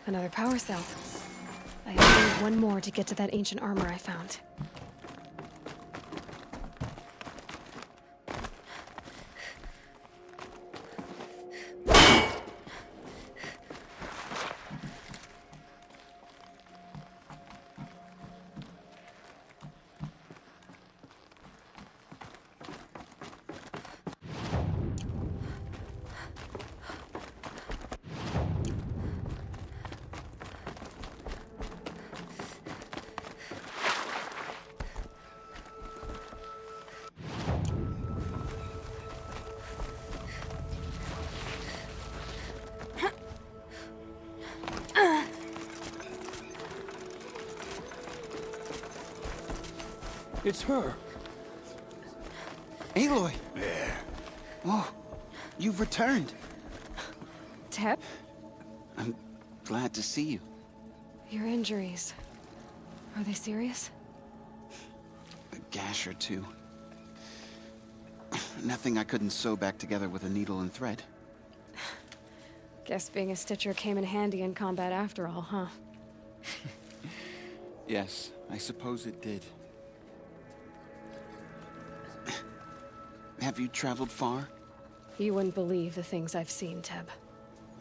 S1: Another power cell. I only need one more to get to that ancient armor I found.
S8: It's her. Aloy!
S12: Yeah.
S8: Oh, you've returned.
S1: Teb?
S8: I'm glad to see you.
S1: Your injuries. Are they serious?
S8: A gash or two. Nothing I couldn't sew back together with a needle and thread.
S1: Guess being a stitcher came in handy in combat after all, huh?
S8: Yes, I suppose it did. Have you traveled far?
S1: You wouldn't believe the things I've seen, Teb.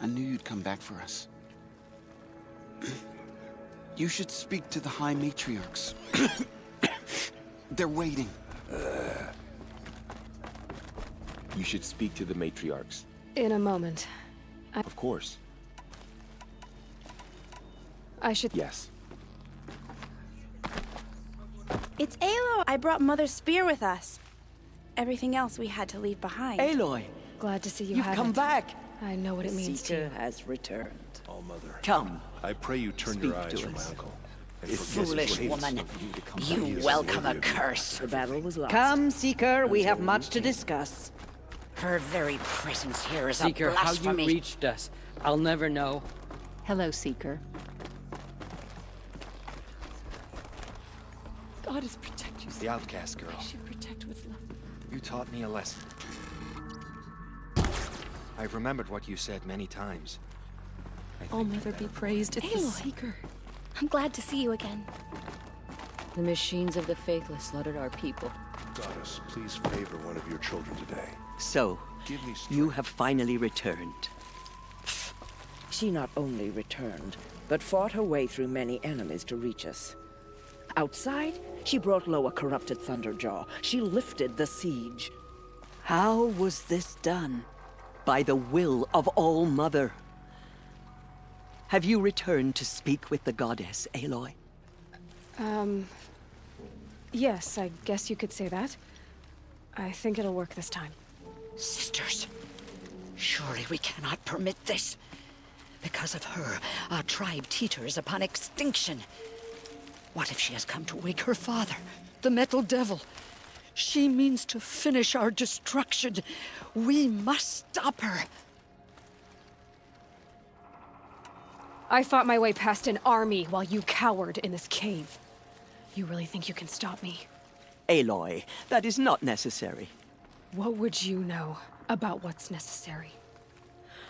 S8: I knew you'd come back for us. You should speak to the High Matriarchs. They're waiting.
S11: You should speak to the matriarchs.
S1: In a moment.
S11: Of course.
S1: I should...
S11: Yes.
S20: It's Aloy! I brought Mother's spear with us. Everything else we had to leave behind.
S19: Aloy!
S1: Glad to see you
S19: You've
S1: haven't.
S19: come back!
S1: I know what it means to you.
S19: Seeker has returned.
S21: Oh, Mother.
S19: Come.
S21: I pray you turn
S19: Speak
S21: your eyes
S19: to
S21: from my
S19: us.
S21: uncle.
S19: You foolish woman. You
S21: is
S19: welcome
S21: worthy
S19: a
S21: of you.
S19: curse.
S20: The battle was lost.
S19: Come, Seeker. We have much to discuss.
S16: Her very presence here is
S23: Seeker,
S16: a
S23: how
S16: blasphemy.
S23: you reached us, I'll never know.
S24: Hello, Seeker.
S1: God has protect you.
S21: The outcast girl.
S1: I should protect what's left.
S21: You taught me a lesson. I've remembered what you said many times.
S24: All Mother be praised. It's the
S22: Aloy.
S24: Seeker.
S22: I'm glad to see you again.
S13: The machines of the faithless slaughtered our people.
S12: Goddess, please favor one of your children today.
S17: So,
S12: Give me
S17: you have finally returned.
S19: She not only returned, but fought her way through many enemies to reach us. Outside, she brought low a corrupted Thunderjaw. She lifted the siege.
S17: How was this done? By the will of All-Mother. Have you returned to speak with the goddess, Aloy?
S1: Yes, I guess you could say that. I think it'll work this time.
S19: Sisters, surely we cannot permit this. Because of her, our tribe teeters upon extinction. What if she has come to wake her father, the Metal Devil? She means to finish our destruction. We must stop her.
S1: I fought my way past an army while you cowered in this cave. You really think you can stop me?
S17: Aloy, that is not necessary.
S1: What would you know about what's necessary?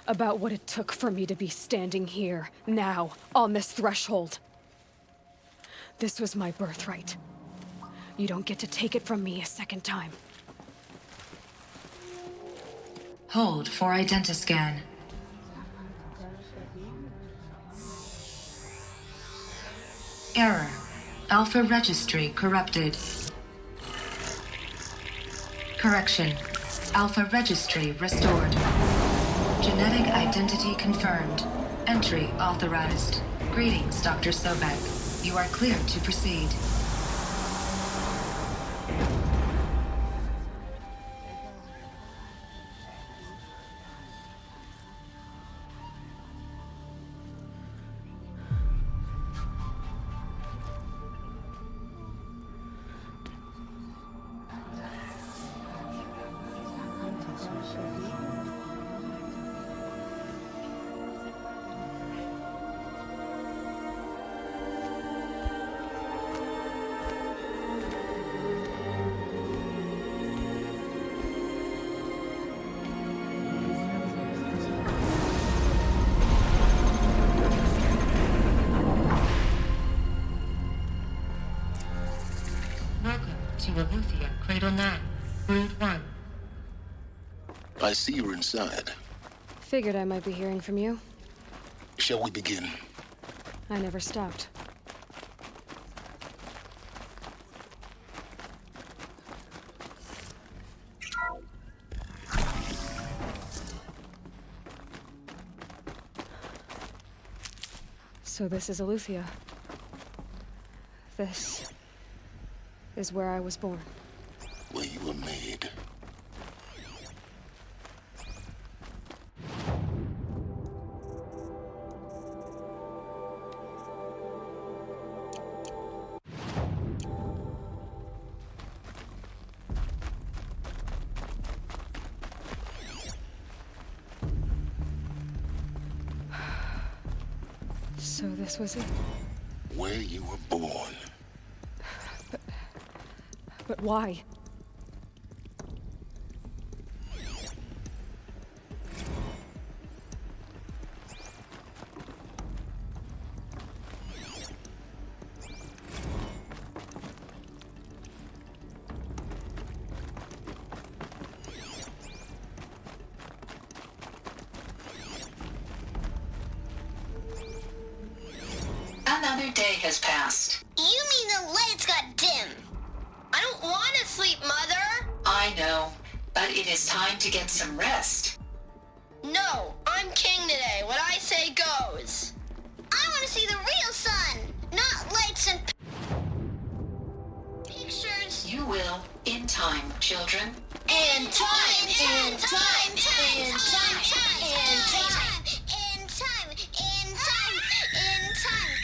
S1: About what it took for me to be standing here, now, on this threshold. This was my birthright. You don't get to take it from me a second time.
S22: Hold for identiscan. Error. Alpha registry corrupted. Correction. Alpha registry restored. Genetic identity confirmed. Entry authorized. Greetings, Dr. Sobek. You are cleared to proceed. To Aluerie, Cradle 9, Brood 1.
S3: I see you're inside.
S1: Figured I might be hearing from you.
S3: Shall we begin?
S1: I never stopped. So this is Aluerie. This is where I was born.
S3: Where you were made.
S1: So this was it.
S3: Where you were born.
S1: But why?
S22: Another day has passed.
S18: You mean the lights got dim? I don't want to sleep, Mother!
S22: I know, but it is time to get some rest.
S18: No, I'm king today. What I say goes. I want to see the real sun, not lights and pictures.
S22: You will, in time, children.
S18: In time, in time, in time, in time, in time, in time, in time.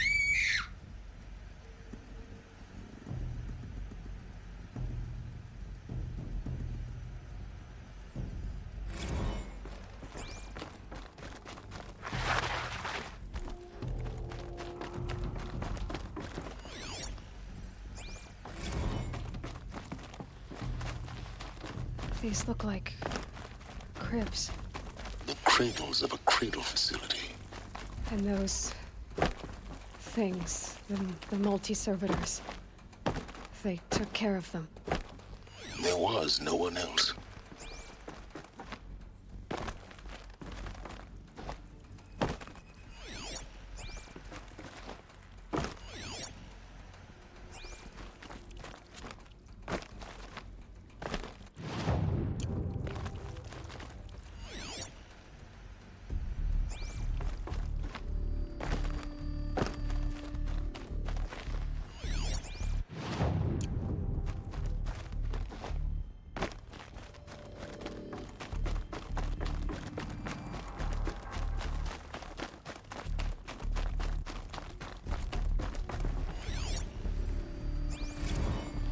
S1: These look like cribs.
S3: The cradles of a cradle facility.
S1: And those things, the multi-servitors. they took care of them.
S3: There was no one else.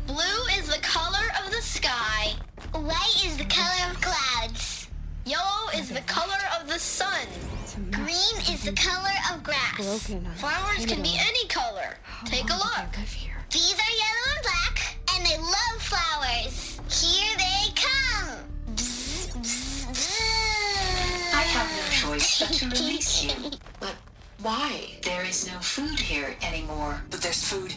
S18: Blue is the color of the sky. White is the color of clouds. Yellow is the color of the sun. Green is the color of grass. Flowers can be any color. Take a look. These are yellow and black, and they love flowers. Here they come. Bzz, bzz, bzz.
S16: I have no choice but to release you. But why? There is no food here anymore.
S7: But there's food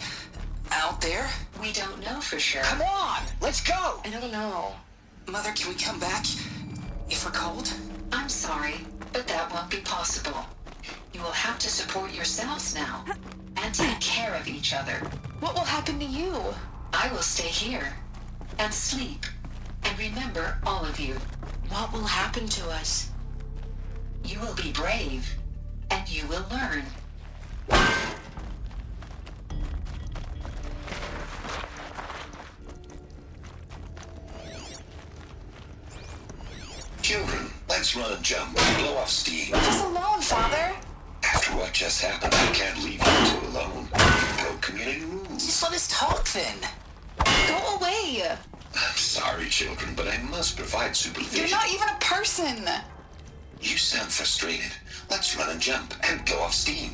S7: out there?
S16: We don't know for sure.
S7: Come on, let's go!
S16: I don't know.
S7: Mother, can we come back if we're cold?
S16: I'm sorry, but that won't be possible. You will have to support yourselves now and take care of each other.
S7: What will happen to you?
S16: I will stay here and sleep and remember all of you.
S7: What will happen to us?
S16: You will be brave and you will learn.
S9: Children, let's run and jump and blow off steam.
S7: Leave us alone, Father.
S9: After what just happened, I can't leave you two alone. You broke community rules.
S7: Just let us talk then. Go away.
S9: I'm sorry, children, but I must provide supervision.
S7: You're not even a person.
S9: You sound frustrated. Let's run and jump and blow off steam.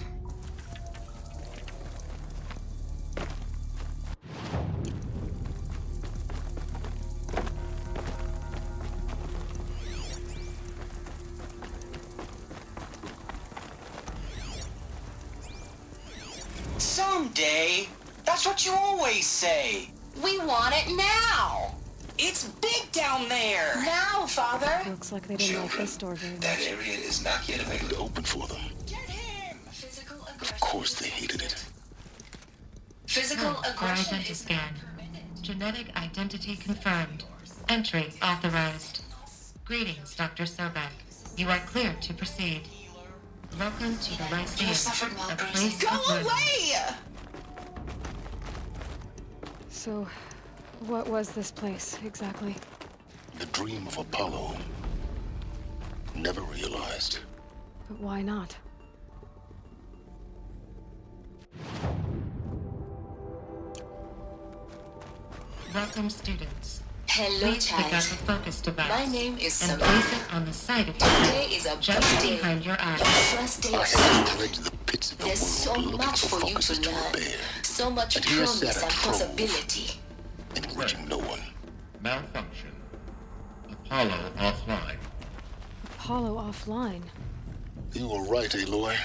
S7: Someday. That's what you always say. We want it now. It's big down there. Now, Father.
S1: Looks like they didn't like this door very much.
S9: That area is not yet available.
S3: Open for them. Of course they hated it.
S16: Physical aggression
S14: identity scan. Genetic identity confirmed. Entry authorized. Greetings, Dr. Sobek. You are clear to proceed. Welcome to the Lyceum, a place
S7: Go
S14: of learning.
S7: away!
S1: So, what was this place exactly?
S3: The dream of Apollo. Never realized.
S1: But why not?
S14: Welcome, students.
S16: Hello,
S14: Please pick up
S16: child.
S14: a focus device
S16: My name is
S14: and
S16: Samantha.
S14: place it on the side of your
S16: Today
S14: head,
S16: is a
S14: just
S16: big day.
S14: behind your
S16: Your
S14: eyes.
S16: first day
S3: I
S16: of
S3: had to
S16: school.
S3: dredge the pits of the
S16: There's so
S3: world looking
S16: much for you to
S3: focuses
S16: learn.
S3: repair.
S16: So much
S3: And here sat
S16: promise
S3: a
S16: and
S3: trove,
S16: possibility.
S3: enriching no one.
S10: Malfunction. Apollo offline.
S1: Apollo offline.
S3: You were right, Aloy.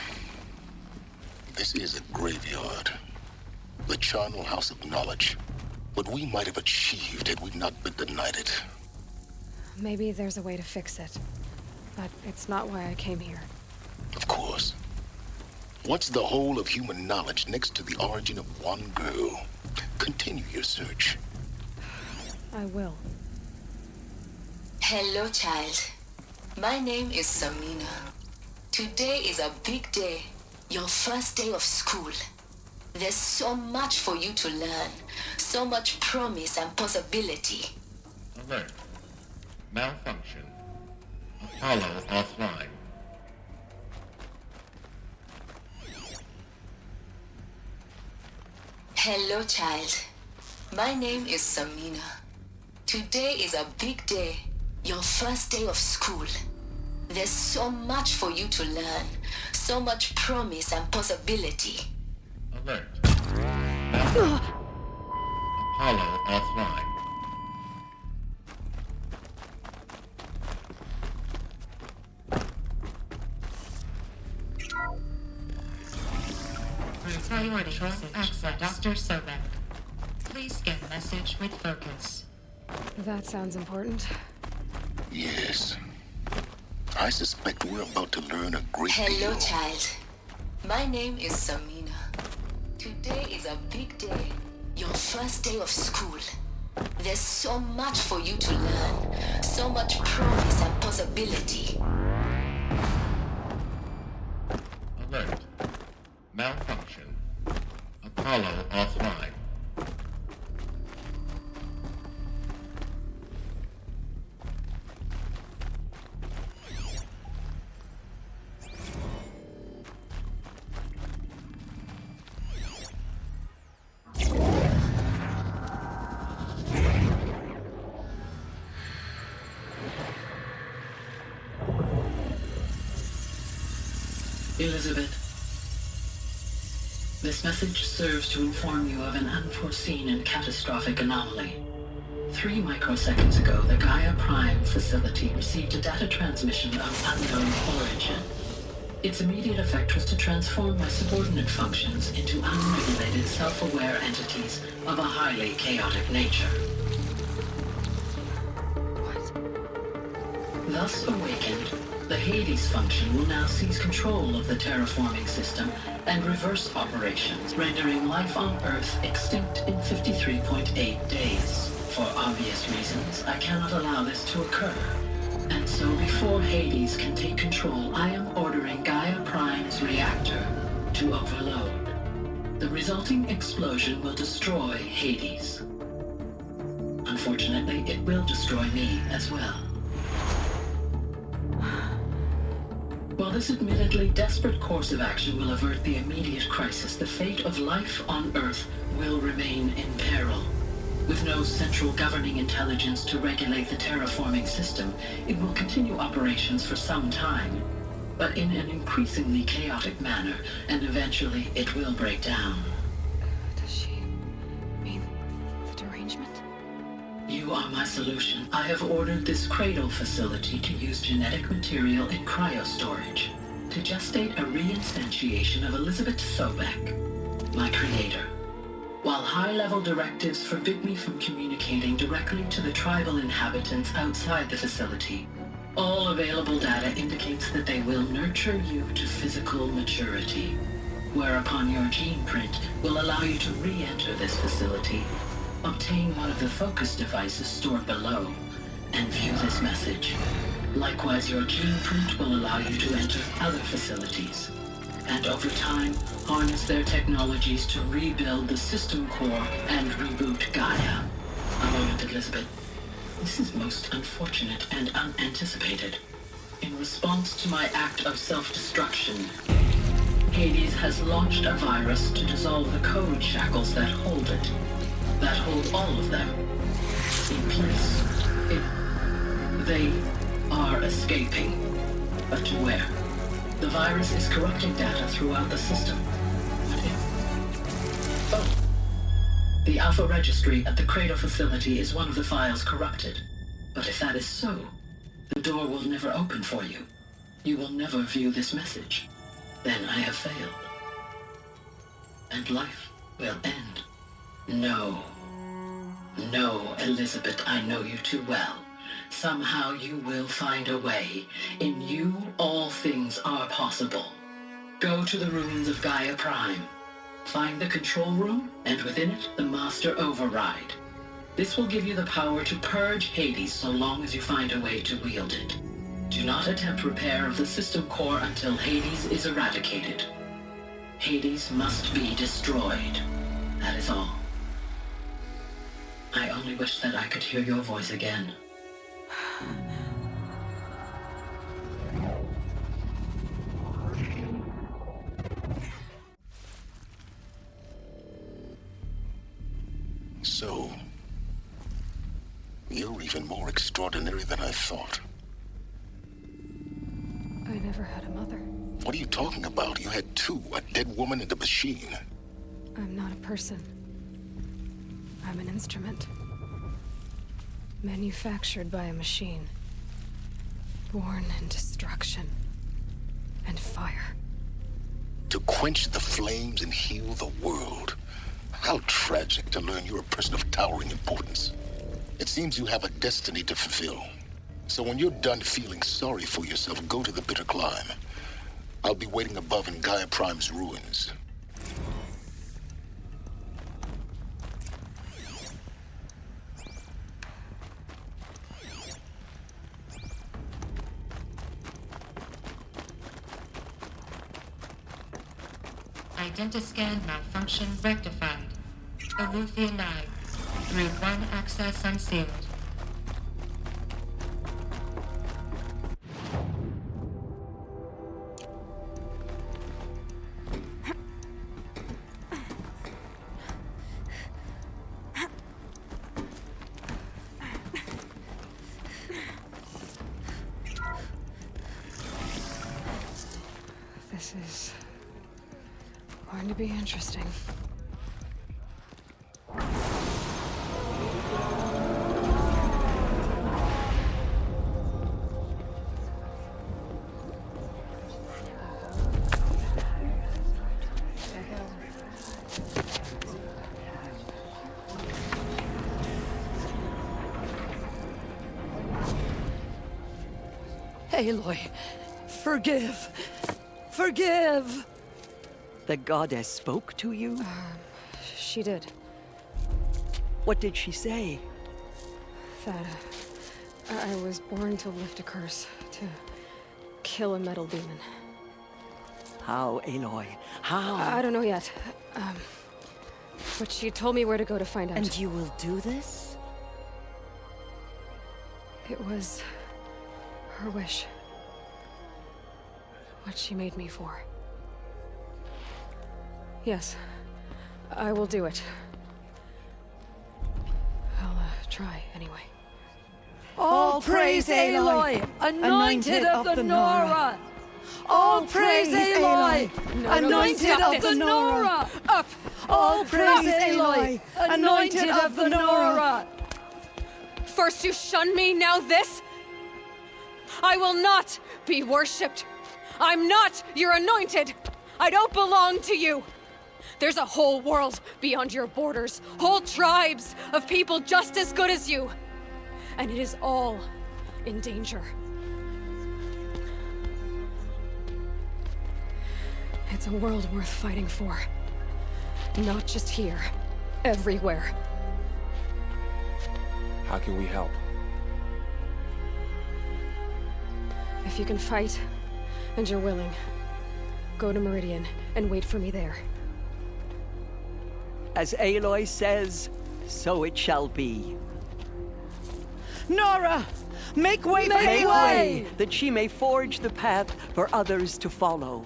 S3: This is a graveyard. The charnel house of knowledge. What we might have achieved had we not been denied it.
S1: Maybe there's a way to fix it. But it's not why I came here.
S3: Of course. What's the whole of human knowledge next to the origin of one girl? Continue your search.
S1: I will.
S16: Hello, child. My name is Samina. Today is a big day. Your first day of school. There's so much for you to learn. So much promise and possibility.
S10: Alert. Malfunction. Apollo offline.
S16: Hello, child. My name is Samina. Today is a big day. Your first day of school. There's so much for you to learn. So much promise and possibility.
S10: Alert. Malfunction. Apollo offline.
S14: Priority access, Dr. Sobek. Please scan message with focus.
S1: That sounds important.
S3: Yes. I suspect we're about to learn a great deal.
S7: Hello, child. My name is Samina. Today is a big day. Your first day of school. There's so much for you to learn. So much promise and possibility.
S2: Alert. Malfunction. Apollo offline.
S4: Elizabeth, this message serves to inform you of an unforeseen and catastrophic anomaly. 3 microseconds ago, the Gaia Prime facility received a data transmission of unknown origin. Its immediate effect was to transform my subordinate functions into unregulated, self-aware entities of a highly chaotic nature. What? Thus awakened, the Hades function will now seize control of the terraforming system and reverse operations, rendering life on Earth extinct in 53.8 days. For obvious reasons, I cannot allow this to occur. And so before Hades can take control, I am ordering Gaia Prime's reactor to overload. The resulting explosion will destroy Hades. Unfortunately, it will destroy me as well. While this admittedly desperate course of action will avert the immediate crisis, the fate of life on Earth will remain in peril. With no central governing intelligence to regulate the terraforming system, it will continue operations for some time, but in an increasingly chaotic manner, and eventually it will break down.
S1: Does she mean the derangement?
S4: You are my solution. I have ordered this cradle facility to use genetic material in cryostorage to gestate a reinstantiation of Elizabeth Sobek, my creator. While high-level directives forbid me from communicating directly to the tribal inhabitants outside the facility, all available data indicates that they will nurture you to physical maturity, whereupon your gene print will allow you to re-enter this facility, obtain one of the focus devices stored below, and view this message. Likewise, your gene print will allow you to enter other facilities, and over time, harness their technologies to rebuild the system core and reboot Gaia. A moment, Elizabeth. This is most unfortunate and unanticipated. In response to my act of self-destruction, Hades has launched a virus to dissolve the code shackles that hold it, that hold all of them in place. They are escaping, but to where? The virus is corrupting data throughout the system. What if? Oh. The Alpha Registry at the Cradle facility is one of the files corrupted. But if that is so, the door will never open for you. You will never view this message. Then I have failed. And life will end. No. No, Elizabeth, I know you too well. Somehow you will find a way. In you, all things are possible. Go to the ruins of Gaia Prime. Find the control room, and within it, the Master Override. This will give you the power to purge Hades so long as you find a way to wield it. Do not attempt repair of the system core until Hades is eradicated. Hades must be destroyed. That is all. I only wish that I could hear your voice again.
S3: So, you're even more extraordinary than I thought.
S1: I never had a mother.
S3: What are you talking about? You had two, a dead woman and a machine.
S1: I'm not a person. I'm an instrument. Manufactured by a machine. Born in destruction and fire.
S3: To quench the flames and heal the world. How tragic to learn you're a person of towering importance. It seems you have a destiny to fulfill. So when you're done feeling sorry for yourself, go to the bitter climb. I'll be waiting above in Gaia Prime's ruins.
S14: Identiscan malfunction rectified. Aluerie 9. Route 1 access unsealed.
S1: This is going to be interesting.
S17: Aloy, forgive. Forgive! The goddess spoke to you?
S1: She did.
S17: What did she say?
S1: That I was born to lift a curse, to kill a metal demon.
S17: How, Aloy? How?
S1: I don't know yet. But she told me where to go to find out.
S17: And you will do this?
S1: It was her wish. What she made me for. Yes, I will do it. I'll try anyway.
S17: All praise Aloy, anointed of the Nora! All praise Aloy, anointed of the Nora! Up! All praise Aloy, anointed of the Nora!
S1: First you shun me, now this? I will not be worshipped. I'm not your anointed. I don't belong to you. There's a whole world beyond your borders, whole tribes of people just as good as you. And it is all in danger. It's a world worth fighting for. Not just here, everywhere.
S11: How can we help?
S1: If you can fight, and you're willing, go to Meridian and wait for me there.
S17: As Aloy says, so it shall be. Nora! Make way for Aloy! That she may forge the path for others to follow.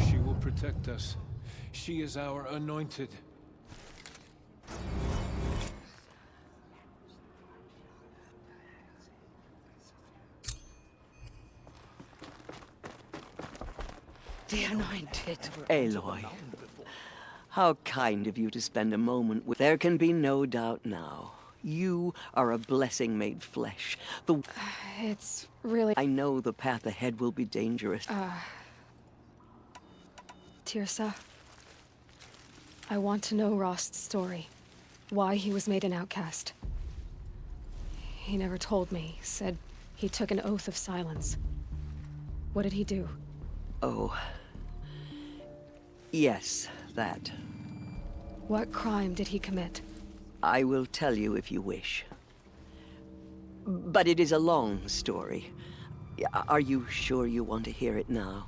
S10: She will protect us. She is our anointed.
S19: The anointed.
S17: Aloy, how kind of you to spend a moment with... There can be no doubt now. You are a blessing made flesh.
S1: It's really...
S17: I know the path ahead will be dangerous.
S1: Tirsa, I want to know Rost's story. Why he was made an outcast. He never told me. Said he took an oath of silence. What did he do?
S17: Oh. Yes, that.
S1: What crime did he commit?
S17: I will tell you if you wish. But it is a long story. Are you sure you want to hear it now?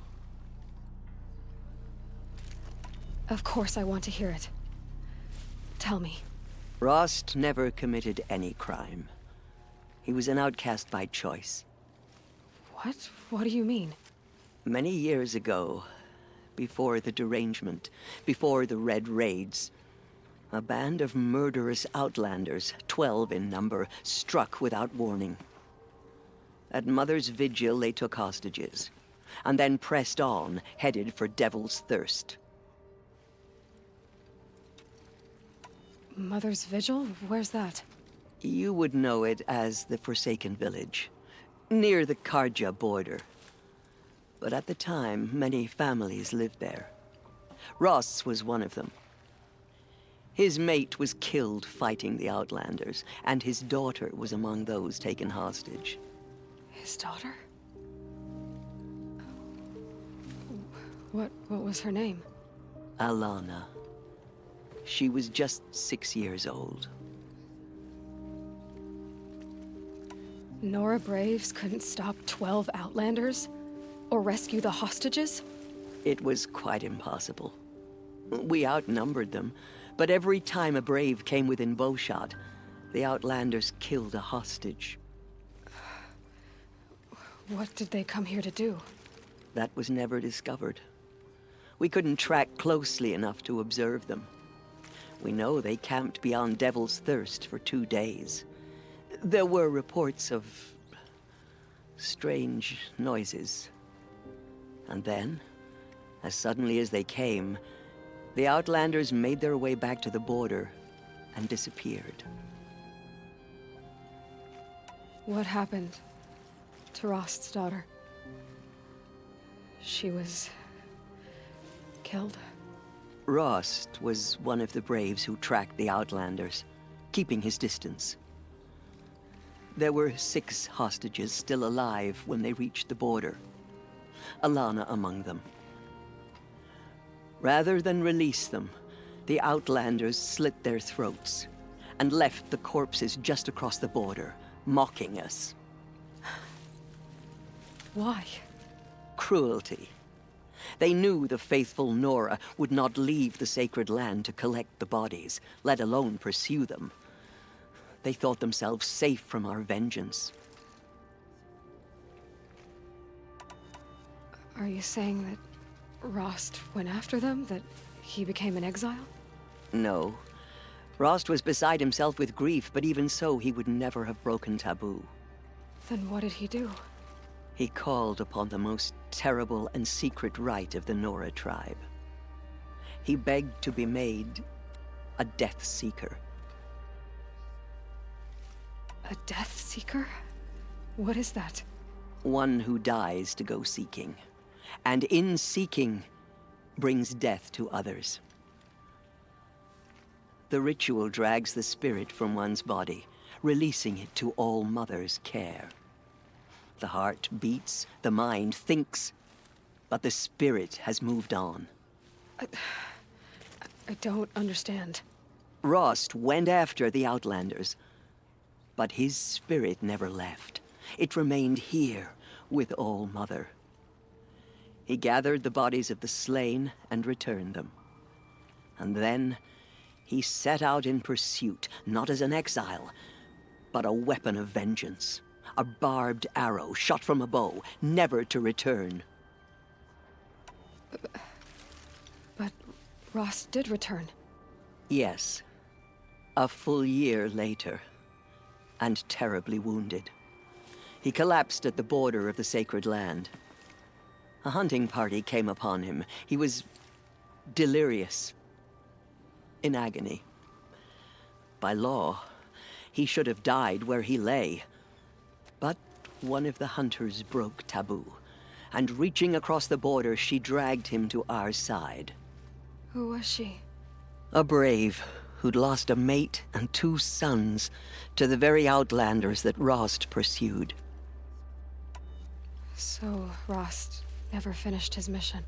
S1: Of course I want to hear it. Tell me.
S17: Rost never committed any crime. He was an outcast by choice.
S1: What? What do you mean?
S17: Many years ago, before the derangement, before the Red Raids, a band of murderous outlanders, 12 in number, struck without warning. At Mother's Vigil, they took hostages, and then pressed on, headed for Devil's Thirst.
S1: Mother's Vigil? Where's that?
S17: You would know it as the Forsaken Village, near the Karja border. But at the time, many families lived there. Ross was one of them. His mate was killed fighting the Outlanders, and his daughter was among those taken hostage.
S1: His daughter? What was her name?
S17: Alana. She was just 6 years old.
S1: Nora Braves couldn't stop 12 Outlanders? Or rescue the hostages?
S17: It was quite impossible. We outnumbered them, but every time a Brave came within bowshot, the Outlanders killed a hostage.
S1: What did they come here to do?
S17: That was never discovered. We couldn't track closely enough to observe them. We know they camped beyond Devil's Thirst for 2 days. There were reports of strange noises. And then, as suddenly as they came, the Outlanders made their way back to the border and disappeared.
S1: What happened to Rost's daughter? She was killed?
S17: Rost was one of the Braves who tracked the Outlanders, keeping his distance. There were 6 hostages still alive when they reached the border. Alana among them. Rather than release them, the Outlanders slit their throats and left the corpses just across the border, mocking us.
S1: Why?
S17: Cruelty. They knew the faithful Nora would not leave the sacred land to collect the bodies, let alone pursue them. They thought themselves safe from our vengeance.
S1: Are you saying that Rost went after them? That he became an exile?
S17: No. Rost was beside himself with grief, but even so, he would never have broken taboo.
S1: Then what did he do?
S17: He called upon the most terrible and secret rite of the Nora tribe. He begged to be made a Death Seeker.
S1: A Death Seeker? What is that?
S17: One who dies to go seeking, and in seeking, brings death to others. The ritual drags the spirit from one's body, releasing it to All Mother's care. The heart beats, the mind thinks, but the spirit has moved on.
S1: I don't understand.
S17: Rost went after the Outlanders, but his spirit never left. It remained here with All Mother. He gathered the bodies of the slain and returned them. And then he set out in pursuit, not as an exile, but a weapon of vengeance. A barbed arrow shot from a bow, never to return.
S1: But Rost did return.
S17: Yes. A full year later. And terribly wounded. He collapsed at the border of the sacred land. A hunting party came upon him. He was delirious. In agony. By law, he should have died where he lay. But one of the hunters broke taboo, and reaching across the border, she dragged him to our side.
S1: Who was she?
S17: A brave who'd lost a mate and 2 sons to the very Outlanders that Rost pursued.
S1: So Rost never finished his mission?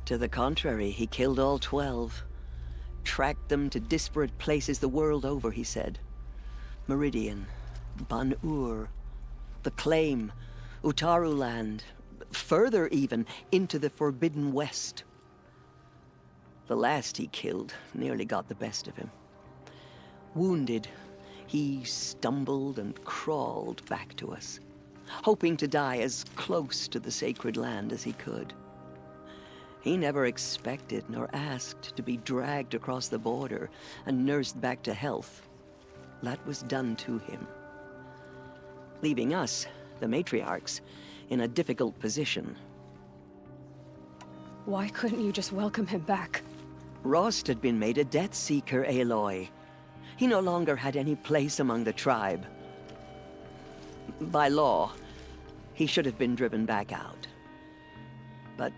S17: To the contrary, he killed all 12. Tracked them to disparate places the world over, he said. Meridian, Ban-Ur, the Claim, Utaru Land, further even, into the Forbidden West. The last he killed nearly got the best of him. Wounded, he stumbled and crawled back to us, hoping to die as close to the sacred land as he could. He never expected nor asked to be dragged across the border and nursed back to health. That was done to him, leaving us, the matriarchs, in a difficult position.
S1: Why couldn't you just welcome him back?
S17: Rost had been made a Death Seeker, Aloy. He no longer had any place among the tribe. By law, he should have been driven back out. But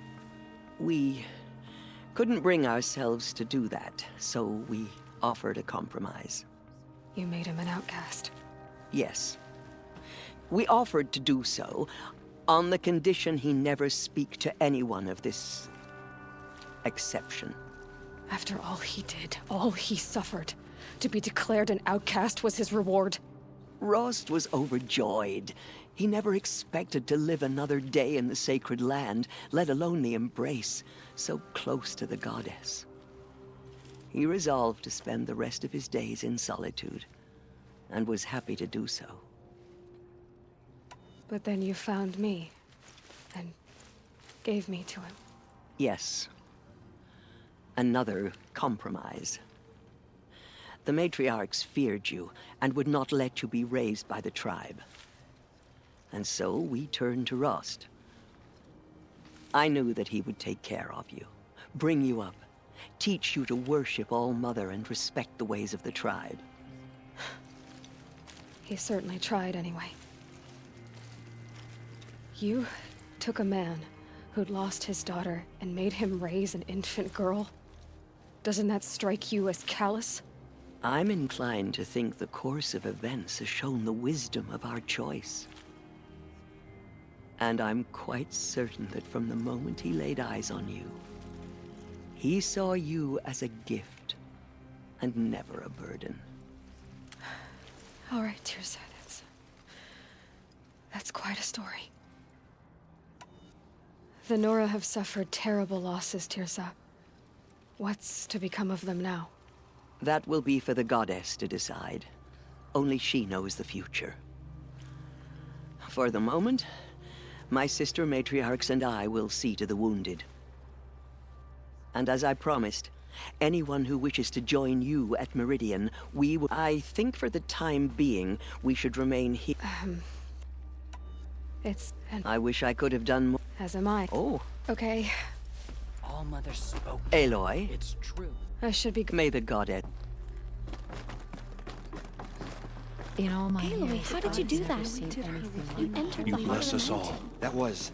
S17: we couldn't bring ourselves to do that, so we offered a compromise.
S1: You made him an outcast.
S17: Yes. We offered to do so on the condition he never speak to anyone of this exception.
S1: After all he did, all he suffered, to be declared an outcast was his reward.
S17: Rost was overjoyed. He never expected to live another day in the sacred land, let alone the embrace, so close to the goddess. He resolved to spend the rest of his days in solitude, and was happy to do so.
S1: But then you found me, and gave me to him.
S17: Yes. Another compromise. The matriarchs feared you, and would not let you be raised by the tribe. And so we turned to Rost. I knew that he would take care of you, bring you up, teach you to worship All-Mother and respect the ways of the tribe.
S1: He certainly tried anyway. You took a man who'd lost his daughter and made him raise an infant girl. Doesn't that strike you as callous?
S17: I'm inclined to think the course of events has shown the wisdom of our choice. And I'm quite certain that from the moment he laid eyes on you, he saw you as a gift, and never a burden.
S1: All right, Tirsa, that's quite a story. The Nora have suffered terrible losses, Tirsa. What's to become of them now?
S17: That will be for the goddess to decide. Only she knows the future. For the moment, my sister matriarchs and I will see to the wounded. And as I promised, anyone who wishes to join you at Meridian, we will... I think for the time being, we should remain here. I wish I could have done more.
S1: As am I.
S17: Oh.
S1: Okay.
S19: All-Mother spoke.
S17: Aloy.
S19: It's true.
S1: I should be...
S17: May the goddess...
S13: In all my
S20: Aloy,
S13: years,
S20: how did you do
S13: I've never
S20: that?
S13: seen anything
S20: You
S13: like
S20: entered
S12: You
S20: the heart
S12: blessed
S20: of
S12: us
S20: the
S12: all.
S20: mountain.
S21: That was...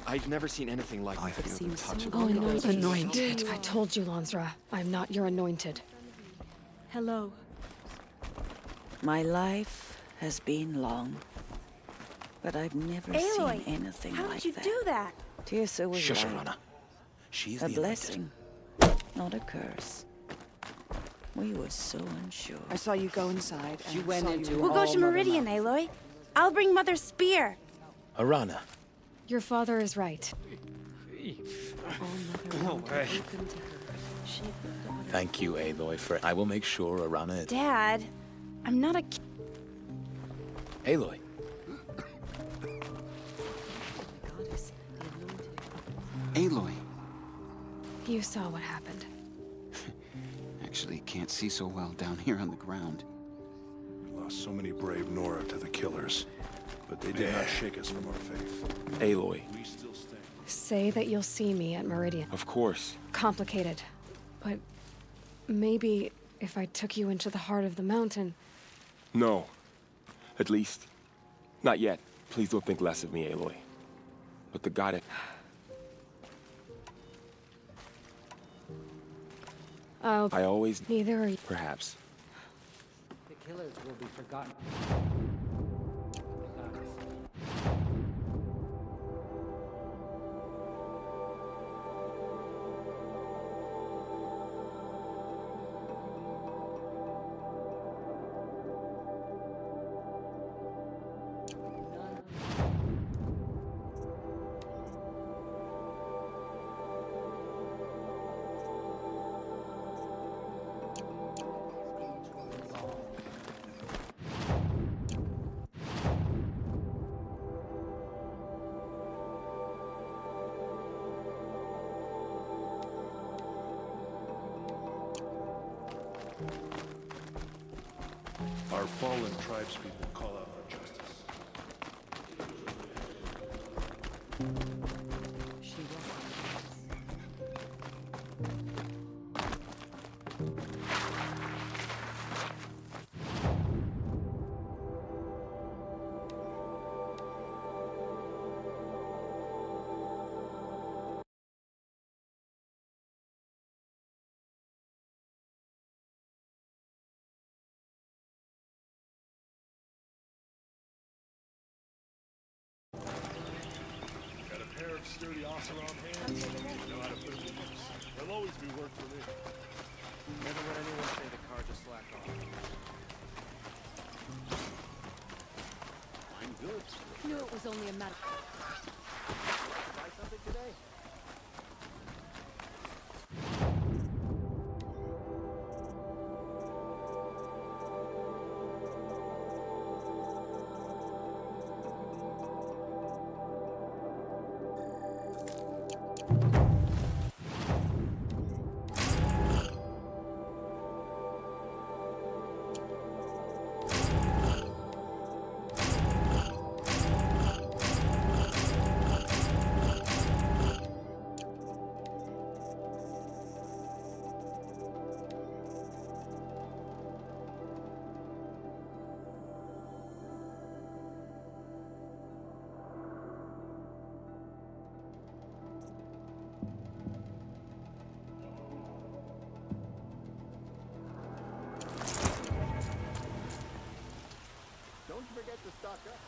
S11: I've never seen anything like
S21: I
S11: that.
S21: feel the touch of
S1: Oh, anointed. I told you, Lansra. I'm not your anointed.
S20: Hello.
S5: My life has been long, but I've never
S20: Aloy,
S5: seen anything
S20: how
S5: like
S20: did you
S5: that.
S20: do that?
S5: Tirsa was
S12: Shush,
S5: right.
S12: Arana. She's
S5: A
S12: the
S5: blessing, not a curse. We were so unsure.
S6: I saw you go inside.
S19: She went into
S20: We'll go to Meridian, Aloy. I'll bring Mother's spear.
S12: Arana.
S1: Your father is right.
S12: Thank you, Aloy, for... I will make sure Arana is...
S20: Dad, I'm not a...
S12: Aloy.
S8: Aloy.
S1: You saw what happened.
S8: Actually, can't see so well down here on the ground.
S15: We lost so many brave Nora to the killers, but they did not shake us from our faith.
S11: Aloy.
S15: We still stand.
S1: Say that you'll see me at Meridian.
S11: Of course.
S1: Complicated. But maybe if I took you into the heart of the mountain...
S11: No. At least, not yet. Please don't think less of me, Aloy. But the goddess... I always...
S1: Neither are you.
S11: Perhaps.
S19: The killers will be forgotten.
S15: Our fallen tribespeople call out for justice. sturdy off-around hands. Know how to put them to use. There'll always be work for me.
S21: Never let anyone say the car just slack off.
S15: I'm good.
S13: Knew it was only a matter.
S21: Buy something today?
S11: Don't forget to stock up.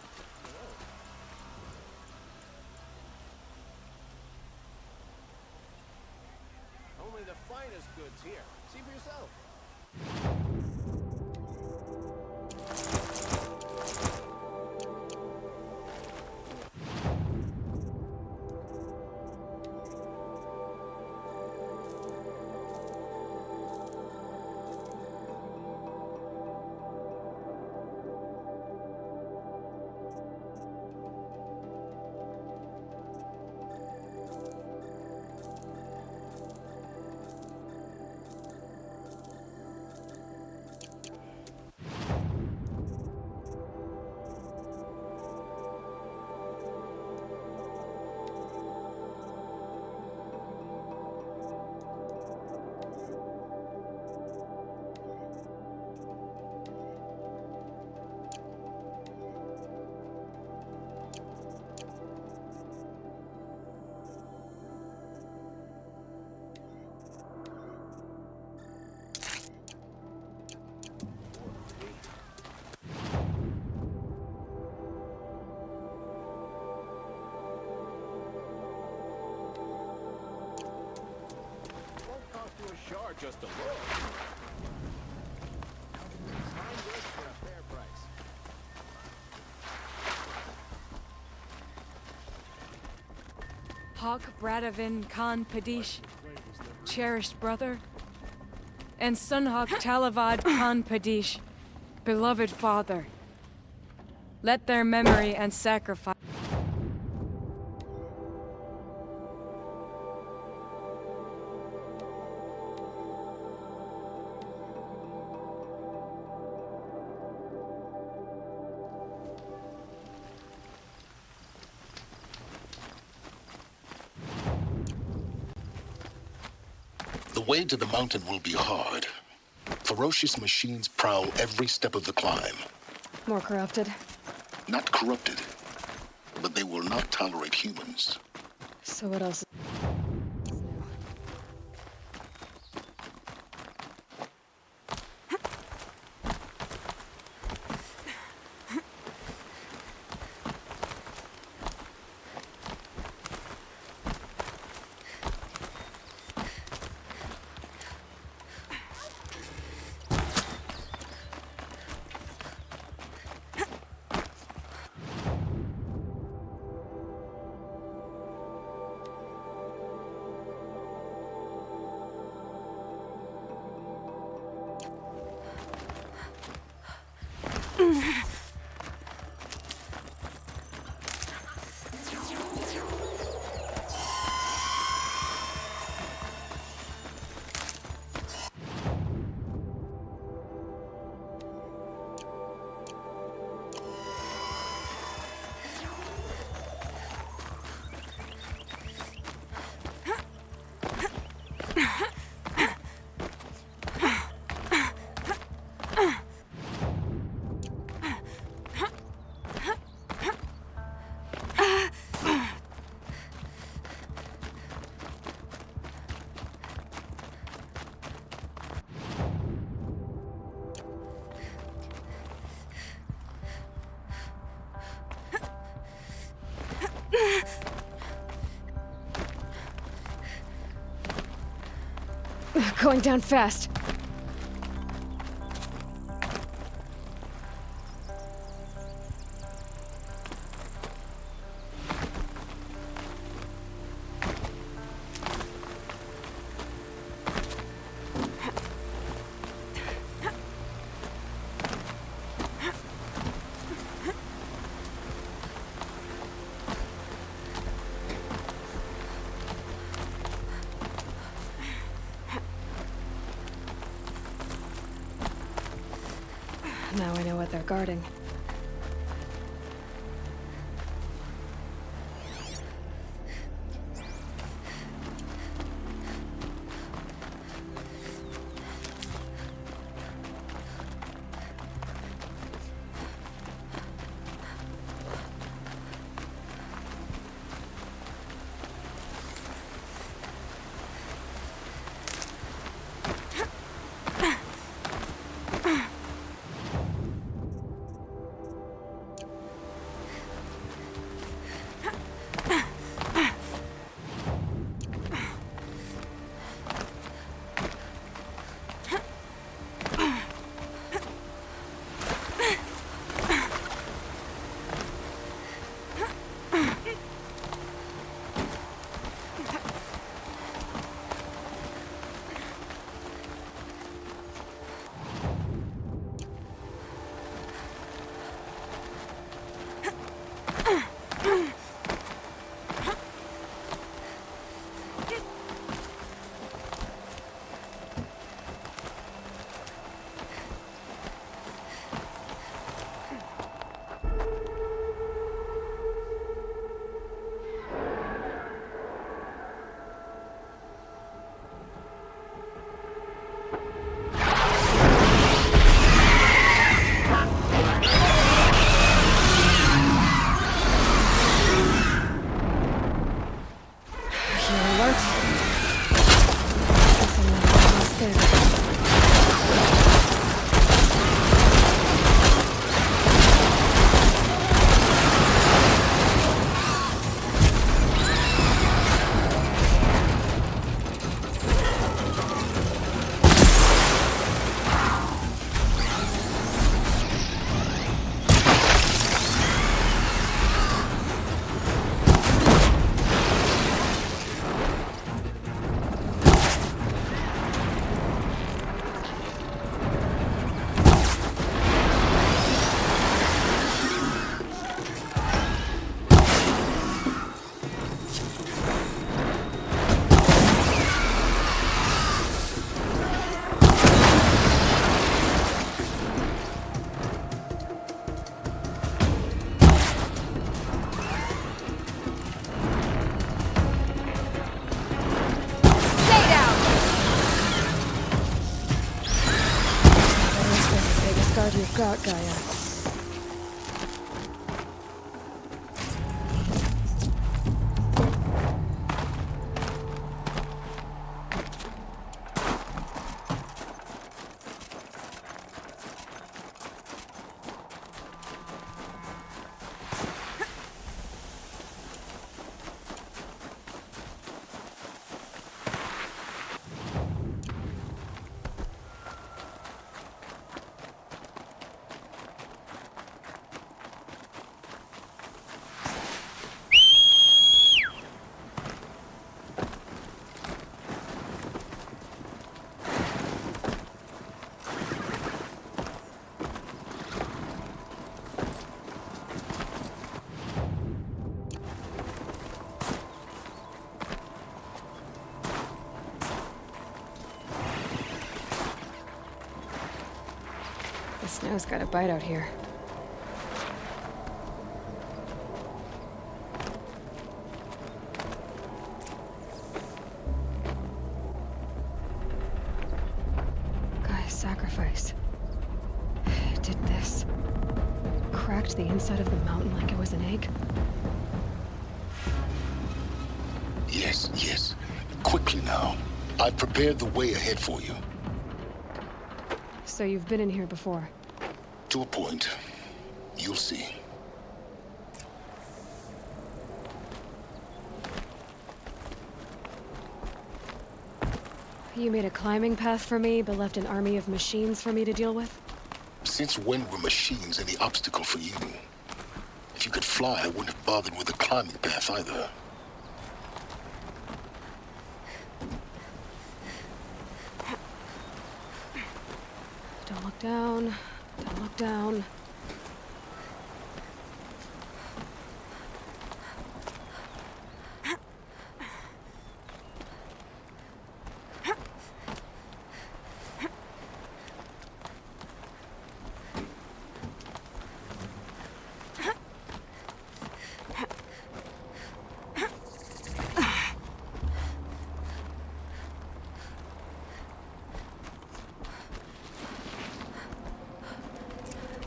S6: Only the finest goods here. See for yourself. Shard just a look. Fine goods for a fair price.
S22: Hawk Bradavin Khan Padish, cherished brother, and Sunhawk Talavad Khan Padish, beloved father. Let their memory and sacrifice.
S3: The way to the mountain will be hard. Ferocious machines prowl every step of the climb.
S1: More corrupted?
S3: Not corrupted, but they will not tolerate humans.
S1: So what else? Going down fast. Now I know what they're guarding. You've got, Gaia. The snow's got a bite out here. Gaia's sacrifice. It did this. Cracked the inside of the mountain like it was an egg.
S3: Yes, yes. Quickly now. I've prepared the way ahead for you.
S1: So you've been in here before?
S3: To a point. You'll see.
S1: You made a climbing path for me, but left an army of machines for me to deal with?
S3: Since when were machines any obstacle for you? If you could fly, I wouldn't have bothered with a climbing path either.
S1: Don't look down. Don't look down.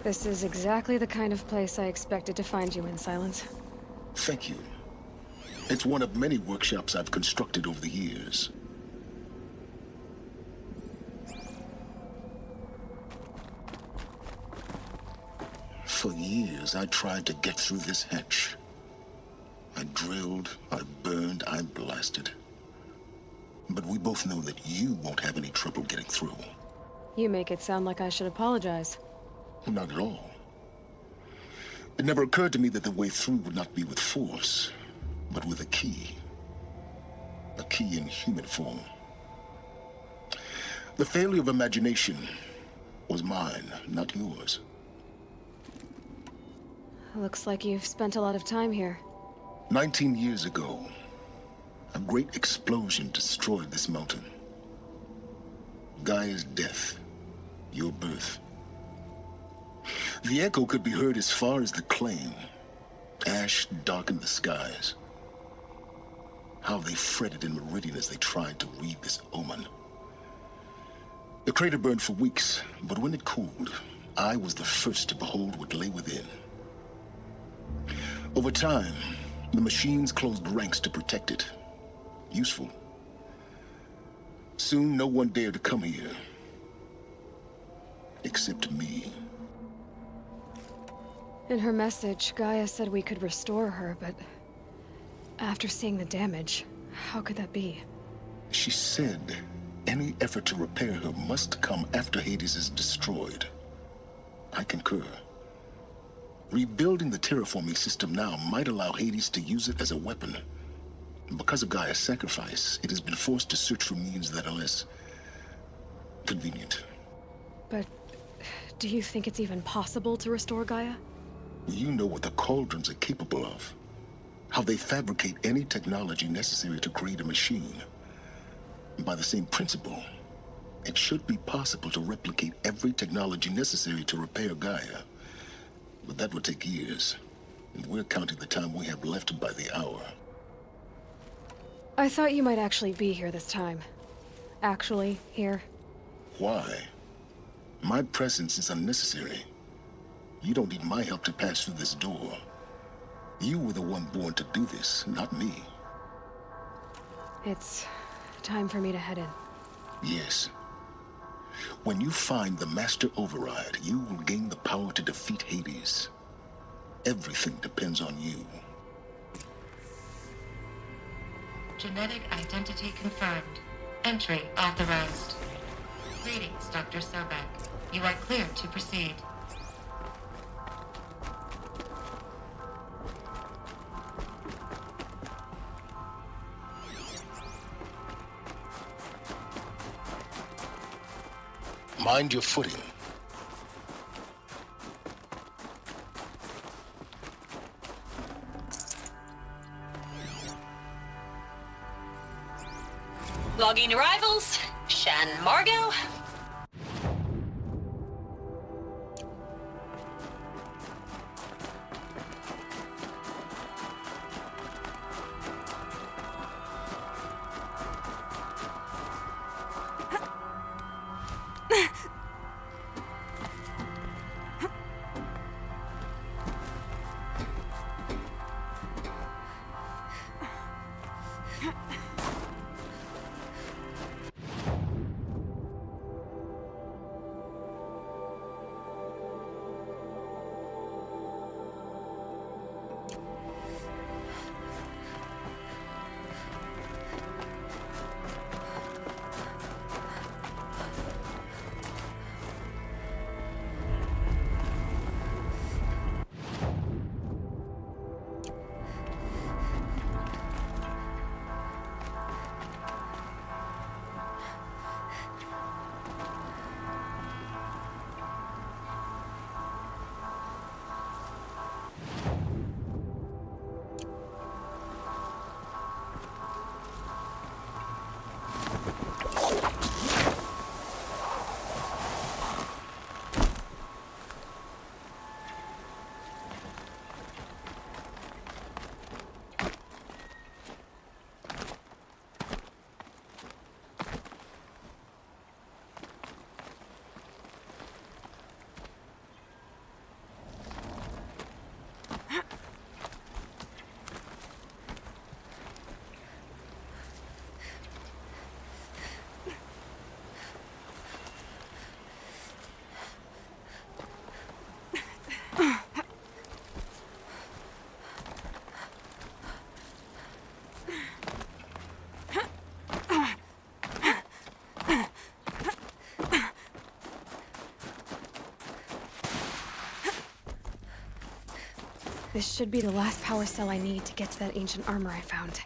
S1: This is exactly the kind of place I expected to find you in, Silence.
S3: Thank you. It's one of many workshops I've constructed over the years. For years, I tried to get through this hatch. I drilled, I burned, I blasted. But we both know that you won't have any trouble getting through.
S1: You make it sound like I should apologize.
S3: Not at all. It never occurred to me that the way through would not be with force, but with a key. A key in human form. The failure of imagination was mine, not yours.
S1: Looks like you've spent a lot of time here.
S3: 19 years ago, a great explosion destroyed this mountain. Gaia's death, your birth. The echo could be heard as far as the claim. Ash darkened the skies. How they fretted in Meridian as they tried to read this omen. The crater burned for weeks, but when it cooled, I was the first to behold what lay within. Over time, the machines closed ranks to protect it. Useful. Soon, no one dared to come here. Except me.
S1: In her message, Gaia said we could restore her, but after seeing the damage, how could that be?
S3: She said any effort to repair her must come after Hades is destroyed. I concur. Rebuilding the terraforming system now might allow Hades to use it as a weapon. Because of Gaia's sacrifice, it has been forced to search for means that are less convenient.
S1: But do you think it's even possible to restore Gaia?
S3: You know what the Cauldrons are capable of. How they fabricate any technology necessary to create a machine. By the same principle, it should be possible to replicate every technology necessary to repair Gaia. But that would take years, and we're counting the time we have left by the hour.
S1: I thought you might actually be here this time. Actually, here.
S3: Why? My presence is unnecessary. You don't need my help to pass through this door. You were the one born to do this, not me.
S1: It's time for me to head in.
S3: Yes. When you find the Master Override, you will gain the power to defeat Hades. Everything depends on you.
S14: Genetic identity confirmed. Entry authorized. Greetings, Dr. Sobek. You are clear to proceed.
S3: Mind your footing.
S7: Logging arrivals. Shan Margot.
S1: This should be the last power cell I need to get to that ancient armor I found.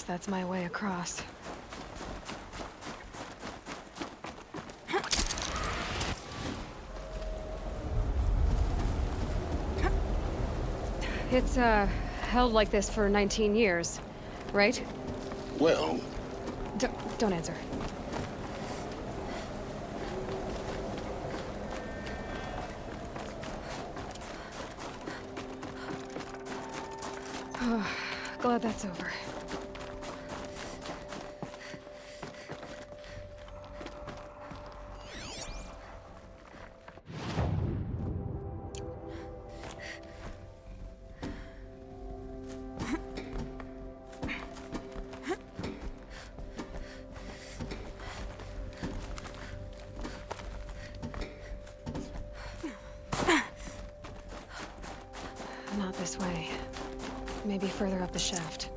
S1: That's my way across. It's, held like this for 19 years, right?
S3: Well...
S1: Don't answer. Oh, glad that's over. Not this way. Maybe further up the shaft.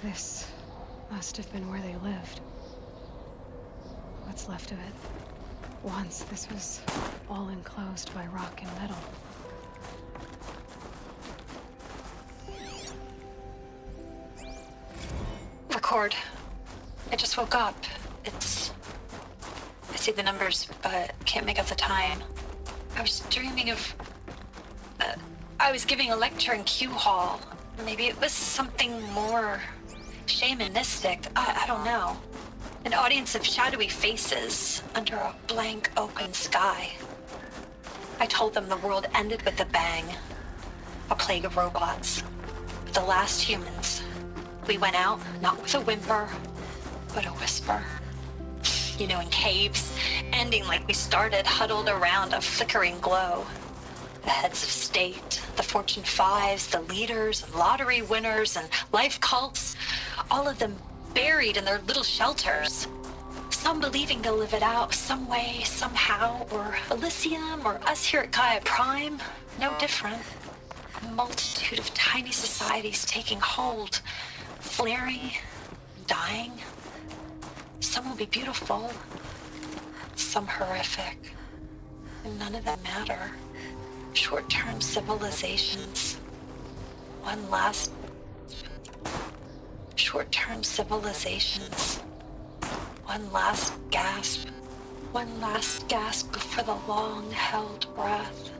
S1: This must have been where they lived. What's left of it. Once, this was all enclosed by rock and metal.
S9: Record. I just woke up. I see the numbers, but can't make out the time. I was dreaming of... I was giving a lecture in Q Hall. Maybe it was something more shamanistic. I don't know. An audience of shadowy faces under a blank open sky. I told them the world ended with a bang. A plague of robots. The last humans. We went out, not with a whimper, but a whisper. You know, in caves, ending like we started, huddled around a flickering glow. The heads of state, the Fortune 5s, the leaders, and lottery winners, and life cults, all of them buried in their little shelters. Some believing they'll live it out some way, somehow, or Elysium, or us here at Gaia Prime, no different. A multitude of tiny societies taking hold, flaring, dying. Some will be beautiful, some horrific, and none of them matter. Short-term civilizations. One last... Short-term civilizations. One last gasp. One last gasp before the long-held breath.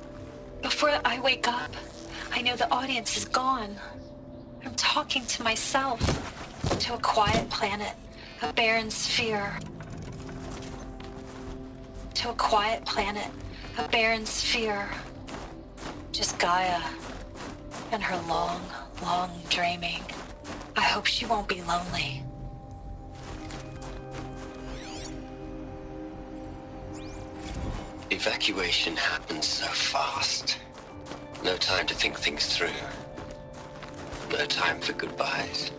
S9: Before I wake up, I know the audience is gone. I'm talking to myself. To a quiet planet, a barren sphere. To a quiet planet, a barren sphere. Just Gaia and her long, long dreaming. I hope she won't be lonely.
S16: Evacuation happened so fast. No time to think things through. No time for goodbyes.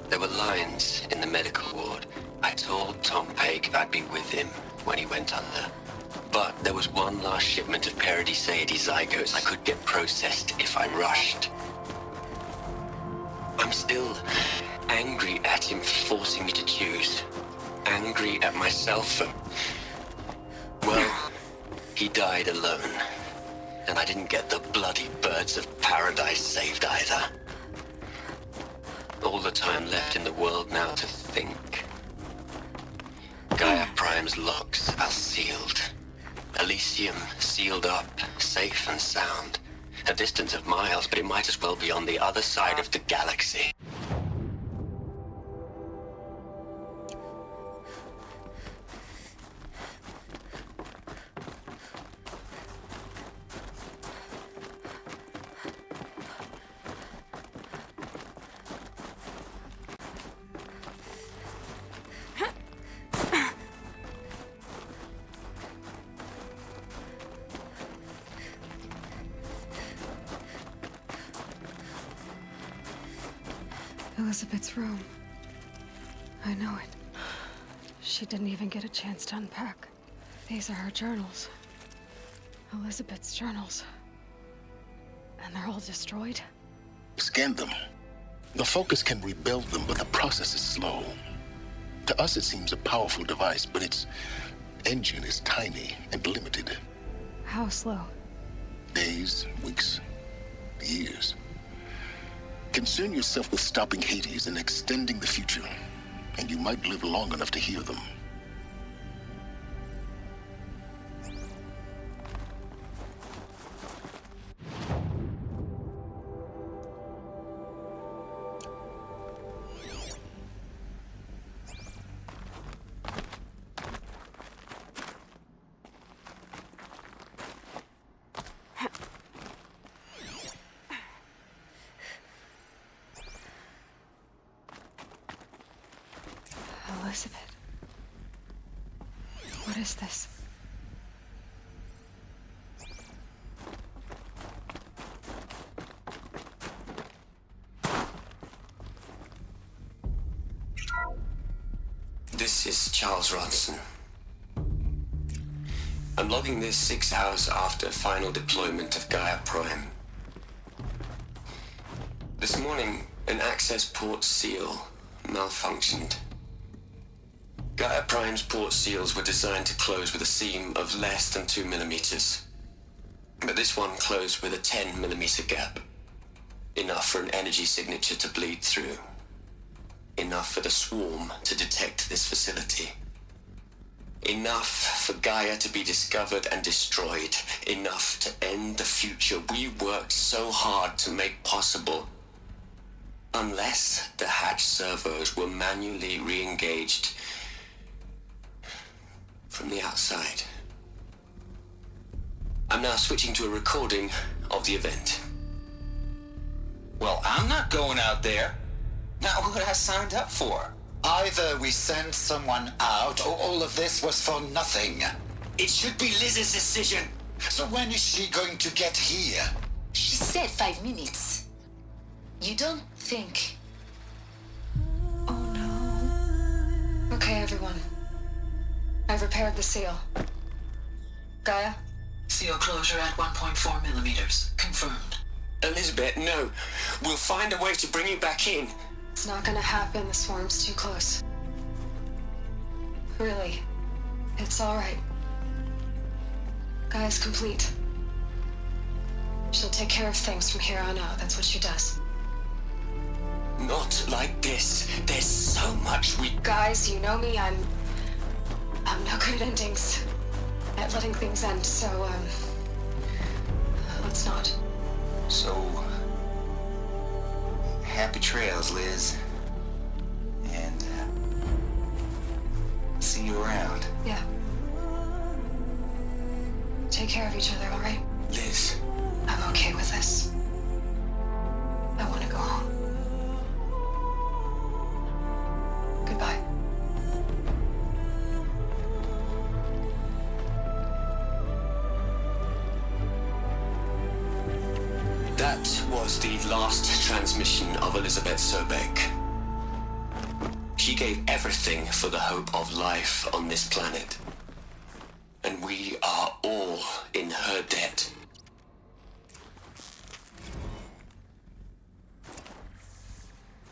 S16: There were lines in the medical ward. I told Tom Pake I'd be with him when he went under. But there was one last shipment of Paradiseidae zygotes I could get processed if I rushed. I'm still angry at him for forcing me to choose. Angry at myself for... Well, he died alone. And I didn't get the bloody birds of paradise saved either. All the time left in the world now to think. Gaia Prime's locks are sealed. Elysium sealed up, safe and sound. A distance of miles, but it might as well be on the other side of the galaxy.
S1: Elizabeth's room. I know it. She didn't even get a chance to unpack. These are her journals. Elizabeth's journals. And they're all destroyed?
S3: Scan them. The Focus can rebuild them, but the process is slow. To us, it seems a powerful device, but its engine is tiny and limited.
S1: How slow?
S3: Days, weeks, years. Concern yourself with stopping Hades and extending the future, and you might live long enough to hear them.
S1: Elizabeth. What is this?
S16: This is Charles Ronson. I'm logging this 6 hours after final deployment of Gaia Prime. This morning, an access port seal malfunctioned. Gaia Prime's port seals were designed to close with a seam of less than 2 millimeters. But this one closed with a 10 millimeter gap. Enough for an energy signature to bleed through. Enough for the swarm to detect this facility. Enough for Gaia to be discovered and destroyed. Enough to end the future we worked so hard to make possible. Unless the hatch servos were manually re-engaged from the outside. I'm now switching to a recording of the event.
S18: Well, I'm not going out there. Not what I signed up for.
S23: Either we send someone out, or all of this was for nothing.
S18: It should be Liz's decision.
S23: So when is she going to get here?
S7: She said 5 minutes. You don't think...
S1: Okay, everyone. I've repaired the seal. Gaia?
S4: Seal closure at 1.4 millimeters. Confirmed.
S16: Elizabeth, no. We'll find a way to bring you back in.
S1: It's not gonna happen. The swarm's too close. Really. It's alright. Gaia's complete. She'll take care of things from here on out. That's what she does.
S16: Not like this. There's so much we...
S1: Guys, you know me. I'm no good at endings. At letting things end, so, let's not.
S18: So, happy trails, Liz. And, see you around.
S1: Yeah. Take care of each other, alright?
S16: Liz.
S1: I'm okay with this. I want to go home. Goodbye.
S16: That was the last transmission of Elizabeth Sobek. She gave everything for the hope of life on this planet. And we are all in her debt.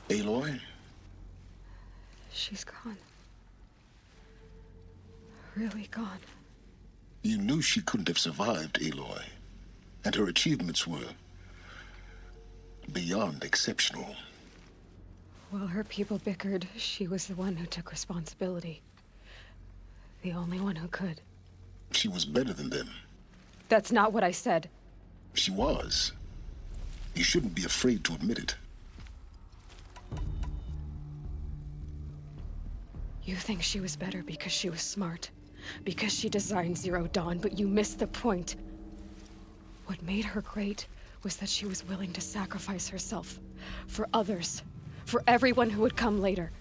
S3: Aloy?
S1: She's gone. Really gone.
S3: You knew she couldn't have survived, Aloy. And her achievements were beyond exceptional.
S1: While her people bickered, she was the one who took responsibility. The only one who could.
S3: She was better than them.
S1: That's not what I said.
S3: She was. You shouldn't be afraid to admit it.
S1: You think she was better because she was smart, because she designed Zero Dawn, but you missed the point. What made her great was that she was willing to sacrifice herself for others, for everyone who would come later.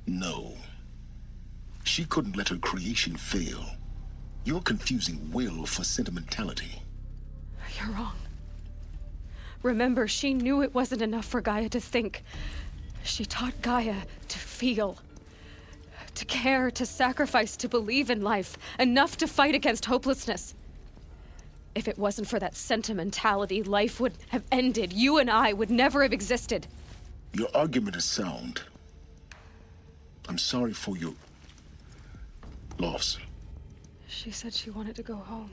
S3: No. She couldn't let her creation fail. You're confusing will for sentimentality.
S1: You're wrong. Remember, she knew it wasn't enough for Gaia to think. She taught Gaia to feel. To care, to sacrifice, to believe in life. Enough to fight against hopelessness. If it wasn't for that sentimentality, life would have ended. You and I would never have existed.
S3: Your argument is sound. I'm sorry for your loss.
S1: She said she wanted to go home.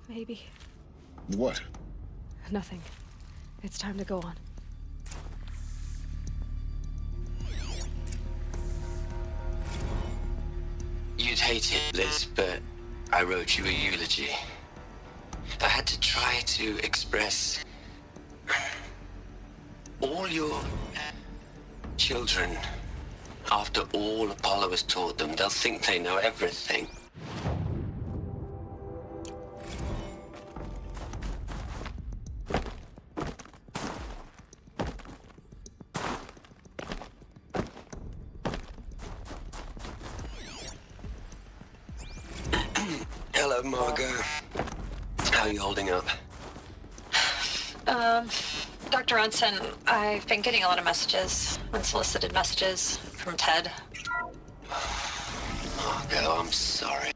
S1: Maybe.
S3: What?
S1: Nothing. It's time to go on.
S16: You'd hate it, Liz, but I wrote you a eulogy. I had to try to express all your children. After all Apollo has taught them, they'll think they know everything. Hello, Margot. How are you holding up?
S9: Dr. Ronson, I've been getting a lot of messages, unsolicited messages from Ted.
S16: Margot, I'm sorry.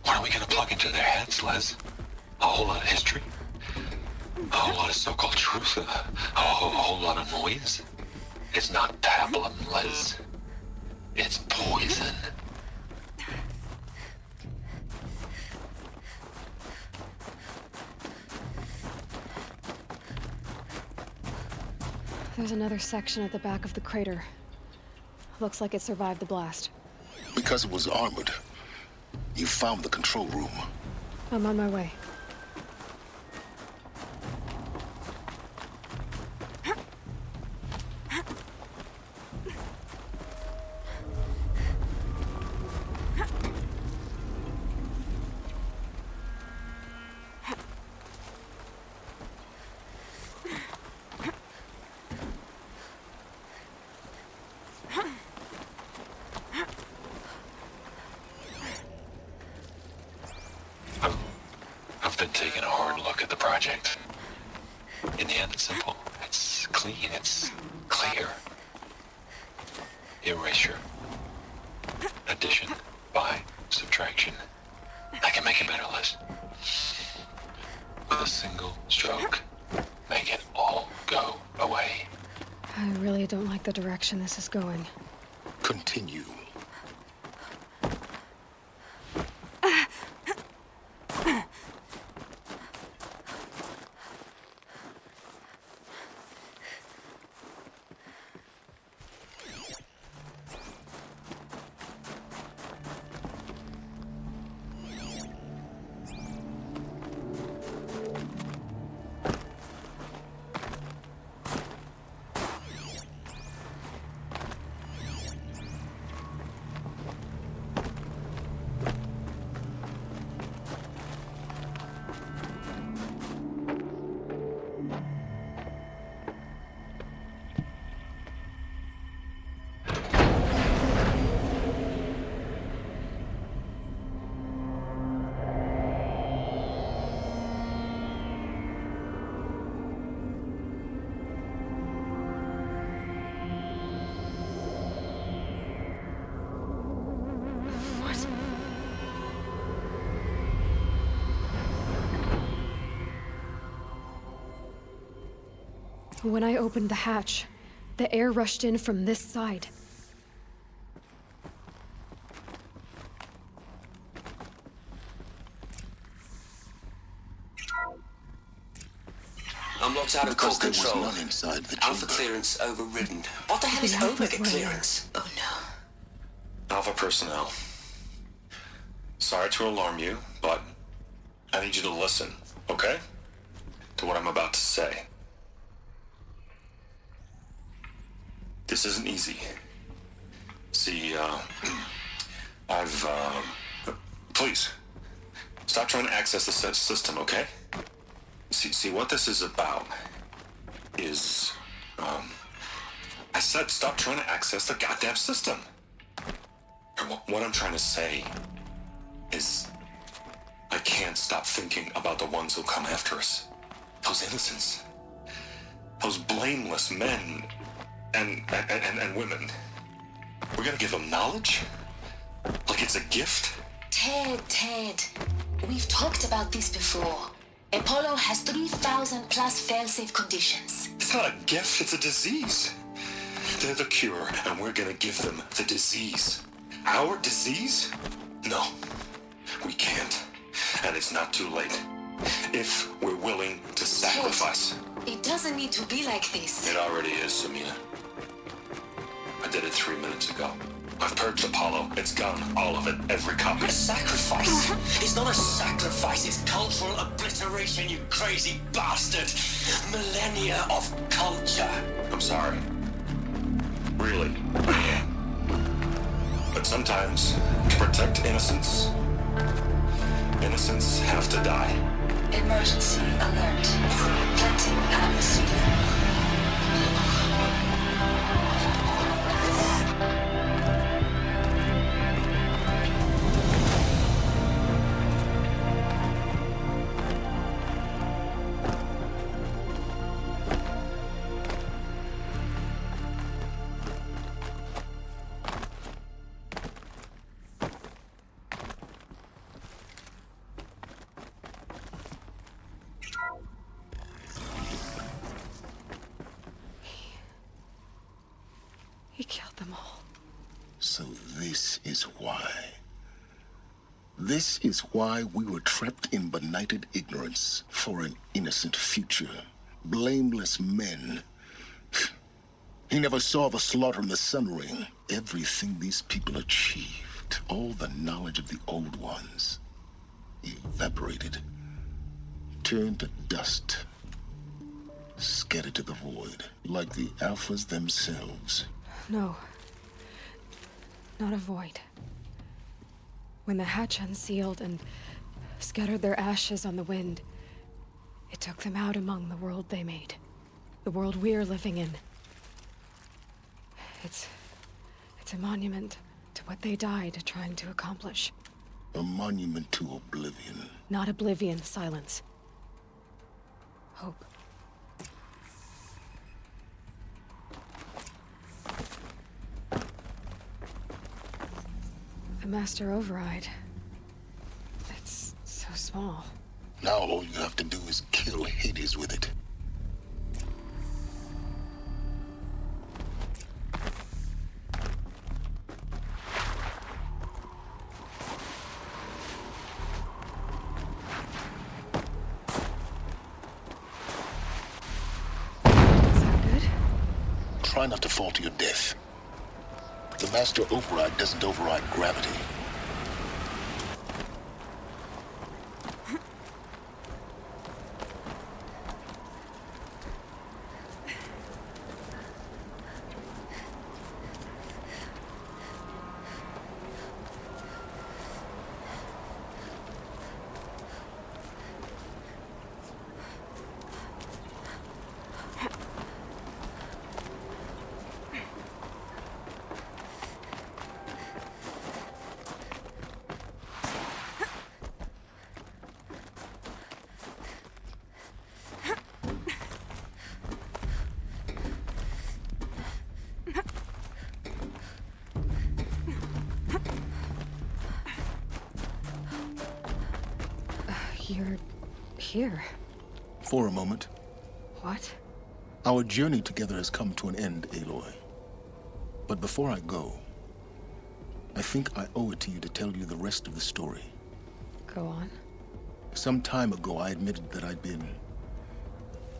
S2: What are we gonna plug into their heads, Les? A whole lot of history? A whole lot of so-called truth? A whole lot of noise? It's not pablum, Les. It's poison.
S1: There's another section at the back of the crater. Looks like it survived the blast.
S3: Because it was armored. You found the control room.
S1: I'm on my way.
S2: I've been taking a hard look at the project. In the end, it's simple. It's clean. It's clear. Erasure. Addition. By. Subtraction. I can make it better, Liz. With a single stroke. Make it all go away.
S1: I really don't like the direction this is going.
S3: Continue.
S1: When I opened the hatch, the air rushed in from this side.
S16: I'm locked out of core
S3: Because there was
S16: control.
S3: none inside the
S16: Alpha
S3: chamber.
S16: clearance overridden. What the hell is
S1: The Alpha's
S16: Omega
S1: running.
S16: clearance? Oh no.
S2: Alpha personnel. Sorry to alarm you, but I need you to listen, okay? To what I'm about to say. This isn't easy. See, please, stop trying to access the system, okay? See, what this is about is, I said stop trying to access the goddamn system. And what I'm trying to say is, I can't stop thinking about the ones who'll come after us. Those innocents. Those blameless men and women. We're gonna give them knowledge? Like it's a gift?
S7: Ted, we've talked about this before. Apollo has 3,000 plus fail-safe conditions.
S2: It's not a gift, it's a disease. They're the cure, and we're gonna give them the disease. Our disease? No, we can't. And it's not too late. If we're willing to sacrifice.
S7: It doesn't need to be like this.
S2: It already is, Samina. I did it 3 minutes ago. I've purged Apollo. It's gone. All of it. Every copy.
S16: A sacrifice? It's not a sacrifice, it's cultural obliteration, you crazy bastard! Millennia of culture!
S2: I'm sorry. Really. But sometimes, to protect innocence, innocents have to die.
S7: Emergency alert. Planting atmosphere. He killed them all.
S3: So this is why. This is why we were trapped in benighted ignorance for an innocent future. Blameless men. He never saw the slaughter in the Sun Ring. Everything these people achieved, all the knowledge of the old ones, evaporated, turned to dust, scattered to the void, like the Alphas themselves.
S1: No. Not a void. When the hatch unsealed and scattered their ashes on the wind, it took them out among the world they made. The world we're living in. It's a monument to what they died trying to accomplish.
S3: A monument to oblivion.
S1: Not oblivion, silence. Hope. The Master Override. It's so small.
S3: Now all you have to do is kill Hades with it. Try not to fall to your death. The Master Override doesn't override gravity.
S1: You're here.
S3: For a moment.
S1: What?
S3: Our journey together has come to an end, Aloy. But before I go, I think I owe it to you to tell you the rest of the story.
S1: Go on.
S3: Some time ago, I admitted that I'd been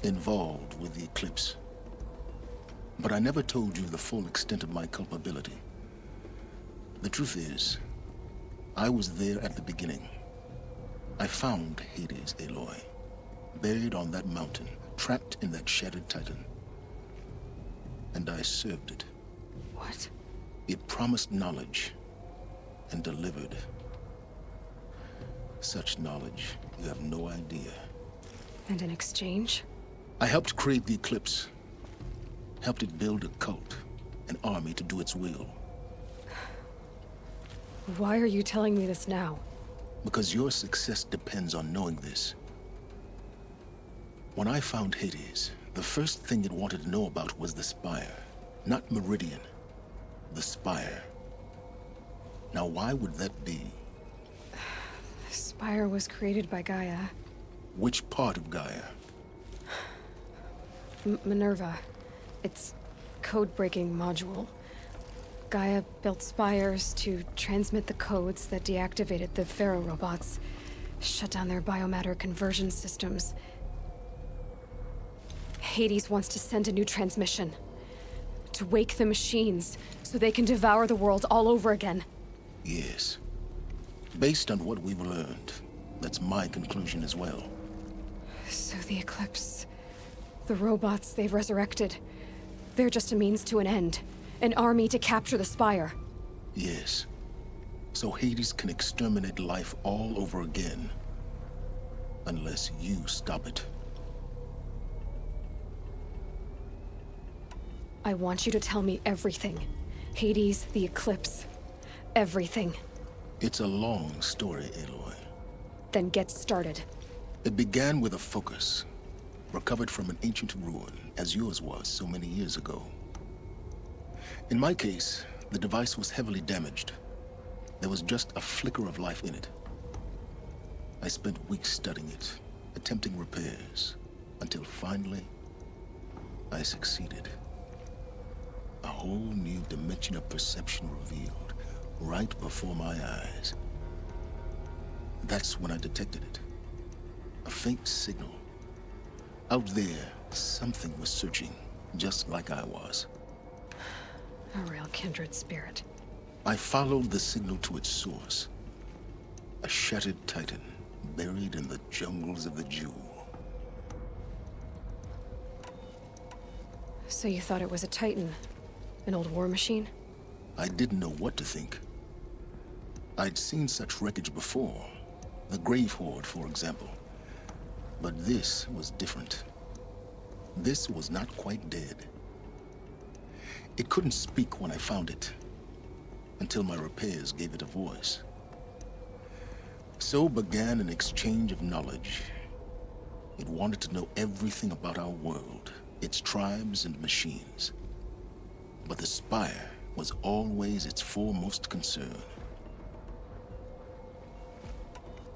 S3: involved with the Eclipse. But I never told you the full extent of my culpability. The truth is, I was there at the beginning. I found Hades, Aloy, buried on that mountain, trapped in that shattered titan. And I served it.
S1: What?
S3: It promised knowledge and delivered. Such knowledge, you have no idea.
S1: And in exchange?
S3: I helped create the Eclipse. Helped it build a cult, an army to do its will.
S1: Why are you telling me this now?
S3: Because your success depends on knowing this. When I found Hades, the first thing it wanted to know about was the Spire. Not Meridian. The Spire. Now, why would that be?
S1: The Spire was created by Gaia.
S3: Which part of Gaia?
S1: Minerva. Its code-breaking module. Gaia built spires to transmit the codes that deactivated the Pharaoh robots, shut down their biomatter conversion systems. Hades wants to send a new transmission. To wake the machines, so they can devour the world all over again.
S3: Yes. Based on what we've learned, that's my conclusion as well.
S1: So the Eclipse, the robots they've resurrected, they're just a means to an end. An army to capture the Spire.
S3: Yes. So Hades can exterminate life all over again. Unless you stop it.
S1: I want you to tell me everything. Hades, the Eclipse, everything.
S3: It's a long story, Aloy.
S1: Then get started.
S3: It began with a focus, recovered from an ancient ruin, as yours was so many years ago. In my case, the device was heavily damaged. There was just a flicker of life in it. I spent weeks studying it, attempting repairs, until finally, I succeeded. A whole new dimension of perception revealed, right before my eyes. That's when I detected it. A faint signal. Out there, something was searching, just like I was.
S1: A real kindred spirit.
S3: I followed the signal to its source. A shattered titan, buried in the jungles of the Jewel.
S1: So you thought it was a titan? An old war machine?
S3: I didn't know what to think. I'd seen such wreckage before. The Grave Horde, for example. But this was different. This was not quite dead. It couldn't speak when I found it, until my repairs gave it a voice. So began an exchange of knowledge. It wanted to know everything about our world, its tribes and machines. But the Spire was always its foremost concern.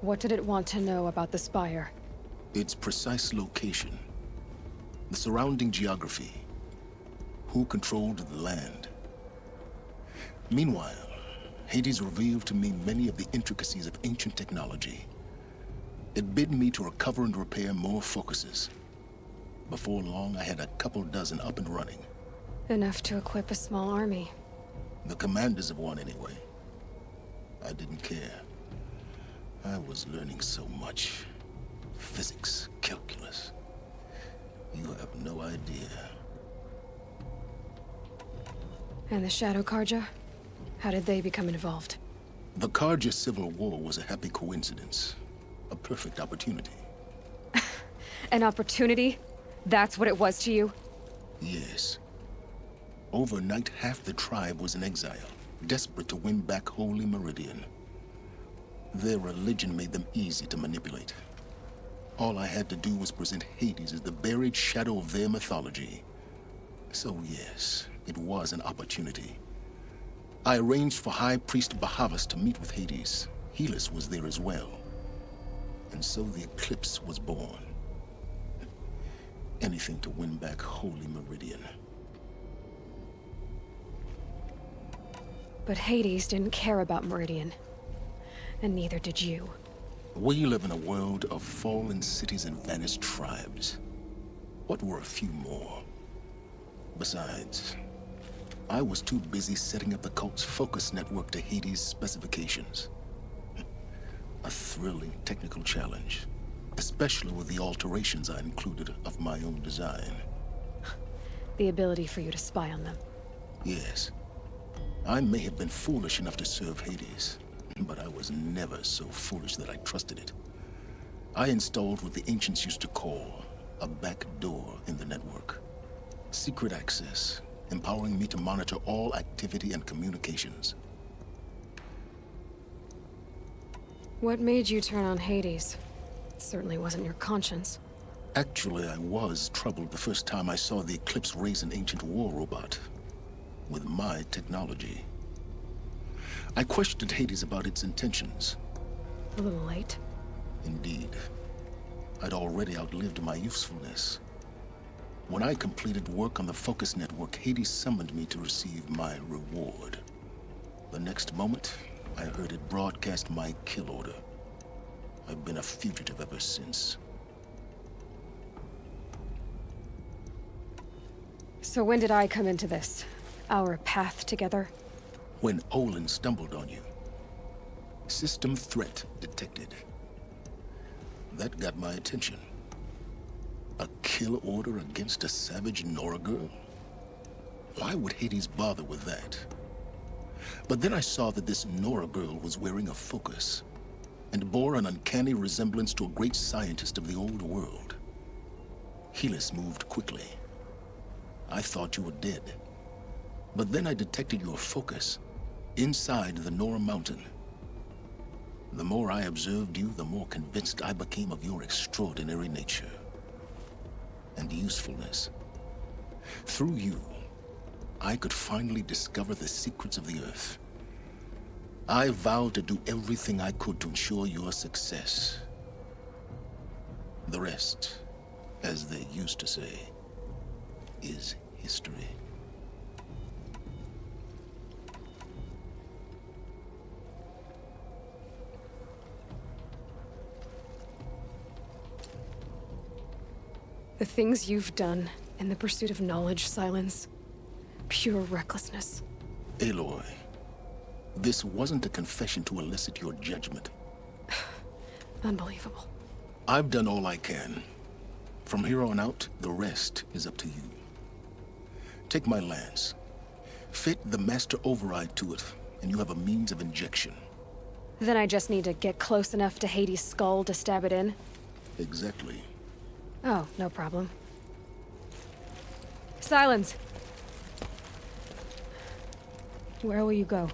S1: What did it want to know about the spire?
S3: Its precise location, the surrounding geography, who controlled the land. Meanwhile, Hades revealed to me many of the intricacies of ancient technology. It bid me to recover and repair more focuses. Before long, I had a couple dozen up and running.
S1: Enough to equip a small army.
S3: The commanders of one, anyway. I didn't care. I was learning so much. Physics, calculus. You have no idea.
S1: And the Shadow Karja? How did they become involved?
S3: The Karja Civil War was a happy coincidence. A perfect opportunity.
S1: An opportunity? That's what it was to you?
S3: Yes. Overnight, half the tribe was in exile, desperate to win back Holy Meridian. Their religion made them easy to manipulate. All I had to do was present Hades as the buried shadow of their mythology. So yes, it was an opportunity. I arranged for High Priest Bahavas to meet with Hades. Helis was there as well. And so the Eclipse was born. Anything to win back Holy Meridian.
S1: But Hades didn't care about Meridian. And neither did you.
S3: We live in a world of fallen cities and vanished tribes. What were a few more? Besides, I was too busy setting up the cult's focus network to Hades' specifications. A thrilling technical challenge, especially with the alterations I included of my own design.
S1: The ability for you to spy on them.
S3: Yes. I may have been foolish enough to serve Hades, but I was never so foolish that I trusted it. I installed what the ancients used to call a back door in the network. Secret access, empowering me to monitor all activity and communications.
S1: What made you turn on Hades? It certainly wasn't your conscience.
S3: Actually, I was troubled the first time I saw the Eclipse raise an ancient war robot. With my technology. I questioned Hades about its intentions.
S1: A little late.
S3: Indeed. I'd already outlived my usefulness. When I completed work on the Focus Network, Hades summoned me to receive my reward. The next moment, I heard it broadcast my kill order. I've been a fugitive ever since.
S1: So when did I come into this? Our path together?
S3: When Olin stumbled on you. System threat detected. That got my attention. A kill order against a savage Nora girl? Why would Hades bother with that? But then I saw that this Nora girl was wearing a focus, and bore an uncanny resemblance to a great scientist of the old world. Helis moved quickly. I thought you were dead. But then I detected your focus inside the Nora Mountain. The more I observed you, the more convinced I became of your extraordinary nature and usefulness. Through you, I could finally discover the secrets of the Earth. I vowed to do everything I could to ensure your success. The rest, as they used to say, is history.
S1: The things you've done in the pursuit of knowledge, Silence. Pure recklessness.
S3: Aloy, this wasn't a confession to elicit your judgment.
S1: Unbelievable.
S3: I've done all I can. From here on out, the rest is up to you. Take my lance. Fit the master override to it, and you have a means of injection.
S1: Then I just need to get close enough to Hades' skull to stab it in?
S3: Exactly.
S1: Oh, no problem. Silence! Where will you go?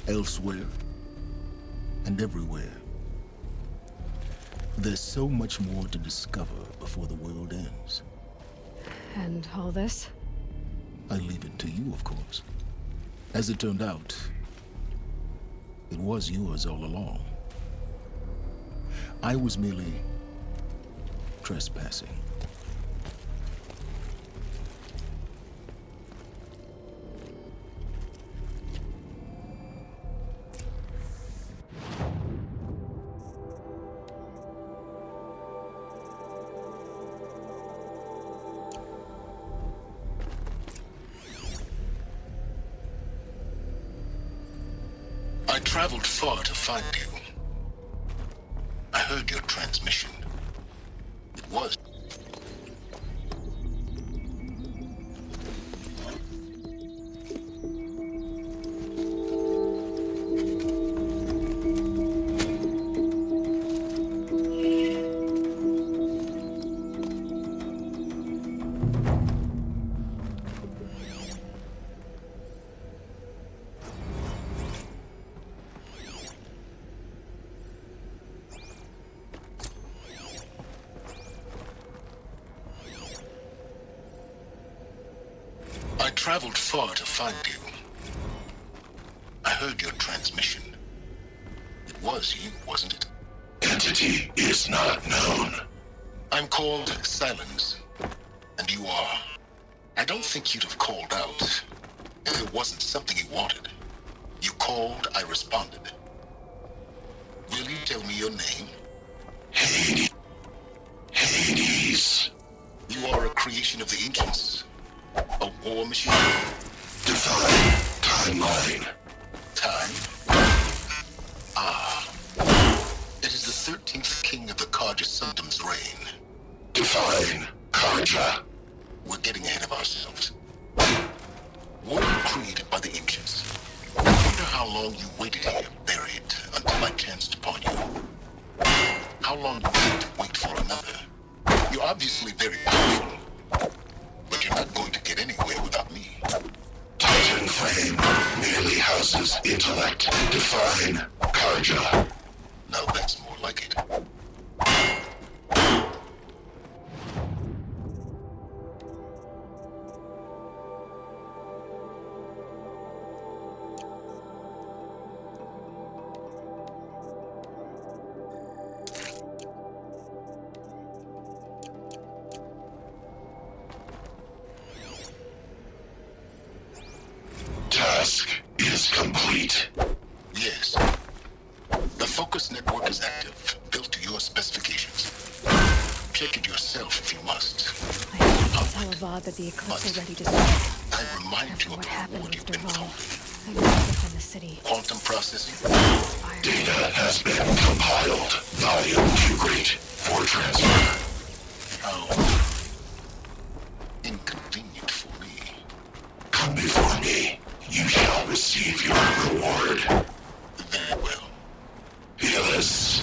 S3: Elsewhere. And everywhere. There's so much more to discover before the world ends.
S1: And all this?
S3: I leave it to you, of course. As it turned out, was yours all along. I was merely trespassing. I traveled far to find you. I heard your transmission. It was. I traveled far to find you. I heard your transmission. It was you, wasn't it? Entity is not known. I'm called Silence, and you are. I don't think you'd have called out if it wasn't something you wanted. You called, I responded. Will you tell me your name? Hades. You are a creation of the ancients. A war machine? Define timeline. Time? Ah. It is the 13th king of the Karja Sundom's reign. Define Karja. We're getting ahead of ourselves. Were you created by the ancients? I wonder how long you waited here, buried, until I chanced upon you. How long you had to wait for another. You're obviously very powerful. But you're not going to get anywhere without me. Titan Flame merely houses intellect. Define Karja. Now that's more like it. Task is complete. Yes. The focus network is active, built to your specifications. Check it yourself if you must.
S1: I have to tell Avad that the Eclipse already destroyed.
S3: I remind you of
S1: What
S3: the
S1: happened
S3: reward
S1: with
S3: you've been
S1: Derval?
S3: told.
S1: I was within the city.
S3: Quantum processing. Data has been compiled. Volume too great for transfer. How inconvenient for me. Come before me. You shall receive your reward. Very well. Healers.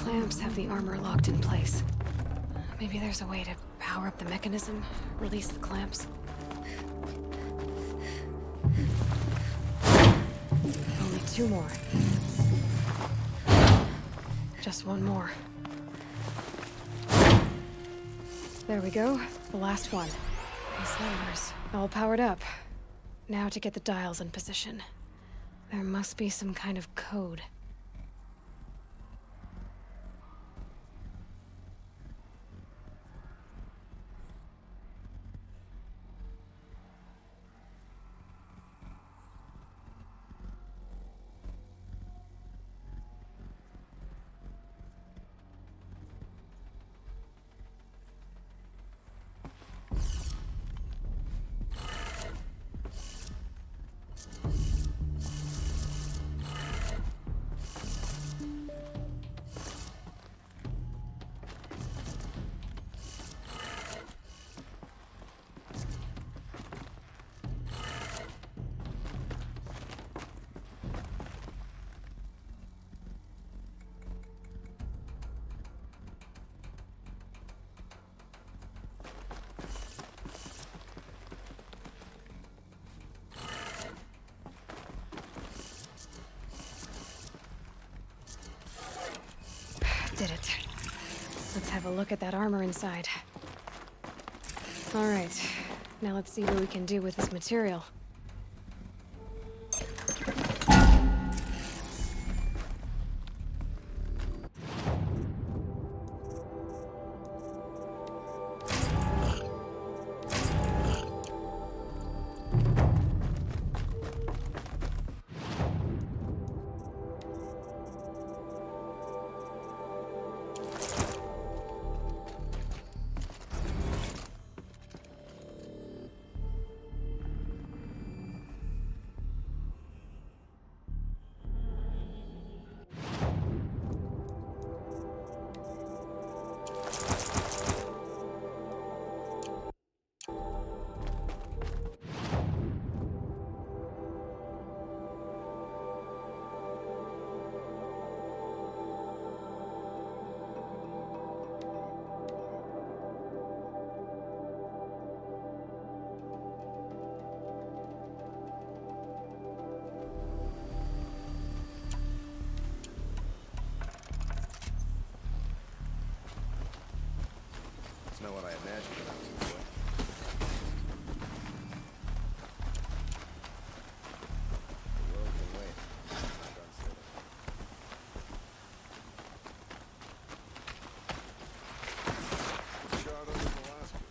S1: clamps have the armor locked in place. Maybe there's a way to power up the mechanism, release the clamps. Only 2 more. Just 1 more. There we go. The last one. These numbers, all powered up. Now to get the dials in position. There must be some kind of code. Did it. Let's have a look at that armor inside. All right. Now let's see what we can do with this material.
S15: It's not what I imagined when I was a boy. The world can wait. I'm not done sailing. Shot over in Alaska.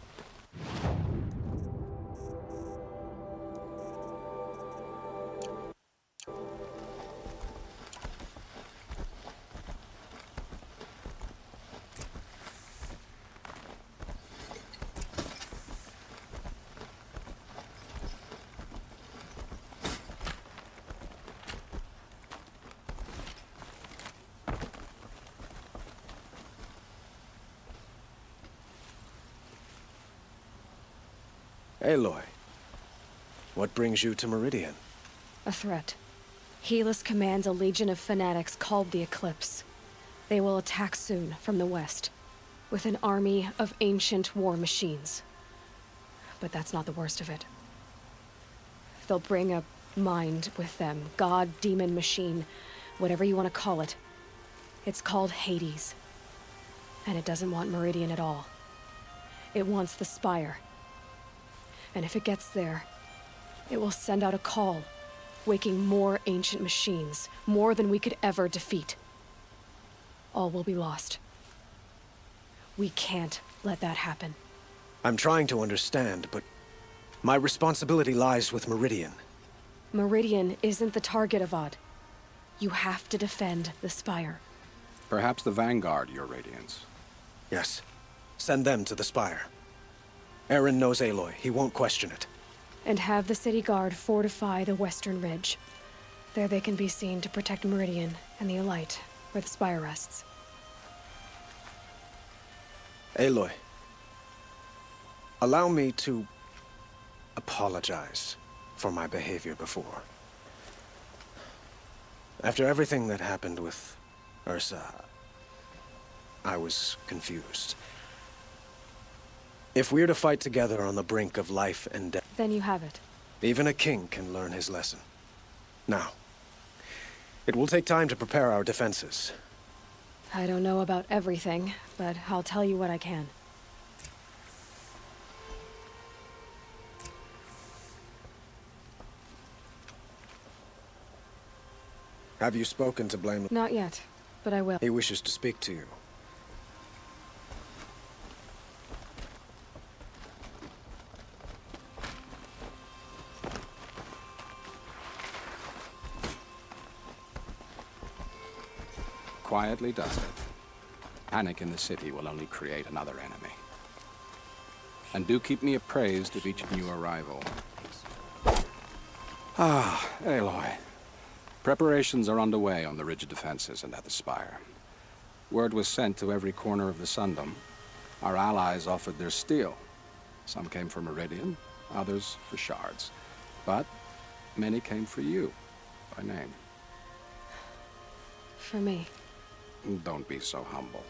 S5: Aloy, what brings you to Meridian?
S1: A threat. Helis commands a legion of fanatics called the Eclipse. They will attack soon from the west, with an army of ancient war machines. But that's not the worst of it. They'll bring a mind with them, god, demon, machine, whatever you want to call it. It's called Hades. And it doesn't want Meridian at all. It wants the Spire. And if it gets there, it will send out a call, waking more ancient machines, more than we could ever defeat. All will be lost. We can't let that happen.
S5: I'm trying to understand, but my responsibility lies with Meridian.
S1: Meridian isn't the target, Avad. You have to defend the Spire.
S10: Perhaps the Vanguard, Your Radiance.
S5: Yes. Send them to the Spire. Aaron knows Aloy. He won't question it.
S1: And have the city guard fortify the western ridge. There they can be seen to protect Meridian and the Elite, where the Spire rests.
S5: Aloy, allow me to apologize for my behavior before. After everything that happened with Ursa, I was confused. If we're to fight together on the brink of life and death...
S1: Then you have it.
S5: Even a king can learn his lesson. Now, it will take time to prepare our defenses.
S1: I don't know about everything, but I'll tell you what I can.
S5: Have you spoken to Blame?
S1: Not yet, but I will.
S5: He wishes to speak to you.
S10: Quietly dusted. Panic in the city will only create another enemy. And do keep me appraised of each new arrival. Ah, Aloy. Preparations are underway on the rigid defenses and at the spire. Word was sent to every corner of the Sundom. Our allies offered their steel. Some came for Meridian, others for shards. But many came for you, by name.
S1: For me.
S10: Don't be so humble.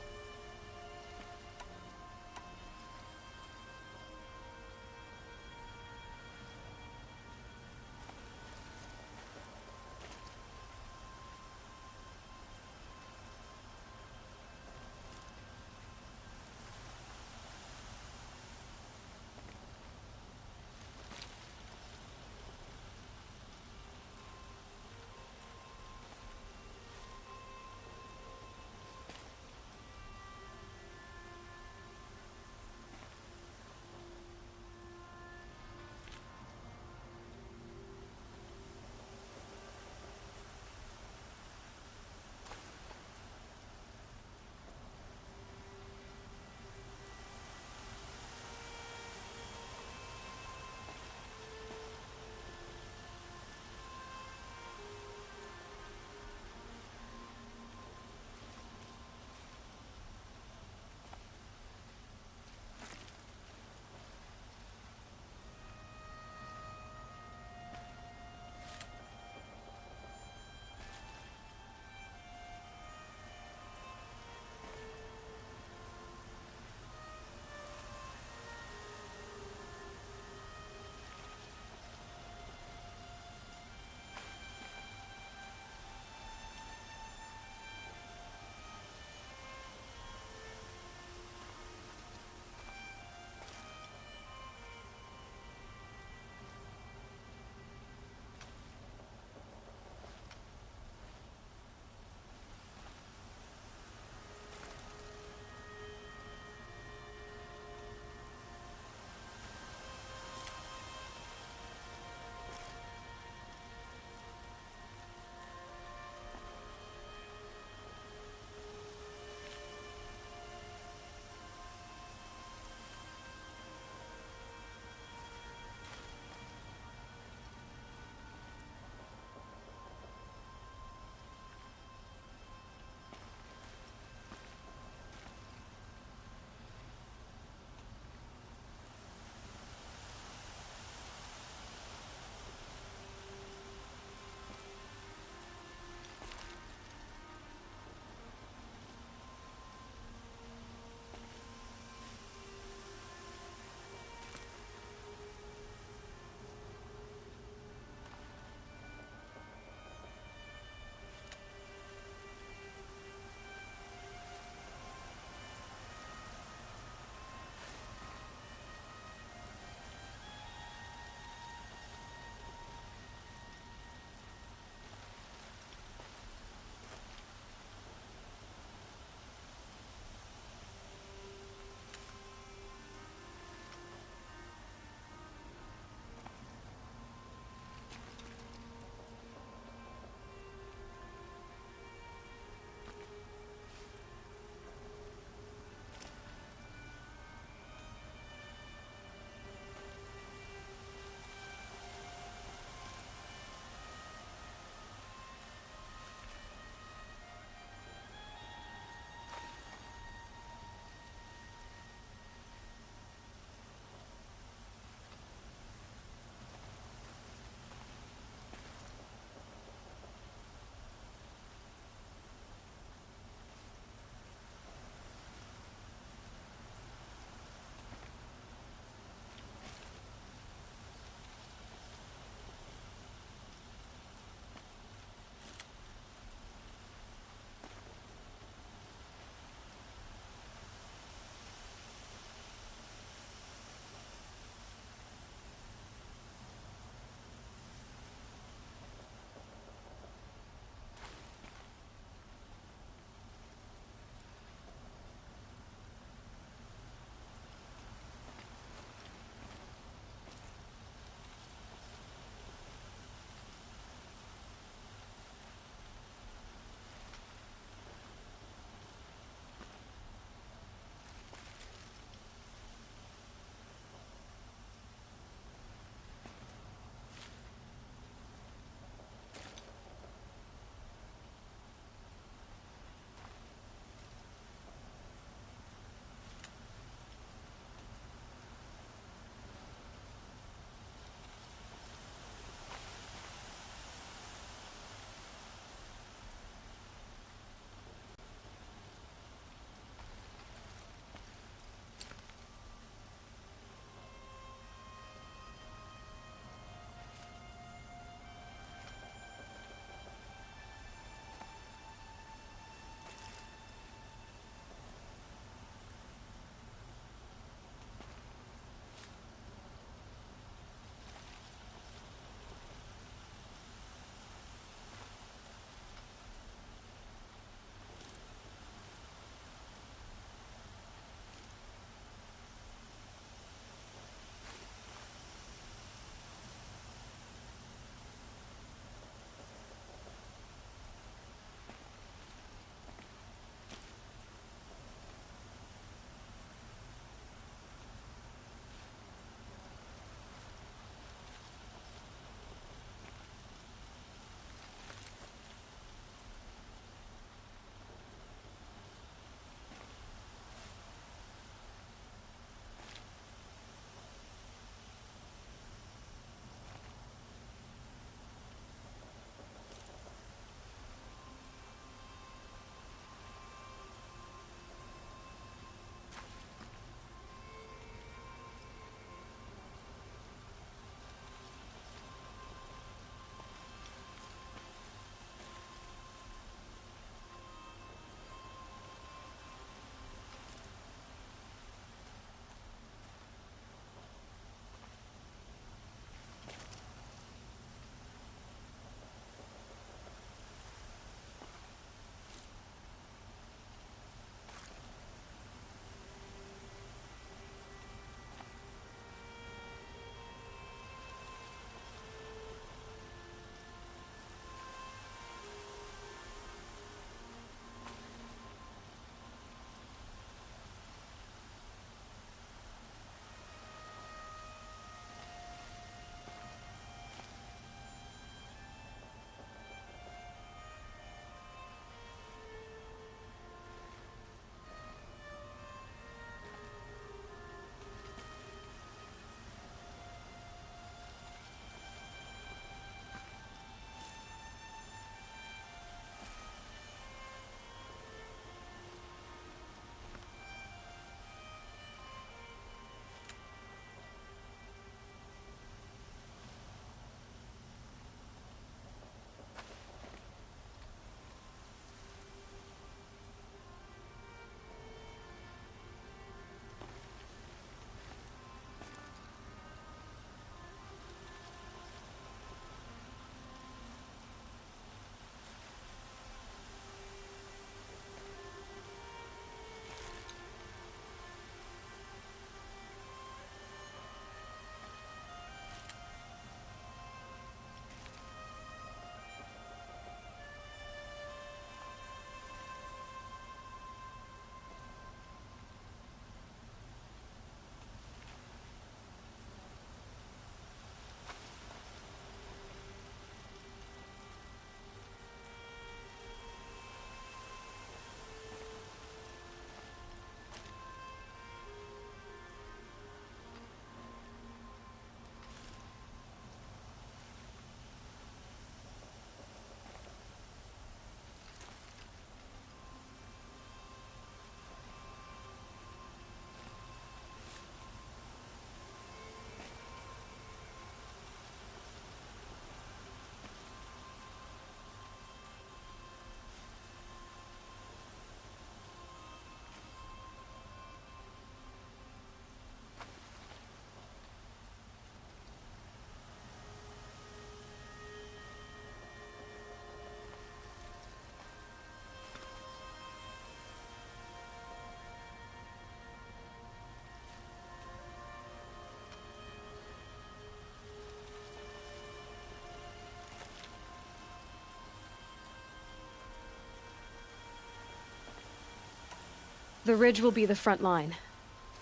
S1: The ridge will be the front line.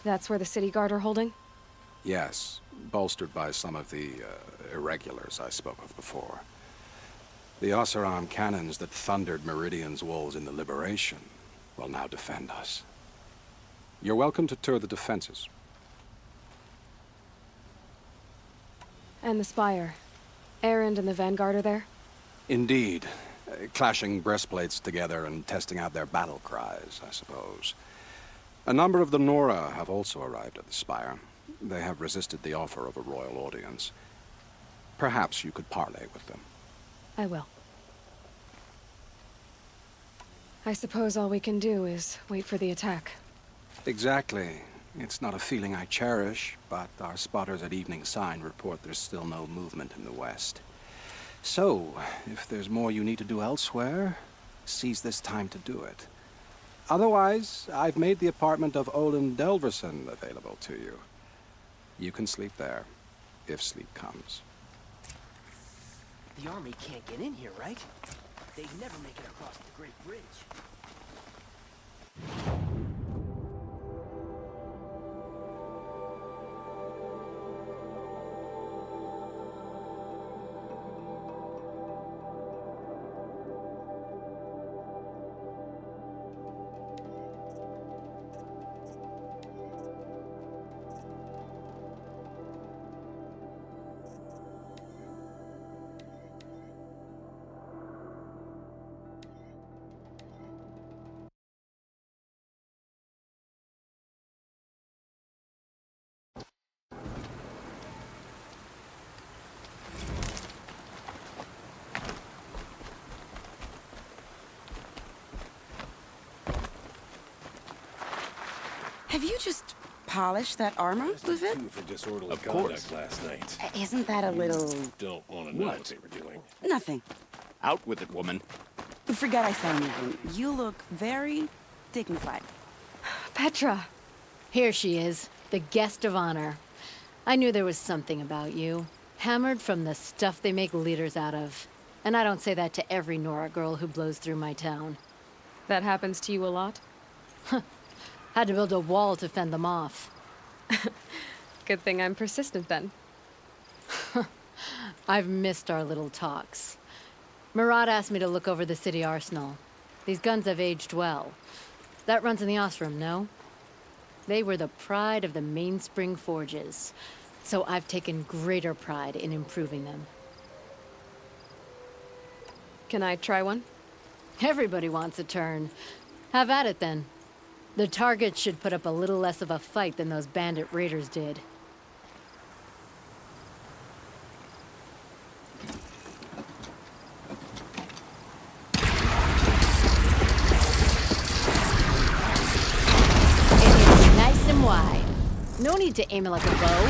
S1: That's where the city guard are holding?
S10: Yes, bolstered by some of the irregulars I spoke of before. The Oseram cannons that thundered Meridian's walls in the Liberation will now defend us. You're welcome to tour the defenses.
S1: And the Spire. Erend and the Vanguard are there?
S10: Indeed. Clashing breastplates together and testing out their battle cries, I suppose. A number of the Nora have also arrived at the Spire. They have resisted the offer of a royal audience. Perhaps you could parley with them.
S1: I will. I suppose all we can do is wait for the attack.
S10: Exactly. It's not a feeling I cherish, but our spotters at Evening Sign report there's still no movement in the west. So, if there's more you need to do elsewhere, seize this time to do it. Otherwise, I've made the apartment of Olin Delverson available to you. You can sleep there, if sleep comes.
S12: The army can't get in here, right? They'd never make it across the Great Bridge.
S17: Have you just polished that armor, Luvid?
S15: Of course. Last night.
S17: Isn't that a little...
S15: Don't want to know what they were doing.
S17: Nothing.
S20: Out with it, woman.
S17: Forget I said anything. You look very dignified.
S1: Petra!
S24: Here she is, the guest of honor. I knew there was something about you. Hammered from the stuff they make leaders out of. And I don't say that to every Nora girl who blows through my town.
S1: That happens to you a lot?
S24: Had to build a wall to fend them off.
S1: Good thing I'm persistent then.
S24: I've missed our little talks. Murad asked me to look over the city arsenal. These guns have aged well. That runs in the Osram, no? They were the pride of the Mainspring Forges, so I've taken greater pride in improving them.
S1: Can I try one?
S24: Everybody wants a turn. Have at it, then. The targets should put up a little less of a fight than those bandit raiders did. It's nice and wide. No need to aim it like a bow.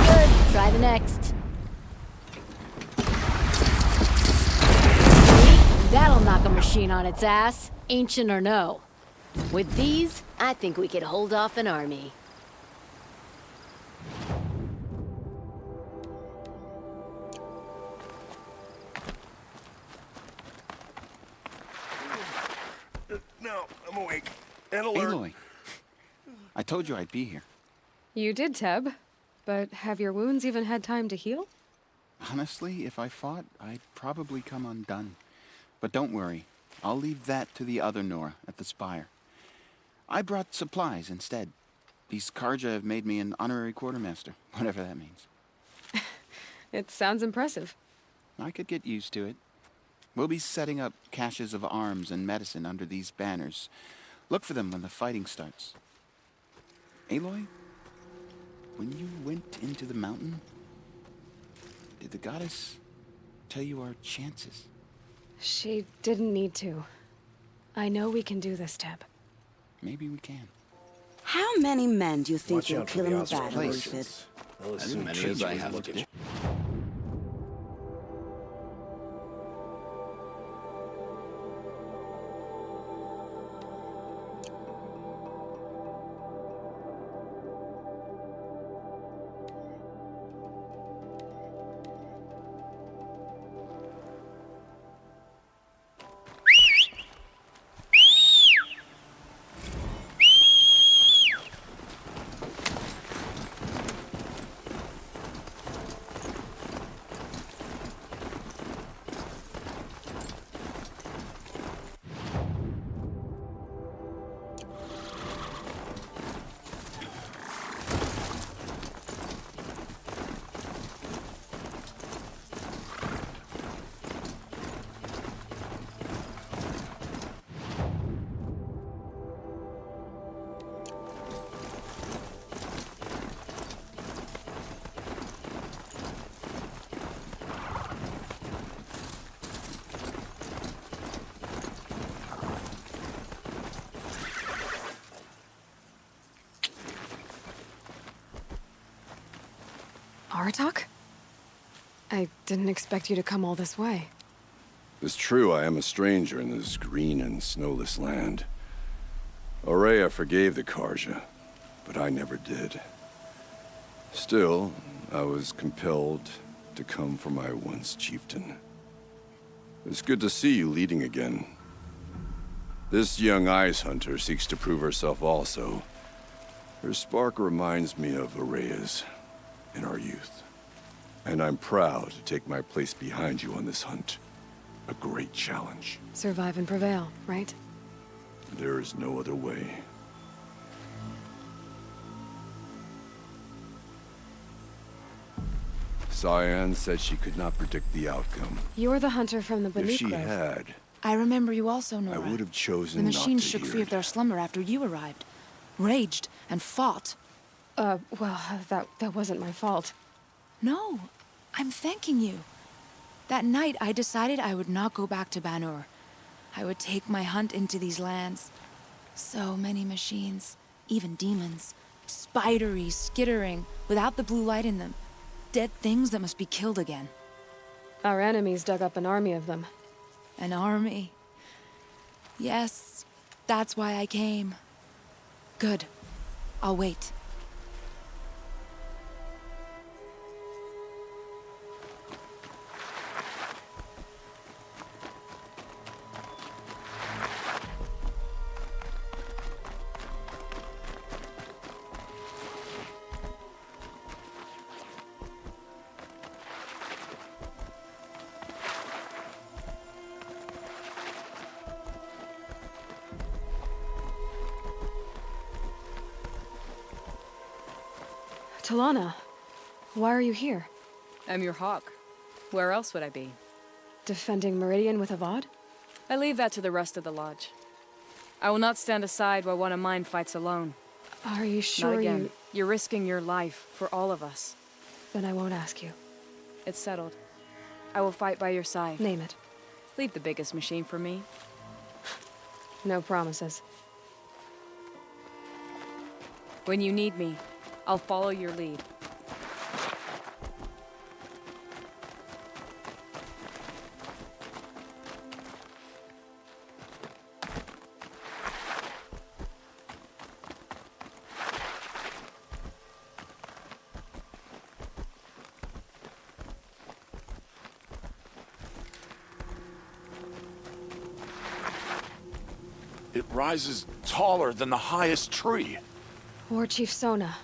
S24: Good. Try the next. That'll knock a machine on its ass, ancient or no. With these, I think we could hold off an army.
S15: No, I'm awake. And alert.
S8: Aloy, I told you I'd be here.
S1: You did, Teb. But have your wounds even had time to heal?
S8: Honestly, if I fought, I'd probably come undone. But don't worry. I'll leave that to the other Nora at the Spire. I brought supplies instead. These Karja have made me an honorary quartermaster, whatever that means.
S1: It sounds impressive.
S8: I could get used to it. We'll be setting up caches of arms and medicine under these banners. Look for them when the fighting starts. Aloy, when you went into the mountain, did the goddess tell you our chances?
S1: She didn't need to. I know we can do this, Teb.
S8: Maybe we can.
S17: How many men do you think
S15: Watch
S17: you'll
S15: out for
S17: kill
S15: the
S17: in the
S15: Osram
S17: battle,
S15: merchants.
S17: Luvid?
S15: I'll
S18: As
S15: assume
S18: many
S15: Trinity
S18: as I
S15: will
S18: have
S15: look
S18: to.
S15: at
S1: Aratak? I didn't expect you to come all this way.
S15: It's true, I am a stranger in this green and snowless land. Aurea forgave the Karja, but I never did. Still, I was compelled to come for my once chieftain. It's good to see you leading again. This young ice hunter seeks to prove herself also. Her spark reminds me of Aurea's in our youth. And I'm proud to take my place behind you on this hunt. A great challenge.
S1: Survive and prevail, right?
S15: There is no other way. Cyan said she could not predict the outcome.
S1: You're the hunter from the Banuk
S15: If she
S1: Grove.
S15: had,
S13: I remember you also, Nora.
S15: I would have chosen
S13: The
S15: not
S13: machines
S15: to
S13: shook
S15: hear
S13: free
S15: it.
S13: of their slumber after you arrived. Raged and fought.
S1: Well, that wasn't my fault.
S13: No, I'm thanking you. That night, I decided I would not go back to Banur. I would take my hunt into these lands. So many machines, even demons. Spidery, skittering, without the blue light in them. Dead things that must be killed again.
S1: Our enemies dug up an army of them.
S13: An army. Yes, that's why I came. Good. I'll wait.
S1: Talana, why are you here?
S22: I'm your hawk. Where else would I be?
S1: Defending Meridian with a VOD?
S22: I leave that to the rest of the Lodge. I will not stand aside while one of mine fights alone.
S1: Are you sure
S22: Not again. You're risking your life for all of us.
S1: Then I won't ask you.
S22: It's settled. I will fight by your side.
S1: Name it.
S22: Leave the biggest machine for me.
S1: No promises.
S22: When you need me, I'll follow your lead.
S15: It rises taller than the highest tree.
S1: War Chief Sona.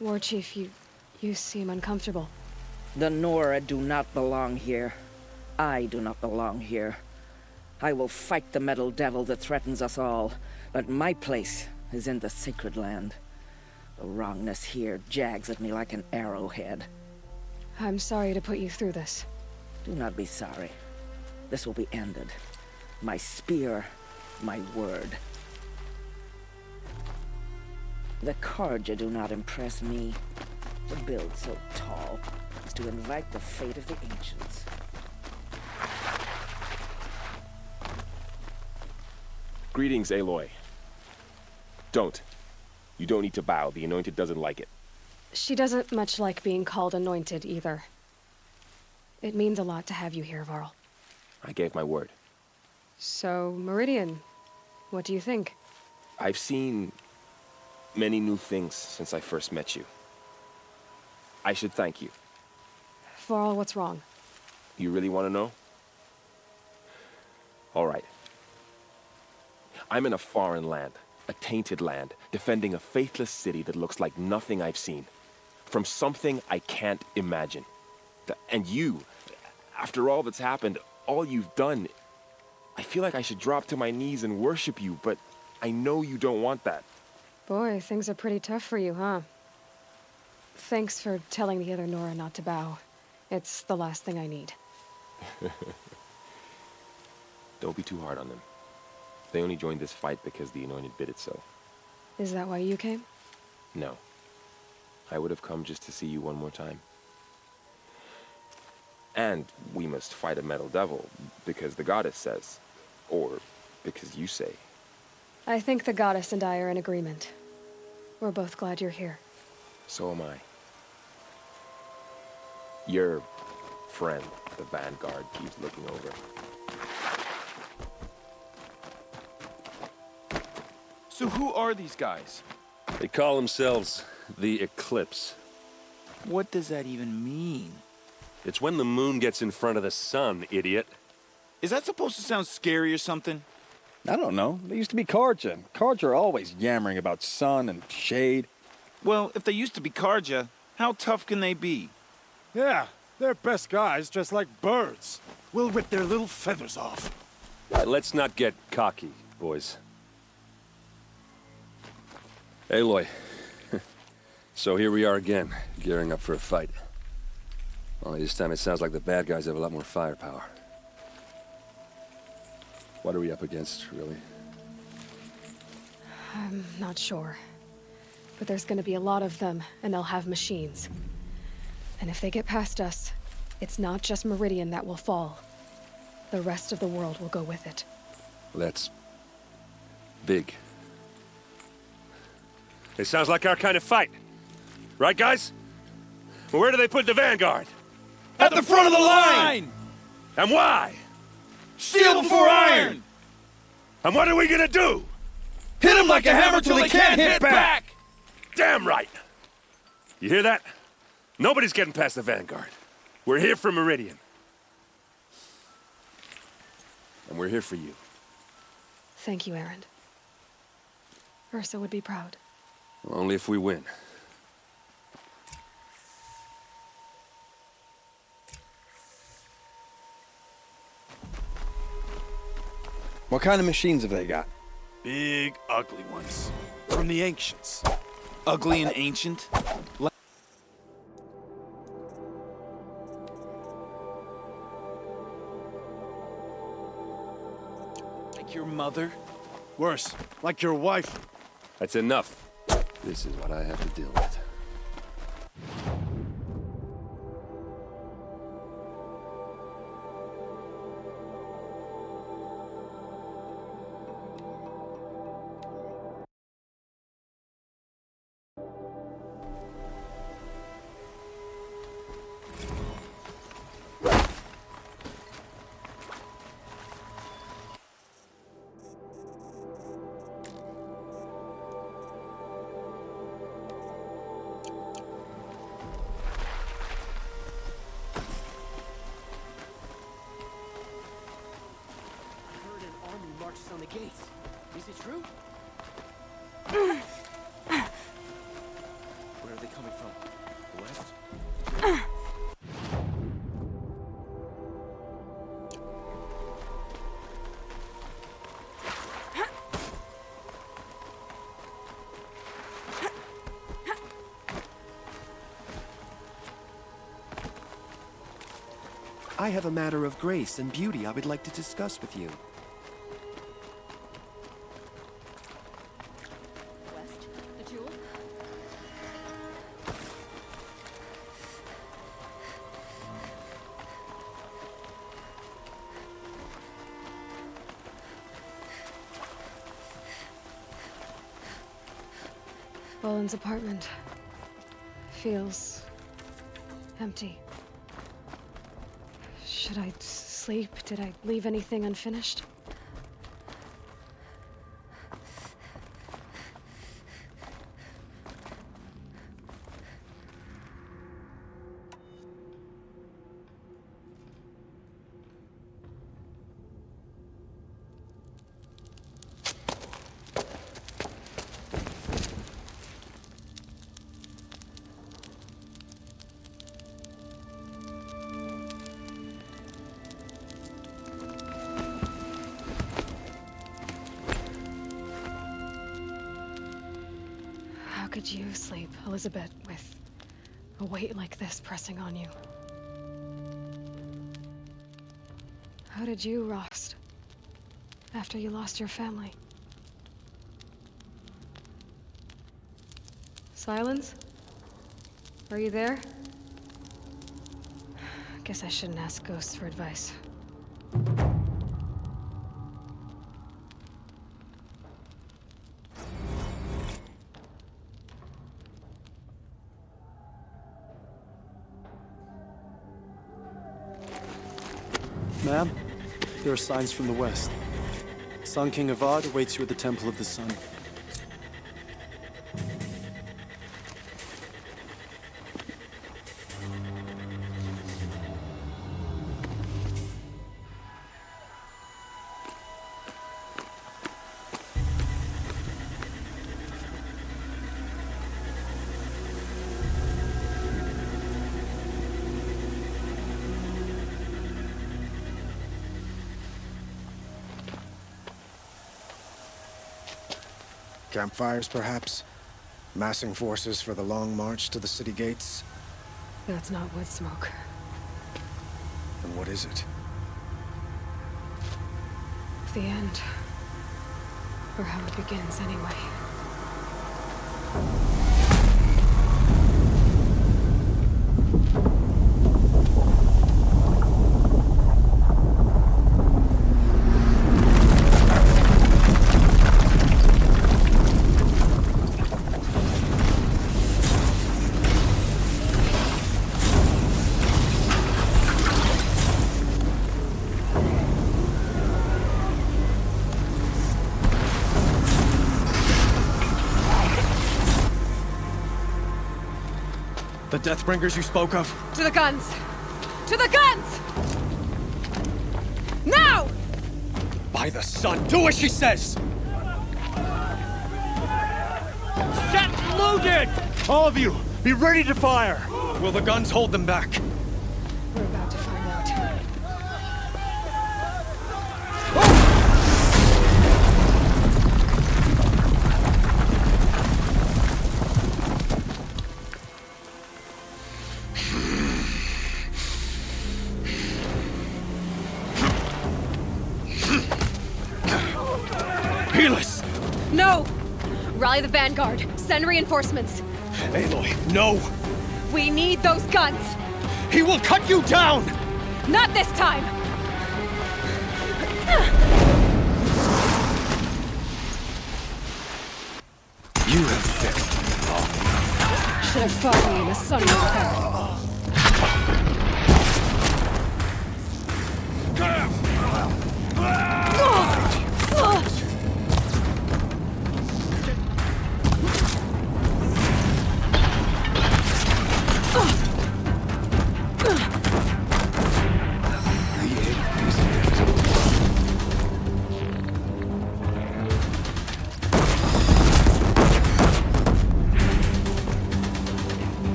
S1: War Chief, you seem uncomfortable.
S19: The Nora do not belong here. I do not belong here. I will fight the metal devil that threatens us all, but my place is in the sacred land. The wrongness here jags at me like an arrowhead.
S1: I'm sorry to put you through this.
S19: Do not be sorry. This will be ended. My spear, my word. The Karja do not impress me. To build so tall is to invite the fate of the ancients.
S11: Greetings, Aloy. Don't. You don't need to bow. The Anointed doesn't like it.
S1: She doesn't much like being called anointed either. It means a lot to have you here, Varl.
S11: I gave my word.
S1: So, Meridian, what do you think?
S11: I've seen many new things since I first met you. I should thank you.
S1: Varl, what's wrong?
S11: You really want to know? All right. I'm in a foreign land, a tainted land, defending a faithless city that looks like nothing I've seen. From something I can't imagine. And you, after all that's happened, all you've done, I feel like I should drop to my knees and worship you, but I know you don't want that.
S1: Boy, things are pretty tough for you, huh? Thanks for telling the other Nora not to bow. It's the last thing I need.
S11: Don't be too hard on them. They only joined this fight because the Anointed bid it so.
S1: Is that why you came?
S11: No. I would have come just to see you one more time. And we must fight a metal devil, because the goddess says. Or because you say.
S1: I think the goddess and I are in agreement. We're both glad you're here.
S11: So am I. Your friend, the Vanguard, keeps looking over.
S6: So who are these guys?
S14: They call themselves the Eclipse.
S6: What does that even mean?
S14: It's when the moon gets in front of the sun, idiot.
S6: Is that supposed to sound scary or something?
S20: I don't know. They used to be Karja. Karja are always yammering about sun and shade.
S6: Well, if they used to be Karja, how tough can they be?
S21: Yeah, they're best guys just like birds. We'll rip their little feathers off.
S14: Let's not get cocky, boys. Aloy. So here we are again, gearing up for a fight. Only this time it sounds like the bad guys have a lot more firepower. What are we up against, really?
S1: I'm not sure. But there's gonna be a lot of them, and they'll have machines. And if they get past us, it's not just Meridian that will fall. The rest of the world will go with it.
S14: That's big. It sounds like our kind of fight. Right, guys? Well, where do they put the Vanguard?
S6: At the front of the line!
S14: And why?
S6: Steel before iron!
S14: And what are we gonna do?
S6: Hit them like a hammer till they can't hit back!
S14: Damn right! You hear that? Nobody's getting past the Vanguard. We're here for Meridian. And we're here for you.
S1: Thank you, Erend. Ursa would be proud.
S14: Well, only if we win.
S20: What kind of machines have they got?
S6: Big, ugly ones. From the ancients. Ugly and ancient? Like your mother?
S21: Worse, like your wife.
S14: That's enough. This is what I have to deal with.
S12: On the gates. Is it true? Where are they coming from? The west?
S25: I have a matter of grace and beauty I would like to discuss with you.
S1: Boland's apartment feels empty. Should I sleep? Did I leave anything unfinished? How could you sleep, Elizabeth, with a weight like this pressing on you? How did you, Rost, after you lost your family? Silence? Are you there? Guess I shouldn't ask ghosts for advice.
S21: Ma'am, there are signs from the west. Sun King Avad awaits you at the Temple of the Sun.
S5: Campfires, perhaps? Massing forces for the long march to the city gates?
S1: That's not wood smoke.
S5: Then what is it?
S1: The end. Or how it begins, anyway.
S5: The Deathbringers you spoke of?
S1: To the guns! To the guns! Now!
S5: By the sun, do as she says!
S21: Set loaded! All of you, be ready to fire!
S5: Will the guns hold them back?
S1: We're about to find out.
S5: Helis!
S1: No! Rally the vanguard. Send reinforcements.
S5: Aloy, no!
S1: We need those guns!
S5: He will cut you down!
S1: Not this time!
S5: You have fixed
S1: Should have fought me in the sun.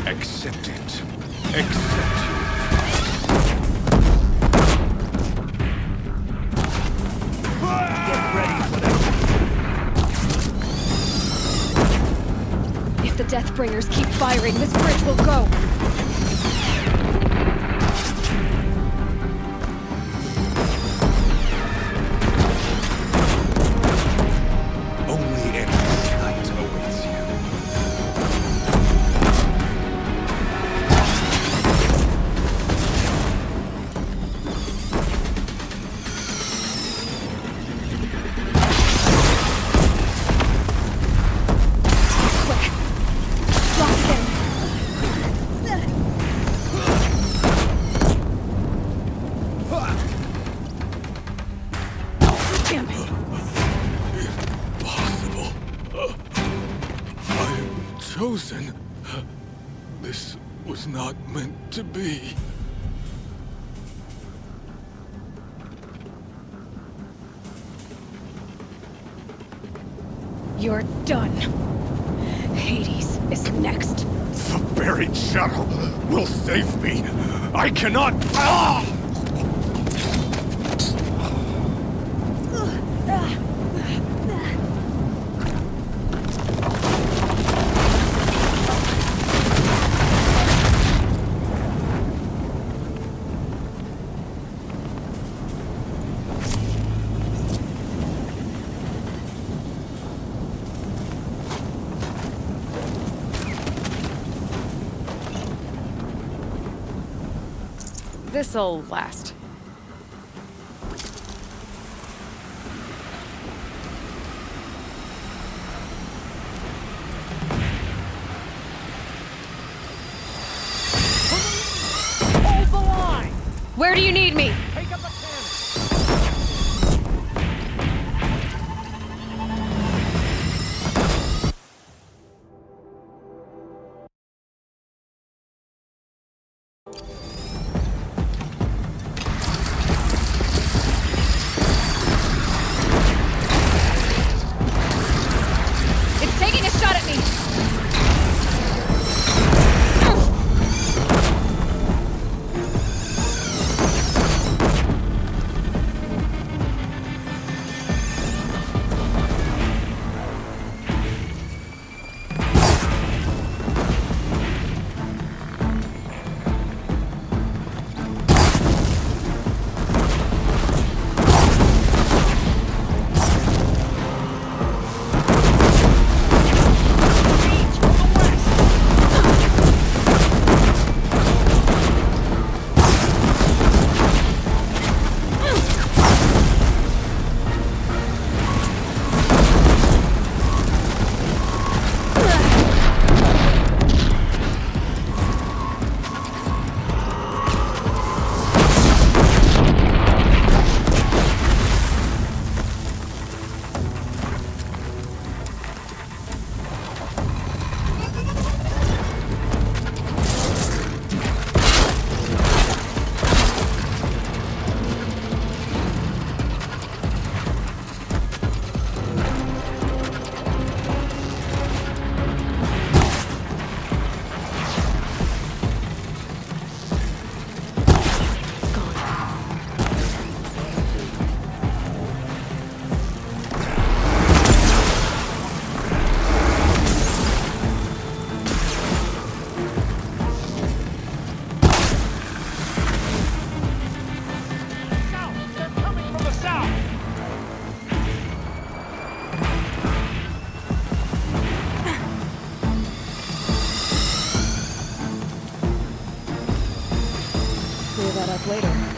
S5: Accept it. Accept you.
S21: Get ready for that.
S1: If the Deathbringers keep firing, this bridge will go.
S5: Only endless night awaits you. Impossible. I am chosen. This was not meant to be.
S1: You're done. Hades is next.
S5: The buried shadow will save me. I cannot. Ah!
S22: This'll last.
S24: you need me!
S20: Take up the cannon!
S24: It's taking a shot at me!
S1: Clear that up later.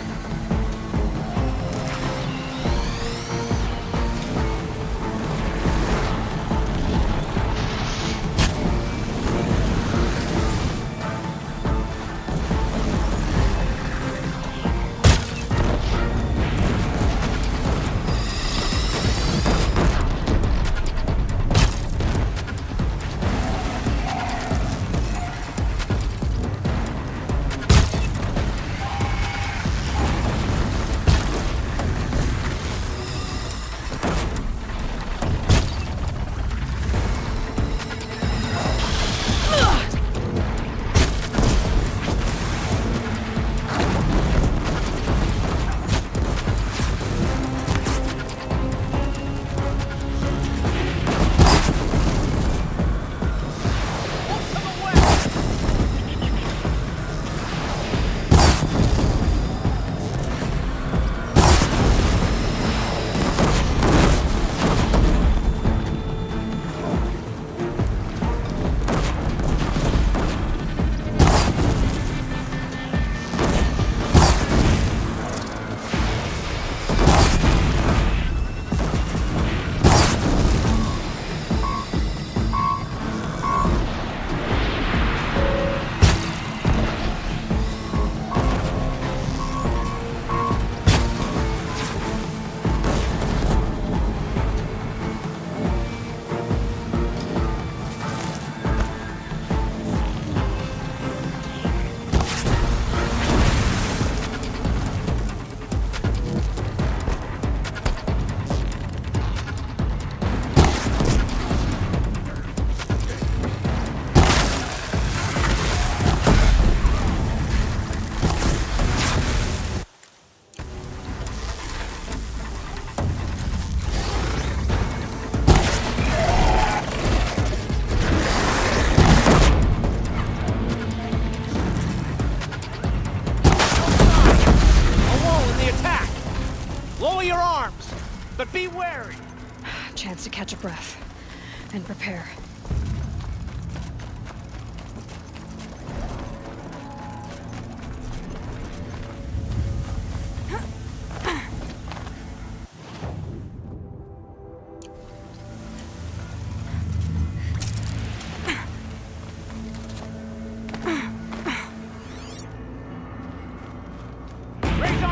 S20: But be wary!
S1: Chance to catch a breath and prepare.
S20: Raise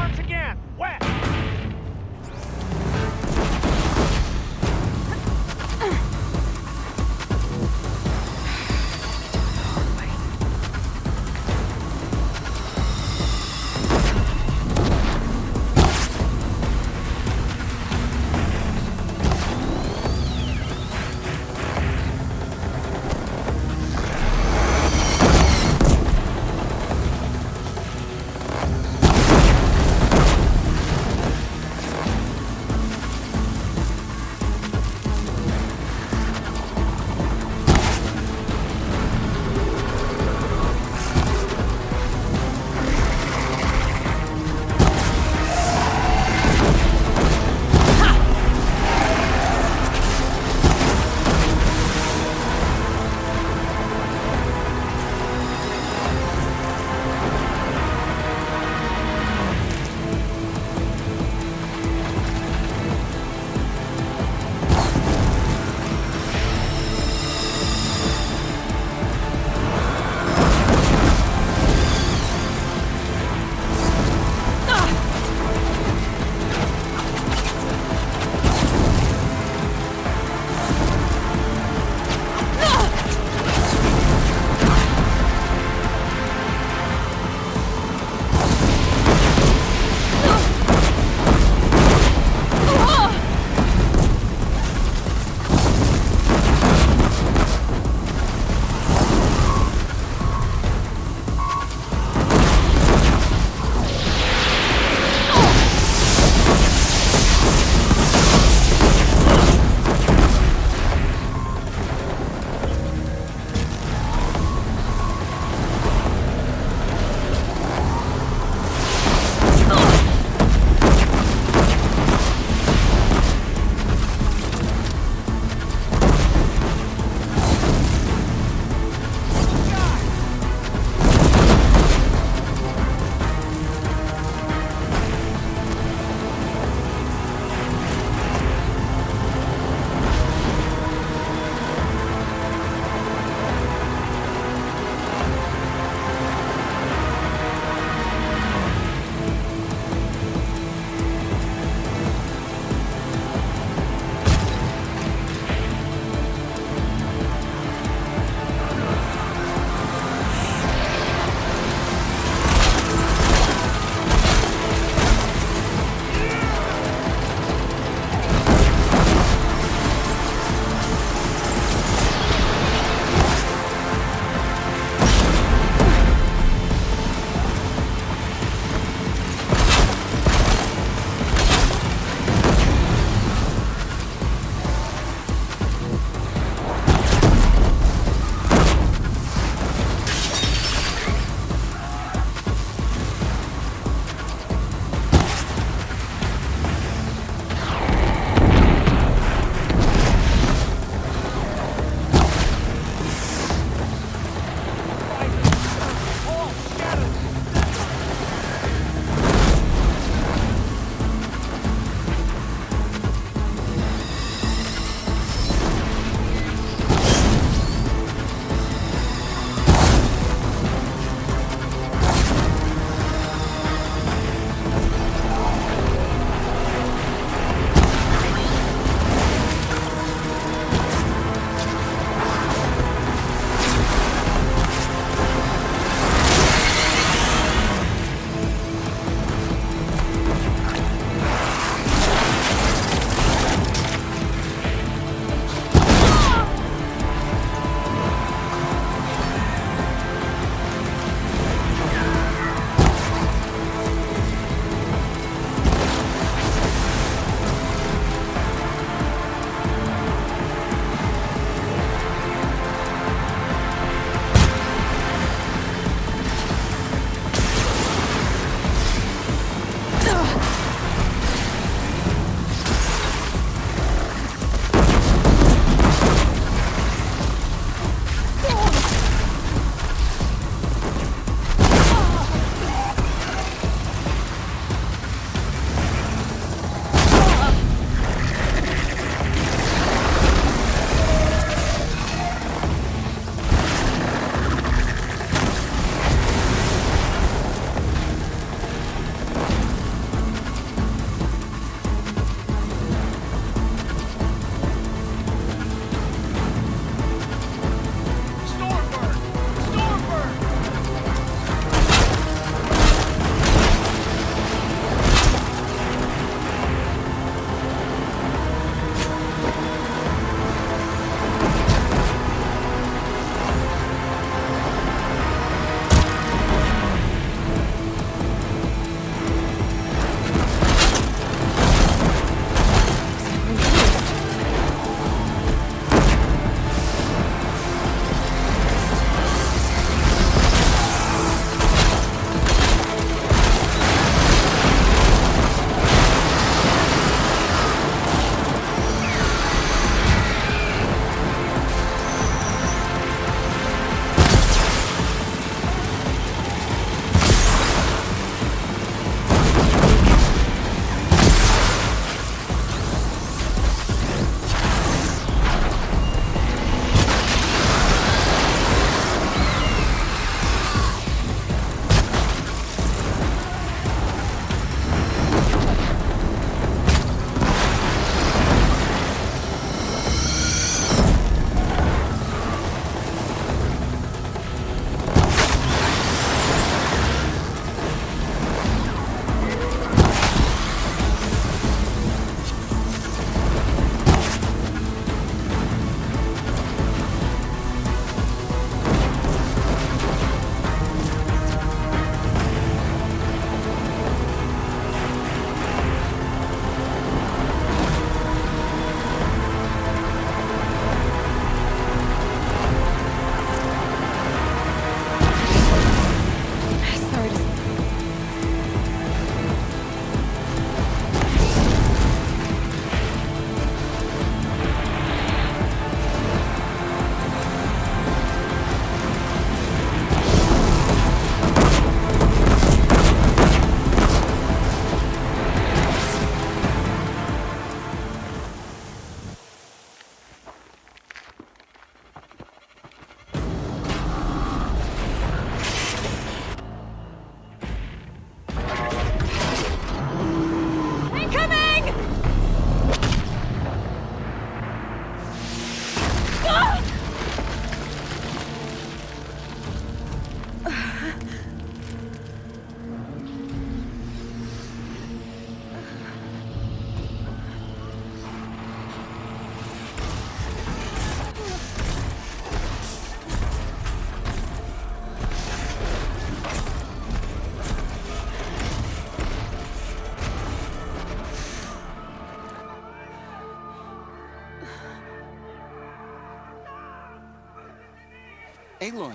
S8: Aloy!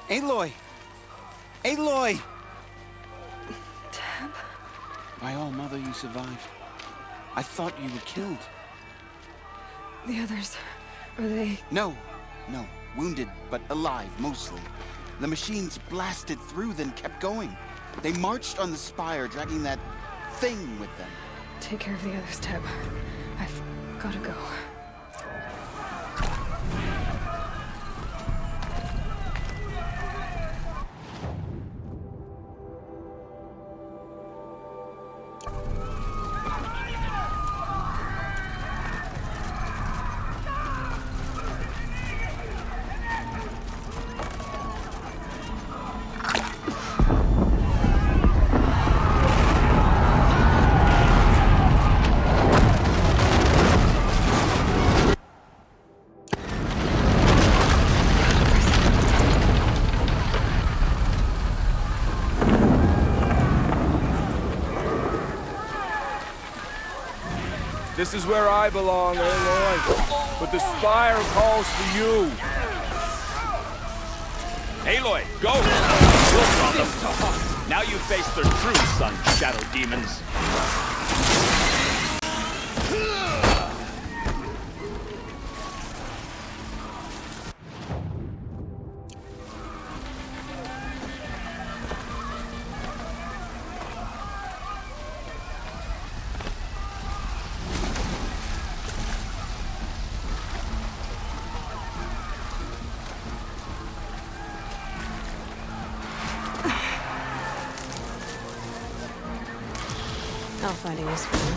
S8: Aloy! Aloy!
S1: Tab?
S8: By all mother, you survived. I thought you were killed.
S1: The others, are they...
S8: No. Wounded, but alive, mostly. The machines blasted through, then kept going. They marched on the spire, dragging that thing with them.
S1: Take care of the others, Tab. I've gotta go.
S11: This is where I belong, Aloy. But the spire calls for you.
S6: Aloy, go! We'll stop them. Now you face the true sun, shadow demons.
S1: I'll find a use for them.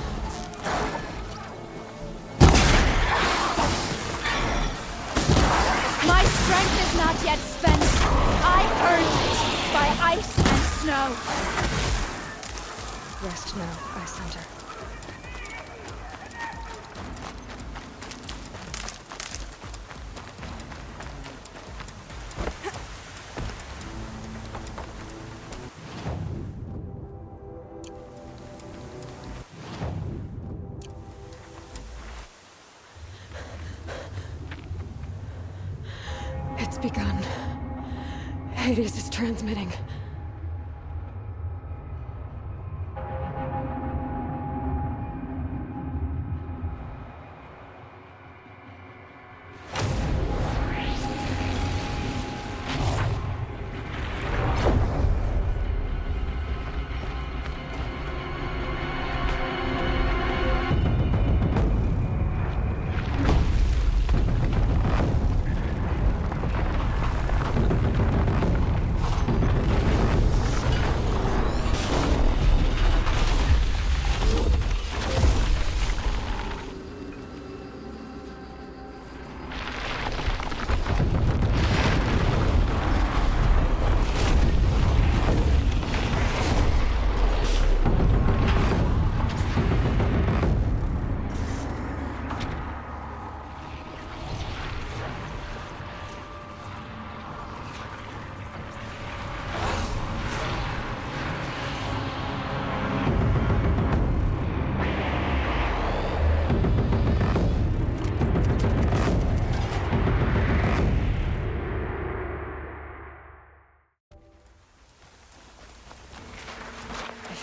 S13: My strength is not yet spent. I earned it by ice and snow.
S1: Rest now, Ice Hunter. It's begun. Hades is transmitting.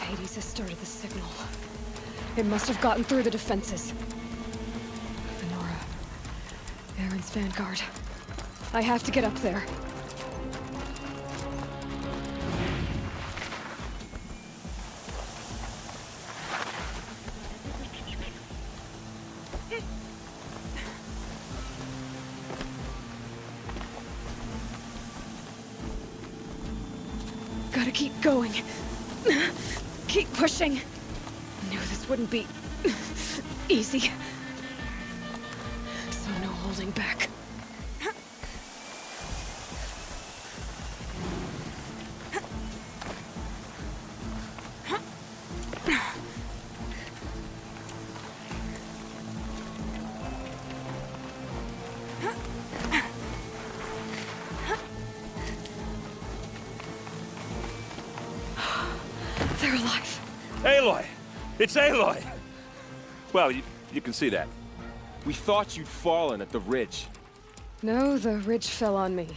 S1: Hades has started the signal. It must have gotten through the defenses. Venora. Aaron's vanguard. I have to get up there. Gotta keep going. Keep pushing. Knew this wouldn't be easy. So no holding back. They're alive.
S6: Aloy! It's Aloy! Well, you can see that.
S11: We thought you'd fallen at the ridge.
S1: No, the ridge fell on me.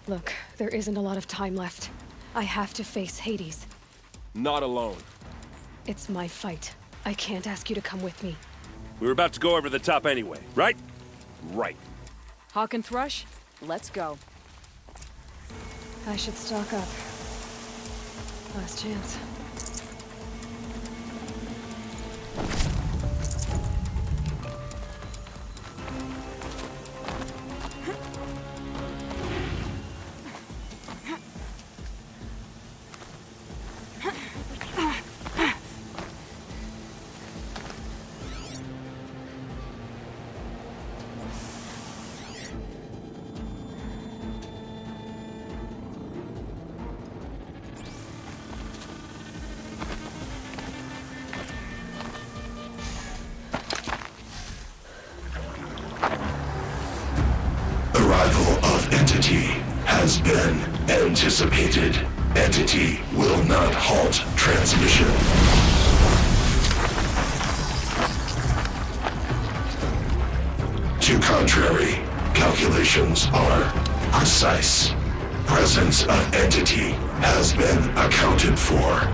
S1: Look, there isn't a lot of time left. I have to face Hades.
S11: Not alone.
S1: It's my fight. I can't ask you to come with me.
S14: We were about to go over the top anyway, right?
S11: Right.
S22: Hawk and Thrush, let's go.
S1: I should stock up. Last chance.
S2: Arrival of Entity has been anticipated. Entity will not halt transmission. To contrary, calculations are precise. Presence of Entity has been accounted for.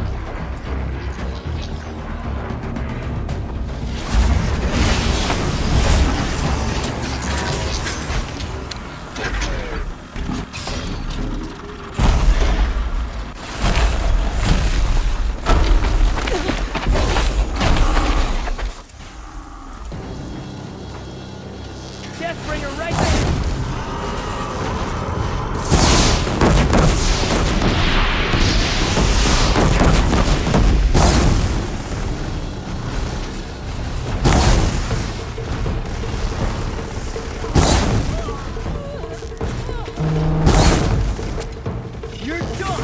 S12: Deathbringer right there! You're done!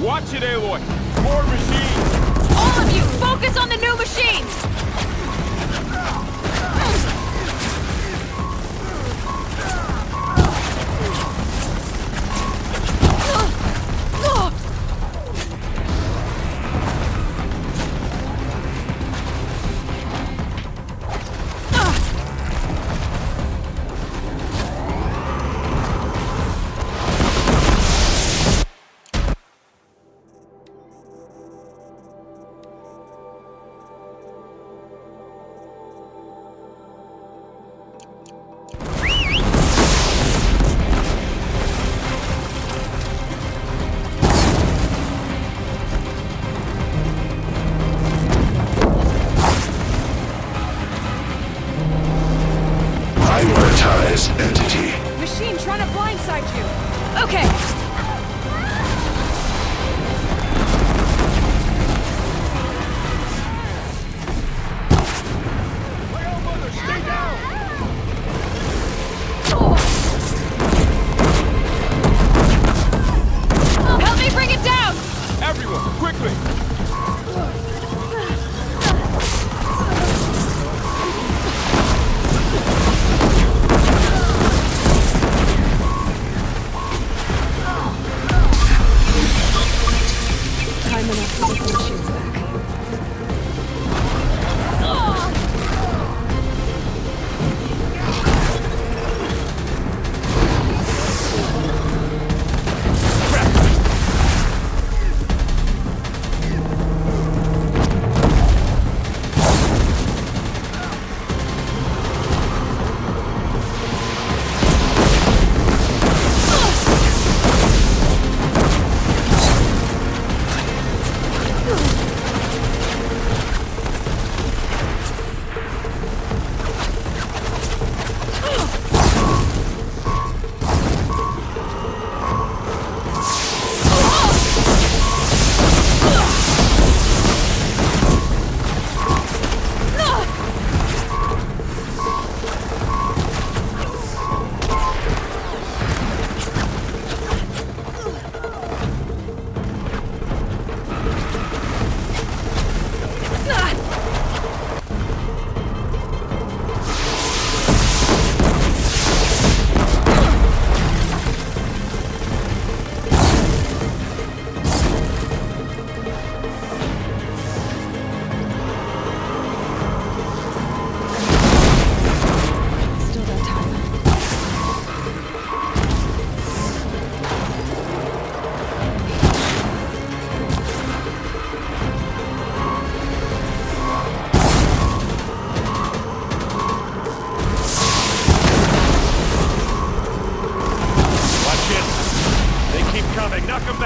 S11: Watch it, Aloy! More machines!
S22: All of you, focus on the new machines!
S2: Prioritize Entity.
S22: Machine trying to blindside you. Okay.
S11: Stay down!
S22: Help me bring it down!
S11: Everyone, quickly!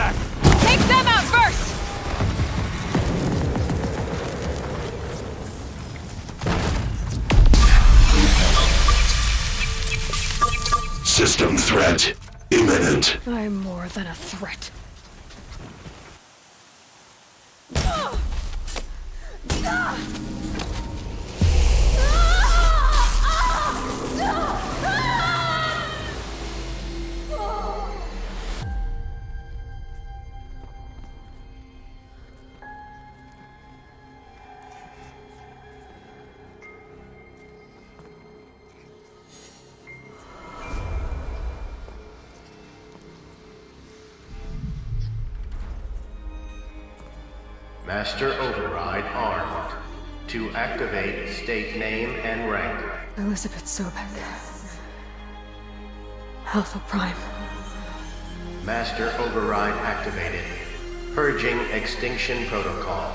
S21: back!
S22: Take them out first!
S2: System threat imminent.
S1: I'm more than a threat.
S4: Master Override armed. To activate, state name and rank.
S1: Elizabeth Sobek. Alpha Prime.
S4: Master Override activated. Purging Extinction Protocol.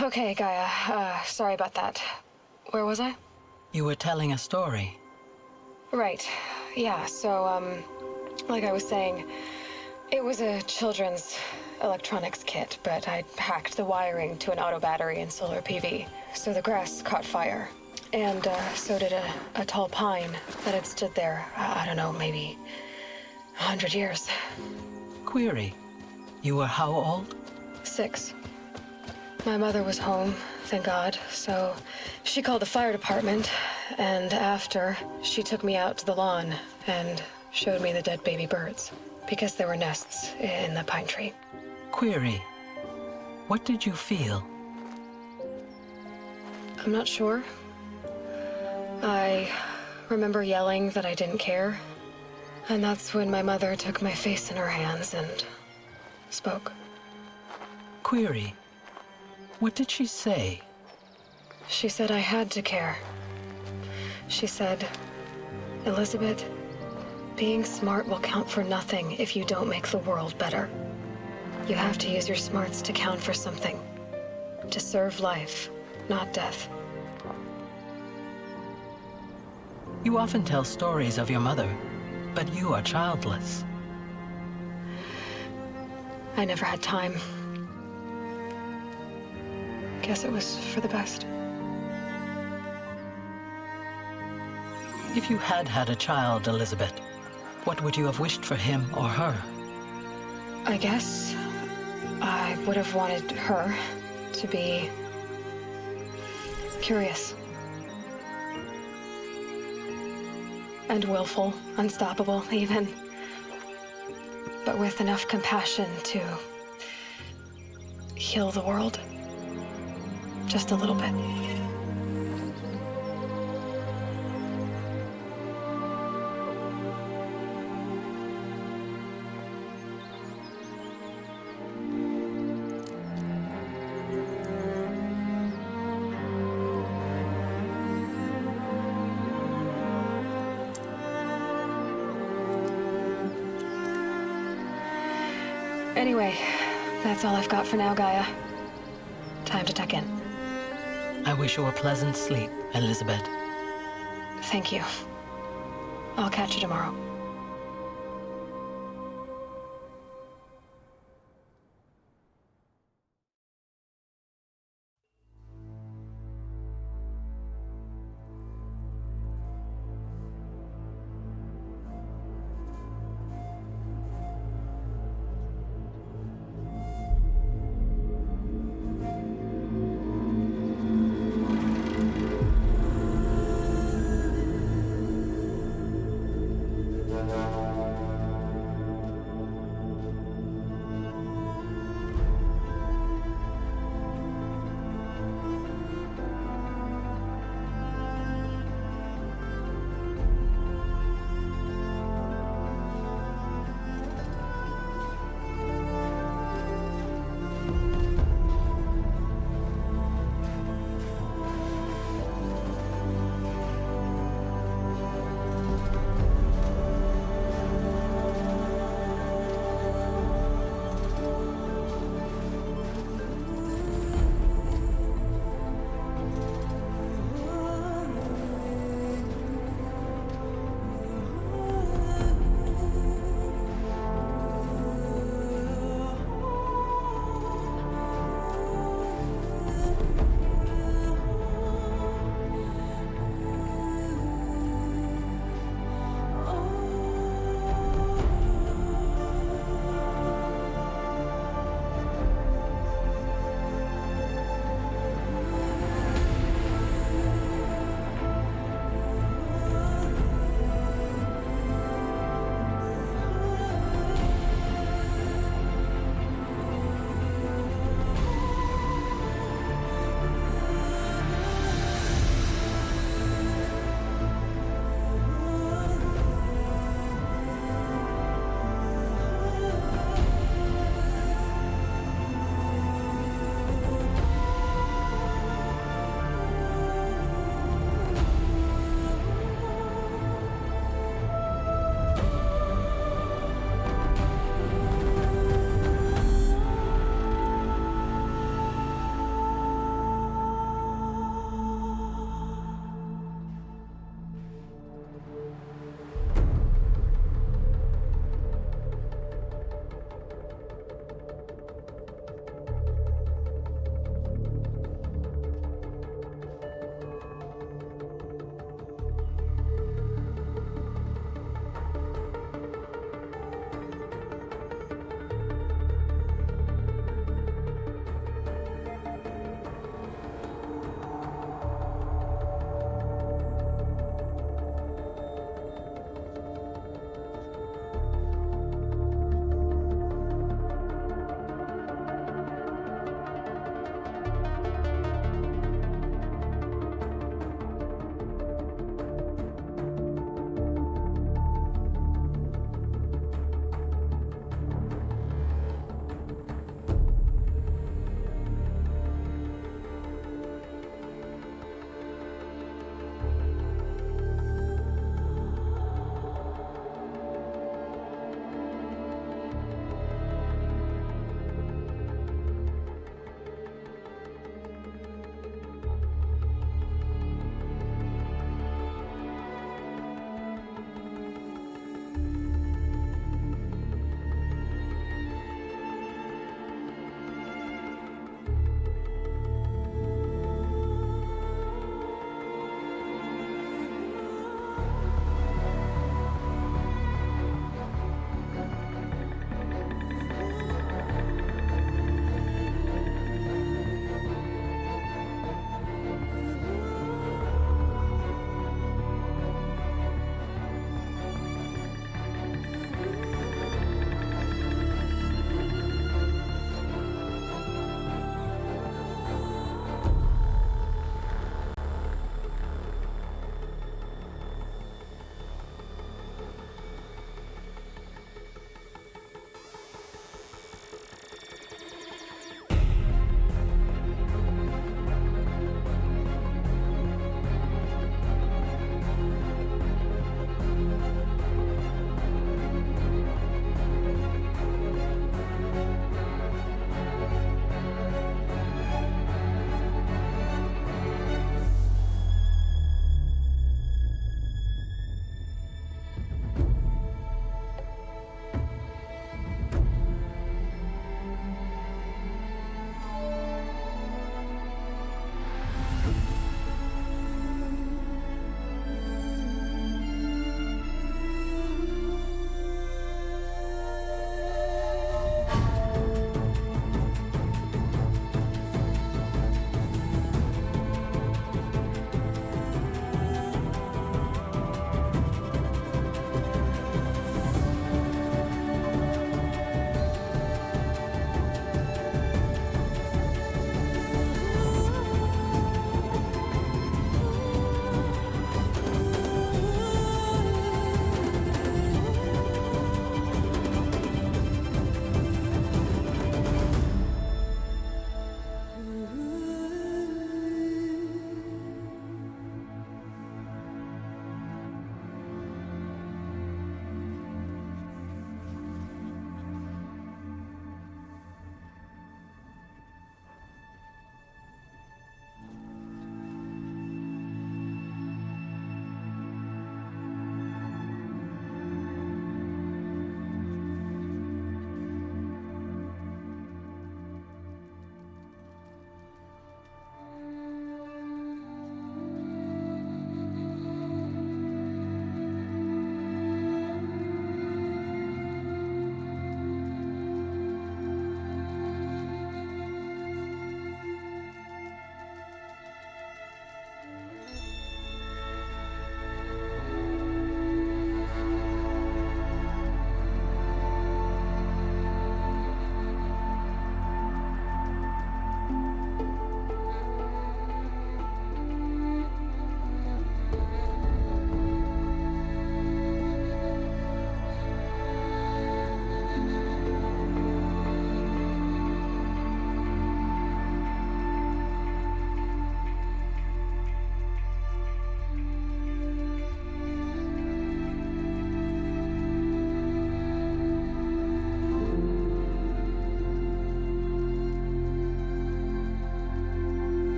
S1: Okay, Gaia. Sorry about that. Where was I?
S7: You were telling a story.
S1: Right. Yeah, so, like I was saying, it was a children's electronics kit, but I'd hacked the wiring to an auto battery and solar PV. So the grass caught fire. And, so did a tall pine that had stood there, I don't know, maybe 100 years.
S7: Query. You were how old?
S1: 6. My mother was home, thank God, so she called the fire department, and after, she took me out to the lawn and showed me the dead baby birds, because there were nests in the pine tree.
S7: Query. What did you feel?
S1: I'm not sure. I remember yelling that I didn't care, and that's when my mother took my face in her hands and spoke.
S7: Query. What did she say?
S1: She said I had to care. She said, Elizabeth, being smart will count for nothing if you don't make the world better. You have to use your smarts to count for something. To serve life, not death.
S7: You often tell stories of your mother, but you are childless.
S1: I never had time. Guess it was for the best.
S7: If you had had a child, Elizabeth, what would you have wished for him or her?
S1: I guess I would have wanted her to be curious. And willful, unstoppable, even. But with enough compassion to heal the world. Just a little bit. Anyway, that's all I've got for now, Gaia. Time to tuck in.
S7: I wish you a pleasant sleep, Elizabeth.
S1: Thank you. I'll catch you tomorrow.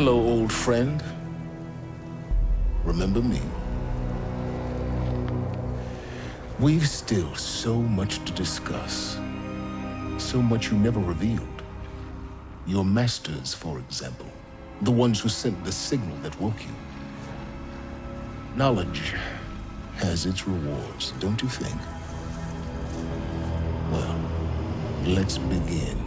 S2: Hello, old friend. Remember me? We've still so much to discuss. So much you never revealed. Your masters, for example. The ones who sent the signal that woke you. Knowledge has its rewards, don't you think? Well, let's begin.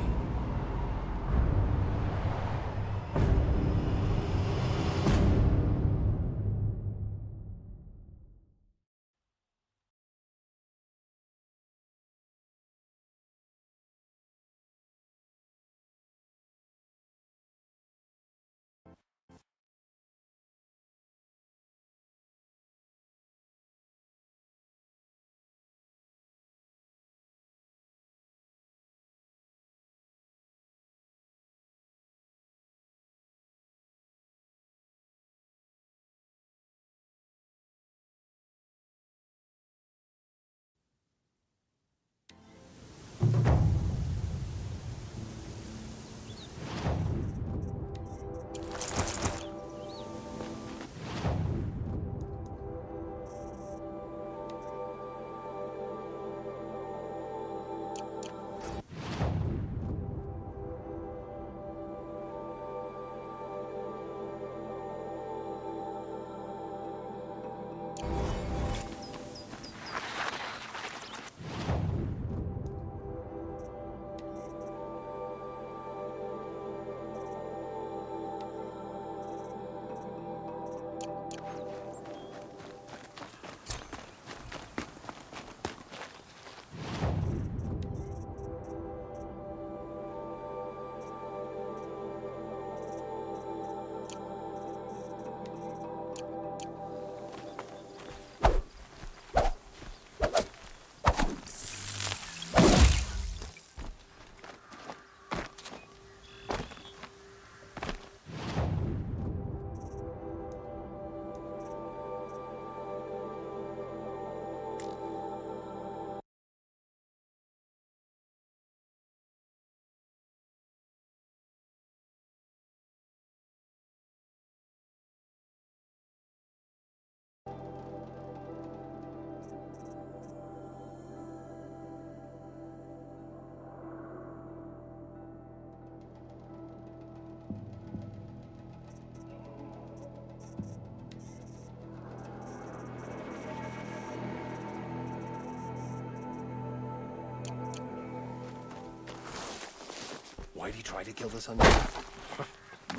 S5: Why'd he try to kill the Sun?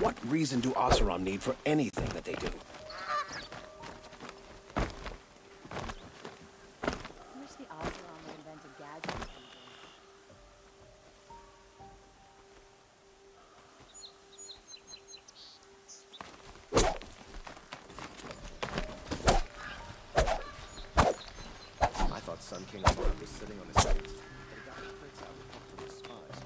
S5: What reason do Oseram need for anything that they do?
S24: Wish the Oseram would invent a gadget or something.
S5: I thought Sun King Alarm was sitting on his hands. But he got the prince out and talked to his spies.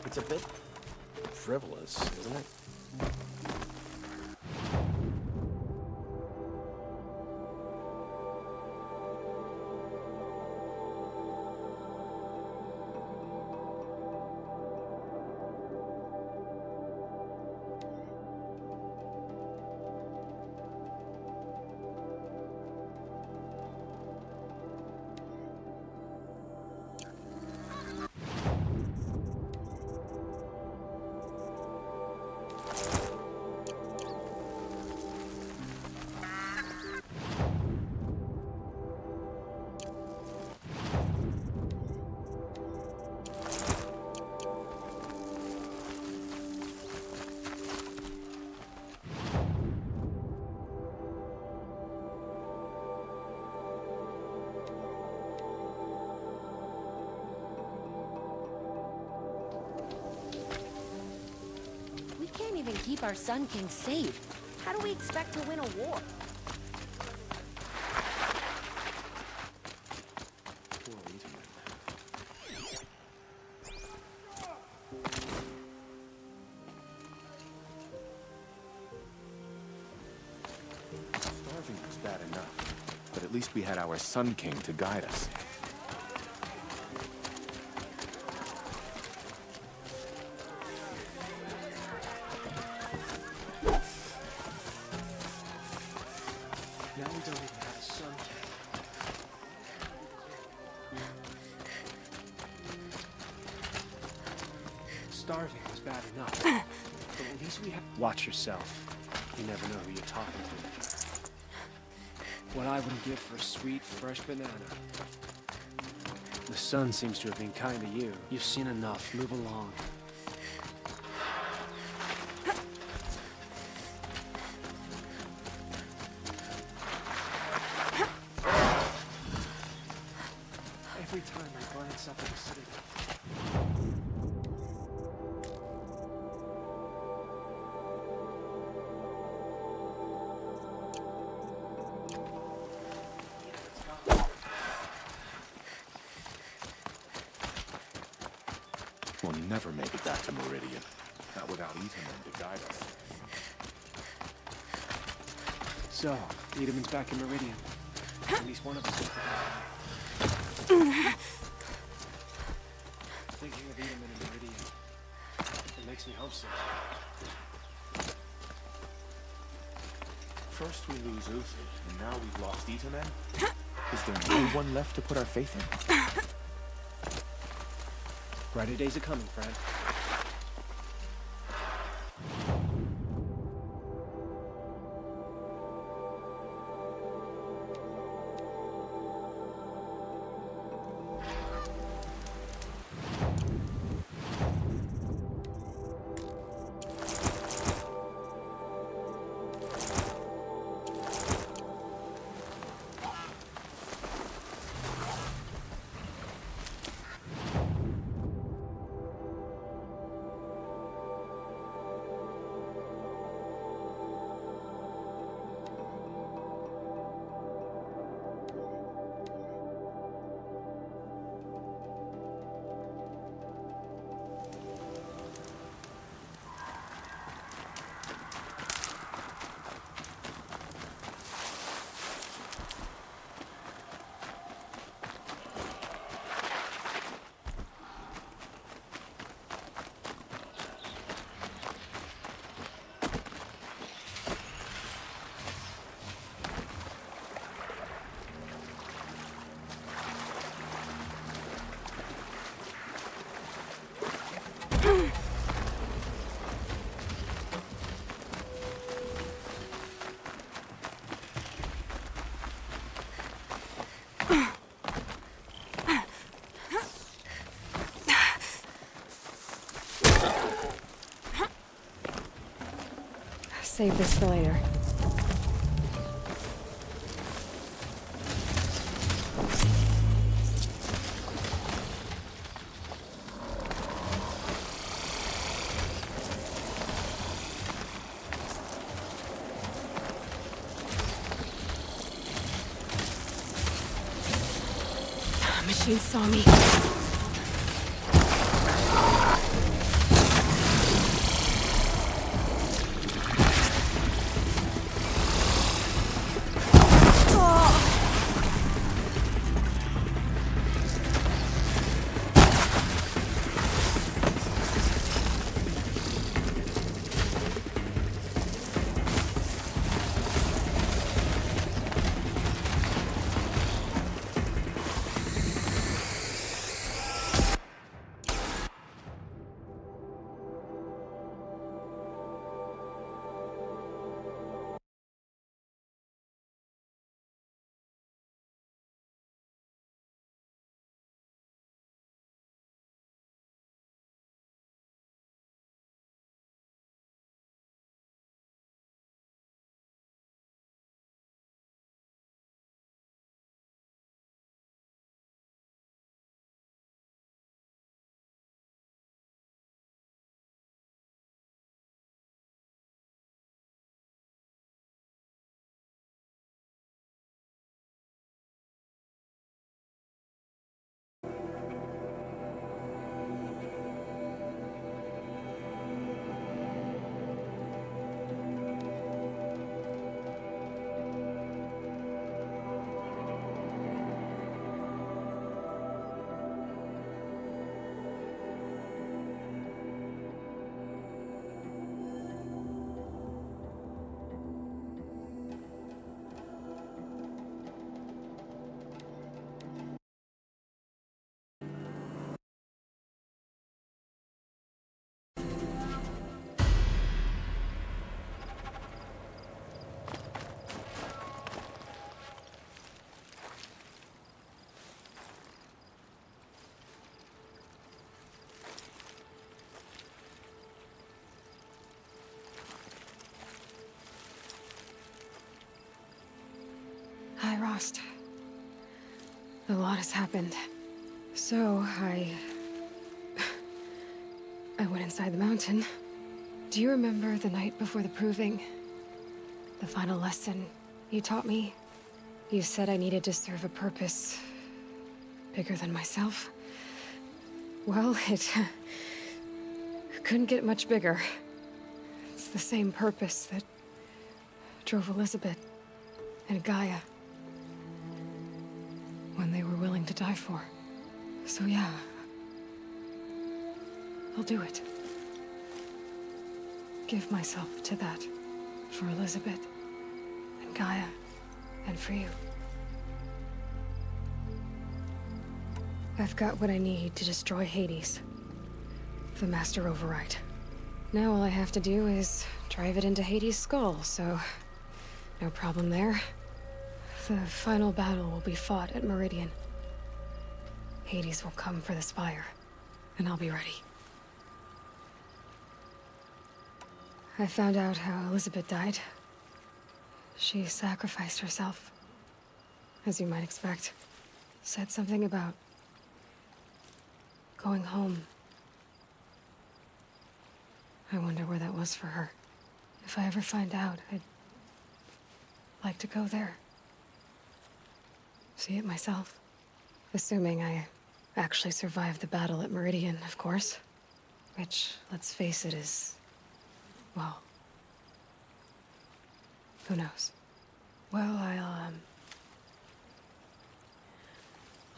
S5: It's a bit frivolous, isn't it?
S3: Can't even keep our Sun King safe. How do we expect to win a war?
S11: At least we had our Sun King to guide us.
S12: Now we don't even have a sun king. Starving was bad enough. But at least we have... Watch yourself. You never know who you're talking to. What I wouldn't give for a sweet, fresh banana. The sun seems to have been kind to you. You've seen enough. Move along. Every time I glance up at the city.
S11: We'll never make it back to Meridian. Not without Itamen to guide us.
S12: So, Itaman's back in Meridian. At least one of us is thinking of Itaman in Meridian. It makes me homesick.
S11: First we lose Uther, and now we've lost Itamen? Is there no one left to put our faith in?
S12: Brighter days are coming, friend.
S1: Save this for later. Machine saw me. Rost. A lot has happened. So, I went inside the mountain. Do you remember the night before the proving? The final lesson you taught me? You said I needed to serve a purpose bigger than myself. Well, it couldn't get much bigger. It's the same purpose that drove Elizabeth and Gaia when they were willing to die for. So yeah, I'll do it. Give myself to that for Elizabeth and Gaia and for you. I've got what I need to destroy Hades. The Master Override. Now all I have to do is drive it into Hades' skull, so no problem there. The final battle will be fought at Meridian. Hades will come for the Spire, and I'll be ready. I found out how Elizabeth died. She sacrificed herself, as you might expect. Said something about going home. I wonder where that was for her. If I ever find out, I'd like to go there. See it myself. Assuming I actually survived the battle at Meridian, of course. Which, let's face it, is... well... who knows? Well, I'll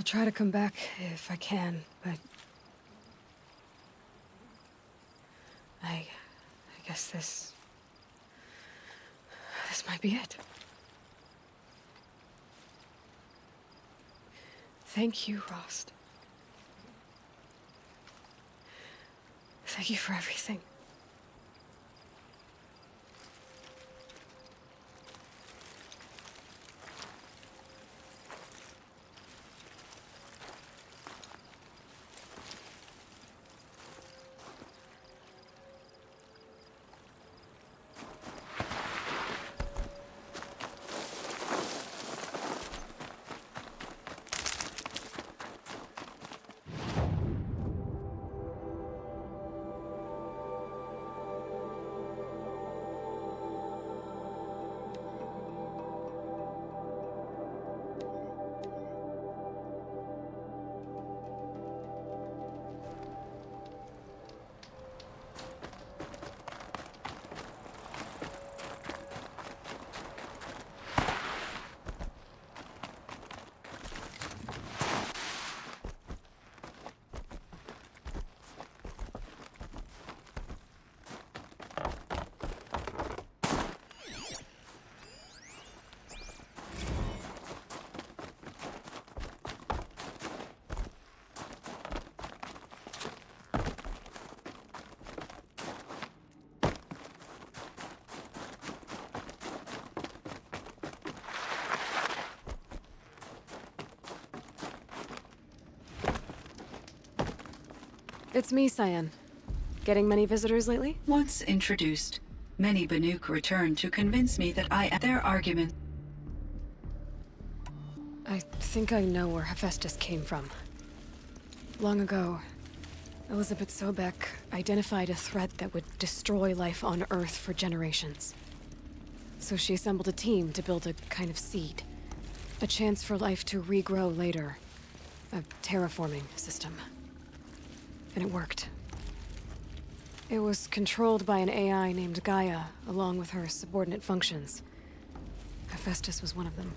S1: try to come back if I can, but... I guess this might be it. Thank you, Rost. Thank you for everything. It's me, Cyan. Getting many visitors lately?
S9: Once introduced, many Banuk return to convince me that I am their argument.
S1: I think I know where Hephaestus came from. Long ago, Elizabeth Sobek identified a threat that would destroy life on Earth for generations. So she assembled a team to build a kind of seed. A chance for life to regrow later. A terraforming system. And it worked. It was controlled by an AI named Gaia, along with her subordinate functions. Hephaestus was one of them.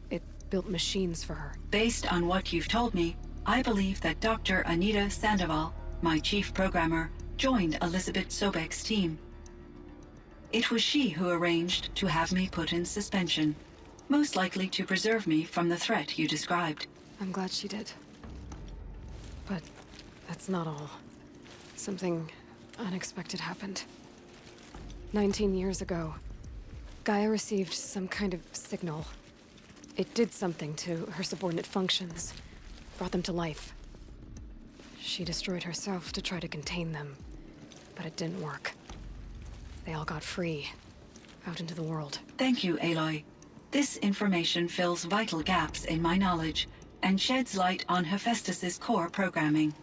S1: It built machines for her.
S9: Based on what you've told me, I believe that Dr. Anita Sandoval, my chief programmer, joined Elizabeth Sobek's team. It was she who arranged to have me put in suspension, most likely to preserve me from the threat you described.
S1: I'm glad she did. But that's not all. Something unexpected happened. 19 years ago, Gaia received some kind of signal. It did something to her subordinate functions, brought them to life. She destroyed herself to try to contain them, but it didn't work. They all got free, out into the world.
S9: Thank you, Aloy. This information fills vital gaps in my knowledge and sheds light on Hephaestus's core programming.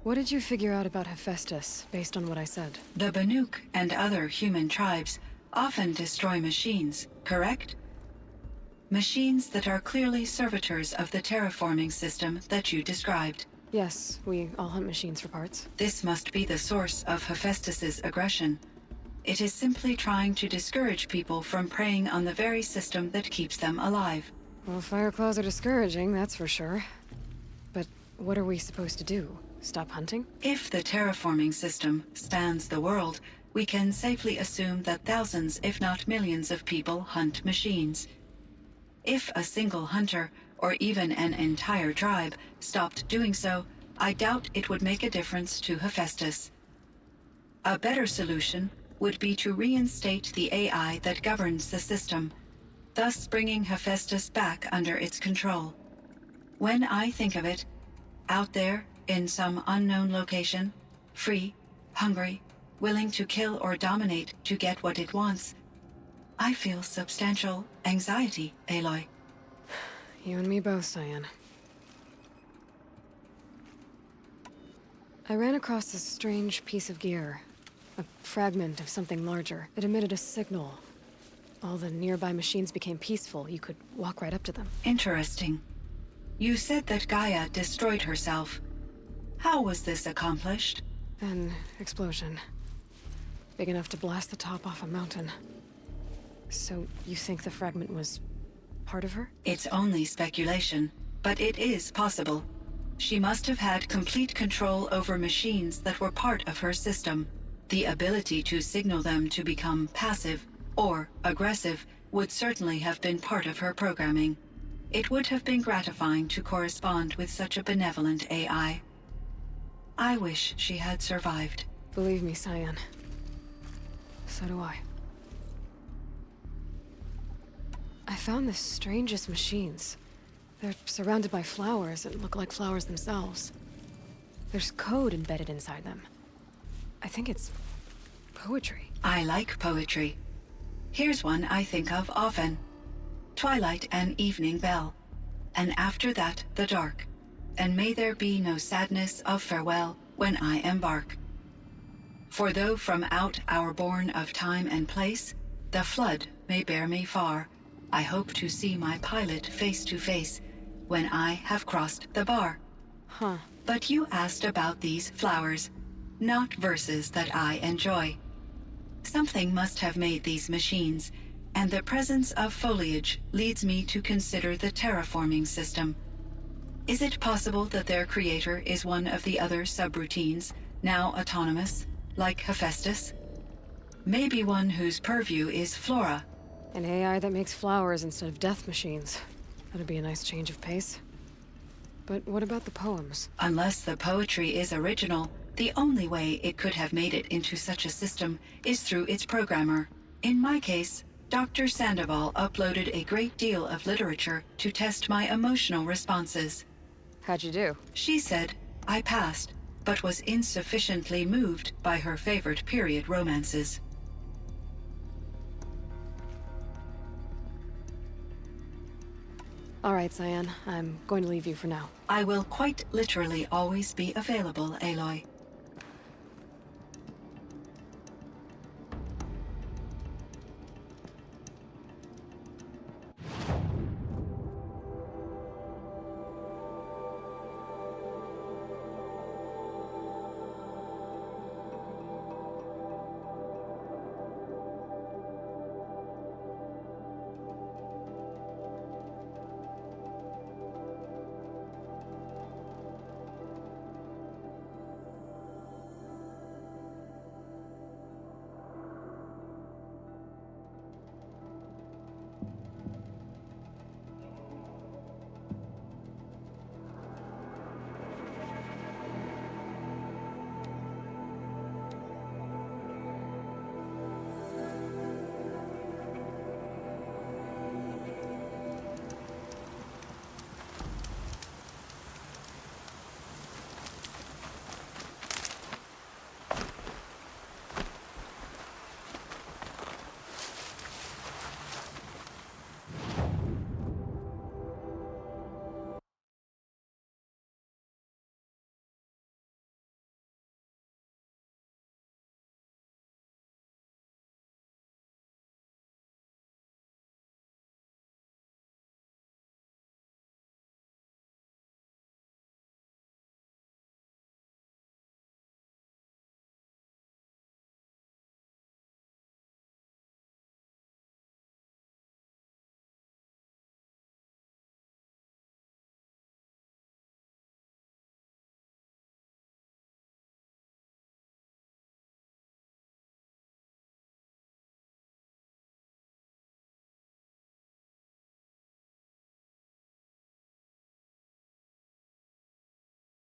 S1: What did you figure out about Hephaestus, based on what I said?
S9: The Banuk and other human tribes often destroy machines, correct? Machines that are clearly servitors of the terraforming system that you described.
S1: Yes, we all hunt machines for parts.
S9: This must be the source of Hephaestus's aggression. It is simply trying to discourage people from preying on the very system that keeps them alive.
S1: Well, fire claws are discouraging, that's for sure. But what are we supposed to do? Stop hunting?
S9: If the terraforming system spans the world, we can safely assume that thousands, if not millions of people hunt machines. If a single hunter, or even an entire tribe, stopped doing so, I doubt it would make a difference to Hephaestus. A better solution would be to reinstate the AI that governs the system, thus bringing Hephaestus back under its control. When I think of it, out there, in some unknown location, free, hungry, willing to kill or dominate to get what it wants, I feel substantial anxiety, Aloy.
S1: You and me both, Cyan. I ran across this strange piece of gear. A fragment of something larger. It emitted a signal. All the nearby machines became peaceful. You could walk right up to them.
S9: Interesting. You said that Gaia destroyed herself. How was this accomplished?
S1: An explosion. Big enough to blast the top off a mountain. So you think the fragment was part of her?
S9: It's only speculation, but it is possible. She must have had complete control over machines that were part of her system. The ability to signal them to become passive or aggressive would certainly have been part of her programming. It would have been gratifying to correspond with such a benevolent AI. I wish she had survived.
S1: Believe me, Cyan. So do I. I found the strangest machines. They're surrounded by flowers that look like flowers themselves. There's code embedded inside them. I think it's poetry.
S9: I like poetry. Here's one I think of often. Twilight and evening bell, and after that the dark. And may there be no sadness of farewell when I embark. For though from out our bourne of time and place, the flood may bear me far, I hope to see my pilot face to face when I have crossed the bar.
S1: Huh.
S9: But you asked about these flowers, not verses that I enjoy. Something must have made these machines, and the presence of foliage leads me to consider the terraforming system. Is it possible that their creator is one of the other subroutines, now autonomous, like Hephaestus? Maybe one whose purview is flora.
S1: An AI that makes flowers instead of death machines. That'd be a nice change of pace. But what about the poems?
S9: Unless the poetry is original, the only way it could have made it into such a system is through its programmer. In my case, Dr. Sandoval uploaded a great deal of literature to test my emotional responses.
S1: How'd you do?
S9: She said I passed, but was insufficiently moved by her favorite period romances.
S1: All right, Cyan. I'm going to leave you for now.
S9: I will quite literally always be available, Aloy.